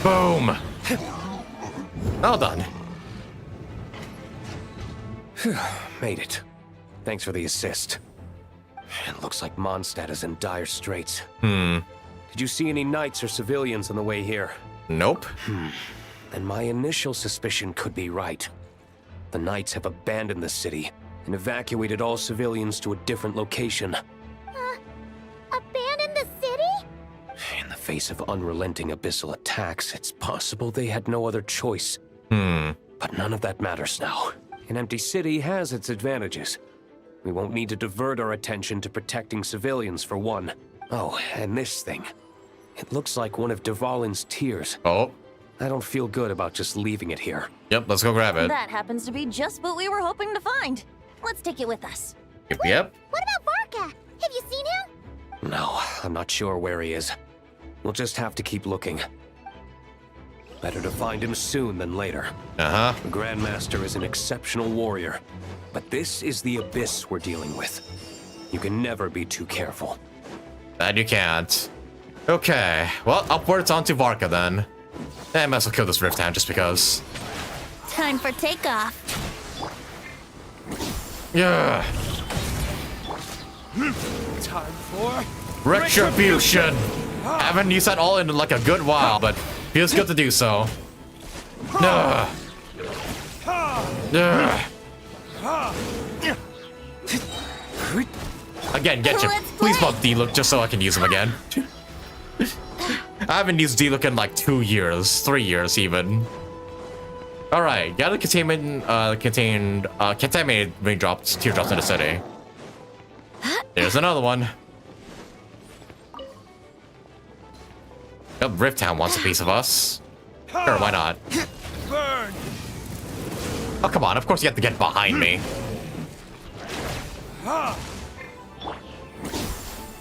Boom. Well done. Made it. Thanks for the assist. It looks like MONDSTADT is in dire straits. Did you see any knights or civilians on the way here? Nope. Then my initial suspicion could be right. The knights have abandoned the city and evacuated all civilians to a different location. Abandon the city? In the face of unrelenting abyssal attacks, it's possible they had no other choice. But none of that matters now. An empty city has its advantages. We won't need to divert our attention to protecting civilians, for one. Oh, and this thing. It looks like one of Dvalin's tears. Oh. I don't feel good about just leaving it here. Yep, let's go grab it. That happens to be just what we were hoping to find. Let's take it with us. Yep. What about Varka? Have you seen him? No, I'm not sure where he is. We'll just have to keep looking. Better to find him soon than later. Uh-huh. The Grandmaster is an exceptional warrior, but this is the abyss we're dealing with. You can never be too careful. That you can't. Okay, well, upwards onto Varka then. I might as well kill this Rift Hand just because. Time for takeoff. Yeah. Time for Retribution! I haven't used that all in like a good while, but feels good to do so. Ugh. Ugh. Again, Genshin, please bump D-Look just so I can use him again. I haven't used D-Look in like 2 years, 3 years even. Alright, gather contained raindrops, teardrops in the city. There's another one. Oh, Rift Town wants a piece of us. Sure, why not? burn. Oh, come on, of course you have to get behind me.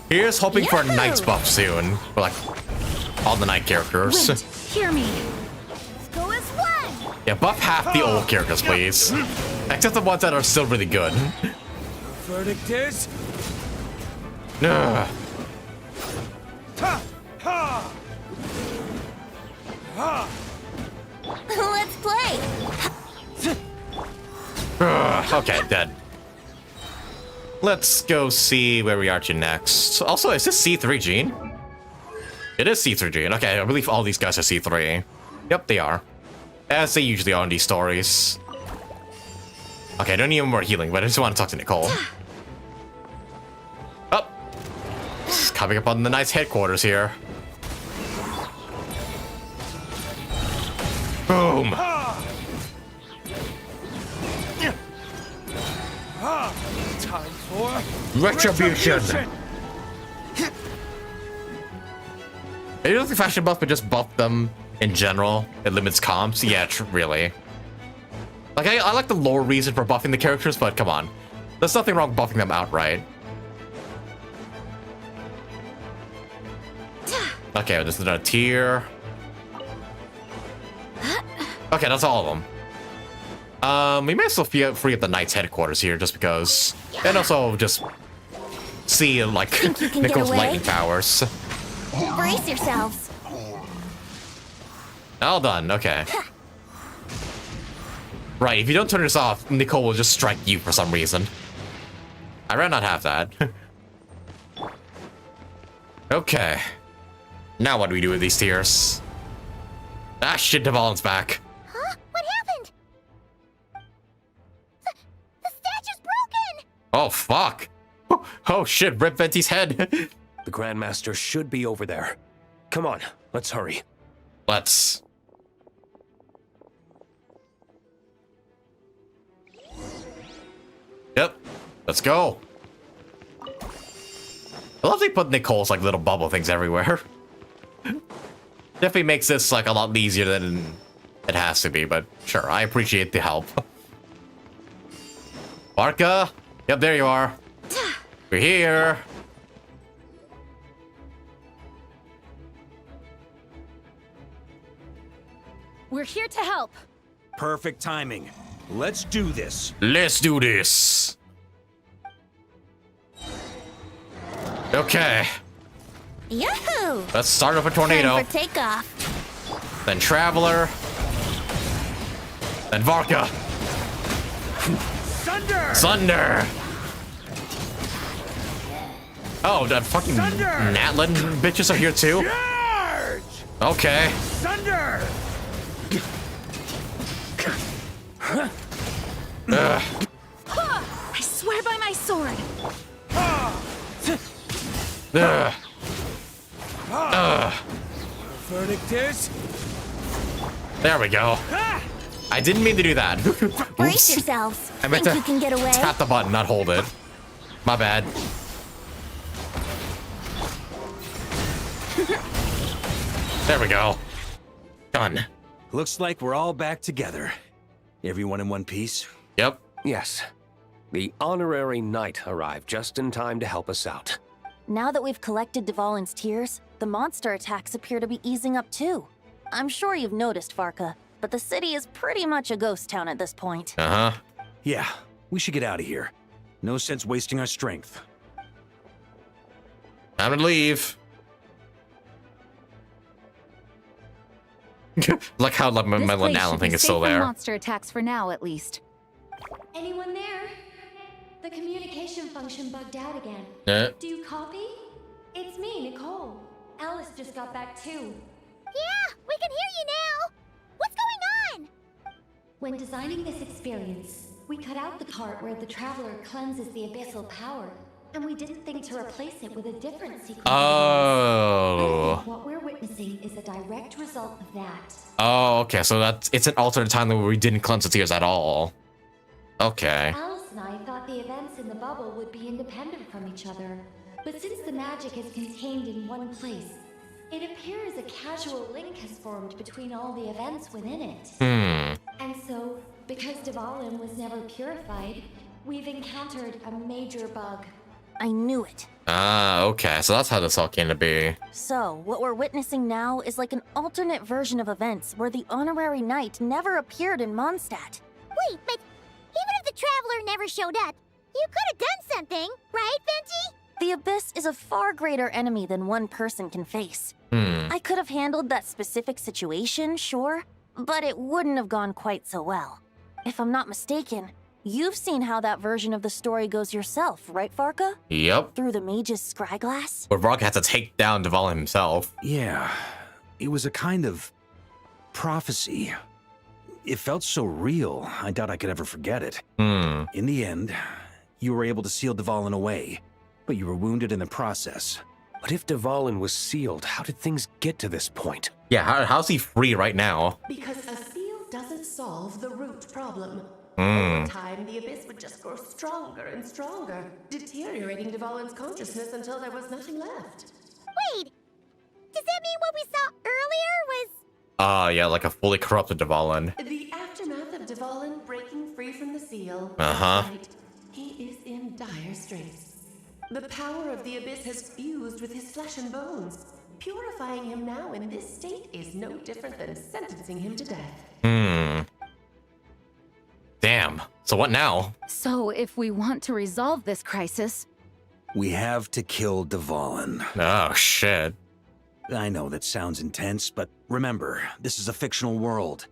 Here's hoping for a Knight's buff soon. For like, all the Knight characters. Wait, hear me. Let's go as one. Yeah, buff half the old characters, please. Except the ones that are still really good. Verdict is. Ugh. Let's play. Okay, dead. Let's go see where we are to next. Also, is this C3 Gene? It is C3 Gene. Okay, I believe all these guys are C3. Yep, they are. As they usually are in these stories. Okay, I don't need more healing, but I just want to talk to Nicole. Oh! Just coming up on the Knight's headquarters here. Boom! Time for Retribution! It doesn't think fashion buff, but just buff them in general. It limits comps. Yeah, really. Like, I like the lore reason for buffing the characters, but come on. There's nothing wrong with buffing them outright. Okay, this is another tier. Okay, that's all of them. We may as well free up the Knight's headquarters here, just because. And also just see, like, Nicole's lightning powers. Brace yourselves. All done, okay. Right, if you don't turn this off, Nicole will just strike you for some reason. I'd rather not have that. Okay. Now what do we do with these tiers? Ah, shit, Dvalin's back. Huh? What happened? The statue's broken! Oh, fuck. Oh, shit, rip Venti's head. The Grandmaster should be over there. Come on, let's hurry. Let's. Yep, let's go. I love they put Nicole's like little bubble things everywhere. Definitely makes this like a lot easier than it has to be, but sure, I appreciate the help. Varka? Yep, there you are. We're here. We're here to help. Perfect timing. Let's do this. Let's do this. Okay. Yahoo! Let's start with a tornado. Time for takeoff. Then Traveler. Then Varka. Thunder! Thunder. Oh, the fucking Natlin bitches are here too? Charge! Okay. Thunder! I swear by my sword. Verdict is... There we go. I didn't mean to do that. Brace Oops. yourselves. I meant Think to you can get away? tap the button, not hold it. My bad. There we go. Done. Looks like we're all back together. Everyone in one piece? Yep. Yes. The honorary knight arrived just in time to help us out. Now that we've collected Dvalin's tears, the monster attacks appear to be easing up too. I'm sure you've noticed, Varka, but the city is pretty much a ghost town at this point. Uh-huh. Yeah, we should get out of here. No sense wasting our strength. Time to leave. Like how like, my This place Lanallen should thing be is safe still from there. monster attacks for now, at least. Anyone there? The communication function bugged out again. Do you copy? It's me, Nicole. Alice just got back too. Yeah, we can hear you now. What's going on? When designing this experience, we cut out the part where the traveler cleanses the abyssal power, and we didn't think to replace it with a different sequence. Oh. What we're witnessing is a direct result of that. Oh, okay. So it's an alternate time where we didn't cleanse the tears at all. Okay. Alice and I thought the events in the bubble would be independent from each other, but since the magic is contained in one place, it appears a casual link has formed between all the events within it. And so, because Dvalin was never purified, we've encountered a major bug. I knew it. Ah, okay. So that's how this all came to be. So, what we're witnessing now is like an alternate version of events where the honorary knight never appeared in Mondstadt. Wait, but even if the Traveler never showed up, you could have done something, right, Venti? The Abyss is a far greater enemy than one person can face. I could have handled that specific situation, sure, but it wouldn't have gone quite so well. If I'm not mistaken, you've seen how that version of the story goes yourself, right, Varka? Yep. Through the mage's scryglass? Where Varka had to take down Dvalin himself. Yeah, it was a kind of prophecy. It felt so real, I doubt I could ever forget it. In the end, you were able to seal Dvalin away, but you were wounded in the process. But if Dvalin was sealed, how did things get to this point? Yeah, how's he free right now? Because a seal doesn't solve the root problem. Hmm. Over time, the Abyss would just grow stronger and stronger, deteriorating Dvalin's consciousness until there was nothing left. Wait, does that mean what we saw earlier was... Yeah, like a fully corrupted Dvalin. The aftermath of Dvalin breaking free from the seal. Uh-huh. Right, he is in dire straits. The power of the Abyss has fused with his flesh and bones. Purifying him now in this state is no different than sentencing him to death. Damn. So what now? So, if we want to resolve this crisis... We have to kill Dvalin. Oh, shit. I know that sounds intense, but remember, this is a fictional world.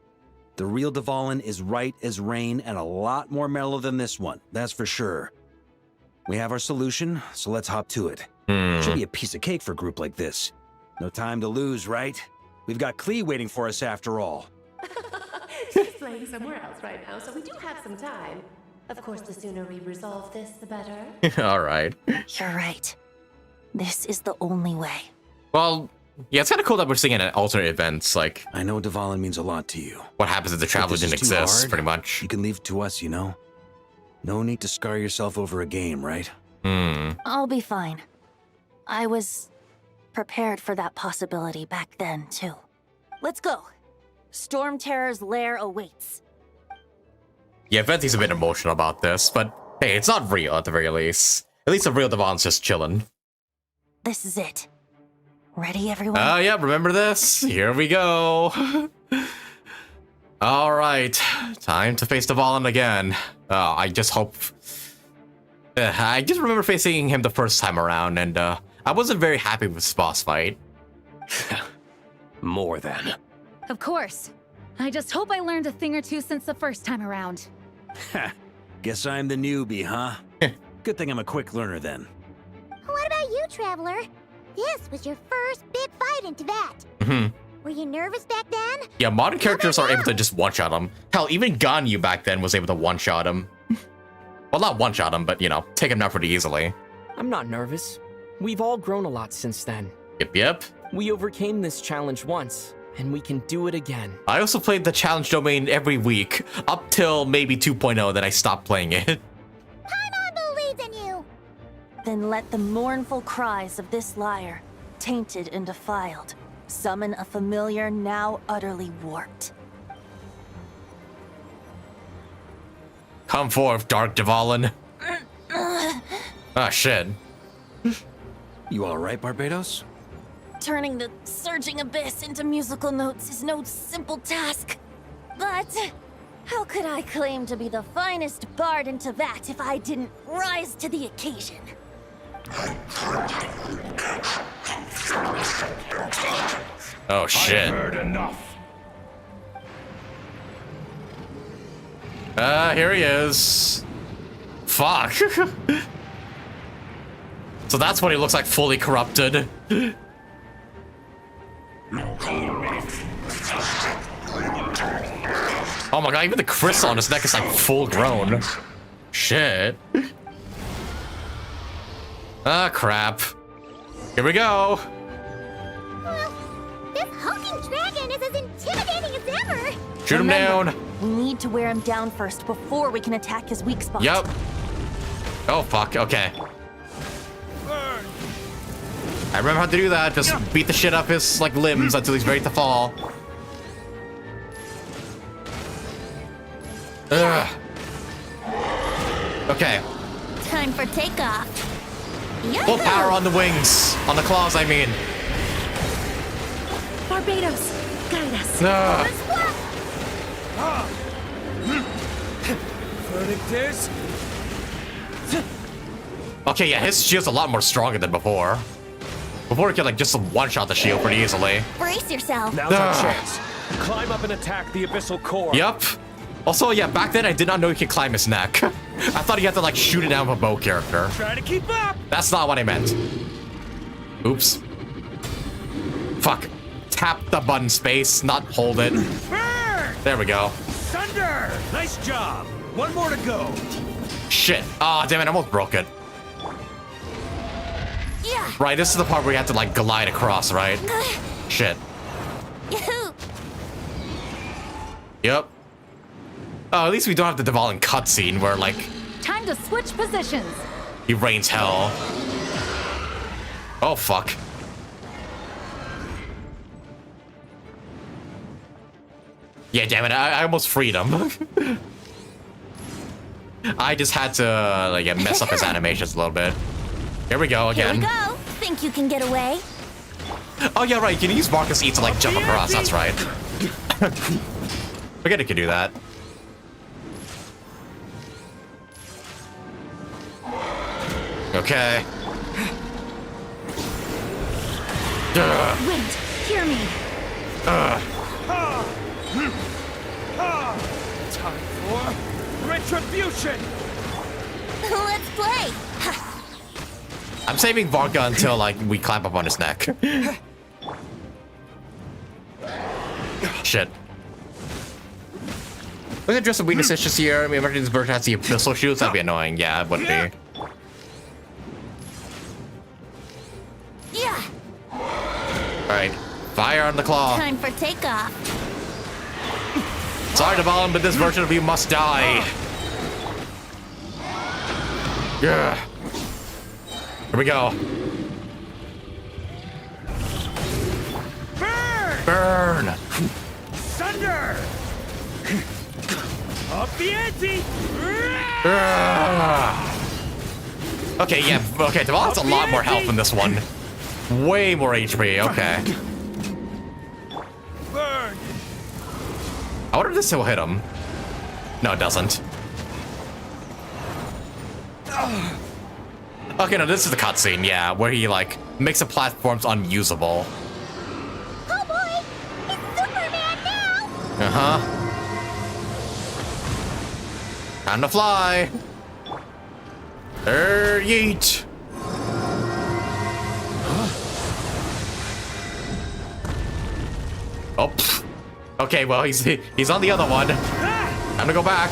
The real Dvalin is right as rain and a lot more mellow than this one, that's for sure. We have our solution, so let's hop to it. Should be a piece of cake for a group like this. No time to lose, right? We've got Klee waiting for us after all. She's playing somewhere else right now, so we do have some time. Of course, the sooner we resolve this, the better. All right. You're right. This is the only way. Well, yeah, it's kind of cool that we're seeing an alternate events, like... I know Dvalin means a lot to you. What happens if the Traveler didn't exist, pretty much. You can leave it to us, you know? No need to scar yourself over a game, right? I'll be fine. I was prepared for that possibility back then, too. Let's go. Storm Terror's lair awaits. Yeah, Venti's a bit emotional about this, but hey, it's not real at the very least. At least the real Devon's just chilling. This is it. Ready, everyone? Yeah, remember this? Here we go. All right, time to face Devon again. I just hope... I just remember facing him the first time around, and I wasn't very happy with this boss fight. More than. Of course. I just hope I learned a thing or two since the first time around. Guess I'm the newbie, huh? Good thing I'm a quick learner then. What about you, Traveler? This was your first big fight in Tibet. Were you nervous back then? Yeah, modern characters are able to just one-shot him. Hell, even Ganyu back then was able to one-shot him. Well, not one-shot him, but, you know, take him down pretty easily. I'm not nervous. We've all grown a lot since then. Yep. We overcame this challenge once, and we can do it again. I also played the challenge domain every week, up till maybe 2.0, then I stopped playing it. Paimon believes in you! Then let the mournful cries of this lyre, tainted and defiled, summon a familiar now utterly warped. Come forth, Dark Dvalin. Ah, shit. You alright, Barbados? Turning the surging abyss into musical notes is no simple task. But how could I claim to be the finest bard in Tibet if I didn't rise to the occasion? Oh, shit. I've heard enough. Here he is. Fuck. So that's what he looks like, fully corrupted. Oh my god, even the crystal on his neck is like full grown. Shit. Ah, crap. Here we go. Well, this hulking dragon is as intimidating as ever. Shoot him down. We need to wear him down first before we can attack his weak spot. Yup. Oh, fuck. Okay. I remember how to do that. Just beat the shit up his, like, limbs until he's ready to fall. Ugh. Okay. Time for takeoff. Full power on the wings. On the claws, I mean. Barbados, guide us. Verdict is... Okay, yeah, his shield's a lot more stronger than before. Before he could, like, just one-shot the shield pretty easily. Brace yourself. Now's our chance. Climb up and attack the abyssal core. Yup. Also, yeah, back then I did not know you could climb his neck. I thought you had to, like, shoot it down with a bow character. Try to keep up. That's not what I meant. Oops. Fuck. Tap the button space, not hold it. Burn! There we go. Thunder! Nice job. One more to go. Shit. Ah, damn it, I almost broke it. Yeah. Right, this is the part where you have to, like, glide across, right? Shit. Yahoo! Yep. Oh, at least we don't have the Dvalin cutscene where, like, Time to switch positions. he rains hell. Oh, fuck. Yeah, damn it, I almost freed him. I just had to, like, mess up his animations a little bit. Here we go again. Here we go. Think you can get away? Oh, yeah, right, you can use Marcus E to, like, jump across, that's right. Forget it could do that. Okay. Wind, hear me. Time for retribution. Let's play. I'm saving Varka until, like, we climb up on his neck. Shit. Look at just some weaknesses just here. I mean, imagine this version has the abyssal shields. That'd be annoying. Yeah, it would be. Yeah. Alright. Fire on the claw. Time for takeoff. Sorry, Dvalin, but this version of you must die. Yeah. Here we go. Burn! Burn! Thunder! Up the ante! Okay, yeah, okay, Deval has a lot more health in this one. Way more HP, okay. Burn! I wonder if this will hit him. No, it doesn't. Okay, no, this is the cutscene, yeah, where he, like, makes the platforms unusable. Oh boy! It's Superman now! Uh-huh. Time to fly! Yeet! Oh, pfft. Okay, well, he's on the other one. Time to go back.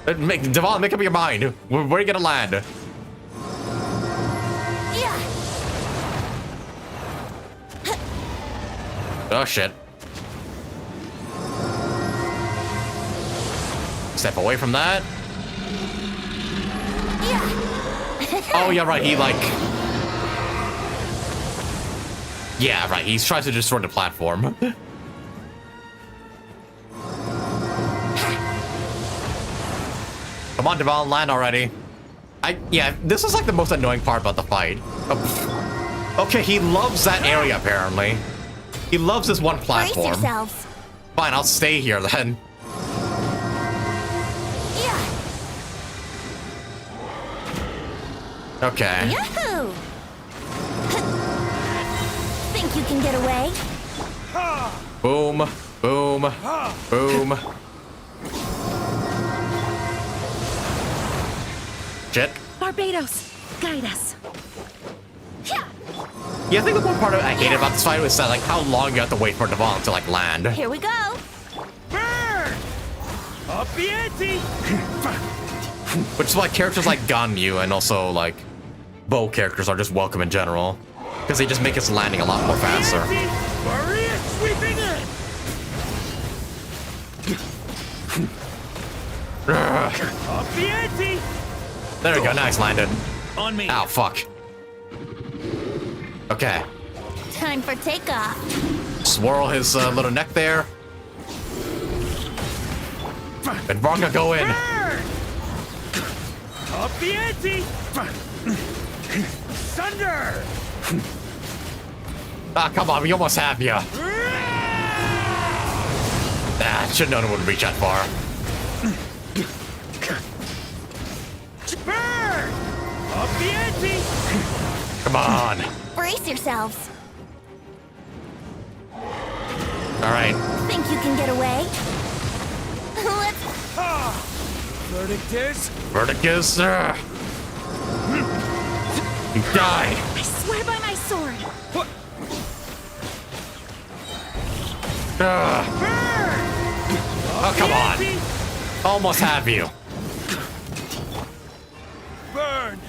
Deval, make up your mind. Where are you gonna land? Yeah. Oh, shit. Step away from that. Oh, yeah, right, he, like... Yeah, right, he's trying to destroy the platform. Come on, Deval, land already. Yeah, this is like the most annoying part about the fight. Okay, he loves that area, apparently. He loves this one platform. Brace yourselves. Fine, I'll stay here then. Okay. Yahoo! Think you can get away? Boom, boom, boom. Shit. Barbados, guide us. Yeah, I think the one part I hated about this fight was that, like, how long you have to wait for Deval to, like, land. Here we go. Burn! Up the ante! Which is why characters like Ganyu and also, like, bow characters are just welcome in general. Because they just make his landing a lot more faster. Maria sweeping in! Up the ante! There we go, nice, landed. On me. Ow, fuck. Okay. Time for takeoff. Swirl his little neck there. And Varka, go in. Up the ante! Thunder! Ah, come on, we almost have you. Ah, should've known it wouldn't reach that far. Burn! Up the ante! Come on. Brace yourselves. All right. Think you can get away? Let's... Verdict is... Verdict is... You die. I swear by my sword. Oh, come on. Almost have you. Burn!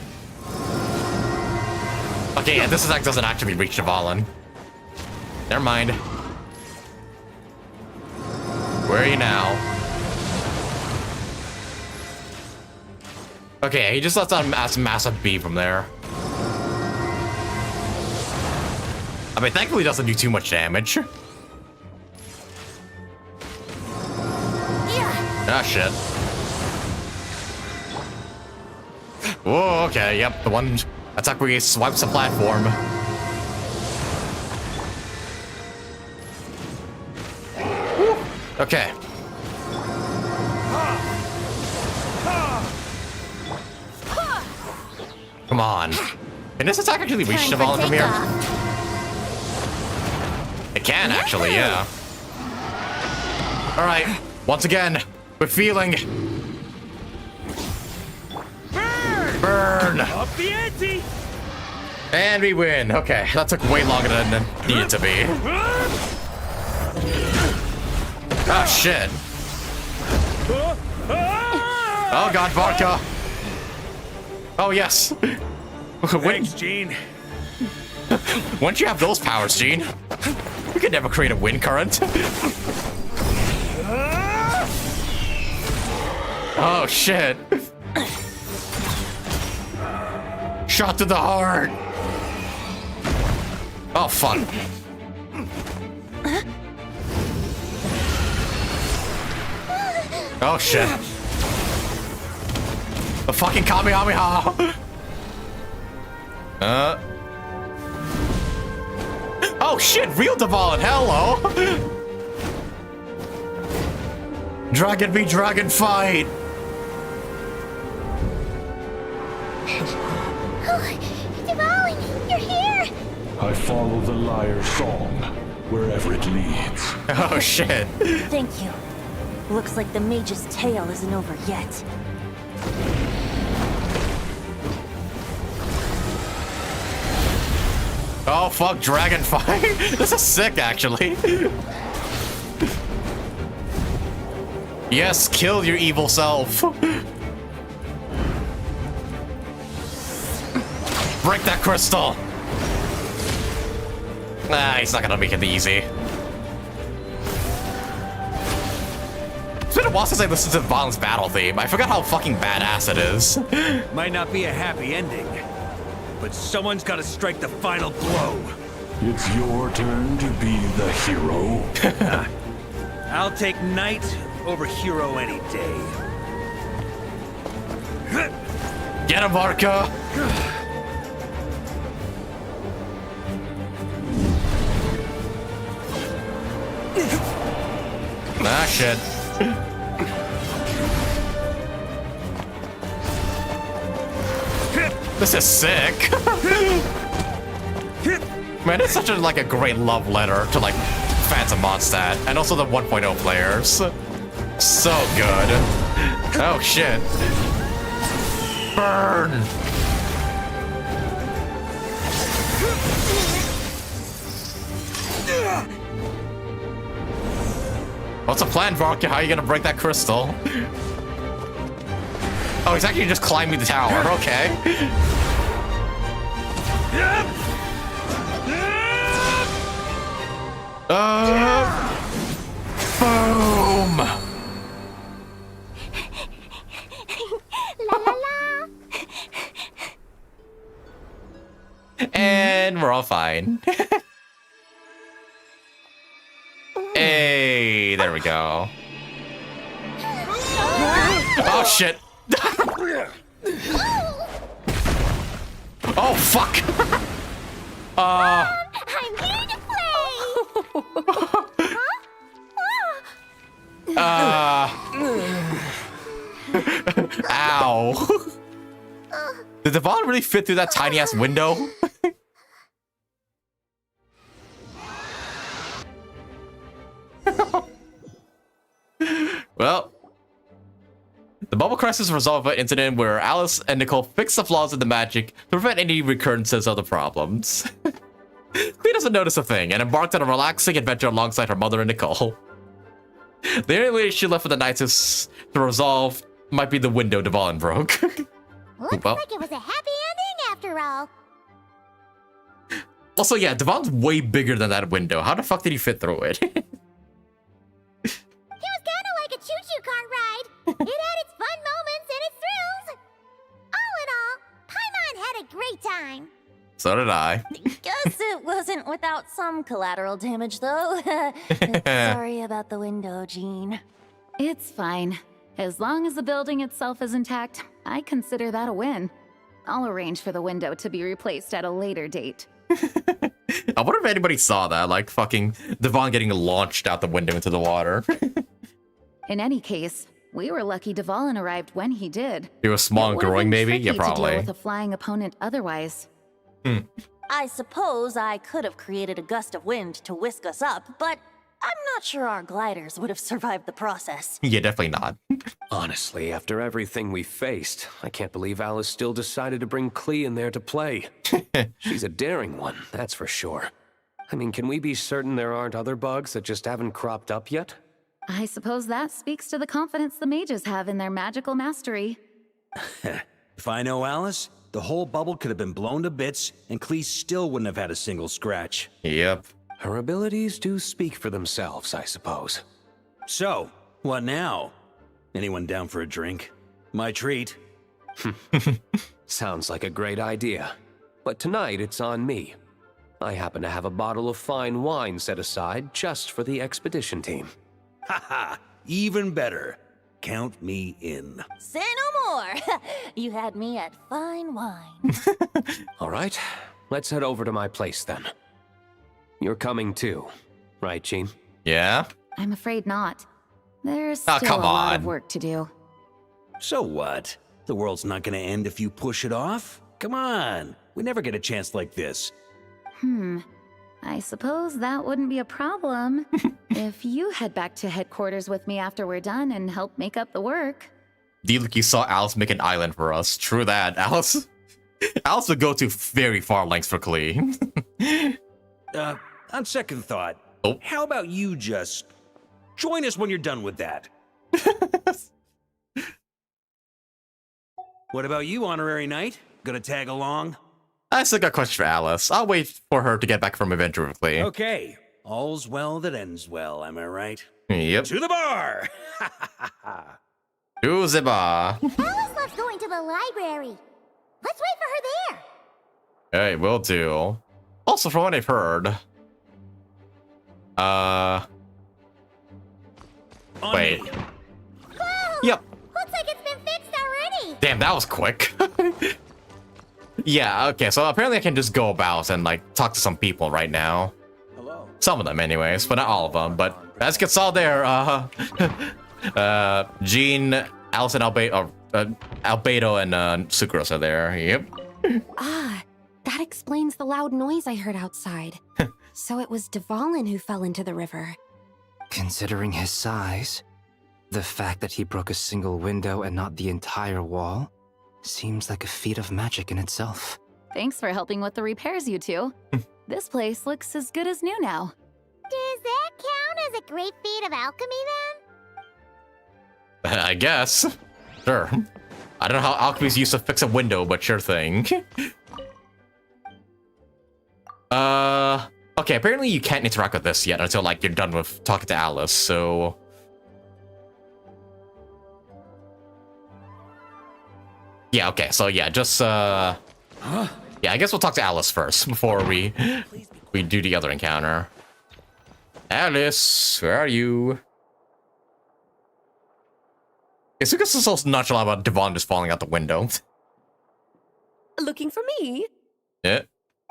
Okay, yeah, this attack doesn't actually reach Deval. Never mind. Where are you now? Okay, he just lets out a massive beam from there. I mean, thankfully, it doesn't do too much damage. Ah, shit. Whoa, okay, yep, the one attack where he swipes the platform. Woo. Okay. Come on. Can this attack actually reach Deval from here? It can, actually, yeah. Alright, once again, with feeling. Burn! Up the ante! And we win. Okay, that took way longer than it needed to be. Ah, shit. Oh god, Varka. Oh, yes. Thanks, Gene. Once you have those powers, Gene, you could never create a wind current. Oh, shit. Shot to the heart. Oh, fuck. Oh shit. The fucking Kamehameha! Oh shit, real Dvalin, hello! Dragon v dragon fight! Dvalin, you're here! I follow the lyre's song, wherever it leads. Oh shit. Thank you. Looks like the mage's tale isn't over yet. Oh fuck, dragon fight! This is sick, actually. Yes, kill your evil self. Break that crystal. Nah, he's not gonna make it easy. It's been a while since I listened to Valen's battle theme. I forgot how fucking badass it is. Might not be a happy ending, but someone's gotta strike the final blow. It's your turn to be the hero. I'll take knight over hero any day. Get him, Varka! Ah, shit. This is sick. Man, it's such a great love letter to fans of MONDSTADT and also the 1.0 players. So good. Oh shit. Burn. What's the plan, Varka? How are you gonna break that crystal? Oh, he's actually just climbing the tower. Okay. Boom! La la la! And we're all fine. Hey, there we go. Oh shit! Oh fuck! I'm here to play! Ow. Did Dvalin really fit through that tiny ass window? Well, the bubble crisis resolved an incident where Alice and Nicole fixed the flaws in the magic to prevent any recurrences of the problems. Clea doesn't notice a thing and embarked on a relaxing adventure alongside her mother and Nicole. The only way she left with the Knights is to resolve might be the window Dvalin broke. Looks like it was a happy ending after all. Also, yeah, Dvalin's way bigger than that window. How the fuck did he fit through it? It was kind of like a choo-choo car ride. It had its fun moments and its thrills. All in all, Paimon had a great time. So did I. Guess it wasn't without some collateral damage, though. Sorry about the window, Jean. It's fine. As long as the building itself is intact, I consider that a win. I'll arrange for the window to be replaced at a later date. I wonder if anybody saw that, like fucking Dvalin getting launched out the window into the water. In any case, we were lucky Dvalin arrived when he did. He was small and growing, maybe? Yeah, probably. To deal with a flying opponent otherwise. I suppose I could have created a gust of wind to whisk us up, but I'm not sure our gliders would have survived the process. Yeah, definitely not. Honestly, after everything we faced, I can't believe Alice still decided to bring Clea in there to play. She's a daring one, that's for sure. I mean, can we be certain there aren't other bugs that just haven't cropped up yet? I suppose that speaks to the confidence the mages have in their magical mastery. If I know Alice, the whole bubble could have been blown to bits, and Clea still wouldn't have had a single scratch. Yep. Her abilities do speak for themselves, I suppose. So, what now? Anyone down for a drink? My treat. Sounds like a great idea. But tonight it's on me. I happen to have a bottle of fine wine set aside just for the expedition team. Haha, even better. count me in. Say no more. You had me at fine wine. All right, let's head over to my place then. You're coming too, right, Jean? Yeah? I'm afraid not. There's still come a lot of on. work to do. So what? The world's not gonna end if you push it off? Come on, we never get a chance like this. I suppose that wouldn't be a problem if you head back to headquarters with me after we're done and help make up the work. Like you saw Alice make an island for us. True that. Alice would go to very far lengths for Klee. On second thought, how about you just join us when you're done with that? What about you, Honorary Knight? Gonna tag along? I still got a question for Alice. I'll wait for her to get back from adventure with Klee. Okay, all's well that ends well, am I right? Yep. To the bar! To the bar. Alice loves going to the library. Let's wait for her there. Hey, will do. Also, from what I've heard... Wait. Whoa! Yep. Looks like it's been fixed already. Damn, that was quick. Yeah, okay, so apparently I can just go about and, like, talk to some people right now. Hello. Some of them, anyways, but not all of them. But let's get all there. Jean, Alice, and Albedo, and Sucrose are there. Yep. Ah, that explains the loud noise I heard outside. So it was Dvalin who fell into the river. Considering his size, the fact that he broke a single window and not the entire wall seems like a feat of magic in itself. Thanks for helping with the repairs, you two. This place looks as good as new now. Does that count as a great feat of alchemy then? I guess. Sure. I don't know how alchemy's used to fix a window, but sure thing. Okay, apparently you can't interact with this yet until, like, you're done with talking to Alice, so... Yeah, okay, so yeah, just, Yeah, I guess we'll talk to Alice first before we do the other encounter. Alice, where are you? It's because it's so nonchalant about Devon just falling out the window. Looking for me? Yeah.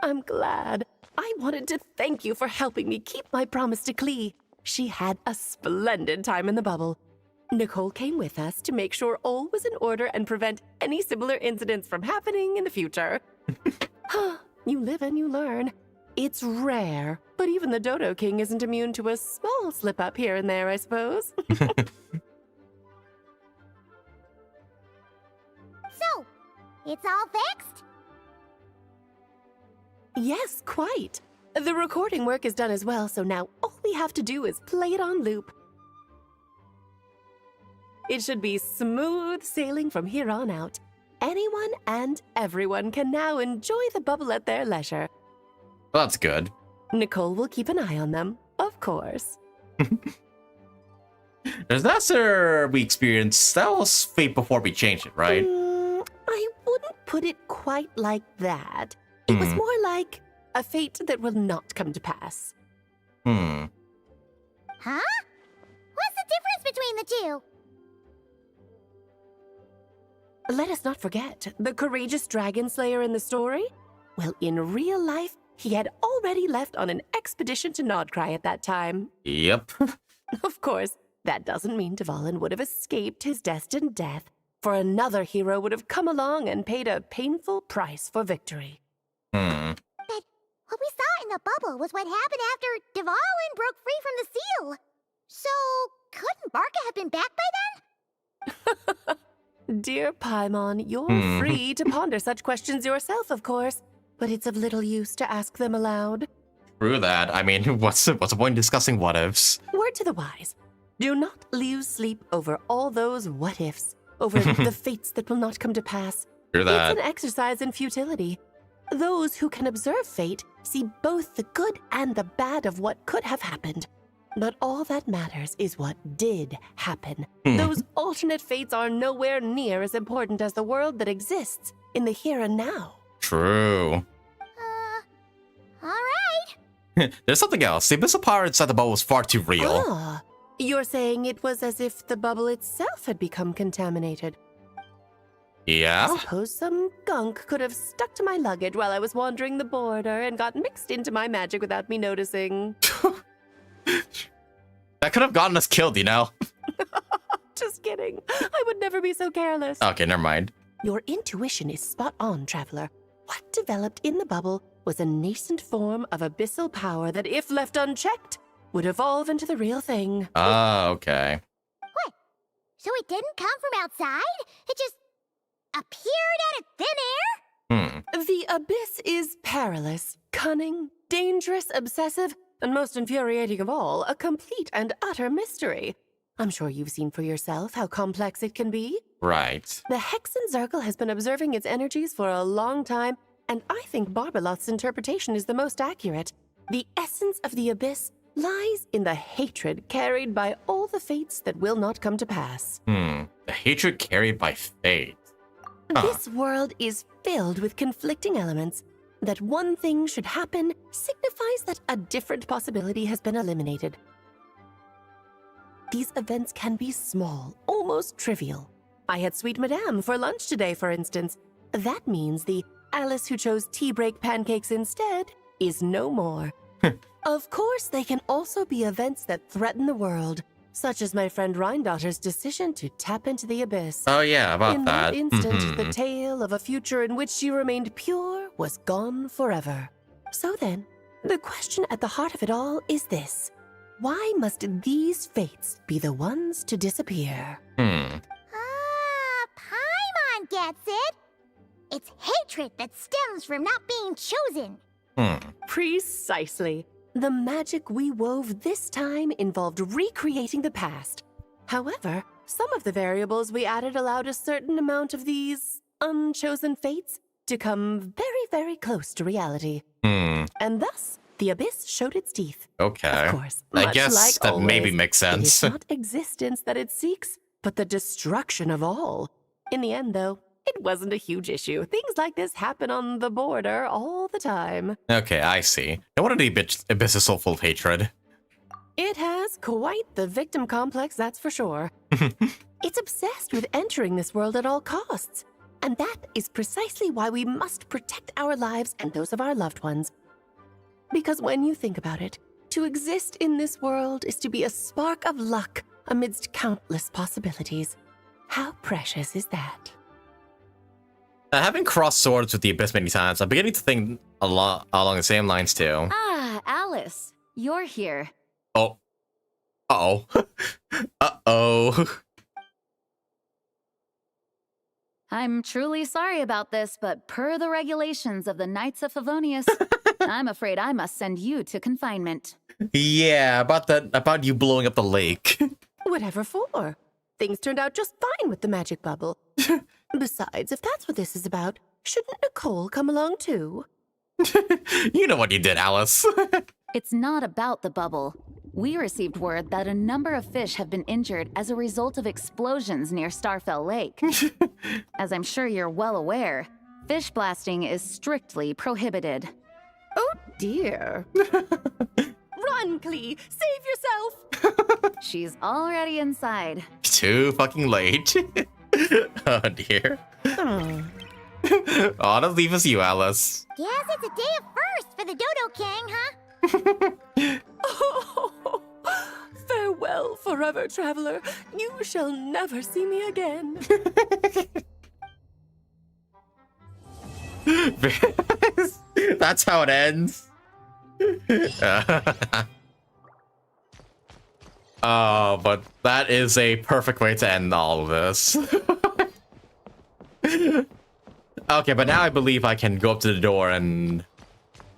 I'm glad. I wanted to thank you for helping me keep my promise to Klee. She had a splendid time in the bubble. Nicole came with us to make sure all was in order and prevent any similar incidents from happening in the future. You live and you learn. It's rare, but even the Dodo King isn't immune to a small slip-up here and there, I suppose. So, it's all fixed? Yes, quite. The recording work is done as well, so now all we have to do is play it on loop. It should be smooth sailing from here on out. Anyone and everyone can now enjoy the bubble at their leisure. Well, that's good. Nicole will keep an eye on them, of course. There's that, sir, we experienced. That was fate before we changed it, right? I wouldn't put it quite like that. It was more like a fate that will not come to pass. Huh? What's the difference between the two? Let us not forget the courageous dragon slayer in the story. Well, in real life, he had already left on an expedition to Nodcry at that time. Yep. Of course, that doesn't mean Dvalin would have escaped his destined death, for another hero would have come along and paid a painful price for victory. But what we saw in the bubble was what happened after Dvalin broke free from the seal. So, couldn't Varka have been back by then? Dear Paimon, you're free to ponder such questions yourself, of course, but it's of little use to ask them aloud. True that. I mean, what's the point in discussing what-ifs? Word to the wise. Do not lose sleep over all those what-ifs, over the fates that will not come to pass. True that. It's an exercise in futility. Those who can observe fate see both the good and the bad of what could have happened. But all that matters is what did happen. Those alternate fates are nowhere near as important as the world that exists in the here and now. True. Alright. There's something else. The abyssal power inside the bubble was far too real. Ah, You're saying it was as if the bubble itself had become contaminated? Yeah? I suppose some gunk could have stuck to my luggage while I was wandering the border and got mixed into my magic without me noticing. That could have gotten us killed, you know? Just kidding. I would never be so careless. Okay, never mind. Your intuition is spot on, Traveler. What developed in the bubble was a nascent form of abyssal power that, if left unchecked, would evolve into the real thing. Ah, okay. What? So it didn't come from outside? It just appeared out of thin air? The abyss is perilous, cunning, dangerous, obsessive, and most infuriating of all, a complete and utter mystery. I'm sure you've seen for yourself how complex it can be. Right. The Hexen Zircle has been observing its energies for a long time, and I think Barbalot's interpretation is the most accurate. The essence of the abyss lies in the hatred carried by all the fates that will not come to pass. The hatred carried by fate. This world is filled with conflicting elements. That one thing should happen signifies that a different possibility has been eliminated. These events can be small, almost trivial. I had Sweet Madame for lunch today, for instance. That means the Alice who chose tea break pancakes instead is no more. Of course, they can also be events that threaten the world, such as my friend Rhindotter's decision to tap into the abyss. Oh yeah, about in that. that instant, the tale of a future in which she remained pure was gone forever. So then, the question at the heart of it all is this. Why must these fates be the ones to disappear? Paimon gets it. It's hatred that stems from not being chosen. Precisely. The magic we wove this time involved recreating the past. However, some of the variables we added allowed a certain amount of these unchosen fates to come very, very close to reality. And thus, the abyss showed its teeth. Okay. Of course, I much guess like that always, maybe makes It sense. is not existence that it seeks, but the destruction of all. In the end, though, it wasn't a huge issue. Things like this happen on the border all the time. Okay, I see. No wonder the abyss is so full of hatred. It has quite the victim complex, that's for sure. It's obsessed with entering this world at all costs. And that is precisely why we must protect our lives and those of our loved ones. Because when you think about it, to exist in this world is to be a spark of luck amidst countless possibilities. How precious is that? Having crossed swords with the abyss many times, I'm beginning to think a lot along the same lines too. Ah, Alice, you're here. Oh. Uh-oh. Uh-oh. I'm truly sorry about this, but per the regulations of the Knights of Favonius, I'm afraid I must send you to confinement. Yeah, about you blowing up the lake. Whatever for. Things turned out just fine with the magic bubble. Besides, if that's what this is about, shouldn't Nicole come along too? You know what you did, Alice. It's not about the bubble. We received word that a number of fish have been injured as a result of explosions near Starfell Lake. As I'm sure you're well aware, fish blasting is strictly prohibited. Oh dear. Run, Klee! Save yourself! She's already inside. Too fucking late. Oh dear. Oh, that leaves us you, Alice. Guess it's a day of first for the Dodo King, huh? Oh, farewell forever, traveler. You shall never see me again. That's how it ends. Oh, but that is a perfect way to end all of this. Okay, but now I believe I can go up to the door and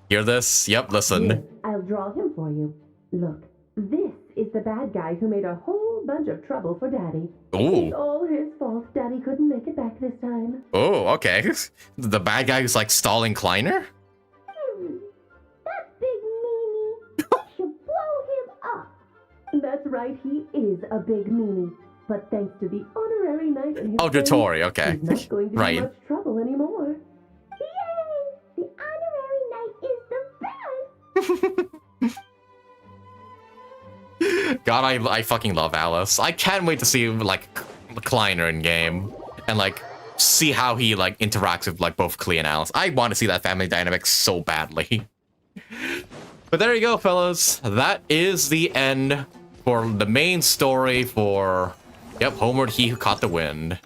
hear this. Yep, listen. Yes, I'll draw him for you. Look, this is the bad guy who made a whole bunch of trouble for Daddy. Ooh. It's all his fault Daddy couldn't make it back this time. Oh, okay. The bad guy who's like stalling Kleiner? That big meanie should blow him up. That's right, he is a big meanie. But thanks to the honorary knight and his Oh, Dotori, okay. he's not going to Right. have much trouble anymore. Yay! The honorary knight is the best! God, I fucking love Alice. I can't wait to see like Kleiner in game and like see how he like interacts with like both Klee and Alice. I want to see that family dynamic so badly. But there you go, fellas. That is the end for the main story for Homeward, He Who Caught the Wind.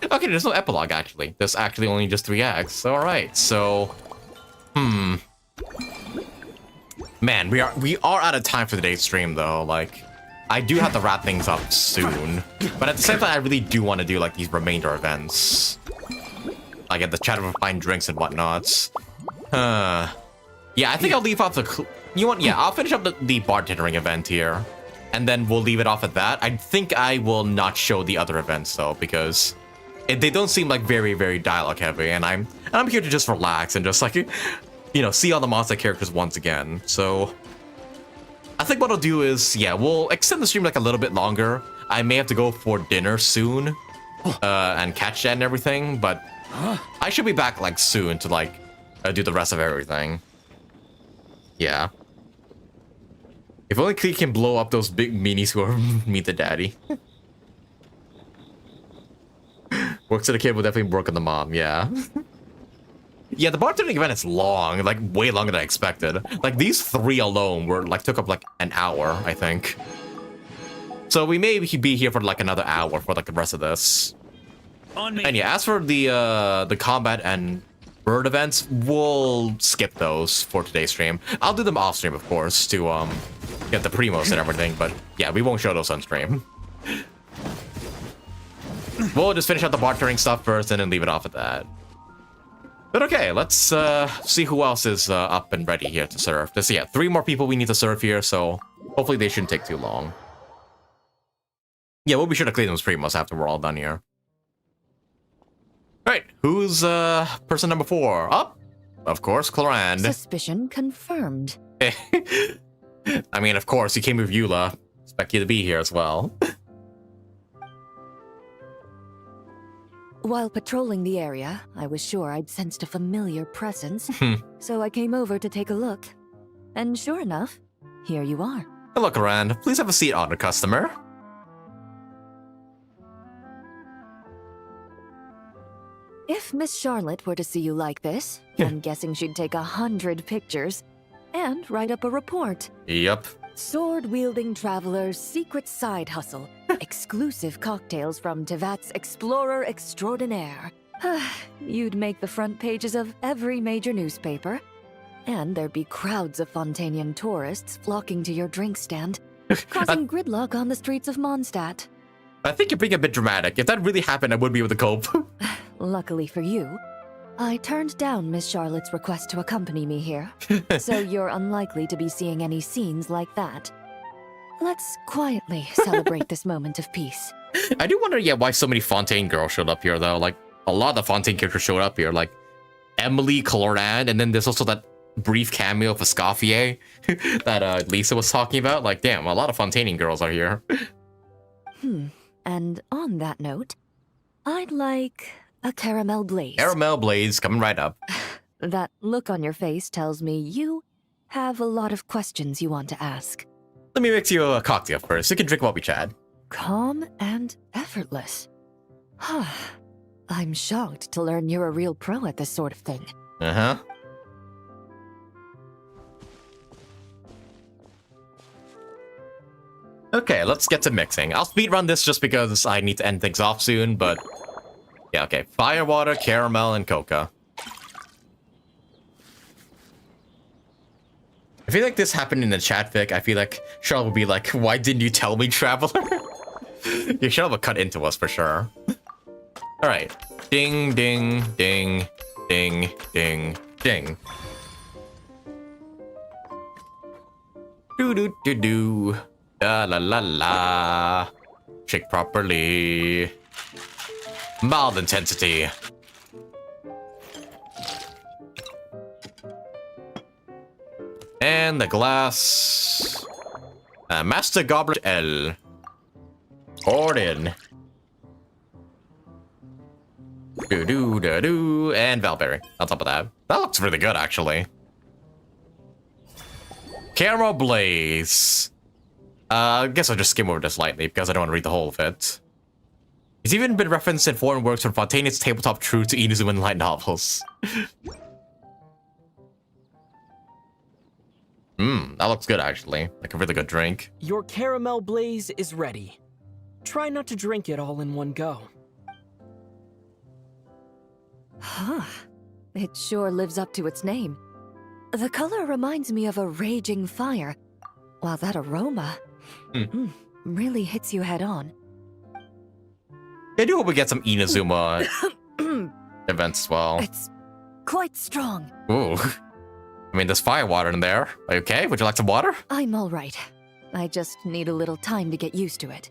Okay, there's no epilogue actually. There's actually only just 3 acts. All right, so man, we are out of time for today's stream though. Like, I do have to wrap things up soon, but at the same time, I really do want to do like these remainder events, like at the chat of fine drinks and whatnots. Yeah, I think I'll leave off the. I'll finish up the bartending event here, and then we'll leave it off at that. I think I will not show the other events though, because they don't seem like very, very dialogue heavy, and I'm here to just relax and just like, see all the monster characters once again. So I think what I'll do is, we'll extend the stream like a little bit longer. I may have to go for dinner soon, and catch that and everything, but I should be back like soon to like do the rest of everything. Yeah. If only Klee can blow up those big meanies who are Meet the Daddy. Works to the kid will definitely work on the mom, yeah. Yeah, the bartending event is long, like way longer than I expected. Like these 3 alone were like took up like an hour, I think. So we may be here for like another hour for like the rest of this. And yeah, as for the combat and bird events, we'll skip those for today's stream. I'll do them off stream, of course, to get the primos and everything, but yeah, we won't show those on stream. We'll just finish out the bartending stuff first and then leave it off at that. But okay, let's see who else is up and ready here to serve. There's 3 more people we need to serve here, so hopefully they shouldn't take too long. Yeah, we'll be sure to clean those primos after we're all done here. All right, who's person number 4? Up? Of course, Clorand. Suspicion confirmed. I mean, of course, you came with Eula. Expect you to be here as well. While patrolling the area, I was sure I'd sensed a familiar presence, so I came over to take a look. And sure enough, here you are. Hello, Clorand. Please have a seat, honored customer. If Miss Charlotte were to see you like this, I'm guessing she'd take 100 pictures and write up a report. Yep. Sword-wielding traveler's secret side hustle. Exclusive cocktails from Tevat's Explorer Extraordinaire. You'd make the front pages of every major newspaper. And there'd be crowds of Fontanian tourists flocking to your drink stand, causing gridlock on the streets of MONDSTADT. I think you're being a bit dramatic. If that really happened, I would be able to cope. Luckily for you, I turned down Miss Charlotte's request to accompany me here, so you're unlikely to be seeing any scenes like that. Let's quietly celebrate this moment of peace. I do wonder, why so many Fontaine girls showed up here, though. Like, a lot of the Fontaine characters showed up here, like Emily, Clorand, and then there's also that brief cameo of Escoffier that Lisa was talking about. Like, damn, a lot of Fontaine girls are here. And on that note, I'd like a caramel blaze. Caramel blaze, coming right up. That look on your face tells me you have a lot of questions you want to ask. Let me mix you a cocktail first. You can drink while we chat. Calm and effortless. I'm shocked to learn you're a real pro at this sort of thing. Uh-huh. Okay, let's get to mixing. I'll speedrun this just because I need to end things off soon, but... yeah, okay. Fire, water, caramel, and coca. I feel like this happened in the chat, Vic. I feel like Charlotte would be like, why didn't you tell me, Traveler? Yeah, Charlotte would cut into us for sure. Alright. Ding, ding, ding, ding, ding, ding. Do-do-do-do. La la la la. Shake properly. Mild intensity. And the glass. Master Goblet L. Poured in. Do-do-do-do. And Valberry on top of that. That looks really good, actually. Caramel Blaze. I guess I'll just skim over this lightly because I don't want to read the whole of it. It's even been referenced in foreign works from Fontaine's tabletop true to Inazuma light novels. That looks good actually. Like a really good drink. Your caramel blaze is ready. Try not to drink it all in one go. Huh. It sure lives up to its name. The color reminds me of a raging fire, while that aroma really hits you head on. I do hope we get some Inazuma events as well. It's quite strong. Ooh. I mean, there's fire water in there. Are you okay? Would you like some water? I'm all right. I just need a little time to get used to it.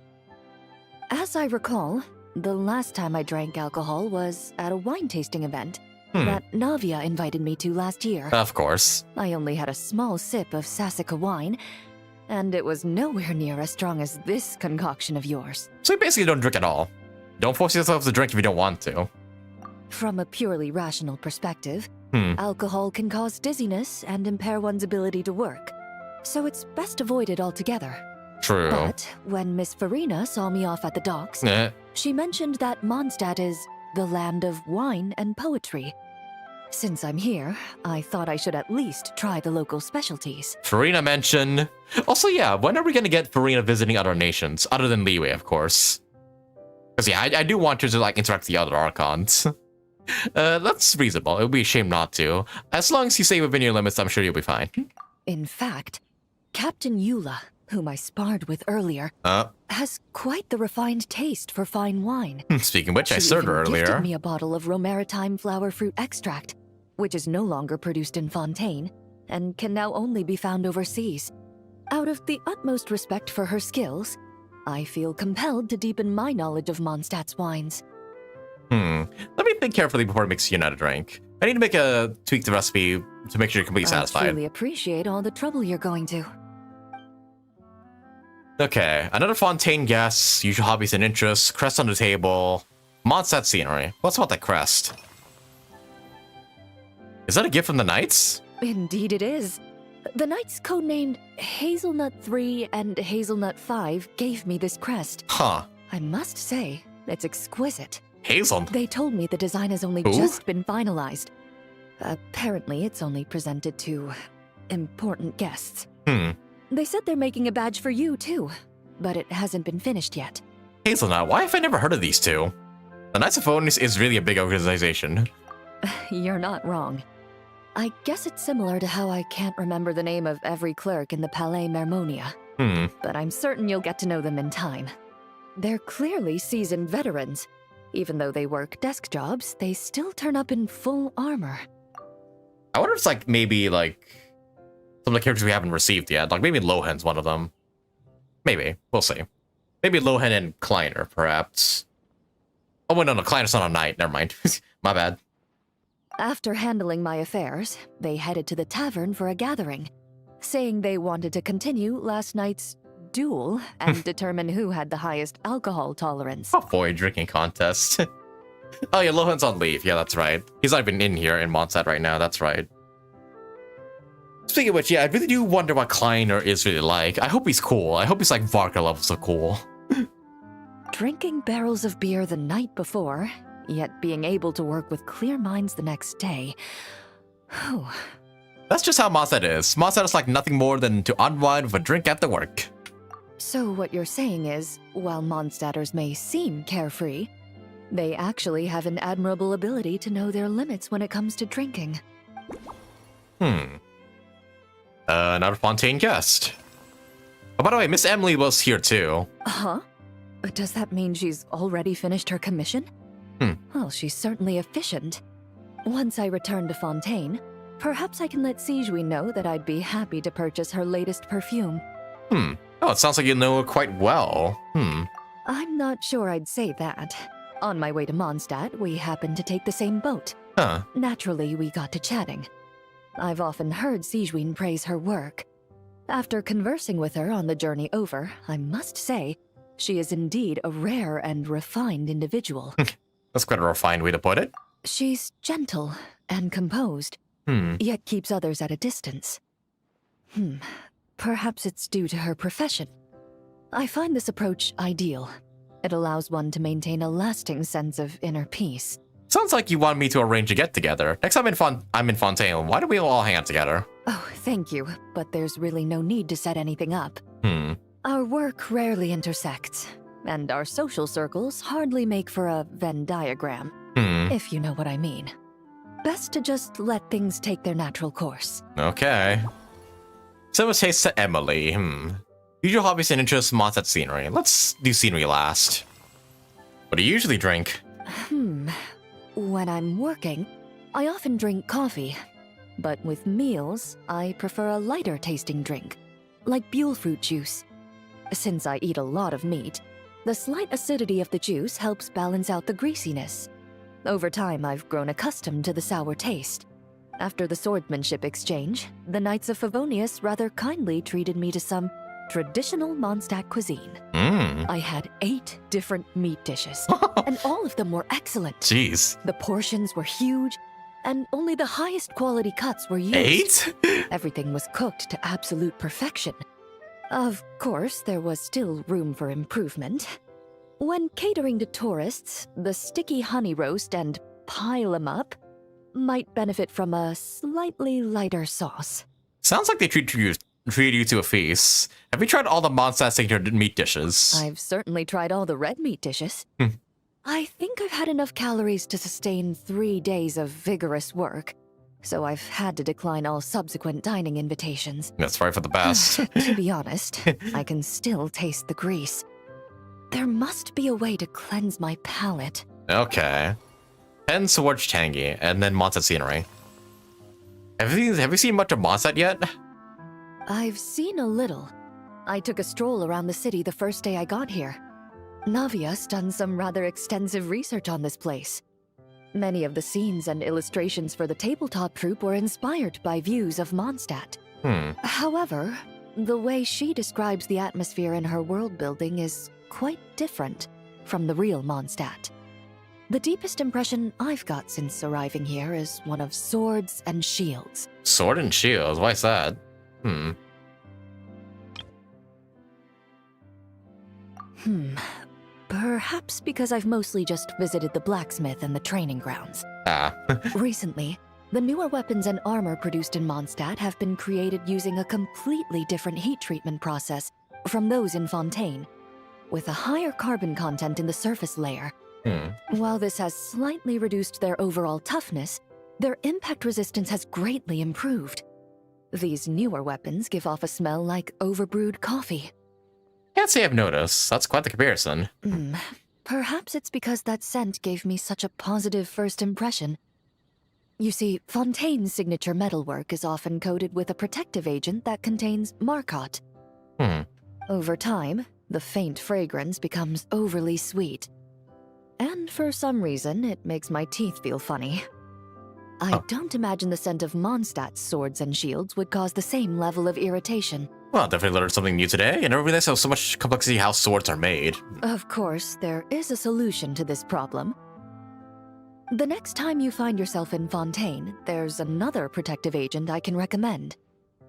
As I recall, the last time I drank alcohol was at a wine tasting event that Navia invited me to last year. Of course. I only had a small sip of Sassica wine, and it was nowhere near as strong as this concoction of yours. So you basically don't drink at all. Don't force yourself to drink if you don't want to. From a purely rational perspective, alcohol can cause dizziness and impair one's ability to work, so it's best avoided altogether. True. But when Miss Farina saw me off at the docks, she mentioned that MONDSTADT is the land of wine and poetry. Since I'm here, I thought I should at least try the local specialties. Farina mentioned... Also, yeah, when are we going to get Farina visiting other nations? Other than Liyue, of course. Because, yeah, I do want her to, like, interact with the other Archons. That's reasonable. It would be a shame not to. As long as you stay within your limits, I'm sure you'll be fine. In fact, Captain Eula, whom I sparred with earlier, has quite the refined taste for fine wine. Speaking of which, I served her She earlier. gifted me a bottle of Romaritime flower fruit extract, which is no longer produced in Fontaine, and can now only be found overseas. Out of the utmost respect for her skills, I feel compelled to deepen my knowledge of MONDSTADT's wines. Let me think carefully before I mix you another drink. I need to tweak the recipe to make sure you're completely satisfied. I truly appreciate all the trouble you're going to. Okay, another Fontaine guess, usual hobbies and interests, crest on the table, MONDSTADT scenery. What's about that crest? Is that a gift from the Knights? Indeed it is. The Knights codenamed Hazelnut 3 and Hazelnut 5 gave me this crest. Huh. I must say, it's exquisite. Hazel? They told me the design has only just been finalized. Apparently, it's only presented to important guests. They said they're making a badge for you, too, but it hasn't been finished yet. Hazelnut, why have I never heard of these two? The Knights of Phones is really a big organization. You're not wrong. I guess it's similar to how I can't remember the name of every clerk in the Palais Mermonia. But I'm certain you'll get to know them in time. They're clearly seasoned veterans. Even though they work desk jobs, they still turn up in full armor. I wonder if it's like maybe like some of the characters we haven't received yet. Like maybe Lohan's one of them. Maybe. We'll see. Maybe Lohan and Kleiner, perhaps. Oh, wait, no, Kleiner's not a knight. Never mind. My bad. After handling my affairs, they headed to the tavern for a gathering, saying they wanted to continue last night's duel and determine who had the highest alcohol tolerance. Oh boy, drinking contest. Oh yeah, Lohan's on leave. Yeah, that's right. He's not even in here in MONDSTADT right now. That's right. Speaking of which, yeah, I really do wonder what Kleiner is really like. I hope he's cool. I hope he's like Varka levels of cool. Drinking barrels of beer the night before, yet being able to work with clear minds the next day. Whew. That's just how MONDSTADT is. MONDSTADT is like nothing more than to unwind with a drink at the work. So what you're saying is, while Mondstadters may seem carefree, they actually have an admirable ability to know their limits when it comes to drinking. Another Fontaine guest. Oh, by the way, Miss Emily was here too. Huh? Does that mean she's already finished her commission? Well, she's certainly efficient. Once I return to Fontaine, perhaps I can let Sigewin know that I'd be happy to purchase her latest perfume. Oh, it sounds like you know her quite well. I'm not sure I'd say that. On my way to Mondstadt, we happened to take the same boat. Naturally, we got to chatting. I've often heard Sigewin praise her work. After conversing with her on the journey over, I must say, she is indeed a rare and refined individual. That's quite a refined way to put it. She's gentle and composed, yet keeps others at a distance. Perhaps it's due to her profession. I find this approach ideal. It allows one to maintain a lasting sense of inner peace. Sounds like you want me to arrange a get-together. Next time I'm in Fontaine, why don't we all hang out together? Oh, thank you, but there's really no need to set anything up. Our work rarely intersects, and our social circles hardly make for a Venn diagram, if you know what I mean. Best to just let things take their natural course. Okay. Similar taste to Emily. Usual hobbies and interests, MONDSTADT scenery. Let's do scenery last. What do you usually drink? When I'm working, I often drink coffee. But with meals, I prefer a lighter tasting drink, like Buell fruit juice. Since I eat a lot of meat, the slight acidity of the juice helps balance out the greasiness. Over time, I've grown accustomed to the sour taste. After the swordsmanship exchange, the Knights of Favonius rather kindly treated me to some traditional MONDSTADT cuisine. I had 8 different meat dishes, and all of them were excellent. Jeez. The portions were huge, and only the highest quality cuts were used. 8? Everything was cooked to absolute perfection. Of course, there was still room for improvement. When catering to tourists, the sticky honey roast and pile 'em up might benefit from a slightly lighter sauce. Sounds like they treat you to a feast. Have you tried all the MONDSTADT signature meat dishes? I've certainly tried all the red meat dishes. I think I've had enough calories to sustain 3 days of vigorous work, so I've had to decline all subsequent dining invitations. That's right for the best. To be honest, I can still taste the grease. There must be a way to cleanse my palate. Okay. Pen, Sword, Tangy, and then MONDSTADT scenery. Have you seen much of MONDSTADT yet? I've seen a little. I took a stroll around the city the first day I got here. Navia's done some rather extensive research on this place. Many of the scenes and illustrations for the tabletop troupe were inspired by views of MONDSTADT. However, the way she describes the atmosphere in her world building is quite different from the real MONDSTADT. The deepest impression I've got since arriving here is one of swords and shields. Sword and shields? Why is that? Perhaps because I've mostly just visited the blacksmith and the training grounds. Recently, the newer weapons and armor produced in MONDSTADT have been created using a completely different heat treatment process from those in Fontaine, with a higher carbon content in the surface layer. While this has slightly reduced their overall toughness, their impact resistance has greatly improved. These newer weapons give off a smell like overbrewed coffee. Can't say I've noticed. That's quite the comparison. Perhaps it's because that scent gave me such a positive first impression. You see, Fontaine's signature metalwork is often coated with a protective agent that contains marcotte. Over time, the faint fragrance becomes overly sweet. And for some reason, it makes my teeth feel funny. I don't imagine the scent of MONDSTADT's swords and shields would cause the same level of irritation. Well, definitely learned something new today, and I never realized how so much complexity how swords are made. Of course, there is a solution to this problem. The next time you find yourself in Fontaine, there's another protective agent I can recommend.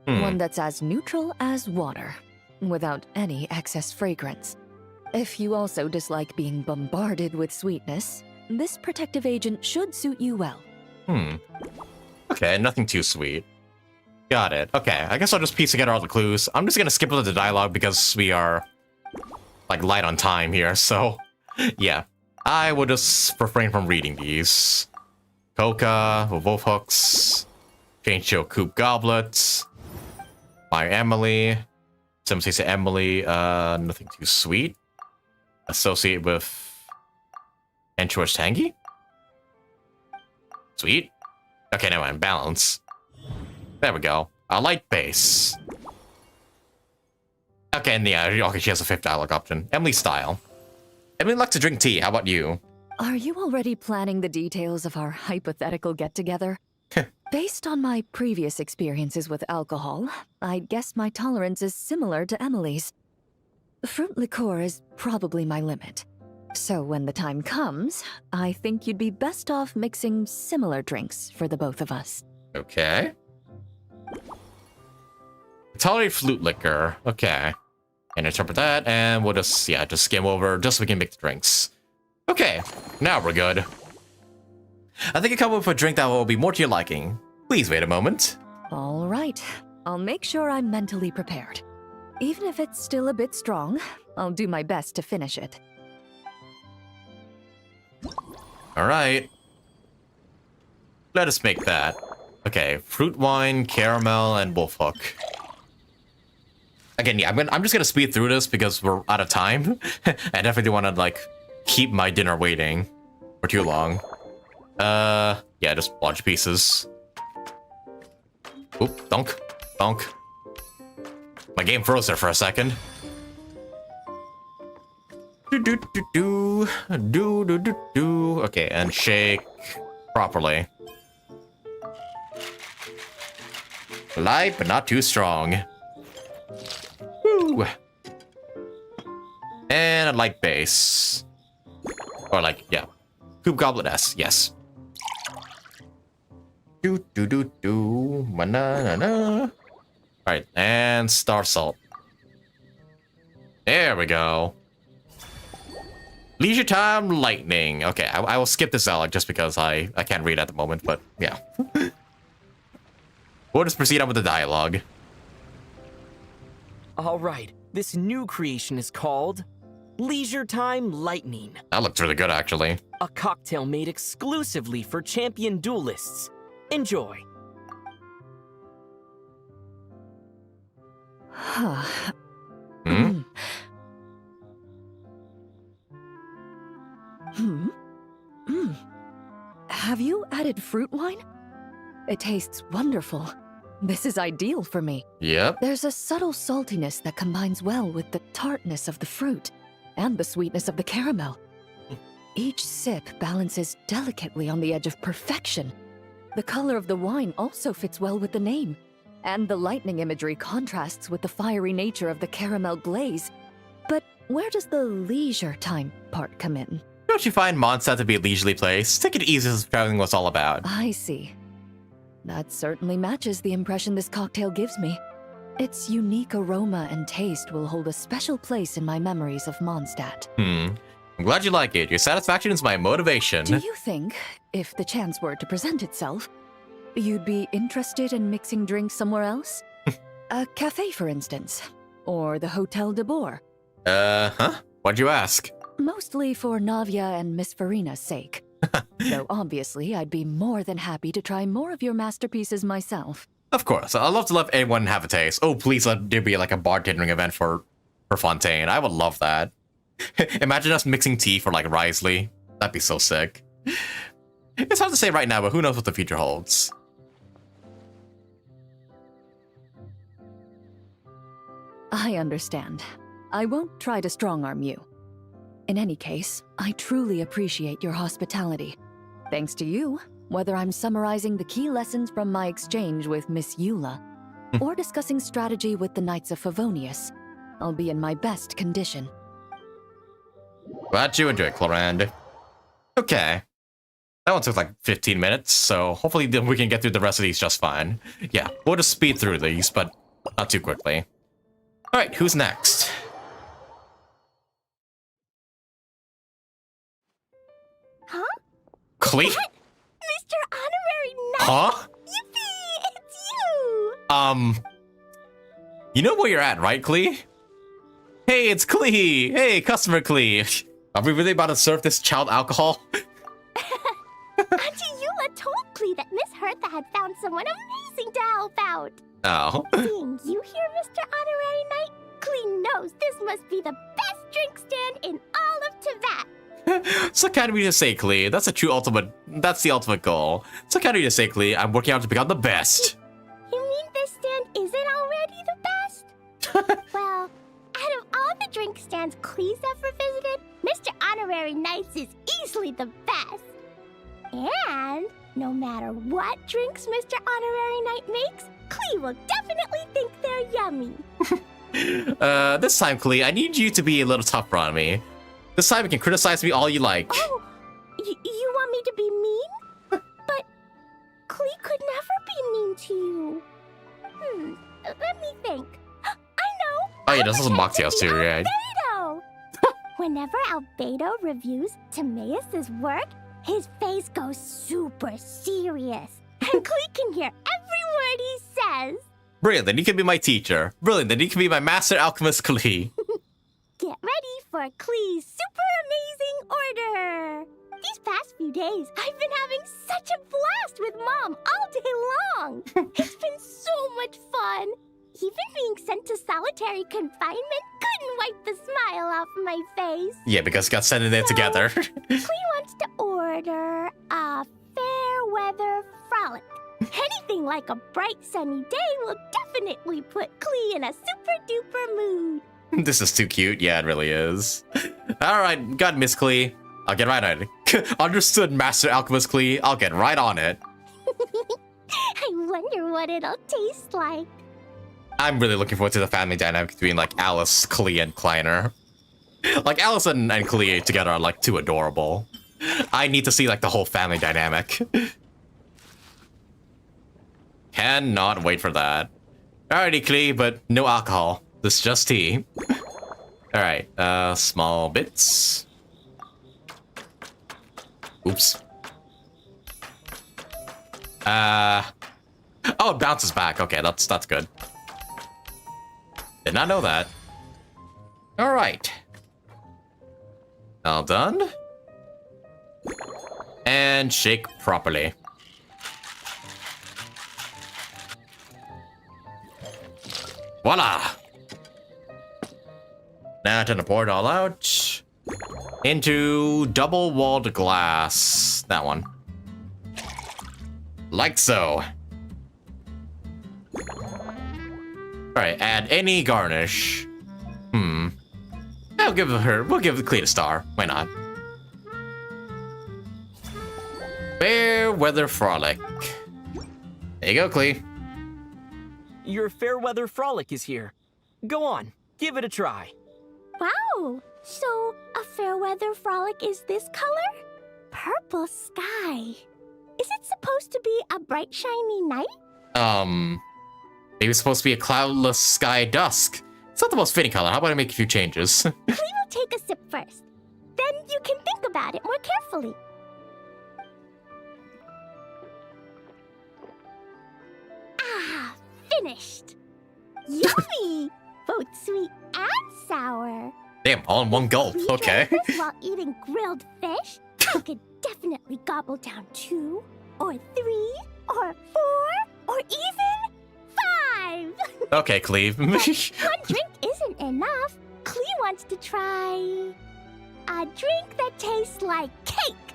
One that's as neutral as water, without any excess fragrance. If you also dislike being bombarded with sweetness, this protective agent should suit you well. Okay, nothing too sweet. Got it. Okay, I guess I'll just piece together all the clues. I'm just gonna skip over the dialogue because we are, like, light on time here, so... yeah. I will just refrain from reading these. Coca, wolf hooks, Chain Shield Coop Goblets, My Emily, Somebody say Emily, nothing too sweet. Associate with Enchor's Tangy? Sweet. Okay, never mind. Balance. There we go. A light base. Okay, and yeah, okay, she has a 5th dialogue option. Emily style. Emily likes to drink tea. How about you? Are you already planning the details of our hypothetical get-together? Based on my previous experiences with alcohol, I'd guess my tolerance is similar to Emily's. Fruit liqueur is probably my limit. So when the time comes, I think you'd be best off mixing similar drinks for the both of us. Okay. Tolerate flute liquor. Okay. And interpret that, and we'll just, yeah, just skim over just so we can make the drinks. Okay, now we're good. I think I come up with a drink that will be more to your liking. Please wait a moment. All right. I'll make sure I'm mentally prepared. Even if it's still a bit strong, I'll do my best to finish it. All right. Let us make that. Okay, fruit wine, caramel, and wolf hook. Again, yeah, I'm just gonna speed through this because we're out of time. I definitely don't want to like keep my dinner waiting for too long. Yeah, just large pieces. Oop, donk, donk. My game froze there for a second. Do. Okay, and shake properly. Light, but not too strong. Woo. And a light base. Or like, yeah. Coupe Goblet S, yes. Manana. Alright, and Star Salt. There we go. Leisure Time Lightning. Okay, I will skip this out just because I can't read at the moment, but yeah. We'll just proceed on with the dialogue. Alright, this new creation is called Leisure Time Lightning. That looks really good, actually. A cocktail made exclusively for champion duelists. Enjoy. Have you added fruit wine? It tastes wonderful. This is ideal for me. Yep. There's a subtle saltiness that combines well with the tartness of the fruit and the sweetness of the caramel. Each sip balances delicately on the edge of perfection. The color of the wine also fits well with the name, and the lightning imagery contrasts with the fiery nature of the caramel glaze. But where does the leisure time part come in? Don't you find MONDSTADT to be a leisurely place? Take it easy as traveling was all about. I see. That certainly matches the impression this cocktail gives me. Its unique aroma and taste will hold a special place in my memories of MONDSTADT. I'm glad you like it. Your satisfaction is my motivation. Do you think, if the chance were to present itself, you'd be interested in mixing drinks somewhere else? A cafe, for instance. Or the Hotel de Boer. Huh? Why'd you ask? Mostly for Navia and Miss Farina's sake. Though obviously, I'd be more than happy to try more of your masterpieces myself. Of course. I'd love to let everyone have a taste. Oh, please let there be like a bartending event for Fontaine. I would love that. Imagine us mixing tea for like Risley. That'd be so sick. It's hard to say right now, but who knows what the future holds. I understand. I won't try to strong-arm you. In any case, I truly appreciate your hospitality. Thanks to you, whether I'm summarizing the key lessons from my exchange with Miss Eula, or discussing strategy with the Knights of Favonius, I'll be in my best condition. Glad you enjoyed, Clorand. Okay. That one took like 15 minutes, so hopefully we can get through the rest of these just fine. Yeah, we'll just speed through these, but not too quickly. Alright, who's next? Huh? Klee? Mr. Honorary Knight! Huh? Yippee! It's you! You know where you're at, right, Klee? Hey, it's Klee! Hey, customer Klee! Are we really about to serve this child alcohol? Auntie Eula told Klee that Miss Hertha had found someone amazing to help out. Oh. Seeing you here, Mr. Honorary Knight, Klee knows this must be the best drink stand in all of Teyvat. So kind of you to say, Klee. That's the ultimate goal. So kind of you to say, Klee, I'm working out to become the best. You mean this stand isn't already the best? Well, out of all the drink stands Klee's ever visited, Mr. Honorary Knight's is easily the best. And no matter what drinks Mr. Honorary Knight makes, Klee will definitely think they're yummy. This time, Klee, I need you to be a little tougher on me. This time you can criticize me all you like. Oh, you want me to be mean? But Klee could never be mean to you. Let me think. I know! Oh yeah, this is Moxie's too, right? Albedo! Whenever Albedo reviews Timaeus' work, his face goes super serious. And Klee can hear every word he says. Brilliant, then you can be my teacher. Brilliant, then you can be my master alchemist Klee. Get ready for Klee's super amazing order! These past few days, I've been having such a blast with Mom all day long! It's been so much fun! Even being sent to solitary confinement couldn't wipe the smile off my face. Yeah, because got sent in there together. Klee wants to order a fair weather frolic. Anything like a bright sunny day will definitely put Klee in a super duper mood. This is too cute. Yeah, it really is. Alright, got Miss Klee. I'll get right on it. Understood, Master Alchemist Klee. I'll get right on it. I wonder what it'll taste like. I'm really looking forward to the family dynamic between, like, Alice, Klee, and Kleiner. Like, Alice and Klee together are, like, too adorable. I need to see, like, the whole family dynamic. Cannot wait for that. Alrighty, Klee, but no alcohol. This is just tea. Alright, small bits. Oops. Oh, it bounces back. Okay, that's good. Did not know that. Alright. All done. And shake properly. Voila! Now time to pour it all out. Into double-walled glass. That one. Like so. Alright, add any garnish. We'll give Klee a star. Why not? Fair weather frolic. There you go, Klee. Your fair weather frolic is here. Go on, give it a try. Wow! So, a fair weather frolic is this color? Purple sky. Is it supposed to be a bright, shiny night? Maybe it's supposed to be a cloudless sky dusk. It's not the most fitting color. How about I make a few changes? Klee will take a sip first. Then you can think about it more carefully. Ah, finished. Yummy! Both sweet and sour. Damn, all in one gulp. Okay. While eating grilled fish, you could definitely gobble down 2, or 3, or 4, or even 5. Okay, Klee. One drink isn't enough. Klee wants to try a drink that tastes like cake.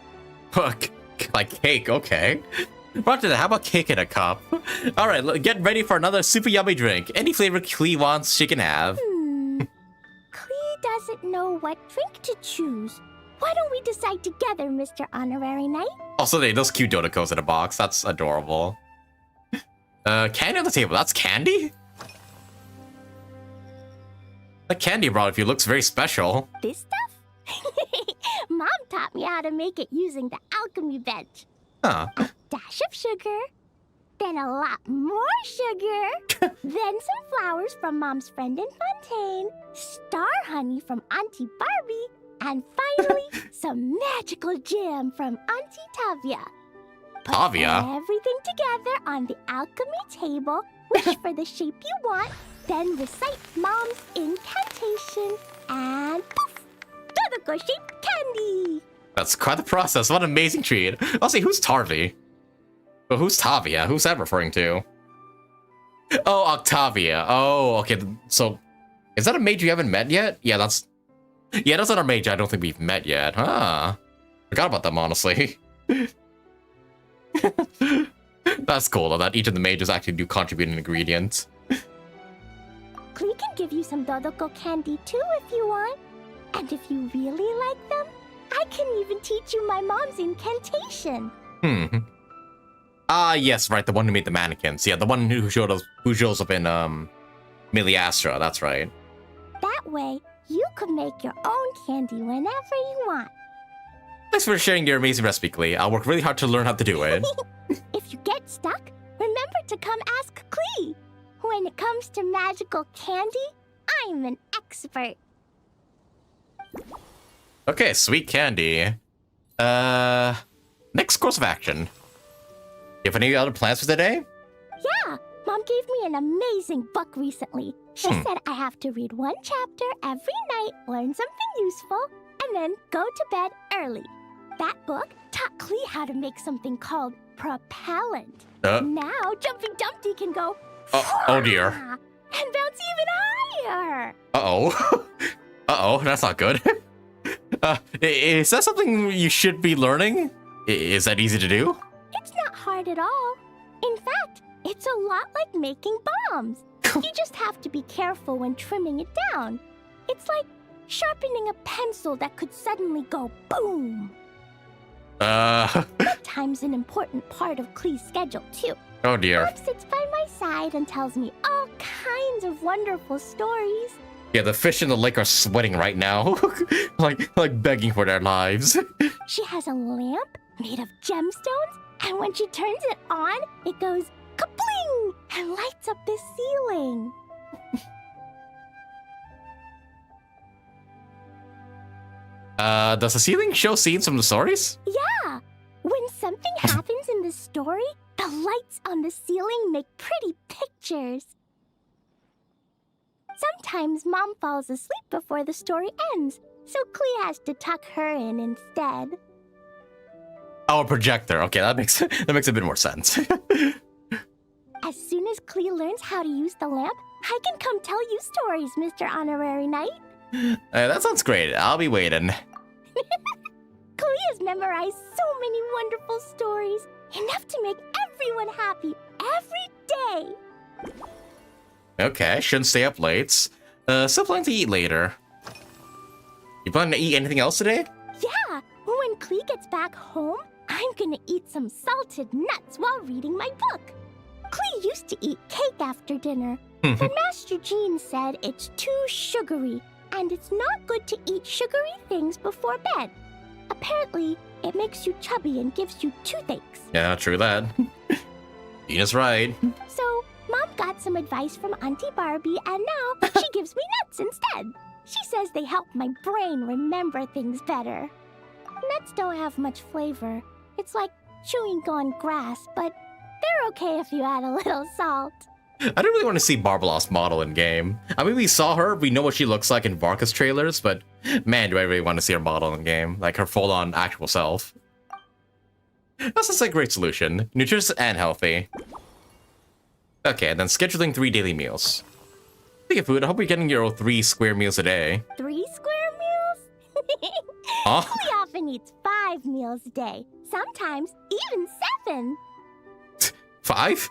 Fuck. Like cake, okay. Roger that, how about cake in a cup? Alright, get ready for another super yummy drink. Any flavor Klee wants, she can have. Klee doesn't know what drink to choose. Why don't we decide together, Mr. Honorary Knight? Also, those cute Dodocos in a box. That's adorable. Candy on the table. That's candy? The candy brought with you looks very special. This stuff? Mom taught me how to make it using the alchemy bench. Huh. A dash of sugar, then a lot more sugar, then some flowers from Mom's friend in Fontaine, star honey from Auntie Barbie, and finally, some magical jam from Auntie Tavia. Put everything together on the alchemy table, wish for the shape you want, then recite Mom's incantation, and poof! Dodoko-shaped candy! That's quite the process. What an amazing treat. I'll see, who's Tarvi? But who's Tavia? Who's that referring to? Oh, Octavia. Oh, okay. So, is that a mage you haven't met yet? Yeah, that's not a mage I don't think we've met yet. Huh. Forgot about them, honestly. That's cool, though, that each of the mages actually do contribute an ingredient. Klee can give you some Dodoko candy too if you want. And if you really like them, I can even teach you my mom's incantation. Yes, right, the one who made the mannequins. Yeah, the one who shows up in, Miliastra, that's right. That way, you could make your own candy whenever you want. Thanks for sharing your amazing recipe, Klee. I'll work really hard to learn how to do it. If you get stuck, remember to come ask Klee. When it comes to magical candy, I'm an expert. Okay, sweet candy. Next course of action. You have any other plans for today? Yeah, Mom gave me an amazing book recently. She said I have to read one chapter every night, learn something useful, and then go to bed early. That book taught Klee how to make something called propellant. Now Jumpy Dumpty can go oh dear. and bounce even higher. Uh-oh, that's not good. Is that something you should be learning? Is that easy to do? It's not hard at all. In fact, it's a lot like making bombs. You just have to be careful when trimming it down. It's like sharpening a pencil that could suddenly go boom. Bedtime's an important part of Klee's schedule, too. Oh dear. Mom sits by my side and tells me all kinds of wonderful stories. Yeah, the fish in the lake are sweating right now. like begging for their lives. She has a lamp made of gemstones, and when she turns it on, it goes kabling and lights up the ceiling. Does the ceiling show scenes from the stories? Yeah! When something happens in the story, the lights on the ceiling make pretty pictures. Sometimes Mom falls asleep before the story ends, so Klee has to tuck her in instead. Oh, a projector. Okay, that makes a bit more sense. As soon as Klee learns how to use the lamp, I can come tell you stories, Mr. Honorary Knight. That sounds great. I'll be waiting. Klee has memorized so many wonderful stories, enough to make everyone happy every day. Okay, shouldn't stay up late. Still planning to eat later. You planning to eat anything else today? Yeah, when Klee gets back home, I'm gonna eat some salted nuts while reading my book. Klee used to eat cake after dinner, but Master Jean said it's too sugary, and it's not good to eat sugary things before bed. Apparently, it makes you chubby and gives you toothaches. Yeah, true that. Gina's right. So, Mom got some advice from Auntie Barbie, and now she gives me nuts instead. She says they help my brain remember things better. Nuts don't have much flavor. It's like chewing on grass, but they're okay if you add a little salt. I don't really want to see Barbalof's model in game. I mean, we saw her, we know what she looks like in Varka's trailers, but man, do I really want to see her model in game, like her full-on actual self. That's just a great solution, nutritious and healthy. Okay, and then scheduling 3 daily meals. Speaking of food, I hope you're getting your 3 square meals a day. 3 square meals? Huh? He often eats 5 meals a day, sometimes even 7. 5?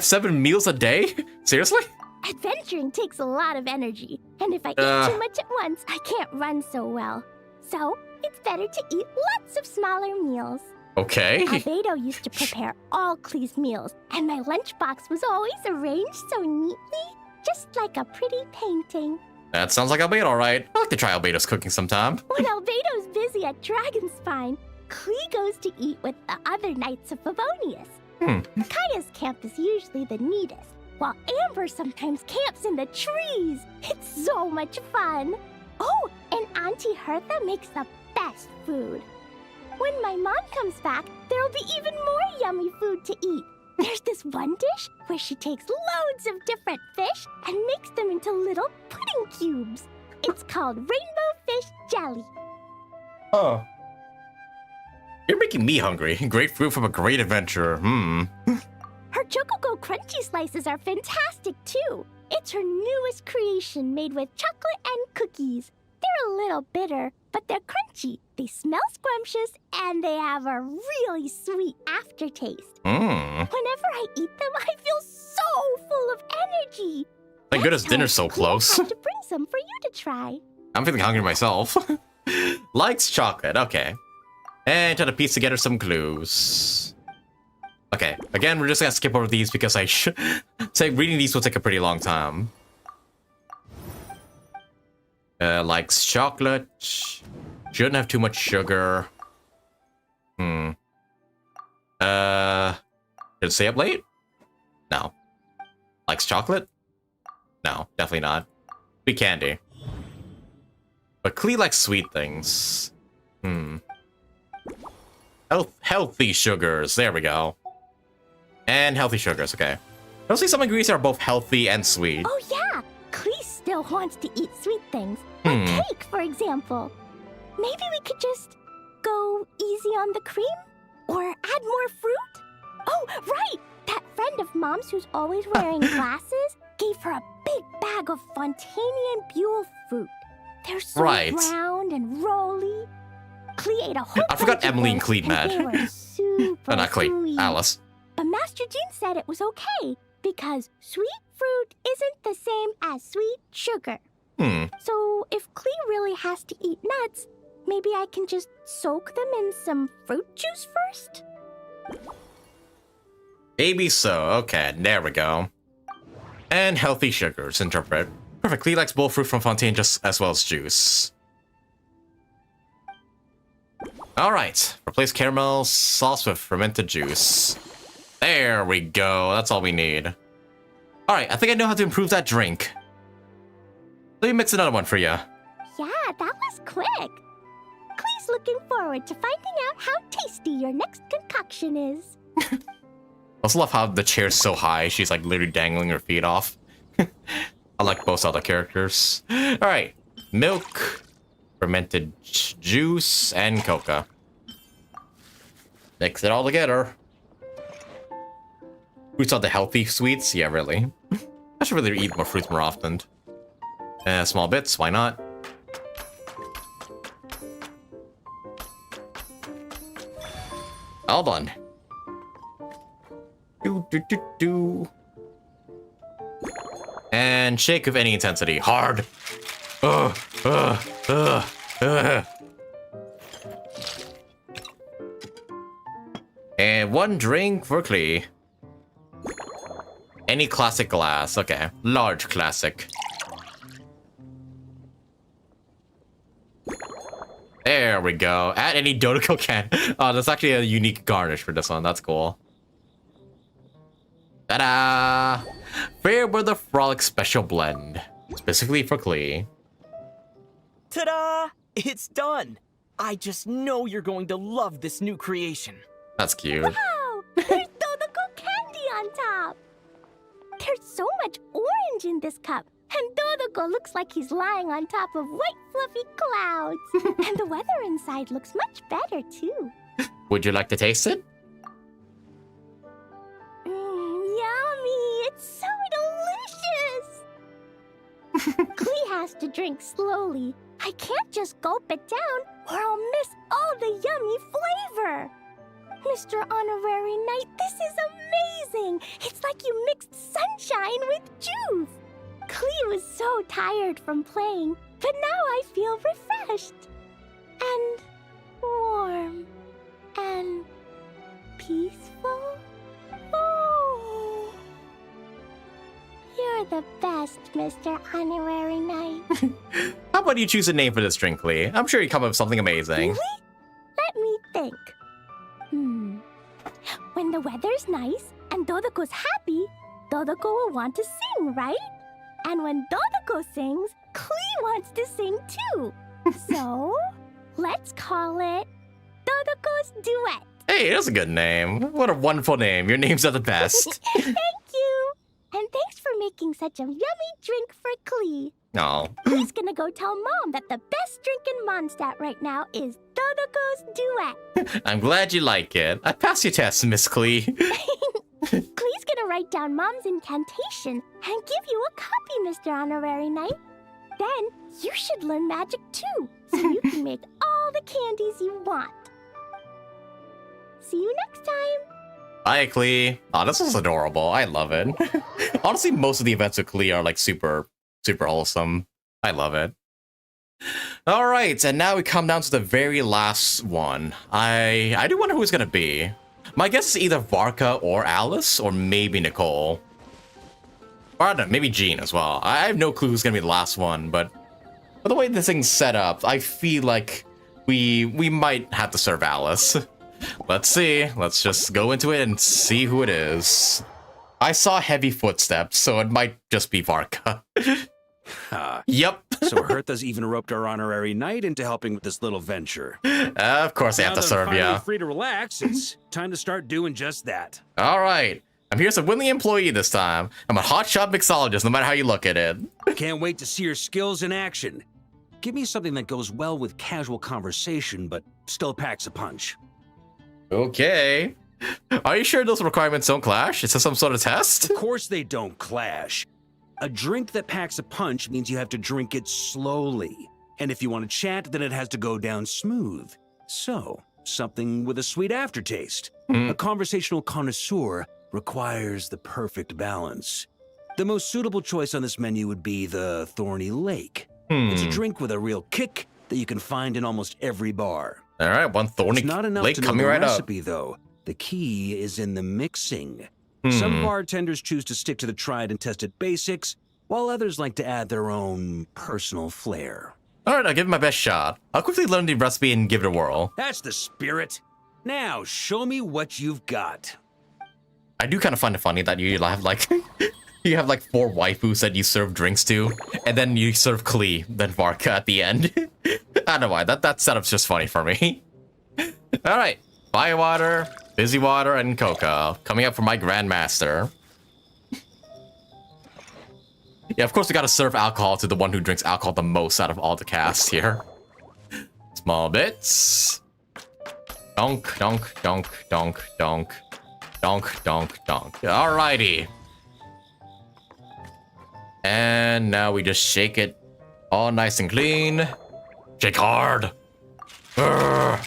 7 meals a day? Seriously? Adventuring takes a lot of energy, and if I eat too much at once, I can't run so well. So, it's better to eat lots of smaller meals. Okay. Albedo used to prepare all Klee's meals, and my lunchbox was always arranged so neatly, just like a pretty painting. That sounds like Albedo, all right. I'd like to try Albedo's cooking sometime. When Albedo's busy at Dragonspine, Klee goes to eat with the other Knights of Favonius. Kaya's camp is usually the neatest, while Amber sometimes camps in the trees. It's so much fun. Oh, and Auntie Hertha makes the best food. When my mom comes back, there'll be even more yummy food to eat. There's this one dish where she takes loads of different fish and makes them into little pudding cubes. It's called Rainbow Fish Jelly. Oh. You're making me hungry. Great food from a great adventurer. Her Chocogo Crunchy Slices are fantastic, too. It's her newest creation made with chocolate and cookies. They're a little bitter, but they're crunchy. They smell scrumptious, and they have a really sweet aftertaste. Whenever I eat them, I feel so full of energy. Thank goodness dinner's so close. I have to bring some for you to try. I'm feeling hungry myself. Likes chocolate, okay. And try to piece together some clues. Okay, again, we're just gonna skip over these because reading these will take a pretty long time. Likes chocolate. Shouldn't have too much sugar. Should it stay up late? No. Likes chocolate? No, definitely not. Sweet candy. But Klee likes sweet things. Healthy sugars. There we go. And healthy sugars, okay. Mostly some ingredients are both healthy and sweet. Oh yeah, Klee still wants to eat sweet things. Like cake, for example. Maybe we could just go easy on the cream? Or add more fruit? Oh, right! That friend of Mom's who's always wearing glasses gave her a big bag of Fontanian Buell fruit. They're so round and rolly. Klee ate a whole I forgot bunch of Emily and them, Klee met. They were super Not Klee, sweet. Alice. But Master Jean said it was okay because sweet fruit isn't the same as sweet sugar. So if Klee really has to eat nuts, maybe I can just soak them in some fruit juice first? Maybe so. Okay, there we go. And healthy sugars, interpret. Perfect. Klee likes both fruit from Fontaine just as well as juice. Alright, replace caramel sauce with fermented juice. There we go, that's all we need. Alright, I think I know how to improve that drink. Let me mix another one for you. Yeah, that was quick. Klee's looking forward to finding out how tasty your next concoction is. I also love how the chair's so high, she's like literally dangling her feet off. I like both other characters. Alright, milk, fermented juice, and coca. Mix it all together. Fruits are the healthy sweets? Yeah, really. I should really eat more fruits more often. Small bits, why not? All done. And shake with any intensity. Hard. And one drink for Klee. Any classic glass. Okay. Large classic. There we go. Add any Dodoko can. Oh, that's actually a unique garnish for this one. That's cool. Ta-da! Fair Weather Frolic Special Blend. Specifically for Klee. Ta-da! It's done! I just know you're going to love this new creation. That's cute. Wow! There's Dodoko candy on top! There's so much orange in this cup, and Dodoko looks like he's lying on top of white fluffy clouds. And the weather inside looks much better, too. Would you like to taste it? Yummy! It's so delicious! Klee has to drink slowly. I can't just gulp it down, or I'll miss all the yummy flavor. Mr. Honorary Knight, this is amazing! It's like you mixed sunshine with juice! Klee was so tired from playing, but now I feel refreshed. And warm. And peaceful. Oh. You're the best, Mr. Honorary Knight. How about you choose a name for this drink, Klee? I'm sure you come up with something amazing. Really? Let me think. When the weather's nice and Dodoko's happy, Dodoko will want to sing, right? And when Dodoko sings, Klee wants to sing too. So, let's call it Dodoko's Duet. Hey, that's a good name. What a wonderful name. Your names are the best. Thank you. And thanks for making such a yummy drink for Klee. Oh. Klee's gonna go tell Mom that the best drink in MONDSTADT right now is Dodoko's Duet. I'm glad you like it. I passed your test, Miss Klee. Klee's gonna write down Mom's incantation and give you a copy, Mr. Honorary Knight. Then you should learn magic too, so you can make all the candies you want. See you next time. Bye, Klee. Oh, this was adorable. I love it. Honestly, most of the events with Klee are like super wholesome. I love it. All right, and now we come down to the very last one. I do wonder who it's gonna be. My guess is either Varka or Alice, or maybe Nicole. Or I don't know, maybe Jean as well. I have no clue who's gonna be the last one, but the way this thing's set up, I feel like we might have to serve Alice. Let's see. Let's just go into it and see who it is. I saw heavy footsteps, so it might just be Varka. Yep. So Hertha's even roped our honorary knight into helping with this little venture. Of course, they have to serve you. Now that I'm finally free to relax, it's time to start doing just that. All right. I'm here as a willing employee this time. I'm a hotshot mixologist, no matter how you look at it. Can't wait to see your skills in action. Give me something that goes well with casual conversation, but still packs a punch. Okay. Are you sure those requirements don't clash? Is this some sort of test? Of course they don't clash. A drink that packs a punch means you have to drink it slowly. And if you want to chat, then it has to go down smooth. So, something with a sweet aftertaste. A conversational connoisseur requires the perfect balance. The most suitable choice on this menu would be the Thorny Lake. It's a drink with a real kick that you can find in almost every bar. All right, one Thorny Lake not enough Lake to know coming the right recipe, up. though. The key is in the mixing. Some bartenders choose to stick to the tried and tested basics, while others like to add their own personal flair. All right, I'll give it my best shot. I'll quickly learn the recipe and give it a whirl. That's the spirit. Now, show me what you've got. I do kind of find it funny that you have like you have like 4 waifus that you serve drinks to, and then you serve Klee, then Varka at the end. I don't know why. That setup's just funny for me. All right, Firewater, Busy Water, and Coca coming up for my Grandmaster. Yeah, of course we gotta serve alcohol to the one who drinks alcohol the most out of all the cast here. Small bits. Donk, donk, donk, donk, donk. Donk, donk, donk. Alrighty. And now we just shake it all nice and clean. Shake hard. Urgh.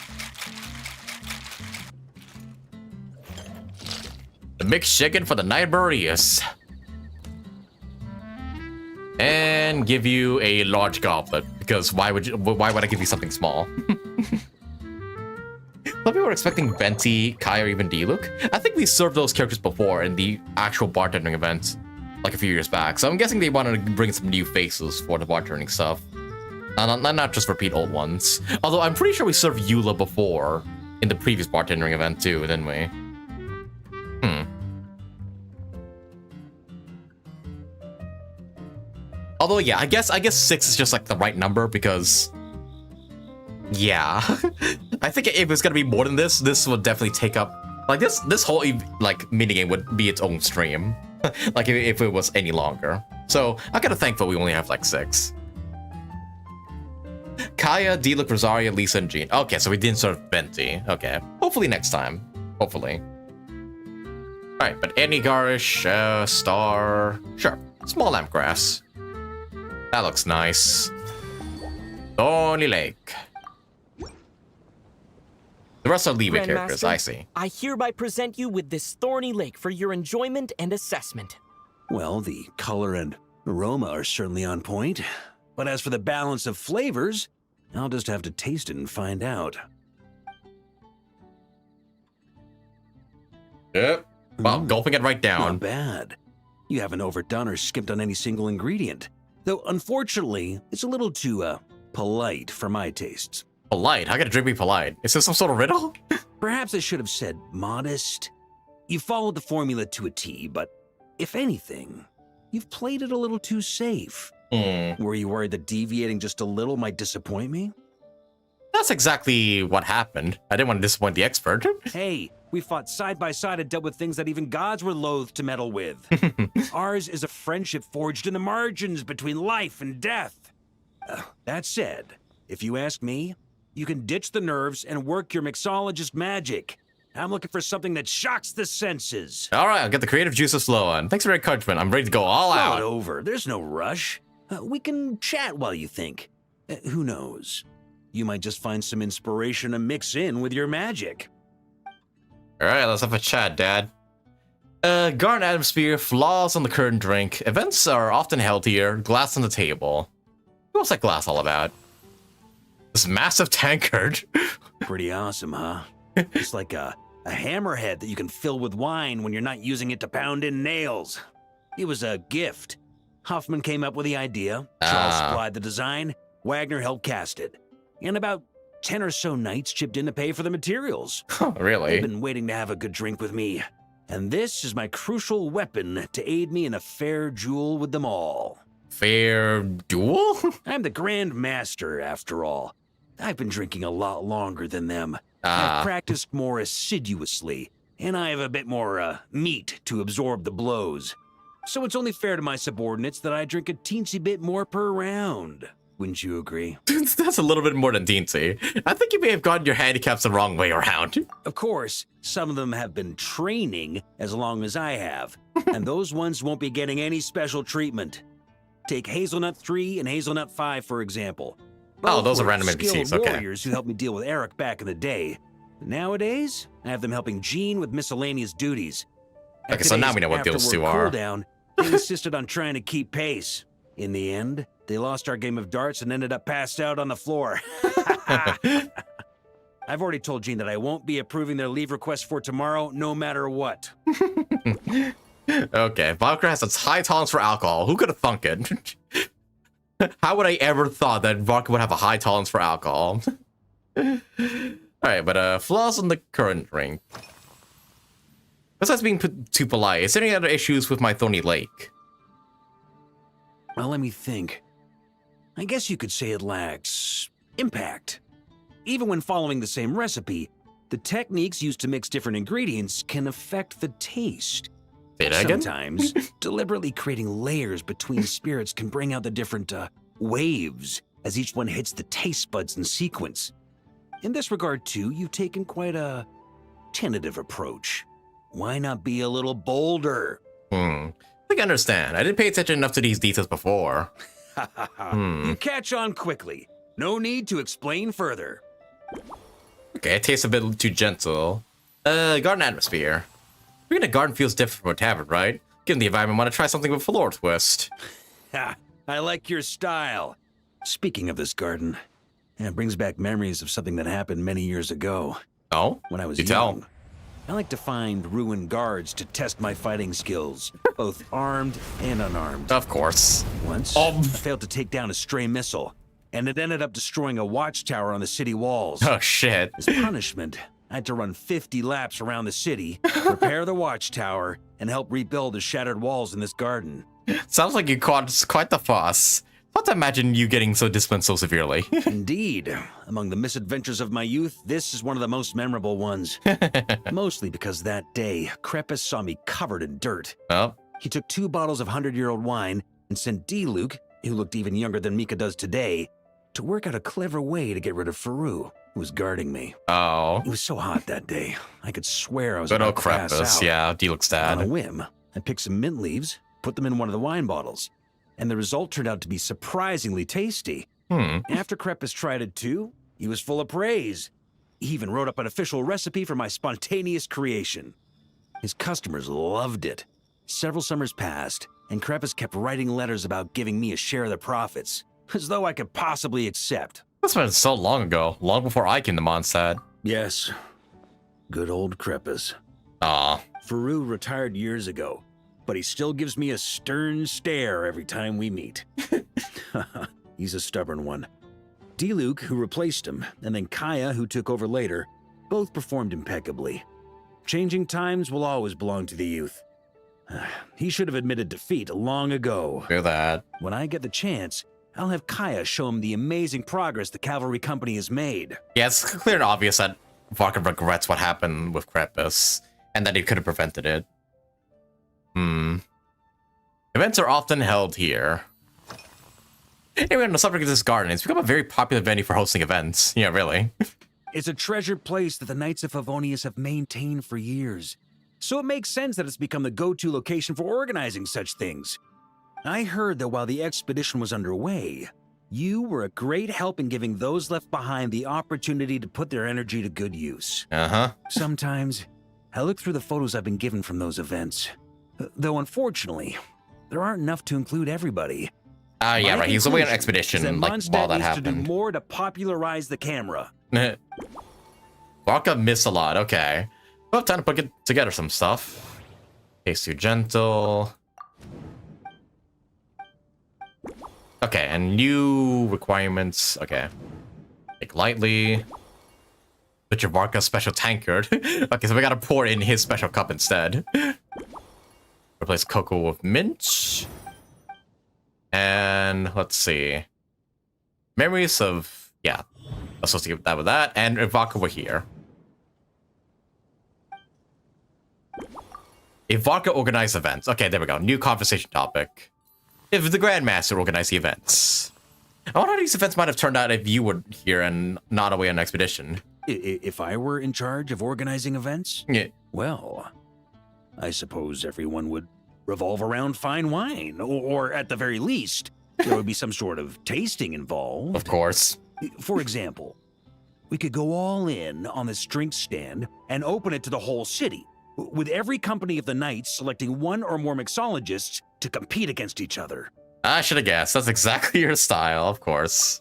The mixed chicken for the Nightburius. And give you a large goblet, because why would I give you something small? Some people were expecting Venti, Kai, or even D-Luke. I think we served those characters before in the actual bartending event, like a few years back. So I'm guessing they wanted to bring some new faces for the bartending stuff. Not just repeat old ones. Although I'm pretty sure we served Eula before in the previous bartending event too, didn't we? Although, yeah, I guess 6 is just like the right number because, yeah, I think if it's gonna be more than this, this would definitely take up like this whole like minigame would be its own stream, like if it was any longer. So I'm kind of thankful we only have like 6. Kaya, D-Luke, Rosaria, Lisa, and Jean. Okay, so we didn't serve Venti. Okay, hopefully next time. Hopefully. All right, but any Garish, Star, sure, small lamp grass. That looks nice. Thorny Lake. The rest are leeway characters, I see. I hereby present you with this Thorny Lake for your enjoyment and assessment. Well, the color and aroma are certainly on point. But as for the balance of flavors, I'll just have to taste it and find out. Yep. Well, gulping it right down. Not bad. You haven't overdone or skimped on any single ingredient. Though, unfortunately, it's a little too, polite for my tastes. Polite? How can a drink be polite? Is this some sort of riddle? Perhaps I should have said modest. You followed the formula to a T, but if anything, you've played it a little too safe. Were you worried that deviating just a little might disappoint me? That's exactly what happened. I didn't want to disappoint the expert. Hey, we fought side by side and dealt with things that even gods were loath to meddle with. Ours is a friendship forged in the margins between life and death. That said, if you ask me, you can ditch the nerves and work your mixologist magic. I'm looking for something that shocks the senses. All right, I'll get the creative juices flowing. Thanks for your encouragement. I'm ready to go all out. Not over. There's no rush. We can chat while you think. Who knows? You might just find some inspiration to mix in with your magic. All right, let's have a chat, Dad. Garden atmosphere, flaws on the current drink. Events are often held here. Glass on the table. What's that glass all about? This massive tankard. Pretty awesome, huh? It's like a hammerhead that you can fill with wine when you're not using it to pound in nails. It was a gift. Huffman came up with the idea. Charles supplied the design. Wagner helped cast it. And about 10 or so knights chipped in to pay for the materials. Really? They've been waiting to have a good drink with me. And this is my crucial weapon to aid me in a fair duel with them all. fair duel? I'm the Grand Master, after all. I've been drinking a lot longer than them. I've practiced more assiduously, and I have a bit more, meat to absorb the blows. So it's only fair to my subordinates that I drink a teensy bit more per round. Wouldn't you agree? That's a little bit more than teensy. I think you may have gotten your handicaps the wrong way around. Of course, some of them have been training as long as I have, and those ones won't be getting any special treatment. Take Hazelnut 3 and Hazelnut 5, for example. Oh, those are were random skilled NPCs, okay. warriors who helped me deal with Eric back in the day. Nowadays, I have them helping Jean with miscellaneous duties. Okay, so now we know what those two are. Cooldown, they insisted on trying to keep pace. In the end, they lost our game of darts and ended up passed out on the floor. I've already told Jean that I won't be approving their leave request for tomorrow, no matter what. Okay, vodka has its high tolerance for alcohol. Who could have thunk it? How would I ever thought that vodka would have a high tolerance for alcohol? Alright, but flaws in the current drink. Besides being too polite, is there any other issues with my Thorny Lake? Well, let me think. I guess you could say it lacks impact. Even when following the same recipe, the techniques used to mix different ingredients can affect the taste. Sometimes, deliberately creating layers between spirits can bring out the different waves as each one hits the taste buds in sequence. In this regard, too, you've taken quite a tentative approach. Why not be a little bolder? I think I understand. I didn't pay attention enough to these details before. You catch on quickly. No need to explain further. Okay, it tastes a bit too gentle. Garden atmosphere. Being in a garden feels different from a tavern, right? Given the environment, I want to try something with a floor twist. Ha! I like your style. Speaking of this garden, it brings back memories of something that happened many years ago. Oh? When I was young. I like to find ruined guards to test my fighting skills, both armed and unarmed. Of course. Once, I failed to take down a stray missile, and it ended up destroying a watchtower on the city walls. Oh, shit. As punishment, I had to run 50 laps around the city, repair the watchtower, and help rebuild the shattered walls in this garden. Sounds like you caused quite the fuss. Not to imagine you getting so disciplined so severely. Indeed. Among the misadventures of my youth, this is one of the most memorable ones. Mostly because that day, Krepus saw me covered in dirt. Oh. He took 2 bottles of 100-year-old wine and sent D-Luke, who looked even younger than Mika does today, to work out a clever way to get rid of Faru, who was guarding me. Oh. It was so hot that day, I could swear I was Good about old to pass Krepus, out. yeah, D-Luke's dad. On a whim, I picked some mint leaves, put them in one of the wine bottles, and the result turned out to be surprisingly tasty. After Krepus tried it too, he was full of praise. He even wrote up an official recipe for my spontaneous creation. His customers loved it. Several summers passed, and Krepus kept writing letters about giving me a share of the profits, as though I could possibly accept. That's been so long ago, long before I came to MONDSTADT. Yes, good old Krepus. Aw. Faru retired years ago, but he still gives me a stern stare every time we meet. He's a stubborn one. D-Luke, who replaced him, and then Kaya, who took over later, both performed impeccably. Changing times will always belong to the youth. He should have admitted defeat long ago. Hear that. When I get the chance, I'll have Kaya show him the amazing progress the cavalry company has made. Yeah, it's clear and obvious that Varka regrets what happened with Krepus, and that he could have prevented it. Events are often held here. Anyway, on the subject of this garden, it's become a very popular venue for hosting events. Yeah, really. It's a treasured place that the Knights of Favonius have maintained for years. So it makes sense that it's become the go-to location for organizing such things. I heard that while the expedition was underway, you were a great help in giving those left behind the opportunity to put their energy to good use. Sometimes, I look through the photos I've been given from those events. Though unfortunately, there aren't enough to include everybody. Yeah, right. He's away on an expedition, like, while that MONDSTADT needs to do happened. more to popularize the camera. Varka missed a lot, okay. Well, time to put together some stuff. Taste too gentle. Okay, and new requirements. Okay. Take lightly. Put your Varka special tankard. Okay, so we gotta pour in his special cup instead. Replace cocoa with mint. And let's see. Memories of, yeah, associate that with that. And evoke over here. Varka organized events. Okay, there we go. New conversation topic. If the Grandmaster organized the events. I wonder how these events might have turned out if you were here and not away on an expedition. If I were in charge of organizing events? Yeah. Well, I suppose everyone would revolve around fine wine, or at the very least, there would be some sort of tasting involved. Of course. For example, we could go all in on this drink stand and open it to the whole city, with every company of the Knights selecting one or more mixologists to compete against each other. I should have guessed. That's exactly your style, of course.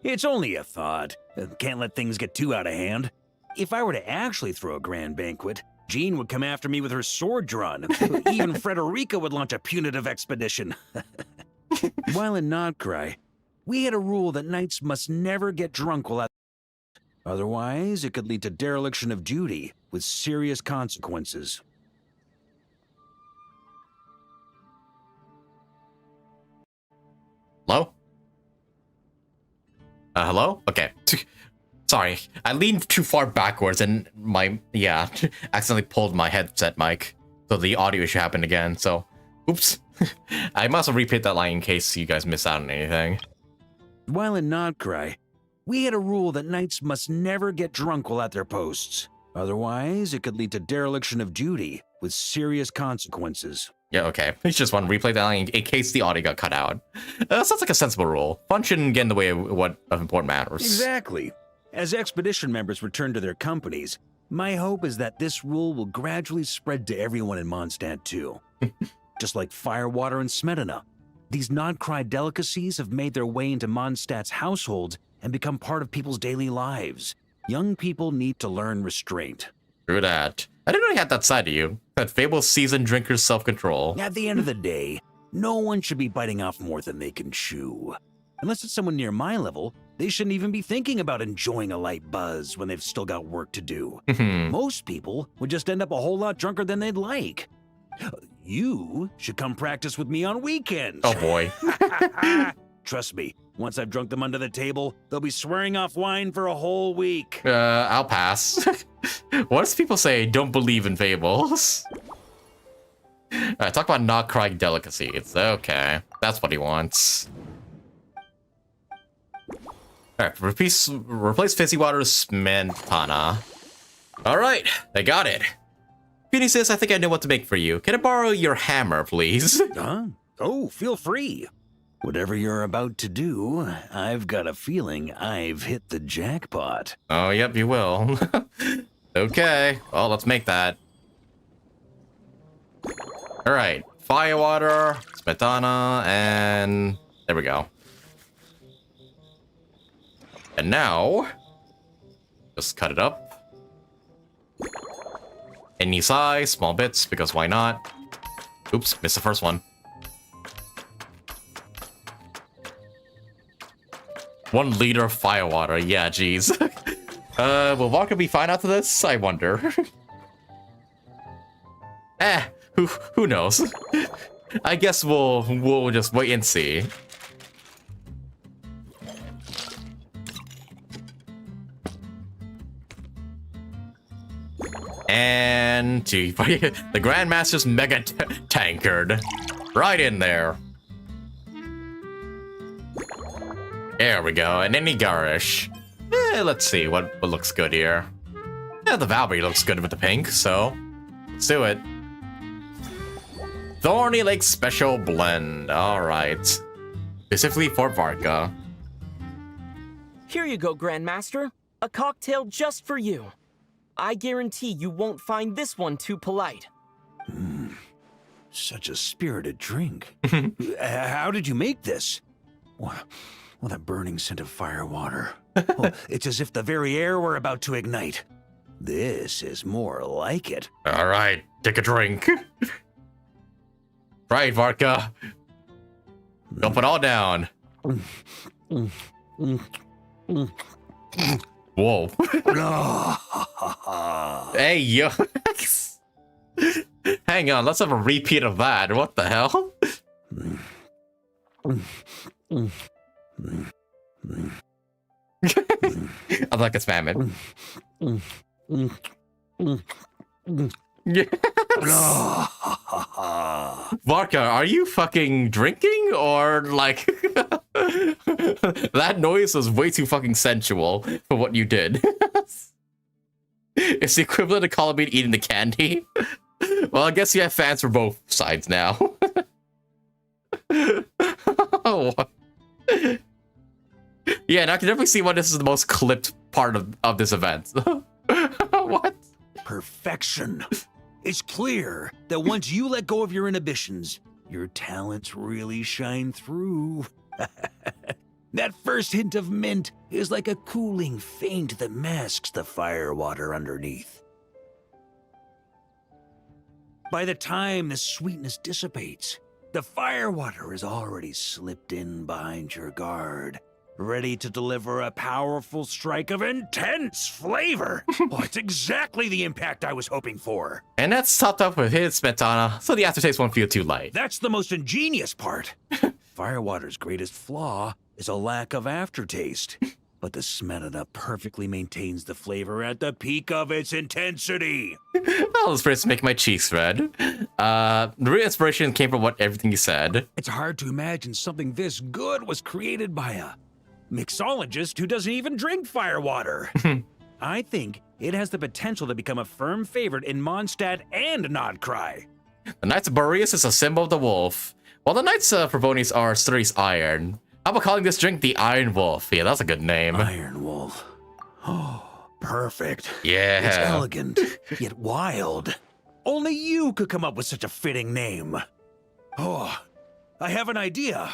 It's only a thought. Can't let things get too out of hand. If I were to actually throw a grand banquet, Jean would come after me with her sword drawn. Even Frederica would launch a punitive expedition. While in Notcry, we had a rule that knights must never get drunk while at. Otherwise, it could lead to dereliction of duty with serious consequences. Hello? Hello? Okay. Sorry, I leaned too far backwards and accidentally pulled my headset mic. So the audio issue happened again, so oops. I must have repeated that line in case you guys miss out on anything. While in Notcry, we had a rule that knights must never get drunk while at their posts. Otherwise, it could lead to dereliction of duty with serious consequences. Yeah, okay. You just want to replay that line in case the audio got cut out. Sounds like a sensible rule. Fun shouldn't get in the way of what of important matters. Exactly. As expedition members return to their companies, my hope is that this rule will gradually spread to everyone in MONDSTADT too. Just like firewater and Smedina. These Notcry delicacies have made their way into MONDSTADT's households and become part of people's daily lives. Young people need to learn restraint. True that. I didn't know you had that side of you. That fabled seasoned drinker's self-control. At the end of the day, no one should be biting off more than they can chew. Unless it's someone near my level, they shouldn't even be thinking about enjoying a light buzz when they've still got work to do. Most people would just end up a whole lot drunker than they'd like. You should come practice with me on weekends. Oh boy. Trust me, once I've drunk them under the table, they'll be swearing off wine for a whole week. I'll pass. What does people say? Don't believe in fables. Talk about Notcry delicacies. Okay, that's what he wants. Alright, replace fizzy water with Smetana. Alright, I got it. Peony says, I think I know what to make for you. Can I borrow your hammer, please? Huh? Oh, feel free. Whatever you're about to do, I've got a feeling I've hit the jackpot. Oh, yep, you will. Okay, well, let's make that. Alright, firewater, Smetana, and there we go. And now, just cut it up. Any size, small bits, because why not? Oops, missed the first one. 1 liter of firewater, yeah, geez. Will Varka be fine after this? I wonder. Who knows? I guess we'll just wait and see. And the Grandmaster's mega tankard. Right in there. There we go, and any garish. Let's see what looks good here. Yeah, the Valkyrie looks good with the pink, so let's do it. Thorny Lake Special Blend. Alright. Specifically for Varka. Here you go, Grandmaster. A cocktail just for you. I guarantee you won't find this one too polite. Such a spirited drink. How did you make this? Well, that burning scent of firewater. It's as if the very air were about to ignite. This is more like it. All right, take a drink. Right, Varka. Dump it all down. Whoa. Hey, yo. Hang on, let's have a repeat of that. What the hell? I like a spam it. Yes. Varka, are you fucking drinking or like that noise was way too fucking sensual for what you did. It's the equivalent of Column eating the candy. Well, I guess you have fans for both sides now. Oh. Yeah, and I can definitely see why this is the most clipped part of this event. What? Perfection. It's clear that once you let go of your inhibitions, your talents really shine through. That first hint of mint is like a cooling feint that masks the firewater underneath. By the time the sweetness dissipates, the firewater is already slipped in behind your guard, ready to deliver a powerful strike of intense flavor. Oh, it's exactly the impact I was hoping for. And that's topped up with his smetana, so the aftertaste won't feel too light. That's the most ingenious part. Firewater's greatest flaw is a lack of aftertaste, but the smetana perfectly maintains the flavor at the peak of its intensity. Well, this first make my cheeks red. The real inspiration came from everything you said. It's hard to imagine something this good was created by a mixologist who doesn't even drink firewater. I think it has the potential to become a firm favorite in MONDSTADT and Nodcry. The Knights of Boreas is a symbol of the wolf, while the Knights of Favonius are Ceres Iron. How about calling this drink the Iron Wolf? Yeah, that's a good name. Iron Wolf. Oh, perfect. Yeah. It's elegant, yet wild. Only you could come up with such a fitting name. Oh, I have an idea.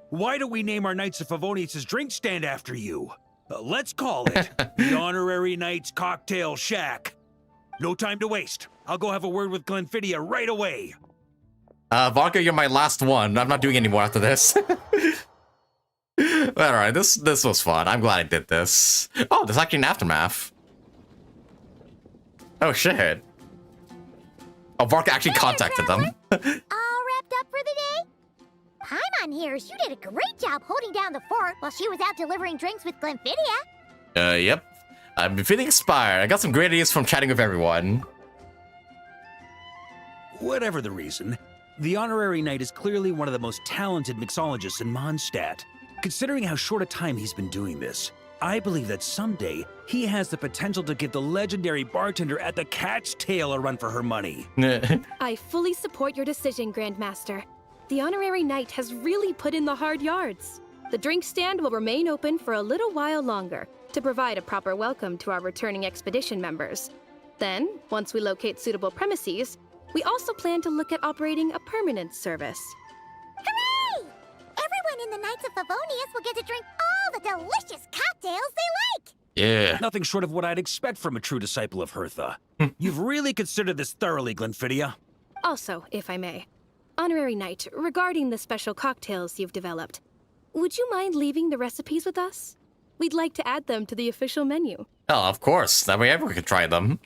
Why don't we name our Knights of Favonius' drink stand after you? Let's call it the Honorary Knights Cocktail Shack. No time to waste. I'll go have a word with Glenfidia right away. Varka, you're my last one. I'm not doing any more after this. Alright, this was fun. I'm glad I did this. Oh, there's actually an aftermath. Oh, shit. Oh, Varka actually contacted them. All wrapped up for the day? Paimon here, you did a great job holding down the fort while she was out delivering drinks with Glenfidia. Yep. I've been feeling inspired. I got some great ideas from chatting with everyone. Whatever the reason, the Honorary Knight is clearly one of the most talented mixologists in MONDSTADT. Considering how short a time he's been doing this, I believe that someday he has the potential to give the legendary bartender at the Cat's Tail a run for her money. I fully support your decision, Grandmaster. The Honorary Knight has really put in the hard yards. The drink stand will remain open for a little while longer to provide a proper welcome to our returning expedition members. Then, once we locate suitable premises, we also plan to look at operating a permanent service. Hooray! Everyone in the Knights of Favonius will get to drink all the delicious cocktails they like! Yeah. Nothing short of what I'd expect from a true disciple of Hertha. You've really considered this thoroughly, Glenfidia. Also, if I may, Honorary Knight, regarding the special cocktails you've developed, would you mind leaving the recipes with us? We'd like to add them to the official menu. Oh, of course. That way everyone can try them.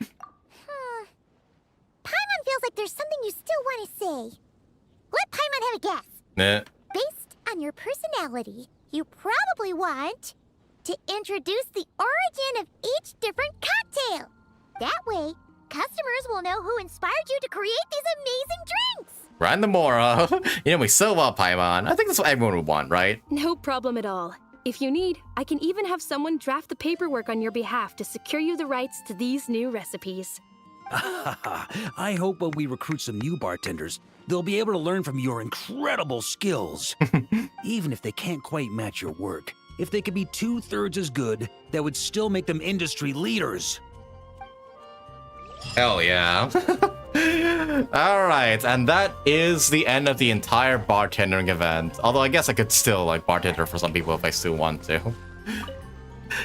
Paimon feels like there's something you still want to say. Let Paimon have a guess. Nah. Based on your personality, you probably want to introduce the origin of each different cocktail. That way, customers will know who inspired you to create these amazing drinks. Randamora. You know me so well, Paimon. I think that's what everyone would want, right? No problem at all. If you need, I can even have someone draft the paperwork on your behalf to secure you the rights to these new recipes. I hope when we recruit some new bartenders, they'll be able to learn from your incredible skills. Even if they can't quite match your work, if they could be 2/3 as good, that would still make them industry leaders. Hell yeah. Alright, and that is the end of the entire bartendering event. Although I guess I could still like bartender for some people if I still want to.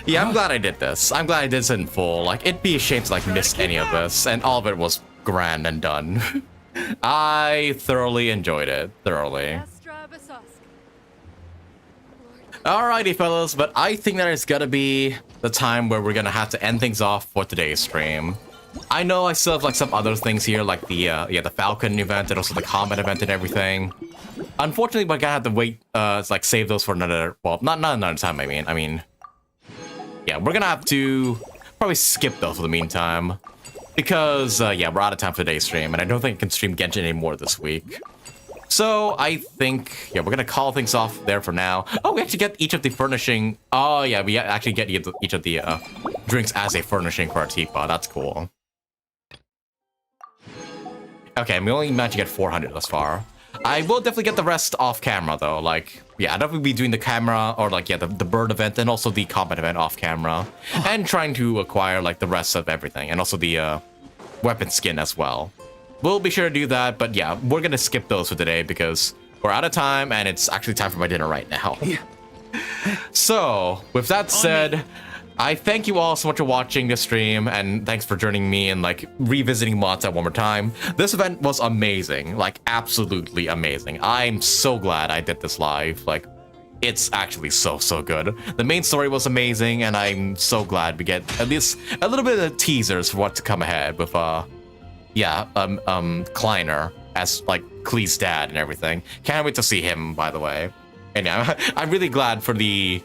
Yeah, I'm glad I did this. I'm glad I did this in full. Like, it'd be a shame to like miss any of this, and all of it was grand and done. I thoroughly enjoyed it. Thoroughly. Alrighty, fellas, but I think that is gonna be the time where we're gonna have to end things off for today's stream. I know I still have like some other things here, like the Falcon event and also the combat event and everything. Unfortunately, we're gonna have to wait, like save those for another, well, not another time, I mean, yeah, we're gonna have to probably skip those for the meantime. Because, yeah, we're out of time for today's stream, and I don't think I can stream Genshin anymore this week. So, I think, yeah, we're gonna call things off there for now. Oh, we actually get each of the furnishing, oh yeah, we actually get each of the drinks as a furnishing for our teapot. That's cool. Okay, we only managed to get 400 thus far. I will definitely get the rest off camera though, like, yeah, I'll definitely be doing the camera, or like, yeah, the bird event, and also the combat event off camera. And trying to acquire, like, the rest of everything, and also the weapon skin as well. We'll be sure to do that, but yeah, we're gonna skip those for today because we're out of time, and it's actually time for my dinner right now. So, with that said, I thank you all so much for watching this stream, and thanks for joining me and like revisiting MONDSTADT one more time. This event was amazing, like absolutely amazing. I'm so glad I did this live. Like, it's actually so good. The main story was amazing, and I'm so glad we get at least a little bit of teasers for what to come ahead with Kleiner as like Klee's dad and everything. Can't wait to see him, by the way. And yeah, I'm really glad for the,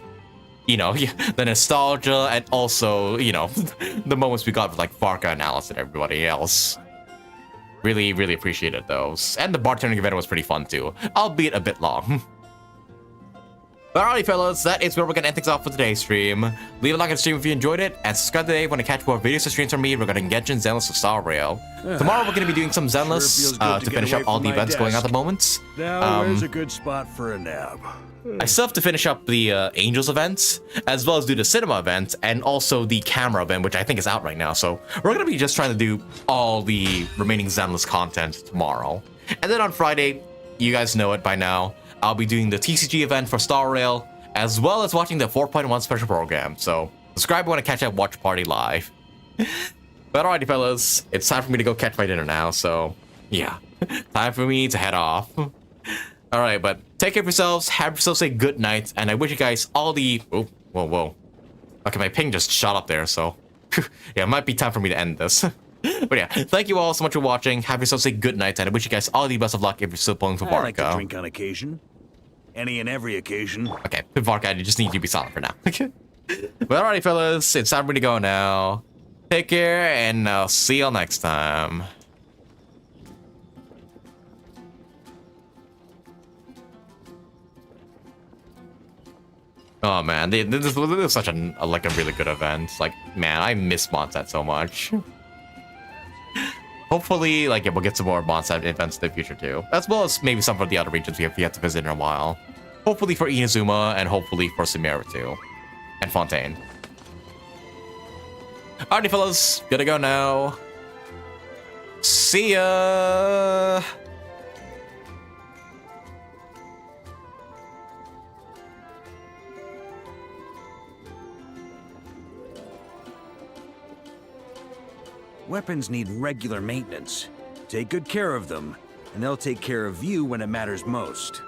you know, the nostalgia, and also, you know, the moments we got with like Varka and Alice and everybody else. Really appreciated those. And the bartending event was pretty fun too, albeit a bit long. But alrighty fellas, that is where we're gonna end things off for today's stream. Leave a like on the stream if you enjoyed it, and subscribe today when I catch more videos and streams from me regarding Genshin, Zenless, or Star Rail. Tomorrow we're gonna be doing some Zenless to finish up all the events going on at the moment. Now where's a good spot for a nap? I still have to finish up the Angels event, as well as do the cinema event, and also the camera event, which I think is out right now. So we're gonna be just trying to do all the remaining Zenless content tomorrow. And then on Friday, you guys know it by now, I'll be doing the TCG event for Star Rail, as well as watching the 4.1 special program. So subscribe if you want to catch that watch party live. But alrighty fellas, it's time for me to go catch my dinner now, so yeah, time for me to head off. Alright, but take care of yourselves, have yourselves a good night, and I wish you guys all the... Oh, whoa. Okay, my ping just shot up there, so... yeah, it might be time for me to end this. But yeah, thank you all so much for watching, have yourselves a good night, and I wish you guys all the best of luck if you're still pulling for Varka. I like to drink on occasion. Any and every occasion. Okay, Varka, I just need you to be silent for now. Well, alrighty fellas, it's time for me to go now. Take care, and I'll see y'all next time. Oh man, this is such a really good event. Like, man, I miss MONDSTADT so much. Hopefully, like, yeah, we'll get some more MONDSTADT events in the future too, as well as maybe some of the other regions we have yet to visit in a while. Hopefully for Inazuma, and hopefully for Sumeru too, and Fontaine. Alrighty, fellas, gotta go now. See ya. Weapons need regular maintenance. Take good care of them, and they'll take care of you when it matters most.